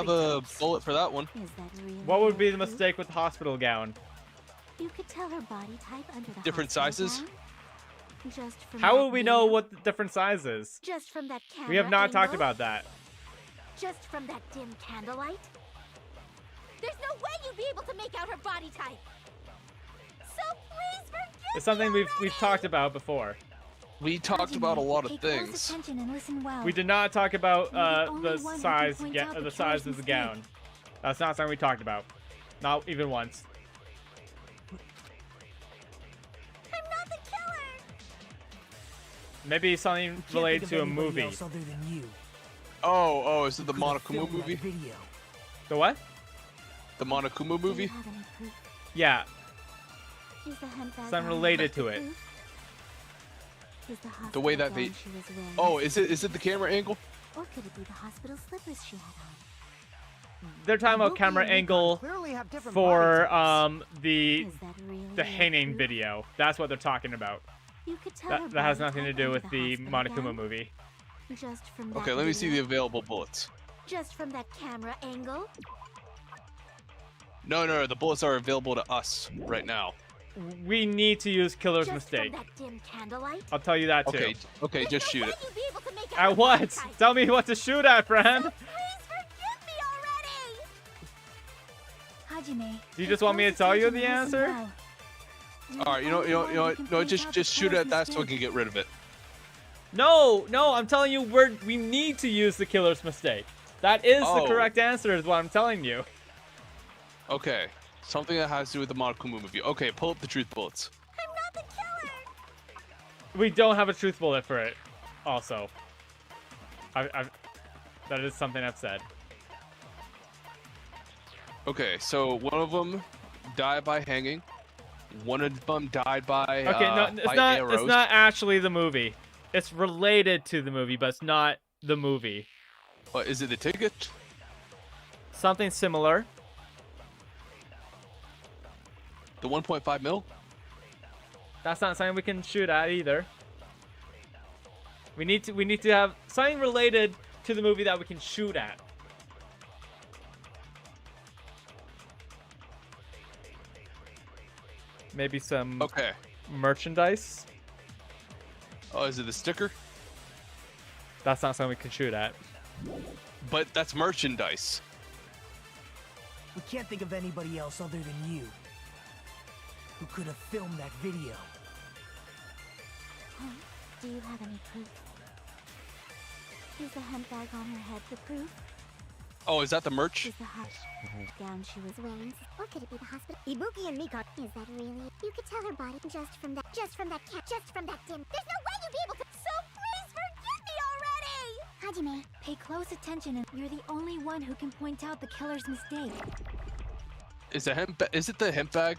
a bullet for that one. Is that really What would be the proof? mistake with the hospital gown? You could tell her body type under the Different hospital sizes? gown? Just from How that will we know video? what the different size is? Just from that camera We have not talked angle? about that. Just from that dim candlelight? There's no way you'd be able to make out her body type. So please forgive It's something we've talked about before. We talked about a lot of Pay close things. attention and listen well. We did not talk about You're the only the one who can size point out the the size killer's of the gown. That's not something we talked about. Not even once. I'm not the killer! Maybe something Can't related think to of a anybody movie. else other than you Oh, is it the who could have Monokuma filmed that movie? video. The what? The Monokuma Do you movie? have any proof? Yeah. Is the hemp bag Something on her related head to the it. proof? Is the The way hospital that they. gown she was wearing Oh, is it the camera angle? Or could it be the hospital slippers she had on? They're talking about Ibuki camera and Mikon angle clearly have different for body types. the Is that really the your hanging proof? video. That's what they're talking about. You could tell her That has body nothing to type do under with the hospital Monokuma gown? movie. Just from that Okay, let me see the video? available bullets. Just from that camera angle? No, the bullets are available to us right now. We need to use killer's Just mistake. from that dim candlelight? I'll tell you that too. Okay, just shoot it. You'd be able to make out At her what? body type. Tell me what to shoot at, friend. Please forgive me already! Hajime. Do you pay just want me to close tell you attention the and listen answer? well. You're All right, the you know, only one who can no, point just out the shoot killer's at that so I mistake. can get rid of it. No, I'm telling you, we need to use the killer's mistake. That is the Oh. correct answer, is what I'm telling you. Okay, something that has to do with the Monokuma movie. Okay, pull up the truth bullets. I'm not the killer! We don't have a truth bullet for it. Also, that is something I've said. Okay, so one of them died by hanging. One of them died by Okay, no, it's by not. arrows. It's not actually the movie. It's related to the movie, but it's not the movie. What, is it the ticket? Something similar. The 1.5 mil? That's not something we can shoot at either. We need to have something related to the movie that we can shoot at. Maybe some merchandise. Oh, is it the sticker? That's not something we can shoot at. But that's merchandise. We can't think of anybody else other than you who could have filmed that video. Do you have any proof? Is the hemp bag on her head the proof? Oh, is that the merch? Is the hot gown she was wearing? Or could it be the hospital? Ibuki and Mikon. Is that really? You could tell her body just from that dim. There's no way you'd be able to. So please forgive me already! Hajime, pay close attention and you're the only one who can point out the killer's mistake. Is it the hemp bag?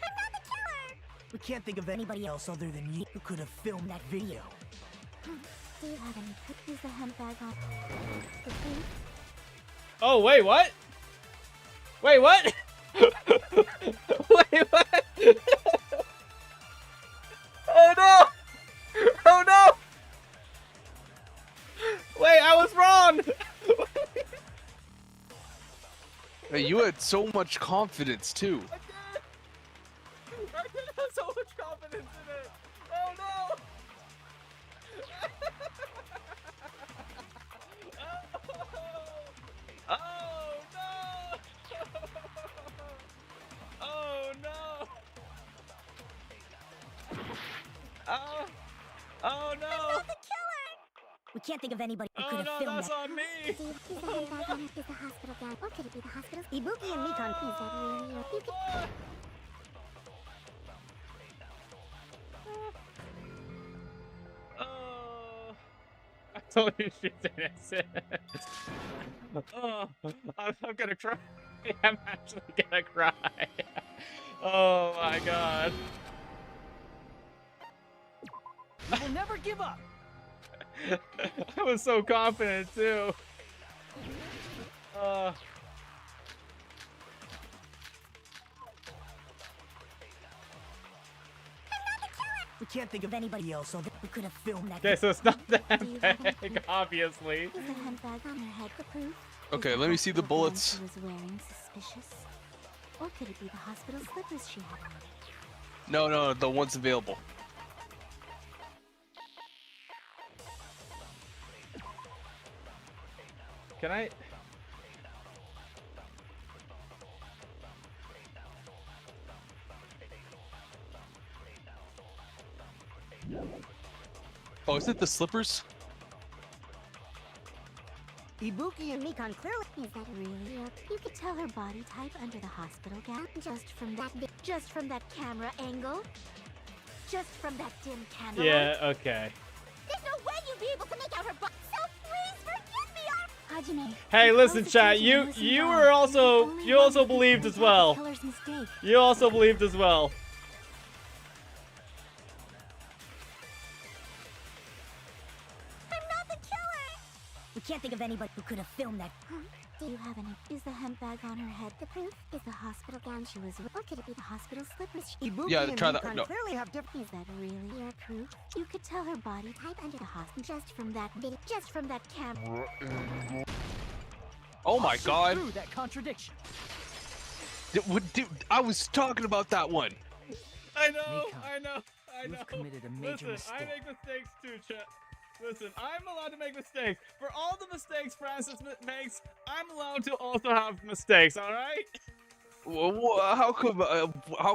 I'm not the killer! We can't think of anybody else other than you who could have filmed that video. Do you have any proof? Is the hemp bag on the proof? Oh, wait, what? Wait, what? Wait, what? Oh no! Oh no! Wait, I was wrong! Hey, you had so much confidence too. I didn't have so much confidence in it! Oh no! Oh no! Oh no! Oh no! We can't think of anybody who Oh could have no, filmed that's that. on me! Is the handbag on the hospital gown? Or could it be the hospital? Ibuki and Mikon. Is that really your... You could... Oh, I told you she's innocent. Oh, I'm gonna cry. I'm actually gonna cry. Oh my god. We will never give up. I was so confident too. We can't think of anybody else who could have filmed that. Okay, so it's not that big, obviously. Is the handbag on her head the proof? Okay, let me see the bullets. She was wearing suspicious? Or could it be the hospital slippers she had on? No, the ones available. Can I? Oh, is it the slippers? Ibuki and Mikon clearly... Is that really real? You could tell her body type under the hospital gown just from that camera angle. Just from that dim candle. Yeah, okay. There's no way you'd be able to make out her body. So please forgive me. Hajime. Hey, listen, chat. You were also believed as well. You also believed as well. We can't think of anybody who could have filmed that. Huh? Do you have any? Is the hemp bag on her head the proof? Is the hospital gown she was with? Or could it be the hospital slippers? Ibuki Yeah, and try that. Mikon No. clearly have different... Is that really your proof? You could tell her body type under the hospital just from that video, just from that camera. Oh my god. Through that contradiction. Dude, I was talking about that one. I know, Mikon, I know. You've committed a major Listen, I mistake. make mistakes too, chat. Listen, I'm allowed to make mistakes. For all the mistakes Francis makes, I'm allowed to also have mistakes, alright? How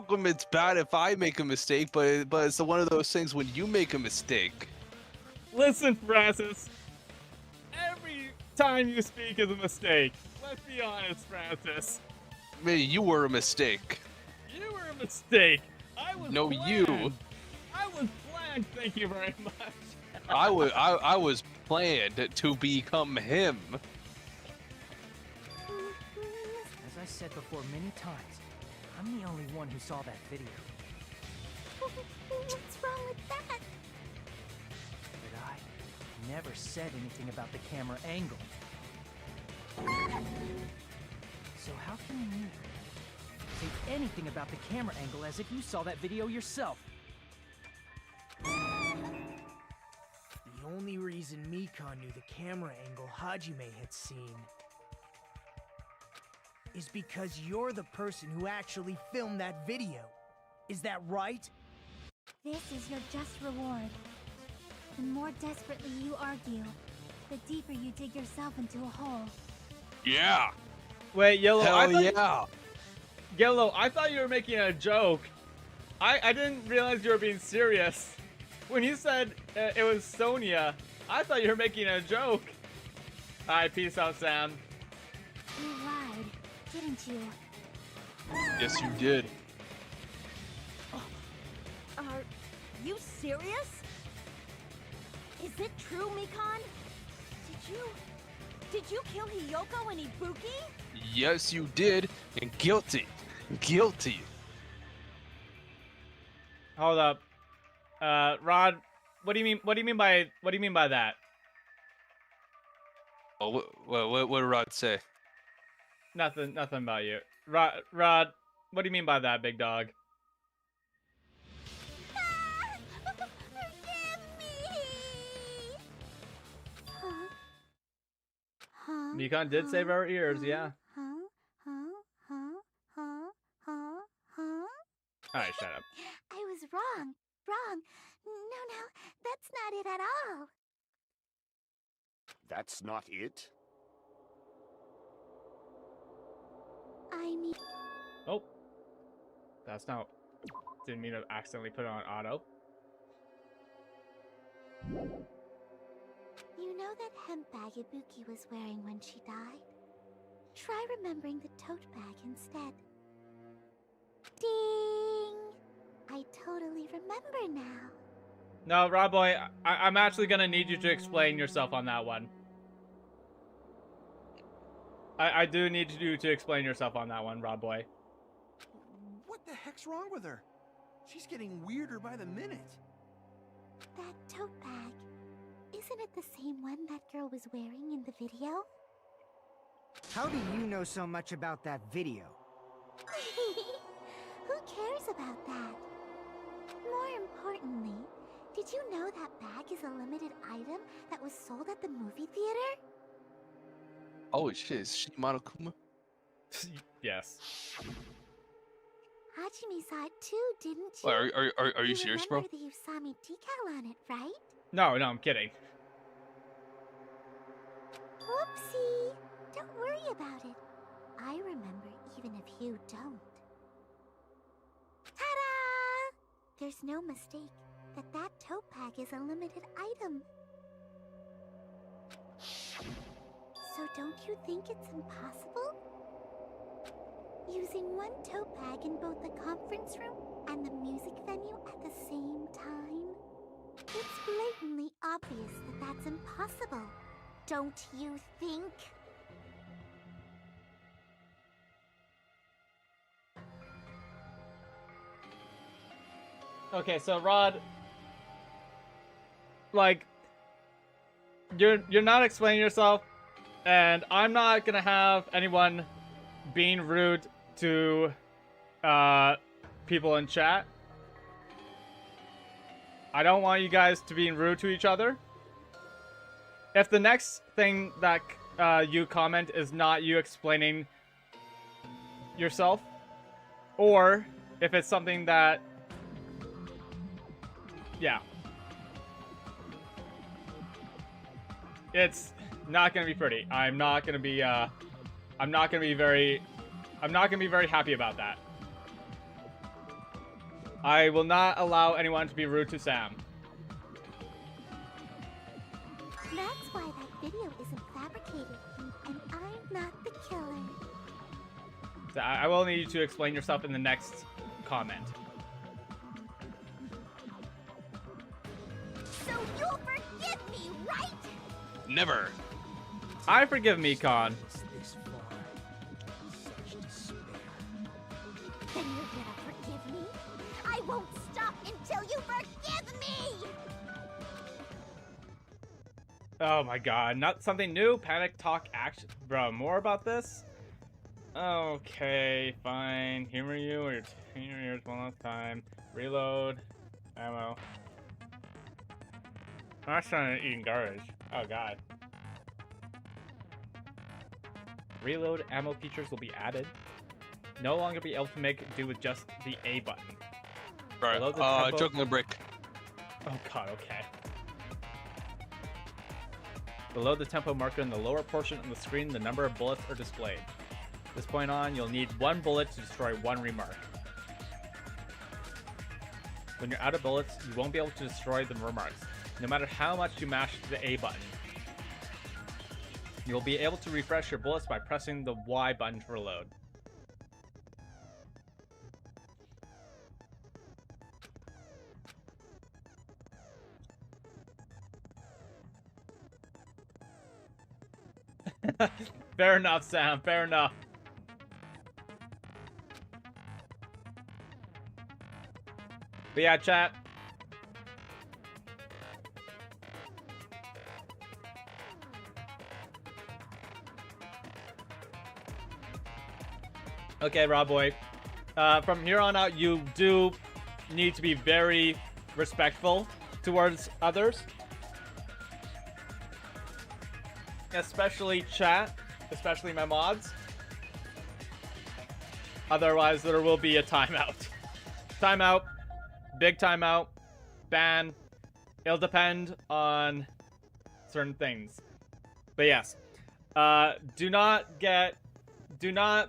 come it's bad if I make a mistake, but it's one of those things when you make a mistake? Listen, Francis. Every time you speak is a mistake. Let's be honest, Francis. Maybe you were a mistake. You were a mistake. I was No, planned. you. I was planned, thank you very much. I was planned to become him. As I said before many times, I'm the only one who saw that video. What's wrong with that? But I never said anything about the camera angle. So how can you say anything about the camera angle as if you saw that video yourself? The only reason Mikon knew the camera angle Hajime had seen is because you're the person who actually filmed that video. Is that right? This is your just reward. The more desperately you argue, the deeper you dig yourself into a hole. Yeah. Wait, Yellow, Hell Yellow, I thought you were making a joke. I didn't realize you were being serious. When you said it was Sonia, I thought you were making a joke. Alright, peace out, Sam. You lied, didn't you? Yes, you did. Are you serious? Is it true, Mikon? Did you kill Hiyoko and Ibuki? Yes, you did. And guilty. Guilty. Hold up. Rod, what do you mean by that? Oh, what did Rod say? Nothing about you. Rod, what do you mean by that, big dog? Mikan did save our ears, yeah. Alright, shut up. I was wrong. Wrong. No, that's not it at all. That's not it? I mean... Oh. That's not... Didn't mean to accidentally put it on auto. You know that hemp bag Ibuki was wearing when she died? Try remembering the tote bag instead. Ding! I totally remember now. No, Rob Boy, I'm actually gonna need you to explain yourself on that one. I do need you to explain yourself on that one, Rob Boy. What the heck's wrong with her? She's getting weirder by the minute. That tote bag, isn't it the same one that girl was wearing in the video? How do you know so much about that video? Who cares about that? More importantly, did you know that bag is a limited item that was sold at the movie theater? Oh shit, is she Monokuma? Yes. Hajime saw it too, didn't you? Wait, are you serious, bro? You remember the Usami decal on it, right? No, I'm kidding. Whoopsie! Don't worry about it. I remember even if you don't. Ta-da! There's no mistake that tote bag is a limited item. So don't you think it's impossible? Using one tote bag in both the conference room and the music venue at the same time? It's blatantly obvious that that's impossible. Don't you think? Okay, so Rod, like, you're not explaining yourself, and I'm not gonna have anyone being rude to people in chat. I don't want you guys to be rude to each other. If the next thing that you comment is not you explaining yourself, or if it's something that, yeah, it's not gonna be pretty. I'm not gonna be very happy about that. I will not allow anyone to be rude to Sam. That's why that video isn't fabricated, and I'm not the killer. So I will need you to explain yourself in the next comment. So you'll forgive me, right? Never. I forgive Mikan. Then you're gonna forgive me? I won't stop until you forgive me! Oh my god, not something new? Panic talk action. Bro, more about this? Okay, fine. Humor you or your ears one last time. Reload. Ammo. I'm not trying to eat garbage. Oh god. Reload ammo features will be added. No longer be able to make do with just the A button. Right. Juggling brick. Oh god, okay. Below the tempo marker in the lower portion of the screen, the number of bullets are displayed. From this point on, you'll need one bullet to destroy one remark. When you're out of bullets, you won't be able to destroy the remarks, no matter how much you mash the A button. You'll be able to refresh your bullets by pressing the Y button to reload. Fair enough, Sam. Fair enough. But yeah, chat. Okay, Rob Boy. From here on out, you do need to be very respectful towards others. Especially chat. especially my mods. Otherwise, there will be a timeout. Timeout. Big timeout. Ban. It'll depend on certain things. But yes. Do not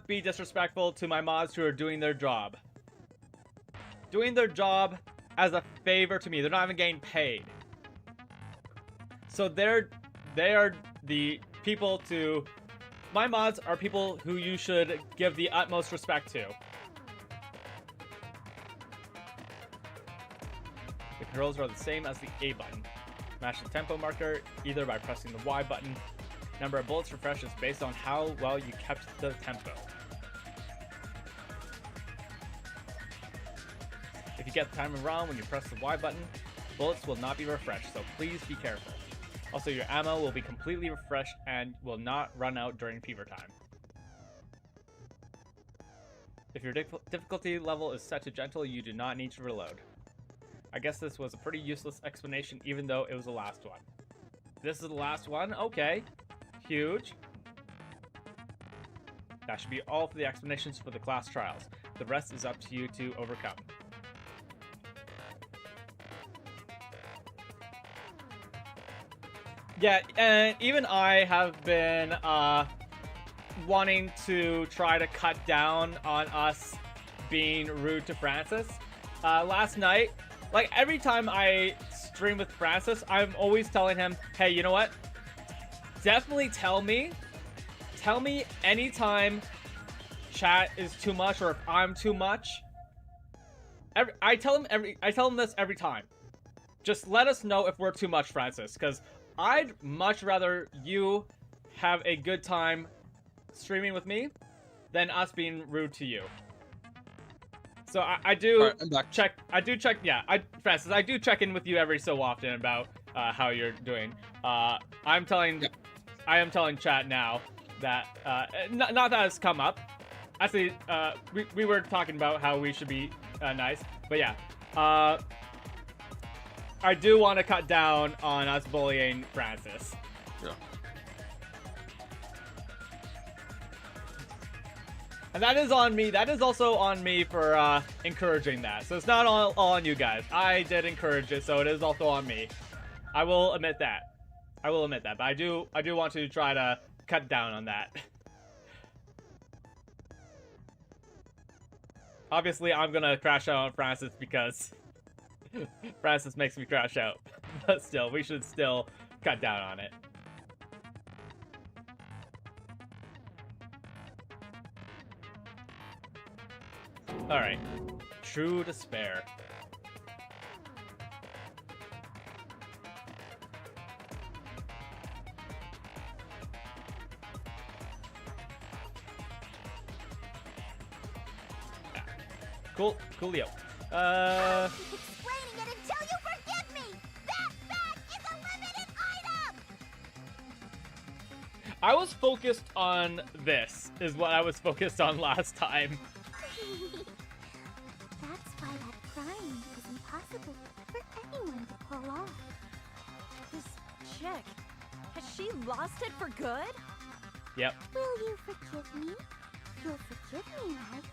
be disrespectful to my mods who are doing their job. Doing their job as a favor to me. They're not even getting paid. So they are the people to... My mods are people who you should give the utmost respect to. The controls are the same as the A button. Mash the tempo marker either by pressing the Y button. Number of bullets refreshed is based on how well you kept the tempo. If you get the timing wrong when you press the Y button, bullets will not be refreshed, so please be careful. Also, your ammo will be completely refreshed and will not run out during fever time. If your difficulty level is set to gentle, you do not need to reload. I guess this was a pretty useless explanation, even though it was the last one. This is the last one? Okay. Huge. That should be all for the explanations for the class trials. The rest is up to you to overcome. Yeah, and even I have been wanting to try to cut down on us being rude to Francis. Last night, like every time I stream with Francis, I'm always telling him, hey, you know what? Definitely tell me anytime chat is too much or if I'm too much. I tell him this every time. Just let us know if we're too much, Francis, because I'd much rather you have a good time streaming with me than us being rude to you. So I do check. Francis, I do check in with you every so often about how you're doing. I am telling chat now that not that it's come up. Actually, we were talking about how we should be nice, but yeah. I do want to cut down on us bullying Francis. Yeah. And that is on me. That is also on me for encouraging that. So it's not all on you guys. I did encourage it, so it is also on me. I will admit that. But I do want to try to cut down on that. Obviously, I'm gonna crash out on Francis because Francis makes me crash out. But still, we should still cut down on it. Alright. True Despair. Yeah. Coolio. Keep explaining it until you forgive me! That bag is a limited item! I was focused on this, is what I was focused on last time. That's why that crime was impossible for anyone to pull off. This chick, has she lost it for good? Yep. Will you forgive me? You'll forgive me, right?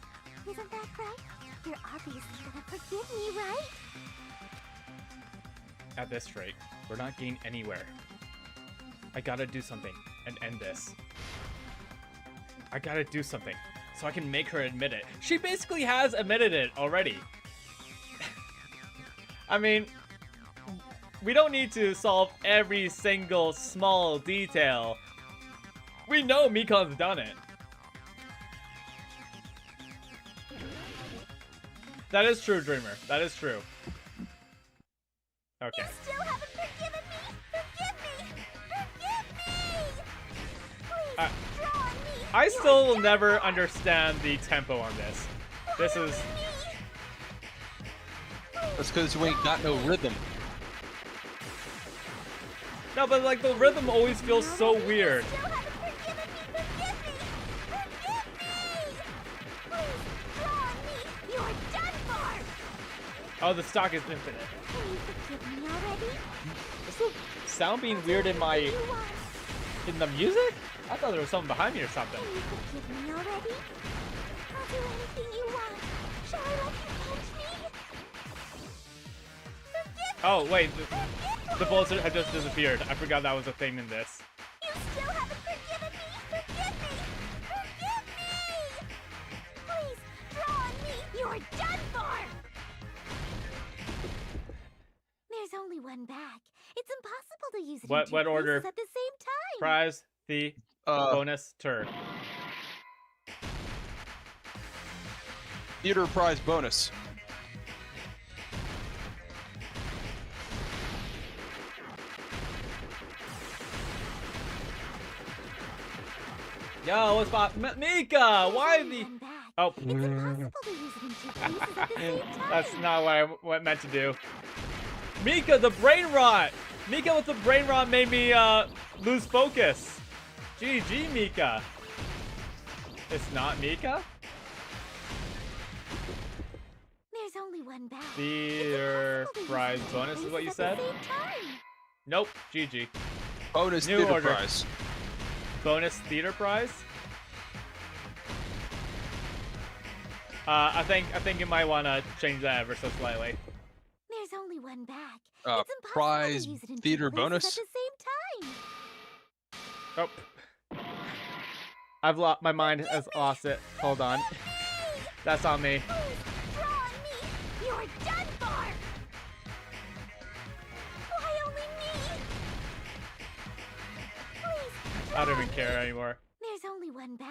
Isn't that right? You're obviously gonna forgive me, right? At this rate, we're not getting anywhere. I gotta do something and end this. I gotta do something so I can make her admit it. She basically has admitted it already. I mean, we don't need to solve every single small detail. We know Mikan's done it. That is true, Dreamer. That is true. Okay. You still haven't forgiven me! Forgive me! Forgive me! Please, draw on me! I still will never understand the tempo on this. This is... That's because we ain't got no rhythm. No, but like the rhythm always feels so weird. Still haven't forgiven me! Forgive me! Forgive me! Please, draw on me! You're done for! Oh, the stock is infinite. Can you forgive me already? This will sound being weird in my... You want. In the music? I thought there was something behind me or something. Can you forgive me already? I'll do anything you want. Shall I let you punch me? Forgive Oh, wait. The bullets have just disappeared. I forgot that was a thing in this. You still haven't forgiven me! Forgive me! Forgive me! Please, draw on me! You're done for! There's only one bag. It's impossible to use it in two What order? places at the same time. Prize, the bonus, turd. Theater prize bonus. Yo, what's up? Mika! Why the... Oh. It's impossible to use it in two places at the same time. That's not what I meant to do. Mika, the brain rot! Mika with the brain rot made me lose focus. GG, Mika. It's not Mika? There's only one bag. Theater prize bonus is what you said? Nope, GG. Bonus New theater order. prize. Bonus theater prize? I think you might want to change that ever so slightly. There's only one bag. It's impossible Prize to use it in theater two places bonus. at the same time. Oh. My mind has lost it. Hold on. That's on me. Draw on me. You're done for. Why only me? Please. I don't even care anymore. There's only one bag.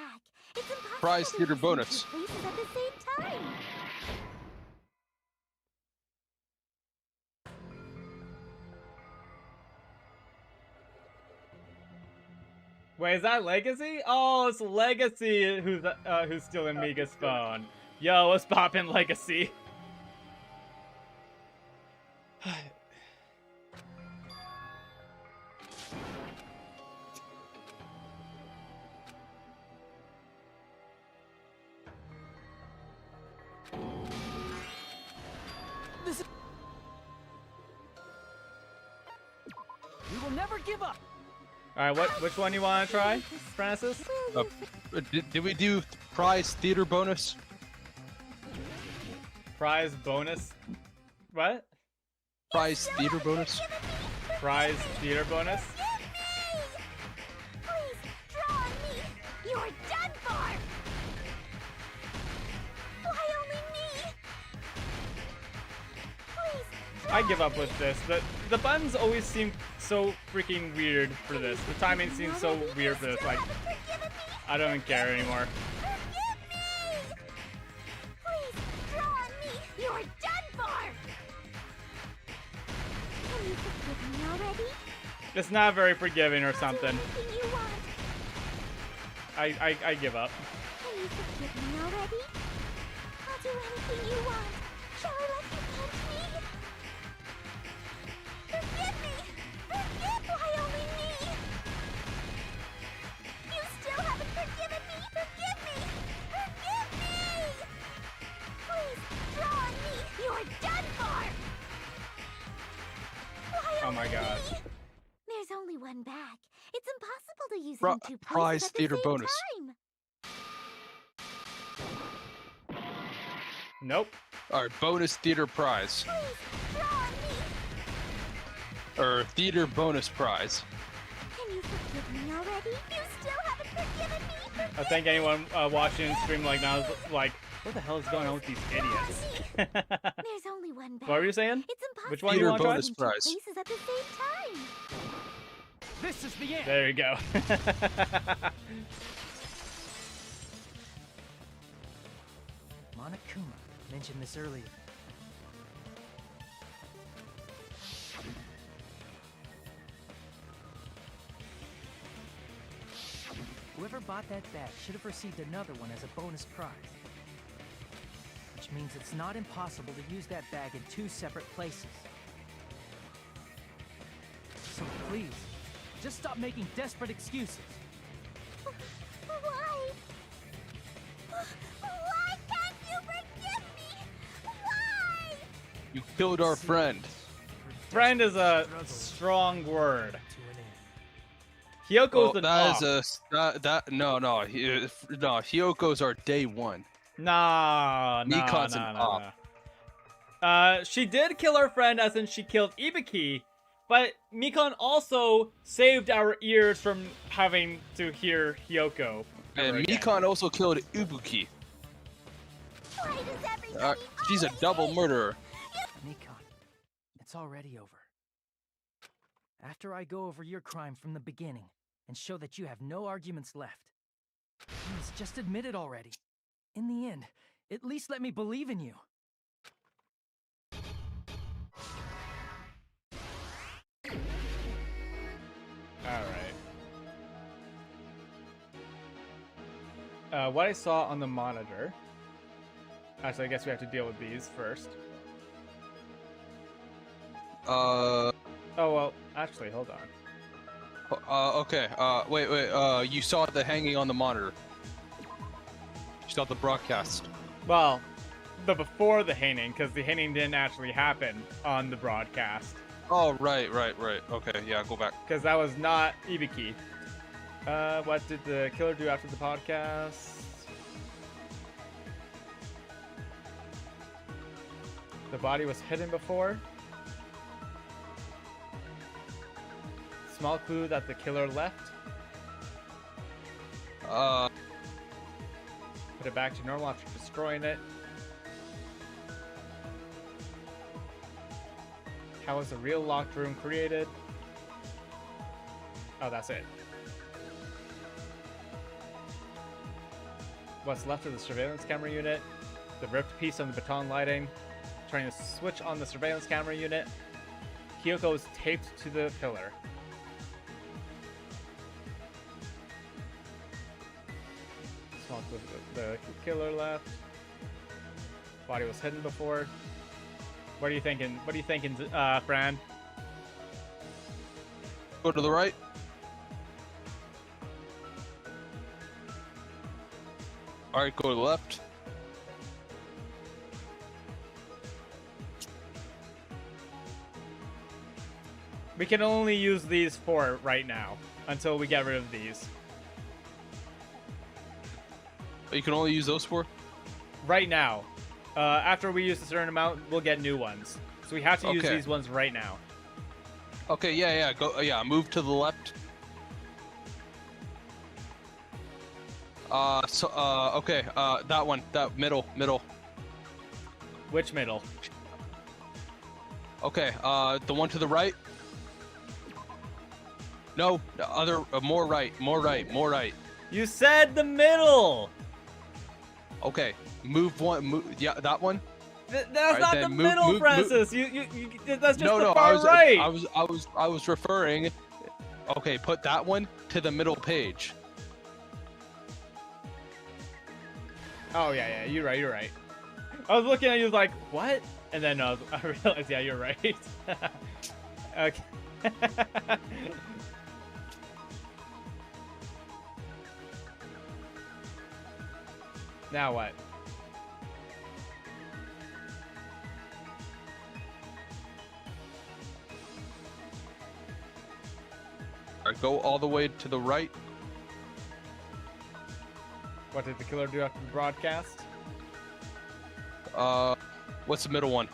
It's impossible Prize to theater use it in bonus. two places at the same time. Wait, is that Legacy? Oh, it's Legacy who's still in Mika's phone. Yo, what's poppin', Legacy? We will never give up. All right, which one you want to try, Francis? Did we do prize theater bonus? Prize bonus? What? Prize theater bonus? Prize theater bonus? Please, draw on me. You're done for. Why only me? Please. I give up with this. The buttons always seem so freaking weird for this. The timing seems so weird for this. Like, I don't even care anymore. Please, draw on me. You're done for. Can you forgive me already? It's not very forgiving or something. Anything you want. I give up. Can you forgive me already? I'll do anything you want. Shall I let you punch me? Forgive me! Forgive! Why only me? You still haven't forgiven me! Forgive me! Forgive me! Please, draw on me! You're done for! Why Oh my only god. me? There's only one bag. It's impossible to use it Pri- in two prize places at the theater same bonus. time. Nope. All right, bonus theater prize. Please, draw on me! Or theater bonus prize. Can you forgive me already? You still haven't forgiven me? I think anyone watching stream like now is like, what the hell is going on with these idiots? There's only one bag. What were you saying? It's impossible Which one you Theater want to try? bonus in two prize. places at the same time. This is the end. There you go. Monokuma mentioned this earlier. Whoever bought that bag should have received another one as a bonus prize. Which means it's not impossible to use that bag in two separate places. So please, just stop making desperate excuses. Why? Why can't you forgive me? Why? You killed our friend. Friend is a strong word. Hyoko's an that op. is no. Hyoko's are day one. Nah. Mikan's an op. She did kill her friend, as in she killed Ibuki, but Mikan also saved our ears from having to hear Hyoko. And Mikan also killed Ibuki. She's a double murderer. Mikan, it's already over. After I go over your crime from the beginning and show that you have no arguments left, please just admit it already. In the end, at least let me believe in you. Alright. What I saw on the monitor... Actually, I guess we have to deal with these first. Uh... Oh, well, actually, hold on. Okay, wait, you saw the hanging on the monitor. You saw the broadcast. Well, the before the hanging, because the hanging didn't actually happen on the broadcast. Oh, right. Okay, yeah, go back. Because that was not Ibuki. What did the killer do after the podcast? The body was hidden before. Small clue that the killer left. Put it back to normal after destroying it. How was the real locked room created? Oh, that's it. What's left of the surveillance camera unit? The ripped piece on the baton lighting. Turning the switch on the surveillance camera unit. Hyoko is taped to the pillar. Small clue the killer left. Body was hidden before. What are you thinking? What are you thinking, Fran? Go to the right. Alright, go to the left. We can only use these 4 right now, until we get rid of these. You can only use those 4? Right now. After we use a certain amount, we'll get new ones. So we have to use these ones right now. Okay, yeah, go, move to the left. Okay, that one, that middle. Which middle? Okay, the one to the right. No, the other, more right. You said the middle! Okay, move one, yeah, that one. That's right, not the middle, Francis. You that's just the far I was, right. I was referring. Okay, put that one to the middle page. Oh yeah, you're right. I was looking at you like, what? And then I realized, yeah, you're right. Okay. Now what? Alright, go all the way to the right. What did the killer do after the broadcast? What's the middle one?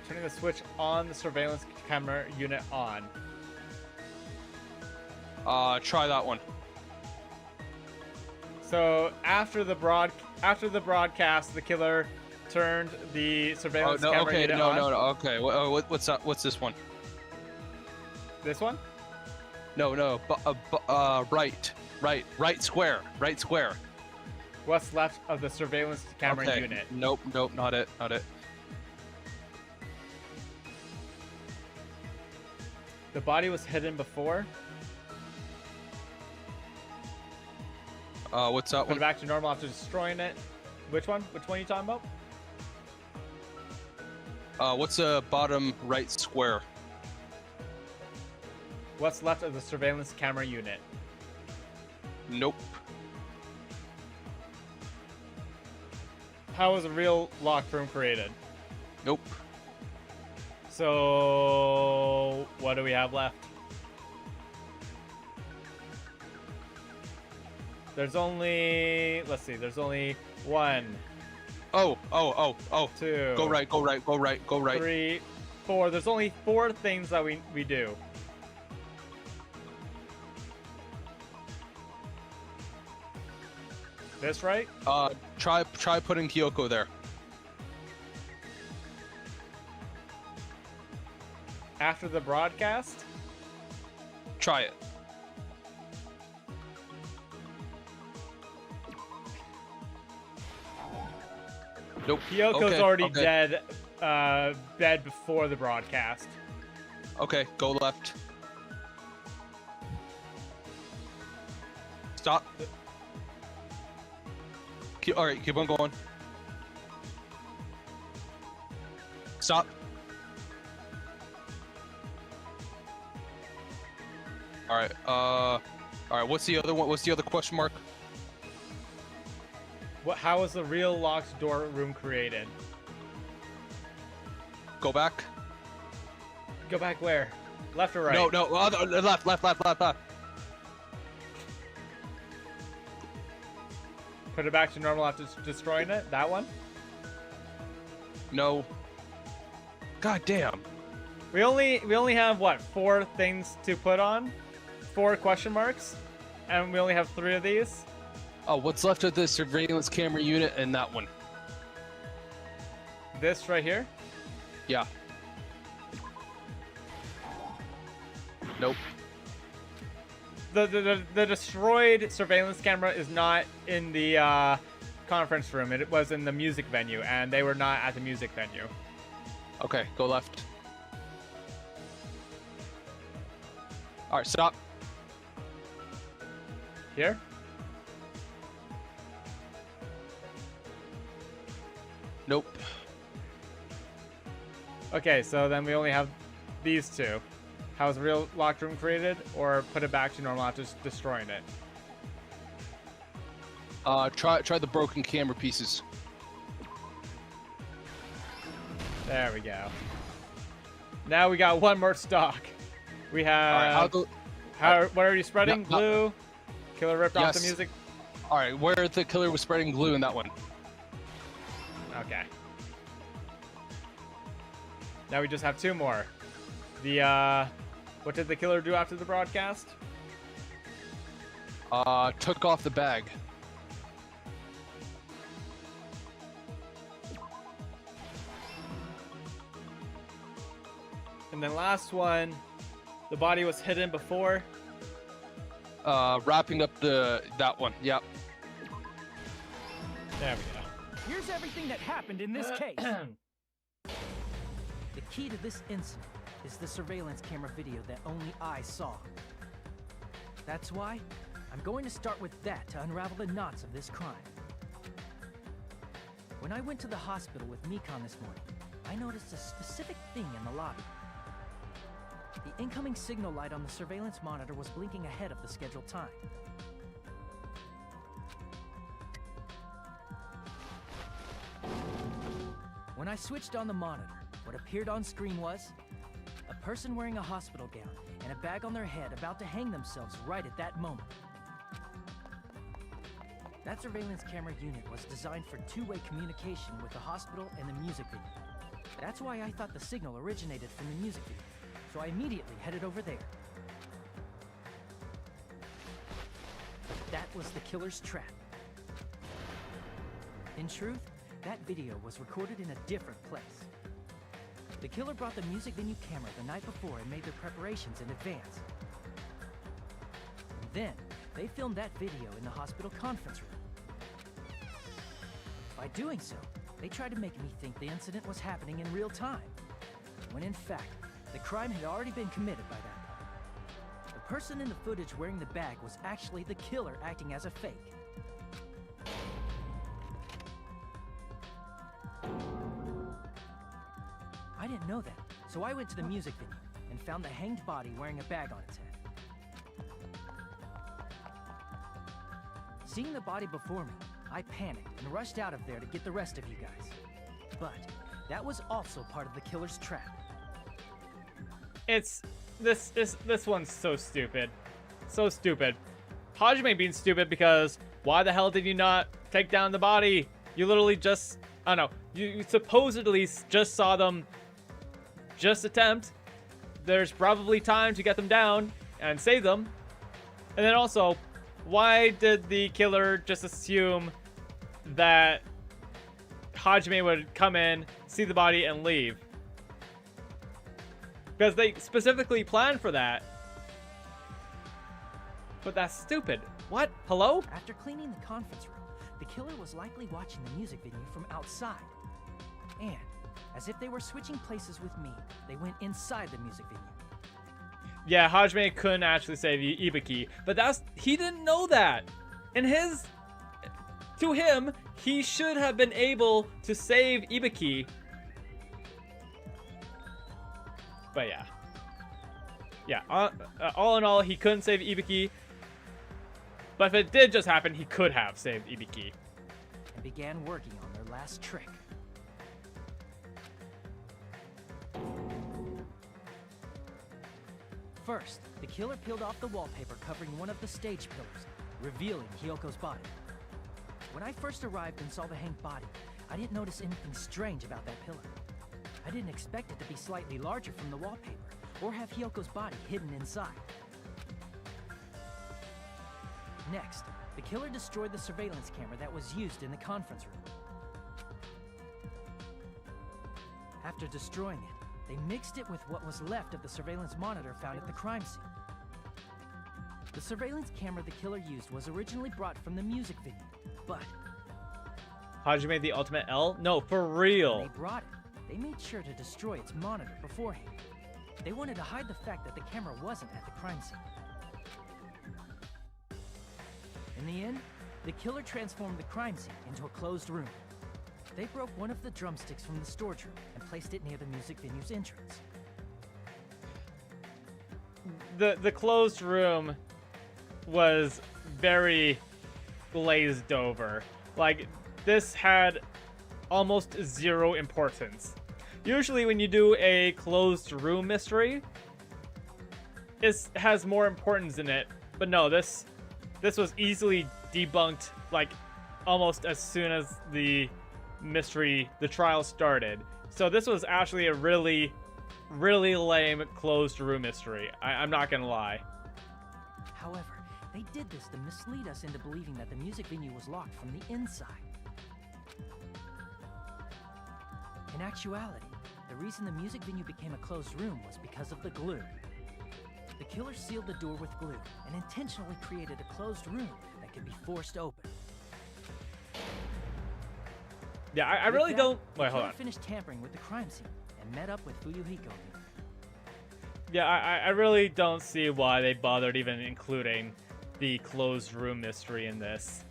Turning the switch on the surveillance camera unit on. Try that one. So after the broadcast, the killer turned the surveillance camera unit on. No. Okay, what's that? What's this one? This one? No. Right square. What's left of the surveillance camera unit? Nope, not it. The body was hidden before. What's that Put one? it back to normal after destroying it. Which one? Which one are you talking about? What's the bottom right square? What's left of the surveillance camera unit? Nope. How was a real locked room created? Nope. So what do we have left? There's only, let's see, there's only 1. Oh. 2. Go right. 3, 4. There's only 4 things that we do. This right? Try putting Kyoko there. After the broadcast? Try it. Nope. Kyoko's already dead before the broadcast. Okay, go left. Stop. Alright, keep on going. Stop. Alright, alright, what's the other one? What's the other question mark? How was the real locked door room created? Go back. Go back where? Left or right? No, left. Put it back to normal after destroying it? That one? No. God damn. We only have what, 4 things to put on? 4 question marks? And we only have 3 of these? Oh, what's left of the surveillance camera unit and that one? This right here? Yeah. Nope. The destroyed surveillance camera is not in the conference room. It was in the music venue, and they were not at the music venue. Okay, go left. Alright, stop. Here? Nope. Okay, so then we only have these 2. How was the real locked room created? Or put it back to normal after destroying it? Try the broken camera pieces. There we go. Now we got 1 more stock. We have... what are you spreading? Glue? Killer ripped off the music? Alright, where the killer was spreading glue in that one. Okay. Now we just have 2 more. The, what did the killer do after the broadcast? Took off the bag. And then last one, the body was hidden before. Wrapping up that one. Yep. There we go. Here's everything that happened in this case. The key to this incident is the surveillance camera video that only I saw. That's why I'm going to start with that to unravel the knots of this crime. When I went to the hospital with Mikon this morning, I noticed a specific thing in the lobby. The incoming signal light on the surveillance monitor was blinking ahead of the scheduled time. When I switched on the monitor, what appeared on screen was a person wearing a hospital gown and a bag on their head about to hang themselves right at that moment. That surveillance camera unit was designed for two-way communication with the hospital and the music video. That's why I thought the signal originated from the music video, so I immediately headed over there. But that was the killer's trap. In truth, that video was recorded in a different place. The killer brought the music venue camera the night before and made their preparations in advance. And then, they filmed that video in the hospital conference room. By doing so, they tried to make me think the incident was happening in real time, when in fact, the crime had already been committed by that point. The person in the footage wearing the bag was actually the killer acting as a fake. I didn't know that, so I went to the music venue and found the hanged body wearing a bag on its head. Seeing the body before me, I panicked and rushed out of there to get the rest of you guys. But that was also part of the killer's trap. This one's so stupid. So stupid. Hajime being stupid because why the hell did you not take down the body? You literally just, I don't know, you supposedly just saw them just attempt. There's probably time to get them down and save them. And then also, why did the killer just assume that Hajime would come in, see the body, and leave? Because they specifically planned for that. But that's stupid. What? Hello? After cleaning the conference room, the killer was likely watching the music venue from outside. And, as if they were switching places with me, they went inside the music venue. Yeah, Hajime couldn't actually save Ibuki, but he didn't know that. To him, he should have been able to save Ibuki. But yeah. Yeah, all in all, he couldn't save Ibuki. But if it did just happen, he could have saved Ibuki. And began working on their last trick. First, the killer peeled off the wallpaper covering one of the stage pillars, revealing Hyoko's body. When I first arrived and saw the hanged body, I didn't notice anything strange about that pillar. I didn't expect it to be slightly larger from the wallpaper, or have Hyoko's body hidden inside. Next, the killer destroyed the surveillance camera that was used in the conference room. After destroying it, they mixed it with what was left of the surveillance monitor found at the crime scene. The surveillance camera the killer used was originally brought from the music venue, but Hajime the ultimate L? No, for real. when they brought it, they made sure to destroy its monitor beforehand. They wanted to hide the fact that the camera wasn't at the crime scene. In the end, the killer transformed the crime scene into a closed room. They broke one of the drumsticks from the storage room and placed it near the music venue's entrance. The closed room was very glazed over. Like, this had almost zero importance. Usually when you do a closed room mystery, it has more importance in it. But no, this was easily debunked, like, almost as soon as the trial started. So this was actually a really, really lame closed room mystery. I'm not gonna lie. However, they did this to mislead us into believing that the music venue was locked from the inside. In actuality, the reason the music venue became a closed room was because of the glue. The killer sealed the door with glue and intentionally created a closed room that could be forced open. Yeah, I really don't... Wait, hold on. Finished tampering with the crime scene and met up with Fuyuhiko. Yeah, I really don't see why they bothered even including the closed room mystery in this.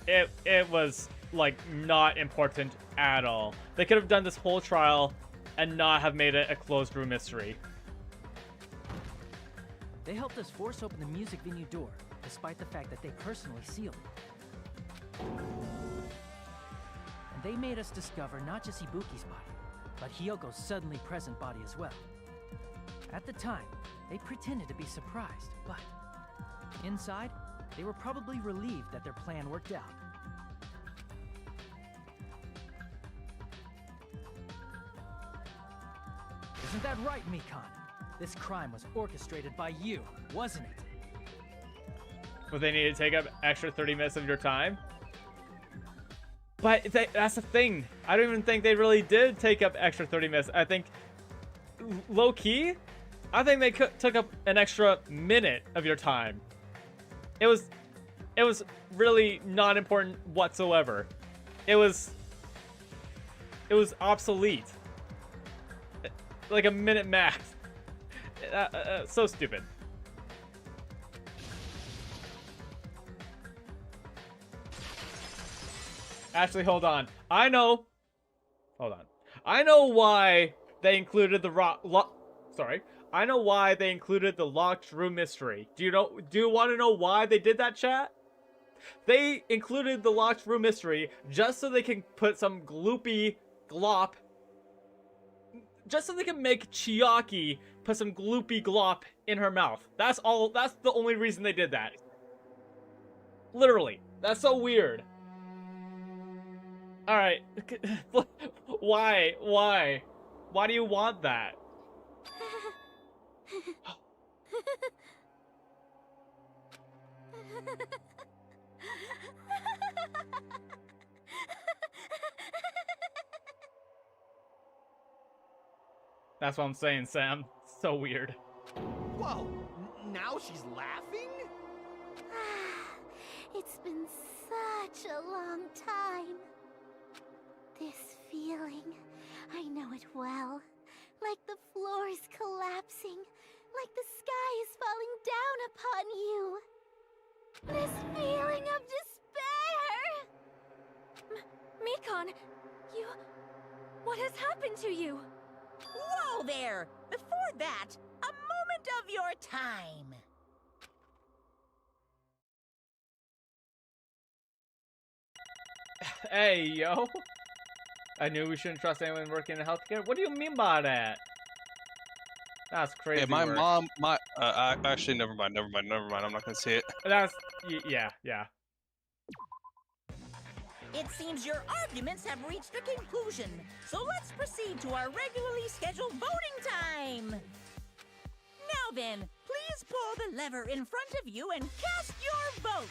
It was, like, not important at all. They could have done this whole trial and not have made it a closed room mystery. They helped us force open the music venue door, despite the fact that they personally sealed it. And they made us discover not just Ibuki's body, but Hyoko's suddenly present body as well. At the time, they pretended to be surprised, but inside, they were probably relieved that their plan worked out. Isn't that right, Mikan? This crime was orchestrated by you, wasn't it? Well, they need to take up extra 30 minutes of your time? But that's the thing. I don't even think they really did take up extra 30 minutes. I think, low-key, I think they took up an extra minute of your time. It was really not important whatsoever. It was obsolete. Like a minute max. So stupid. Actually, hold on. I know why they included the I know why they included the locked room mystery. Do you want to know why they did that, chat? They included the locked room mystery just so they can put some gloopy glop. Just so they can make Chiaki put some gloopy glop in her mouth. That's all. That's the only reason they did that. Literally. That's so weird. Alright. Why? Why? Why do you want that? That's what I'm saying, Sam. So weird. Whoa! Now she's laughing? It's been such a long time. This feeling, I know it well. Like the floor is collapsing, like the sky is falling down upon you. This feeling of despair! Mikon, you... What has happened to you? Whoa there! Before that, a moment of your time. Hey, yo. I knew we shouldn't trust anyone working in healthcare. What do you mean by that? That's crazy. Hey, my work. mom, actually, never mind. I'm not gonna say it. That's, yeah. It seems your arguments have reached a conclusion, so let's proceed to our regularly scheduled voting time. Now then, please pull the lever in front of you and cast your vote.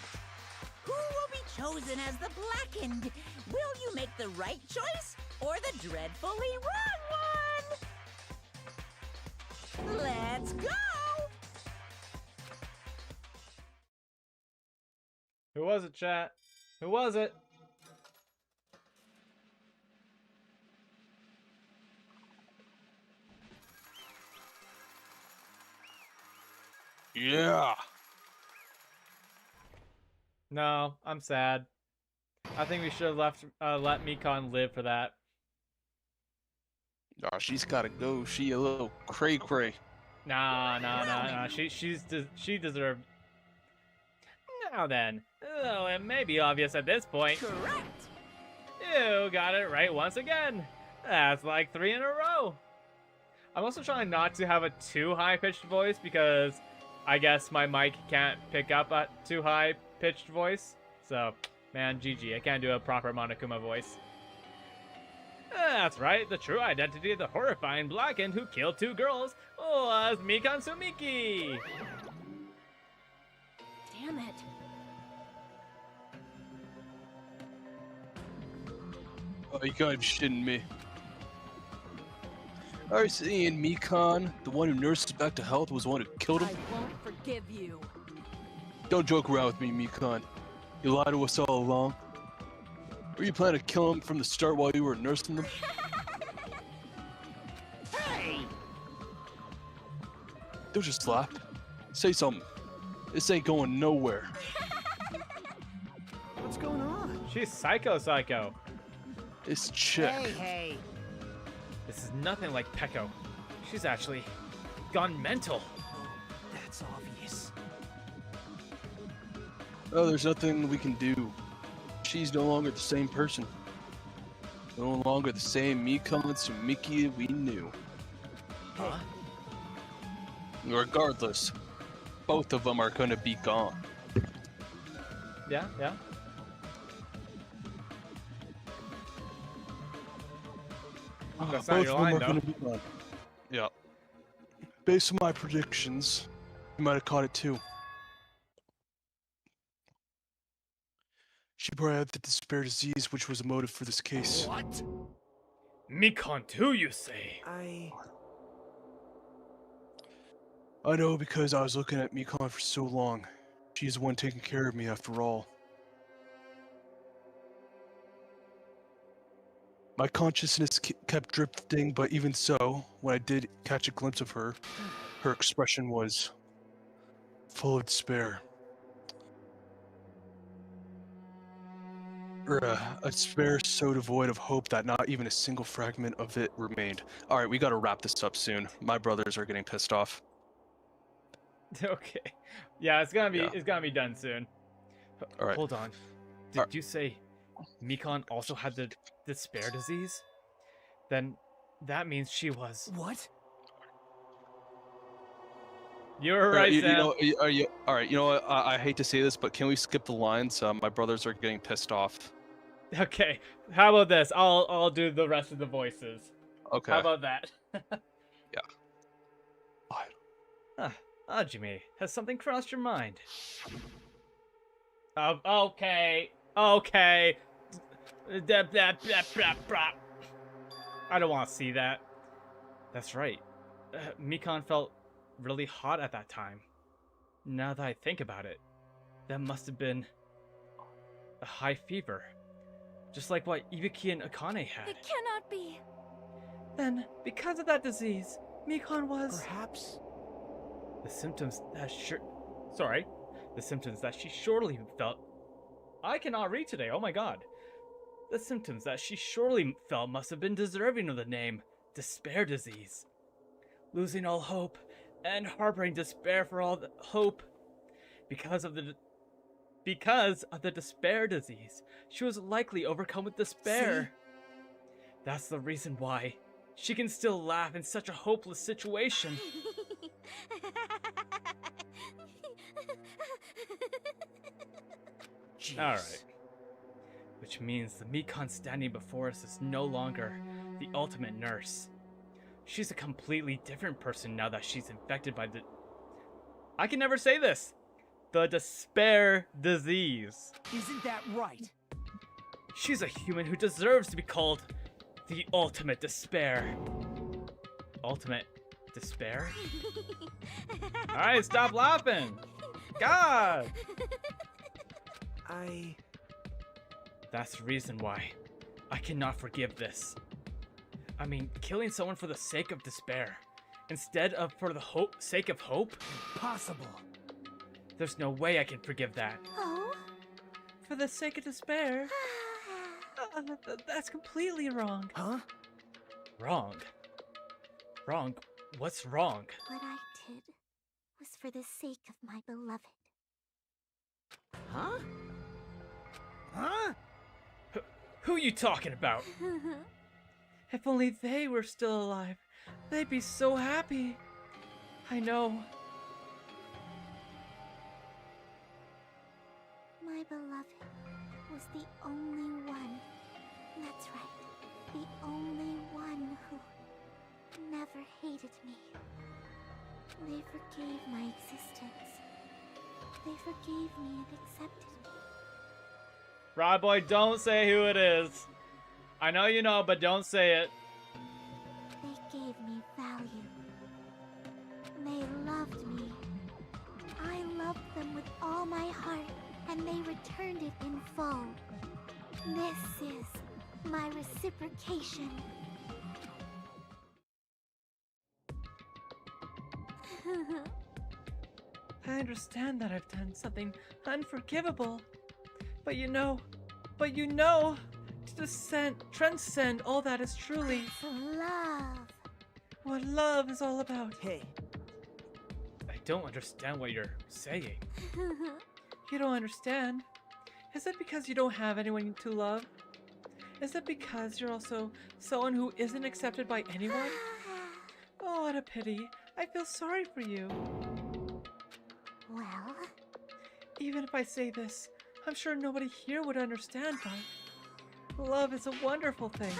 Who will be chosen as the blackened? Will you make the right choice or the dreadfully wrong one? Let's go! Who was it, chat? Who was it? Yeah. No, I'm sad. I think we should have let Mikon live for that. Oh, she's gotta go. She a little cray-cray. Nah. She deserved. Now then, though it may be obvious at this point. Correct. You got it right once again. That's like 3 in a row. I'm also trying not to have a too high-pitched voice because I guess my mic can't pick up a too high-pitched voice. So, man, GG. I can't do a proper Monokuma voice. That's right. The true identity of the horrifying blackened who killed 2 girls was Mikon Sumiki. Damn it. Oh, you gotta be shitting me. Are you saying Mikon, the one who nursed back to health, was the one who killed him? I won't forgive you. Don't joke around with me, Mikon. You lied to us all along. Were you planning to kill him from the start while you were nursing them? Hey! Don't just laugh. Say something. This ain't going nowhere. What's going on? She's psycho. This chick. Hey. This is nothing like Peko. She's actually gone mental. That's obvious. Oh, there's nothing we can do. She's no longer the same person. No longer the same Mikon Sumiki we knew. Huh? Regardless, both of them are gonna be gone. Yeah. That's not Both your of them line, are though. gonna be gone. Yeah. Based on my predictions, you might have caught it too. She probably had the despair disease, which was a motive for this case. What? Mikon too, you say? I know because I was looking at Mikon for so long. She's the one taking care of me after all. My consciousness kept drifting, but even so, when I did catch a glimpse of her, her expression was full of despair. A despair so devoid of hope that not even a single fragment of it remained. Alright, we gotta wrap this up soon. My brothers are getting pissed off. Okay. Yeah, it's gonna be done soon. All right. Hold on. Did you say Mikon also had the despair disease? Then that means she was. What? You were Or, right, you Sam. know, are you all right? You know what? I hate to say this, but can we skip the lines? My brothers are getting pissed off. Okay, how about this? I'll do the rest of the voices. Okay. How about that? Yeah. Hajime, has something crossed your mind? Okay. I don't want to see that. That's right. Mikan felt really hot at that time. Now that I think about it, that must have been a high fever. Just like what Ibiki and Akane had. It cannot be. Then, because of that disease, Mikan was... Perhaps. The symptoms that the symptoms that she surely felt... I cannot read today, oh my god. The symptoms that she surely felt must have been deserving of the name despair disease. Losing all hope and harboring despair for all the hope. Because of the despair disease, she was likely overcome with despair. See? That's the reason why she can still laugh in such a hopeless situation. Alright. Which means the Mikan standing before us is no longer the ultimate nurse. She's a completely different person now that she's infected by the... I can never say this! The despair disease. Isn't that right? She's a human who deserves to be called the ultimate despair. Ultimate despair? Alright, stop laughing! God! That's the reason why I cannot forgive this. I mean, killing someone for the sake of despair, instead of for the sake of hope? Impossible. There's no way I can forgive that. Oh? For the sake of despair? That's completely wrong. Huh? Wrong? Wrong? What's wrong? What I did was for the sake of my beloved. Huh? Huh? Who you talking about? If only they were still alive, they'd be so happy. I know. My beloved was the only one. That's right. The only one who never hated me. They forgave my existence. They forgave me and accepted me. Rod Boy, don't say who it is. I know you know, but don't say it. They gave me value. They loved me. I loved them with all my heart, and they returned it in full. This is my reciprocation. I understand that I've done something unforgivable. But you know, to transcend all that is truly love. What love is all about. Hey. I don't understand what you're saying. You don't understand? Is it because you don't have anyone to love? Is it because you're also someone who isn't accepted by anyone? Oh, what a pity. I feel sorry for you. Well? Even if I say this, I'm sure nobody here would understand, but love is a wonderful thing.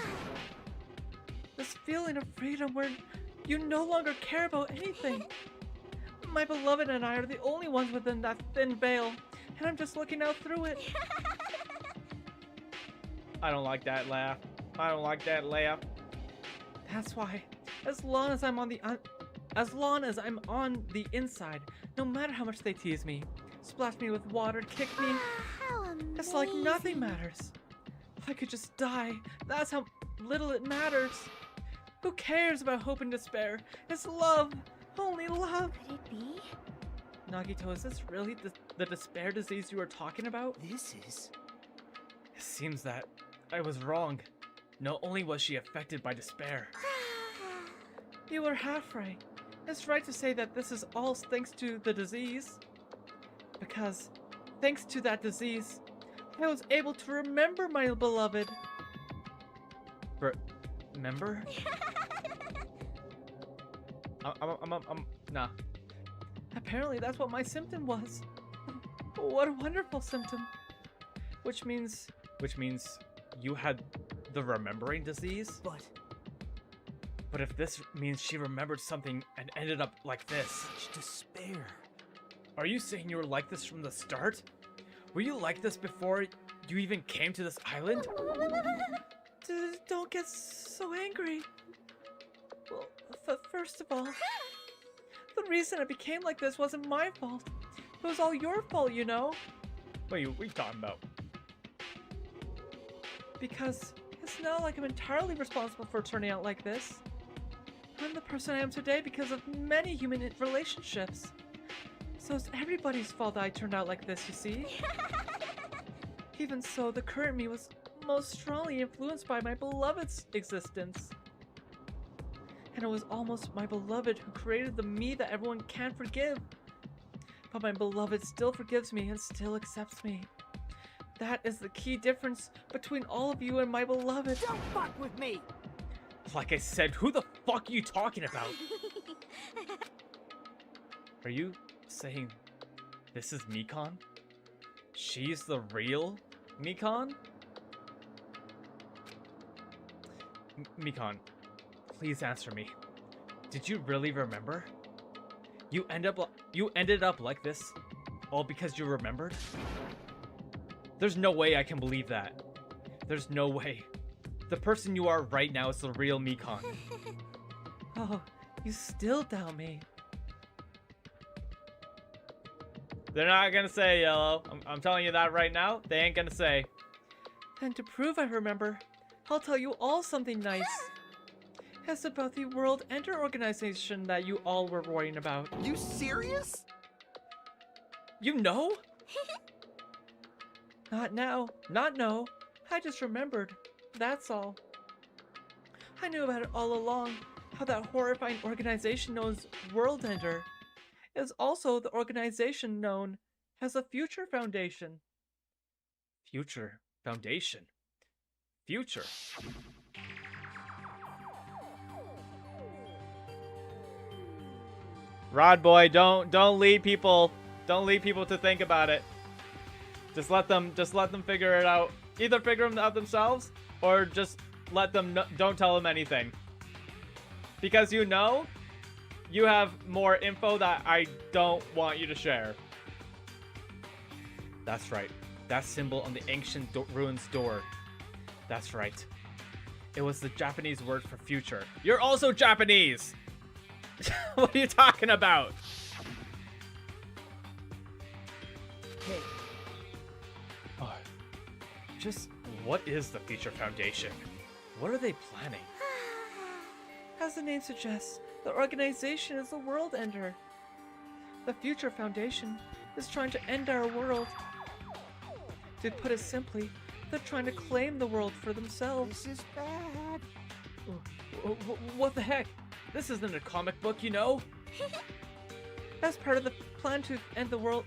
This feeling of freedom where you no longer care about anything. My beloved and I are the only ones within that thin veil, and I'm just looking out through it. I don't like that laugh. I don't like that laugh. That's why, as long as I'm on the inside, no matter how much they tease me, splash me with water, kick me, it's like nothing matters. If I could just die, that's how little it matters. Who cares about hope and despair? It's love, only love. Could it be? Nagito, is this really the despair disease you were talking about? This is... It seems that I was wrong. Not only was she affected by despair. You were half right. It's right to say that this is all thanks to the disease. Because, thanks to that disease, I was able to remember my beloved. Remember? Nah. Apparently that's what my symptom was. What a wonderful symptom. Which means you had the remembering disease? But if this means she remembered something and ended up like this. Such despair. Are you saying you were like this from the start? Were you like this before you even came to this island? Don't get so angry. Well, first of all, the reason I became like this wasn't my fault. It was all your fault, you know? Wait, what are you talking about? Because it's not like I'm entirely responsible for turning out like this. I'm the person I am today because of many human relationships. So it's everybody's fault that I turned out like this, you see? Even so, the current me was most strongly influenced by my beloved's existence. And it was almost my beloved who created the me that everyone can't forgive. But my beloved still forgives me and still accepts me. That is the key difference between all of you and my beloved. Don't fuck with me! Like I said, who the fuck are you talking about? Are you saying this is Mikan? She's the real Mikan? Mikan, please answer me. Did you really remember? You ended up like this, all because you remembered? There's no way I can believe that. There's no way. The person you are right now is the real Mikan. Oh, you still doubt me. They're not gonna say, Yellow. I'm telling you that right now. They ain't gonna say. And to prove I remember, I'll tell you all something nice. It's about the World Enter organization that you all were worrying about. You serious? You know? Not now. Not no. I just remembered. That's all. I knew about it all along. How that horrifying organization known as World Ender is also the organization known as the Future Foundation. Future Foundation. Future. Rod boy, don't lead people. Don't lead people to think about it. Just let them figure it out. Either figure them out themselves, or just let them don't tell them anything. Because you know, you have more info that I don't want you to share. That's right. That symbol on the ancient ruins door. That's right. It was the Japanese word for future. You're also Japanese! What are you talking about? Hey. Oh, just what is the Future Foundation? What are they planning? As the name suggests, the organization is the World Ender. The Future Foundation is trying to end our world. To put it simply, they're trying to claim the world for themselves. This is bad. What the heck? This isn't a comic book, you know? As part of the plan to end the world...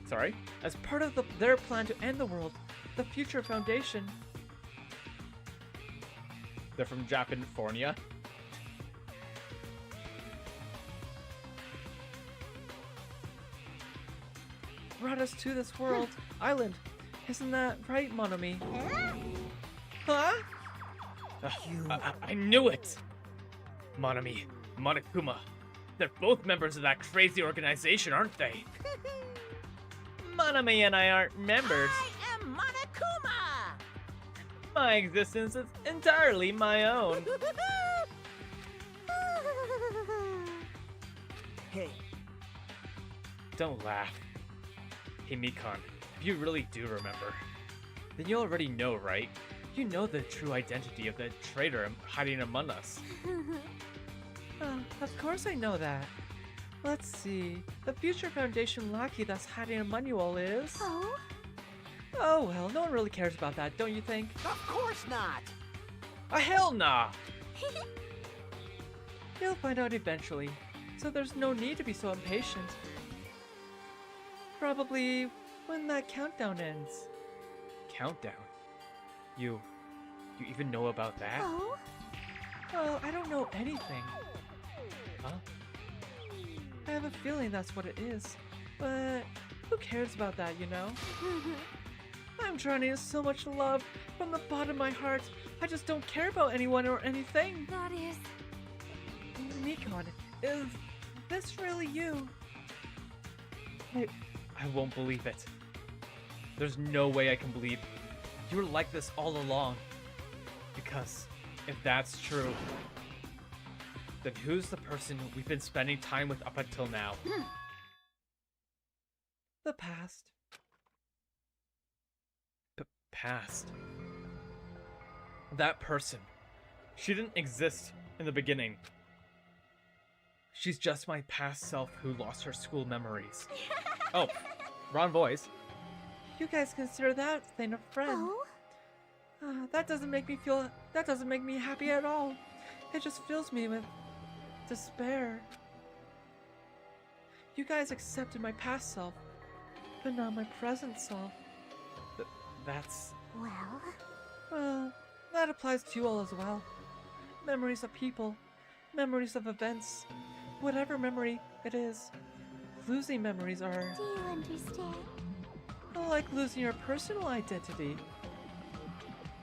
Sorry? As part of their plan to end the world, the Future Foundation... They're from Japanifornia. Brought us to this world, island. Isn't that right, Monomi? Huh? I knew it! Monomi, Monokuma. They're both members of that crazy organization, aren't they? Monomi and I aren't members. I am Monokuma! My existence is entirely my own. Hey. Don't laugh. Hey, Mikan, if you really do remember, then you already know, right? You know the true identity of the traitor hiding among us. Of course I know that. Let's see. The Future Foundation lackey that's hiding among you all is... Oh? Oh well, no one really cares about that, don't you think? Of course not. Hell nah! You'll find out eventually, so there's no need to be so impatient. Probably when that countdown ends. Countdown? You even know about that? Oh? Oh, I don't know anything. Huh? I have a feeling that's what it is. But who cares about that, you know? I'm drowning in so much love from the bottom of my heart. I just don't care about anyone or anything. That is... Nikon, is this really you? I won't believe it. There's no way I can believe you were like this all along. Because if that's true, then who's the person we've been spending time with up until now? The past. Past. That person. She didn't exist in the beginning. She's just my past self who lost her school memories. Oh, wrong voice. You guys consider that thing a friend? Oh? That doesn't make me happy at all. It just fills me with despair. You guys accepted my past self, but not my present self. That's... Well, that applies to you all as well. Memories of people, memories of events, whatever memory it is. Losing memories are... Do you understand? Like losing your personal identity.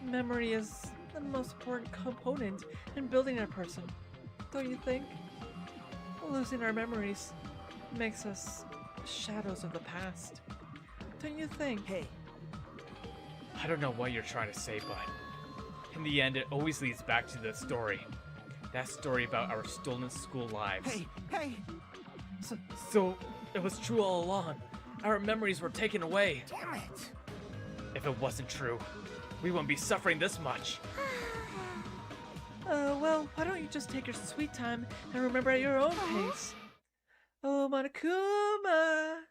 Memory is the most important component in building a person, don't you think? Losing our memories makes us shadows of the past, don't you think? Hey. I don't know what you're trying to say, but in the end, it always leads back to the story. That story about our stolen school lives. Hey! So it was true all along. Our memories were taken away. Damn it! If it wasn't true, we wouldn't be suffering this much. Well, why don't you just take your sweet time and remember at your own pace? Oh, Monokuma!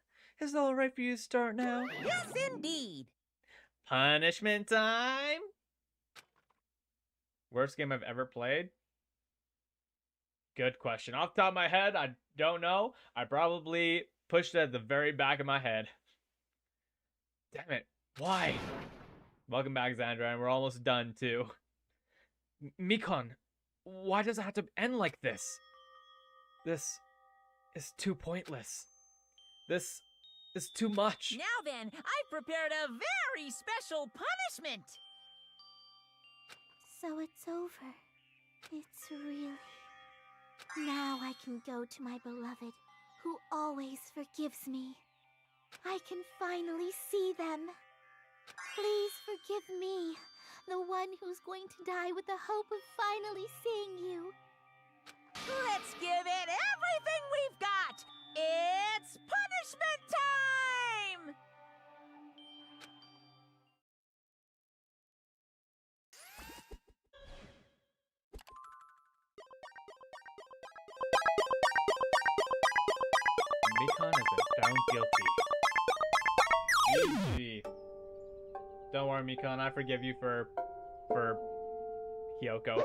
Is it alright for you to start now? Yes, indeed! Punishment time? Worst game I've ever played? Good question. Off the top of my head, I don't know. I probably pushed it at the very back of my head. Damn it. Why? Welcome back, Xandra, and we're almost done, too. Mikon, why does it have to end like this? This is too pointless. This is too much. Now then, I've prepared a very special punishment! So it's over. It's really... Now I can go to my beloved, who always forgives me. I can finally see them. Please forgive me, the one who's going to die with the hope of finally seeing you. Let's give it everything we've got! It's punishment time! Mikon has been found guilty. GG. Don't worry, Mikon, I forgive you for Hyoko.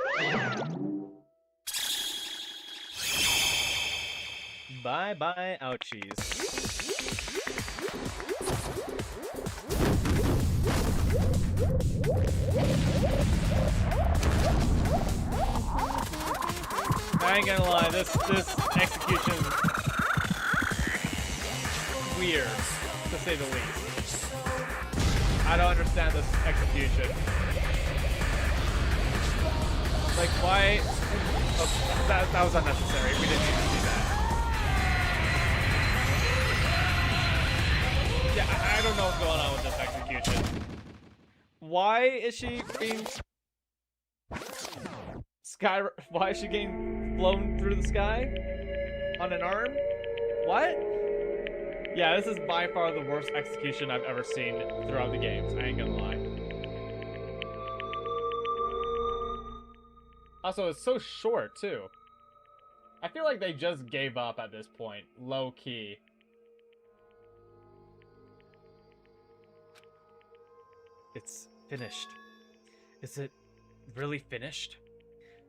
Bye-bye, ouchies. I ain't gonna lie, this execution is weird, to say the least. I don't understand this execution. Like, why? Oh, that was unnecessary. We didn't need to see that. Yeah, I don't know what's going on with this execution. Why is she being why is she getting blown through the sky on an arm? What? Yeah, this is by far the worst execution I've ever seen throughout the games. I ain't gonna lie. Also, it's so short too. I feel like they just gave up at this point, low key. It's finished. Is it really finished?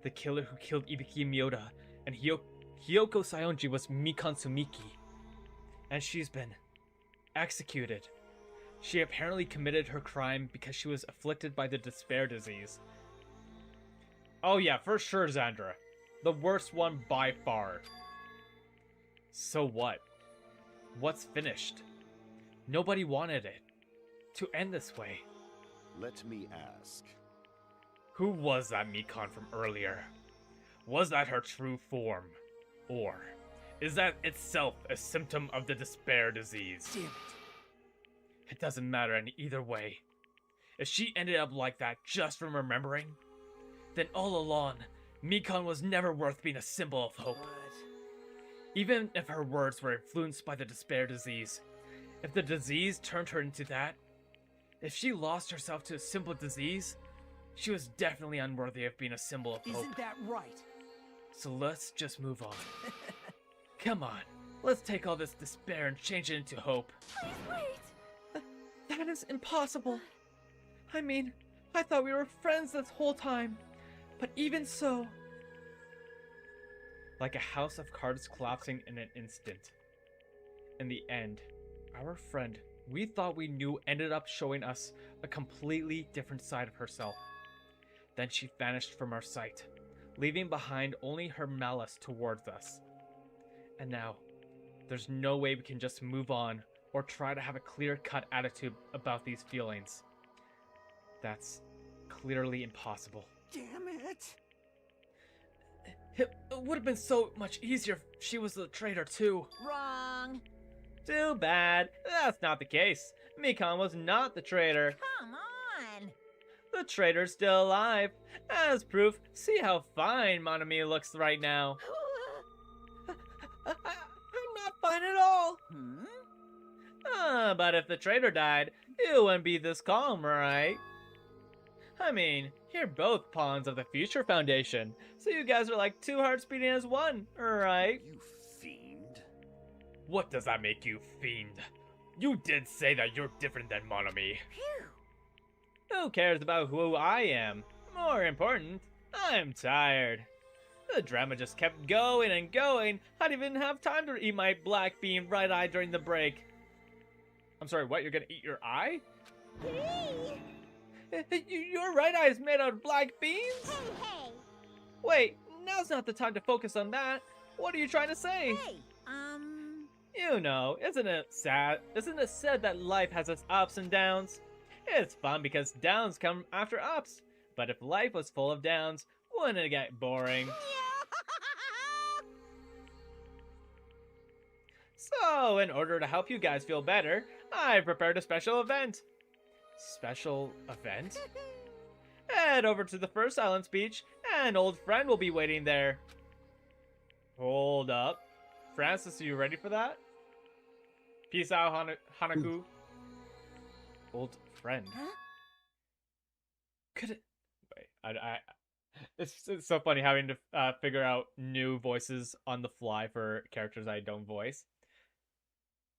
The killer who killed Ibiki Miyoda and Hyoko Sayonji was Mikon Sumiki. And she's been executed. She apparently committed her crime because she was afflicted by the despair disease. Oh yeah, for sure, Xandra. The worst one by far. So what? What's finished? Nobody wanted it to end this way. Let me ask. Who was that Mikan from earlier? Was that her true form? Or is that itself a symptom of the despair disease? Damn it. It doesn't matter in either way. If she ended up like that just from remembering, then all along, Mikan was never worth being a symbol of hope. Even if her words were influenced by the despair disease, if the disease turned her into that, if she lost herself to a simple disease, she was definitely unworthy of being a symbol of hope. Isn't that right? So let's just move on. Come on, let's take all this despair and change it into hope. Please wait! That is impossible. I mean, I thought we were friends this whole time. But even so... Like a house of cards collapsing in an instant. In the end, our friend we thought we knew ended up showing us a completely different side of herself. Then she vanished from our sight, leaving behind only her malice towards us. And now, there's no way we can just move on or try to have a clear-cut attitude about these feelings. That's clearly impossible. Damn it! It would have been so much easier if she was the traitor too. Wrong. Too bad. That's not the case. Mikan was not the traitor. Come on. The traitor's still alive. As proof, see how fine Monami looks right now. I'm not fine at all. But if the traitor died, you wouldn't be this calm, right? I mean, you're both pawns of the Future Foundation, so you guys are like two hearts beating as one, right? You fiend. What does that make you, fiend? You did say that you're different than Monami. Who cares about who I am? More important, I'm tired. The drama just kept going and going. I didn't even have time to eat my black bean right eye during the break. I'm sorry, what? You're gonna eat your eye? Your right eye is made out of black beans? Hey! Wait, now's not the time to focus on that. What are you trying to say? Hey, You know, isn't it sad? Isn't it said that life has its ups and downs? It's fun because downs come after ups. But if life was full of downs, wouldn't it get boring? So, in order to help you guys feel better, I prepared a special event. Special event? Head over to the first silent speech, and an old friend will be waiting there. Hold up. Francis, are you ready for that? Peace out, Hanaku. Old friend. Huh? Could it... Wait, it's so funny having to figure out new voices on the fly for characters I don't voice.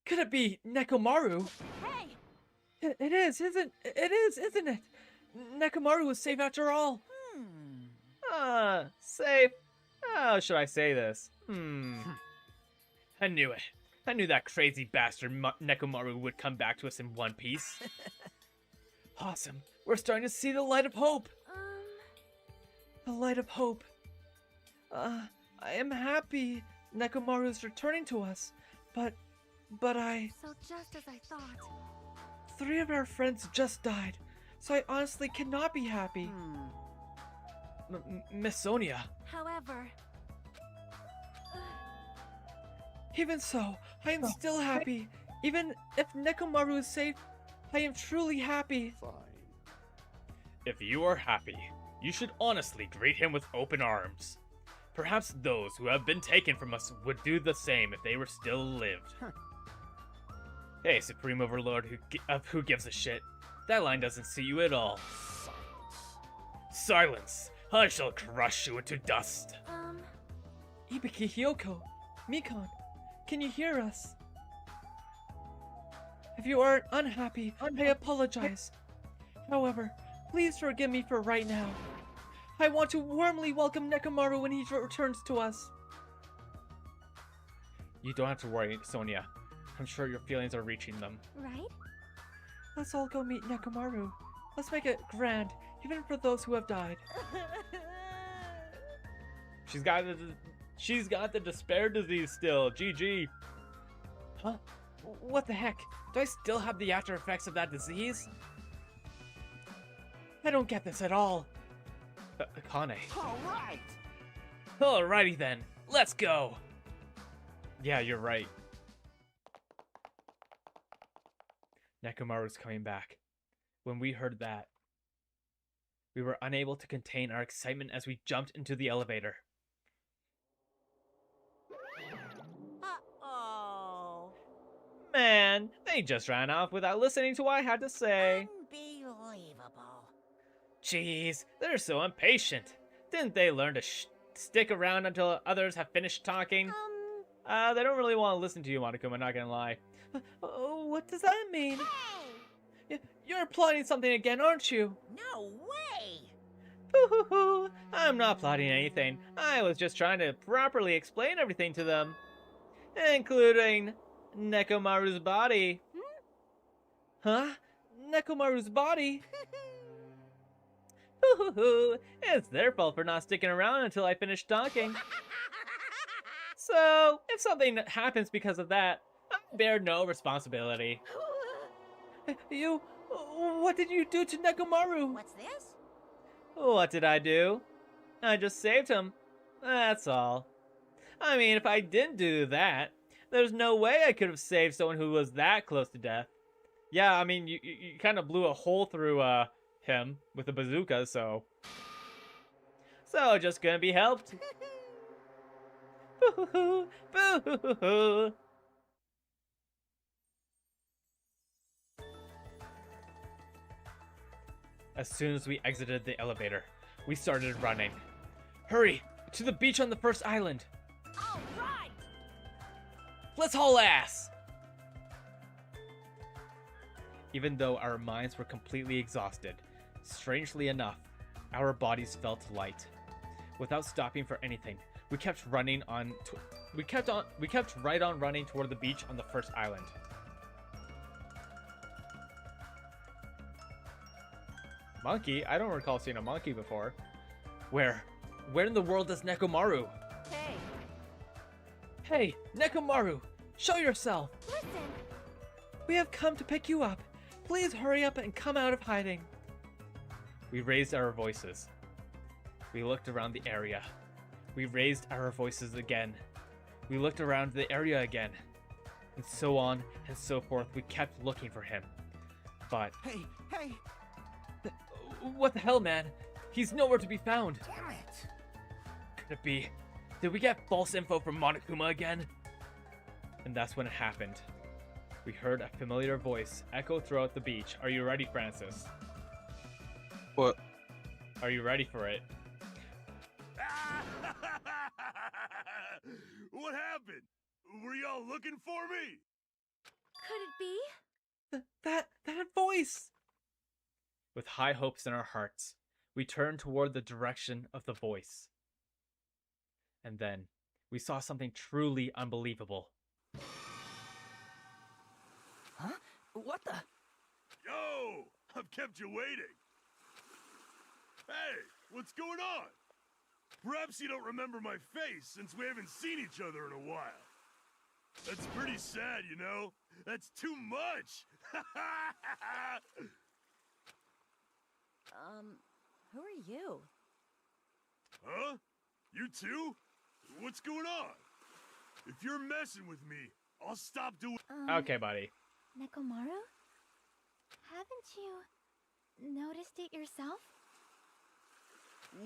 Could it be Nekomaru? Hey! It is, isn't it? Nekomaru was safe after all. Safe? How should I say this? I knew it. I knew that crazy bastard Nekomaru would come back to us in one piece. Awesome. We're starting to see the light of hope. The light of hope. I am happy Nekomaru is returning to us, but I... So just as I thought. 3 of our friends just died, so I honestly cannot be happy. Miss Sonia. However... Even so, I am still happy. Even if Nekomaru is safe, I am truly happy. Fine. If you are happy, you should honestly greet him with open arms. Perhaps those who have been taken from us would do the same if they were still lived. Hey, Supreme Overlord who gives a shit. That line doesn't suit you at all. Silence! I shall crush you into dust. Ibiki Hyoko, Mikan, can you hear us? If you are unhappy, I apologize. However, please forgive me for right now. I want to warmly welcome Nekomaru when he returns to us. You don't have to worry, Sonia. I'm sure your feelings are reaching them. Right? Let's all go meet Nekomaru. Let's make it grand, even for those who have died. She's guided She's got the despair disease still. GG. Huh? What the heck? Do I still have the after effects of that disease? I don't get this at all. Akane. All right. Alrighty then, let's go. Yeah, you're right. Nekomaru's coming back. When we heard that, we were unable to contain our excitement as we jumped into the elevator. Uh-oh. Man, they just ran off without listening to what I had to say. Unbelievable. Jeez, they're so impatient. Didn't they learn to stick around until others have finished talking? They don't really want to listen to you, Monokuma, not gonna lie. What does that mean? You're plotting something again, aren't you? No way! Hoo-hoo-hoo. I'm not plotting anything. I was just trying to properly explain everything to them. Including Nekomaru's body. Huh? Nekomaru's body? Hoo-hoo-hoo. It's their fault for not sticking around until I finish talking. So, if something happens because of that, I bear no responsibility. What did you do to Nekomaru? What's this? What did I do? I just saved him. That's all. I mean, if I didn't do that, there's no way I could have saved someone who was that close to death. Yeah, I mean, you kind of blew a hole through him with a bazooka, so just gonna be helped. Boo-hoo-hoo, boo-hoo-hoo. As soon as we exited the elevator, we started running. Hurry! To the beach on the first island! All right! Let's haul ass! Even though our minds were completely exhausted, strangely enough, our bodies felt light. Without stopping for anything, we kept running on. We kept right on running toward the beach on the first island. Monkey? I don't recall seeing a monkey before. Where in the world is Nekomaru? Hey. Hey, Nekomaru! Show yourself! Listen! We have come to pick you up. Please hurry up and come out of hiding. We raised our voices. We looked around the area. We raised our voices again. We looked around the area again. And so on and so forth. We kept looking for him. But... Hey! What the hell, man? He's nowhere to be found. Damn it! Could it be? Did we get false info from Monokuma again? And that's when it happened. We heard a familiar voice echo throughout the beach. Are you ready, Francis? What? Are you ready for it? What happened? Were y'all looking for me? Could it be? That voice! With high hopes in our hearts, we turned toward the direction of the voice. And then, we saw something truly unbelievable. Huh? What the? Yo! I've kept you waiting. Hey, what's going on? Perhaps you don't remember my face since we haven't seen each other in a while. That's pretty sad, you know? That's too much! Who are you? Huh? You too? What's going on? If you're messing with me, I'll stop doing... Okay, buddy. Nekomaru? Haven't you noticed it yourself?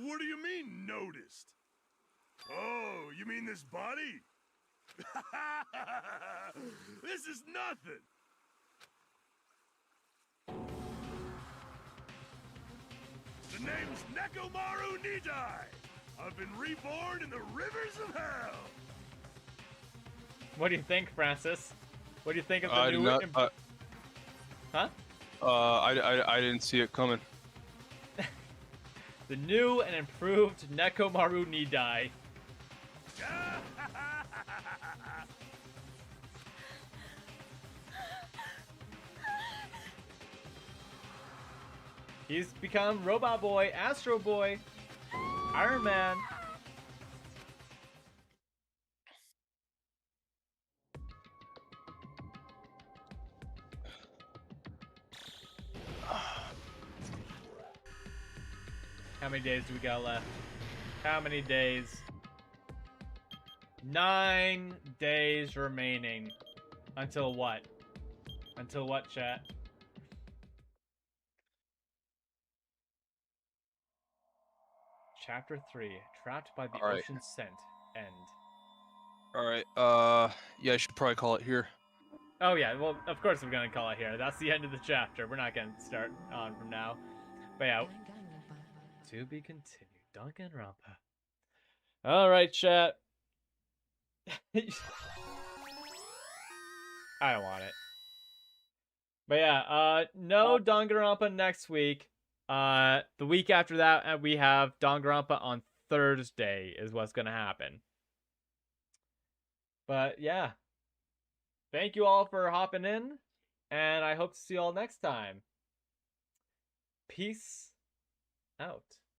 What do you mean, noticed? Oh, you mean this body? This is nothing! The name's Nekomaru Nidai! I've been reborn in the rivers of hell! What do you think, Francis? What do you think of the I new... did not, Huh? I didn't see it coming. The new and improved Nekomaru Nidai. He's become Robot Boy, Astro Boy, Iron Man. How many days do we got left? How many days? 9 days remaining. Until what? Until what, chat? Chapter 3, Trapped by the Alright. Ocean Scent. End. Alright, yeah, I should probably call it here. Oh yeah, well, of course we're gonna call it here. That's the end of the chapter. We're not gonna start on from now. But yeah, to be continued. Danganronpa. Alright, chat. I don't want it. But yeah, no Danganronpa next week. The week after that, we have Danganronpa on Thursday is what's gonna happen. But yeah. Thank you all for hopping in, and I hope to see you all next time. Peace out.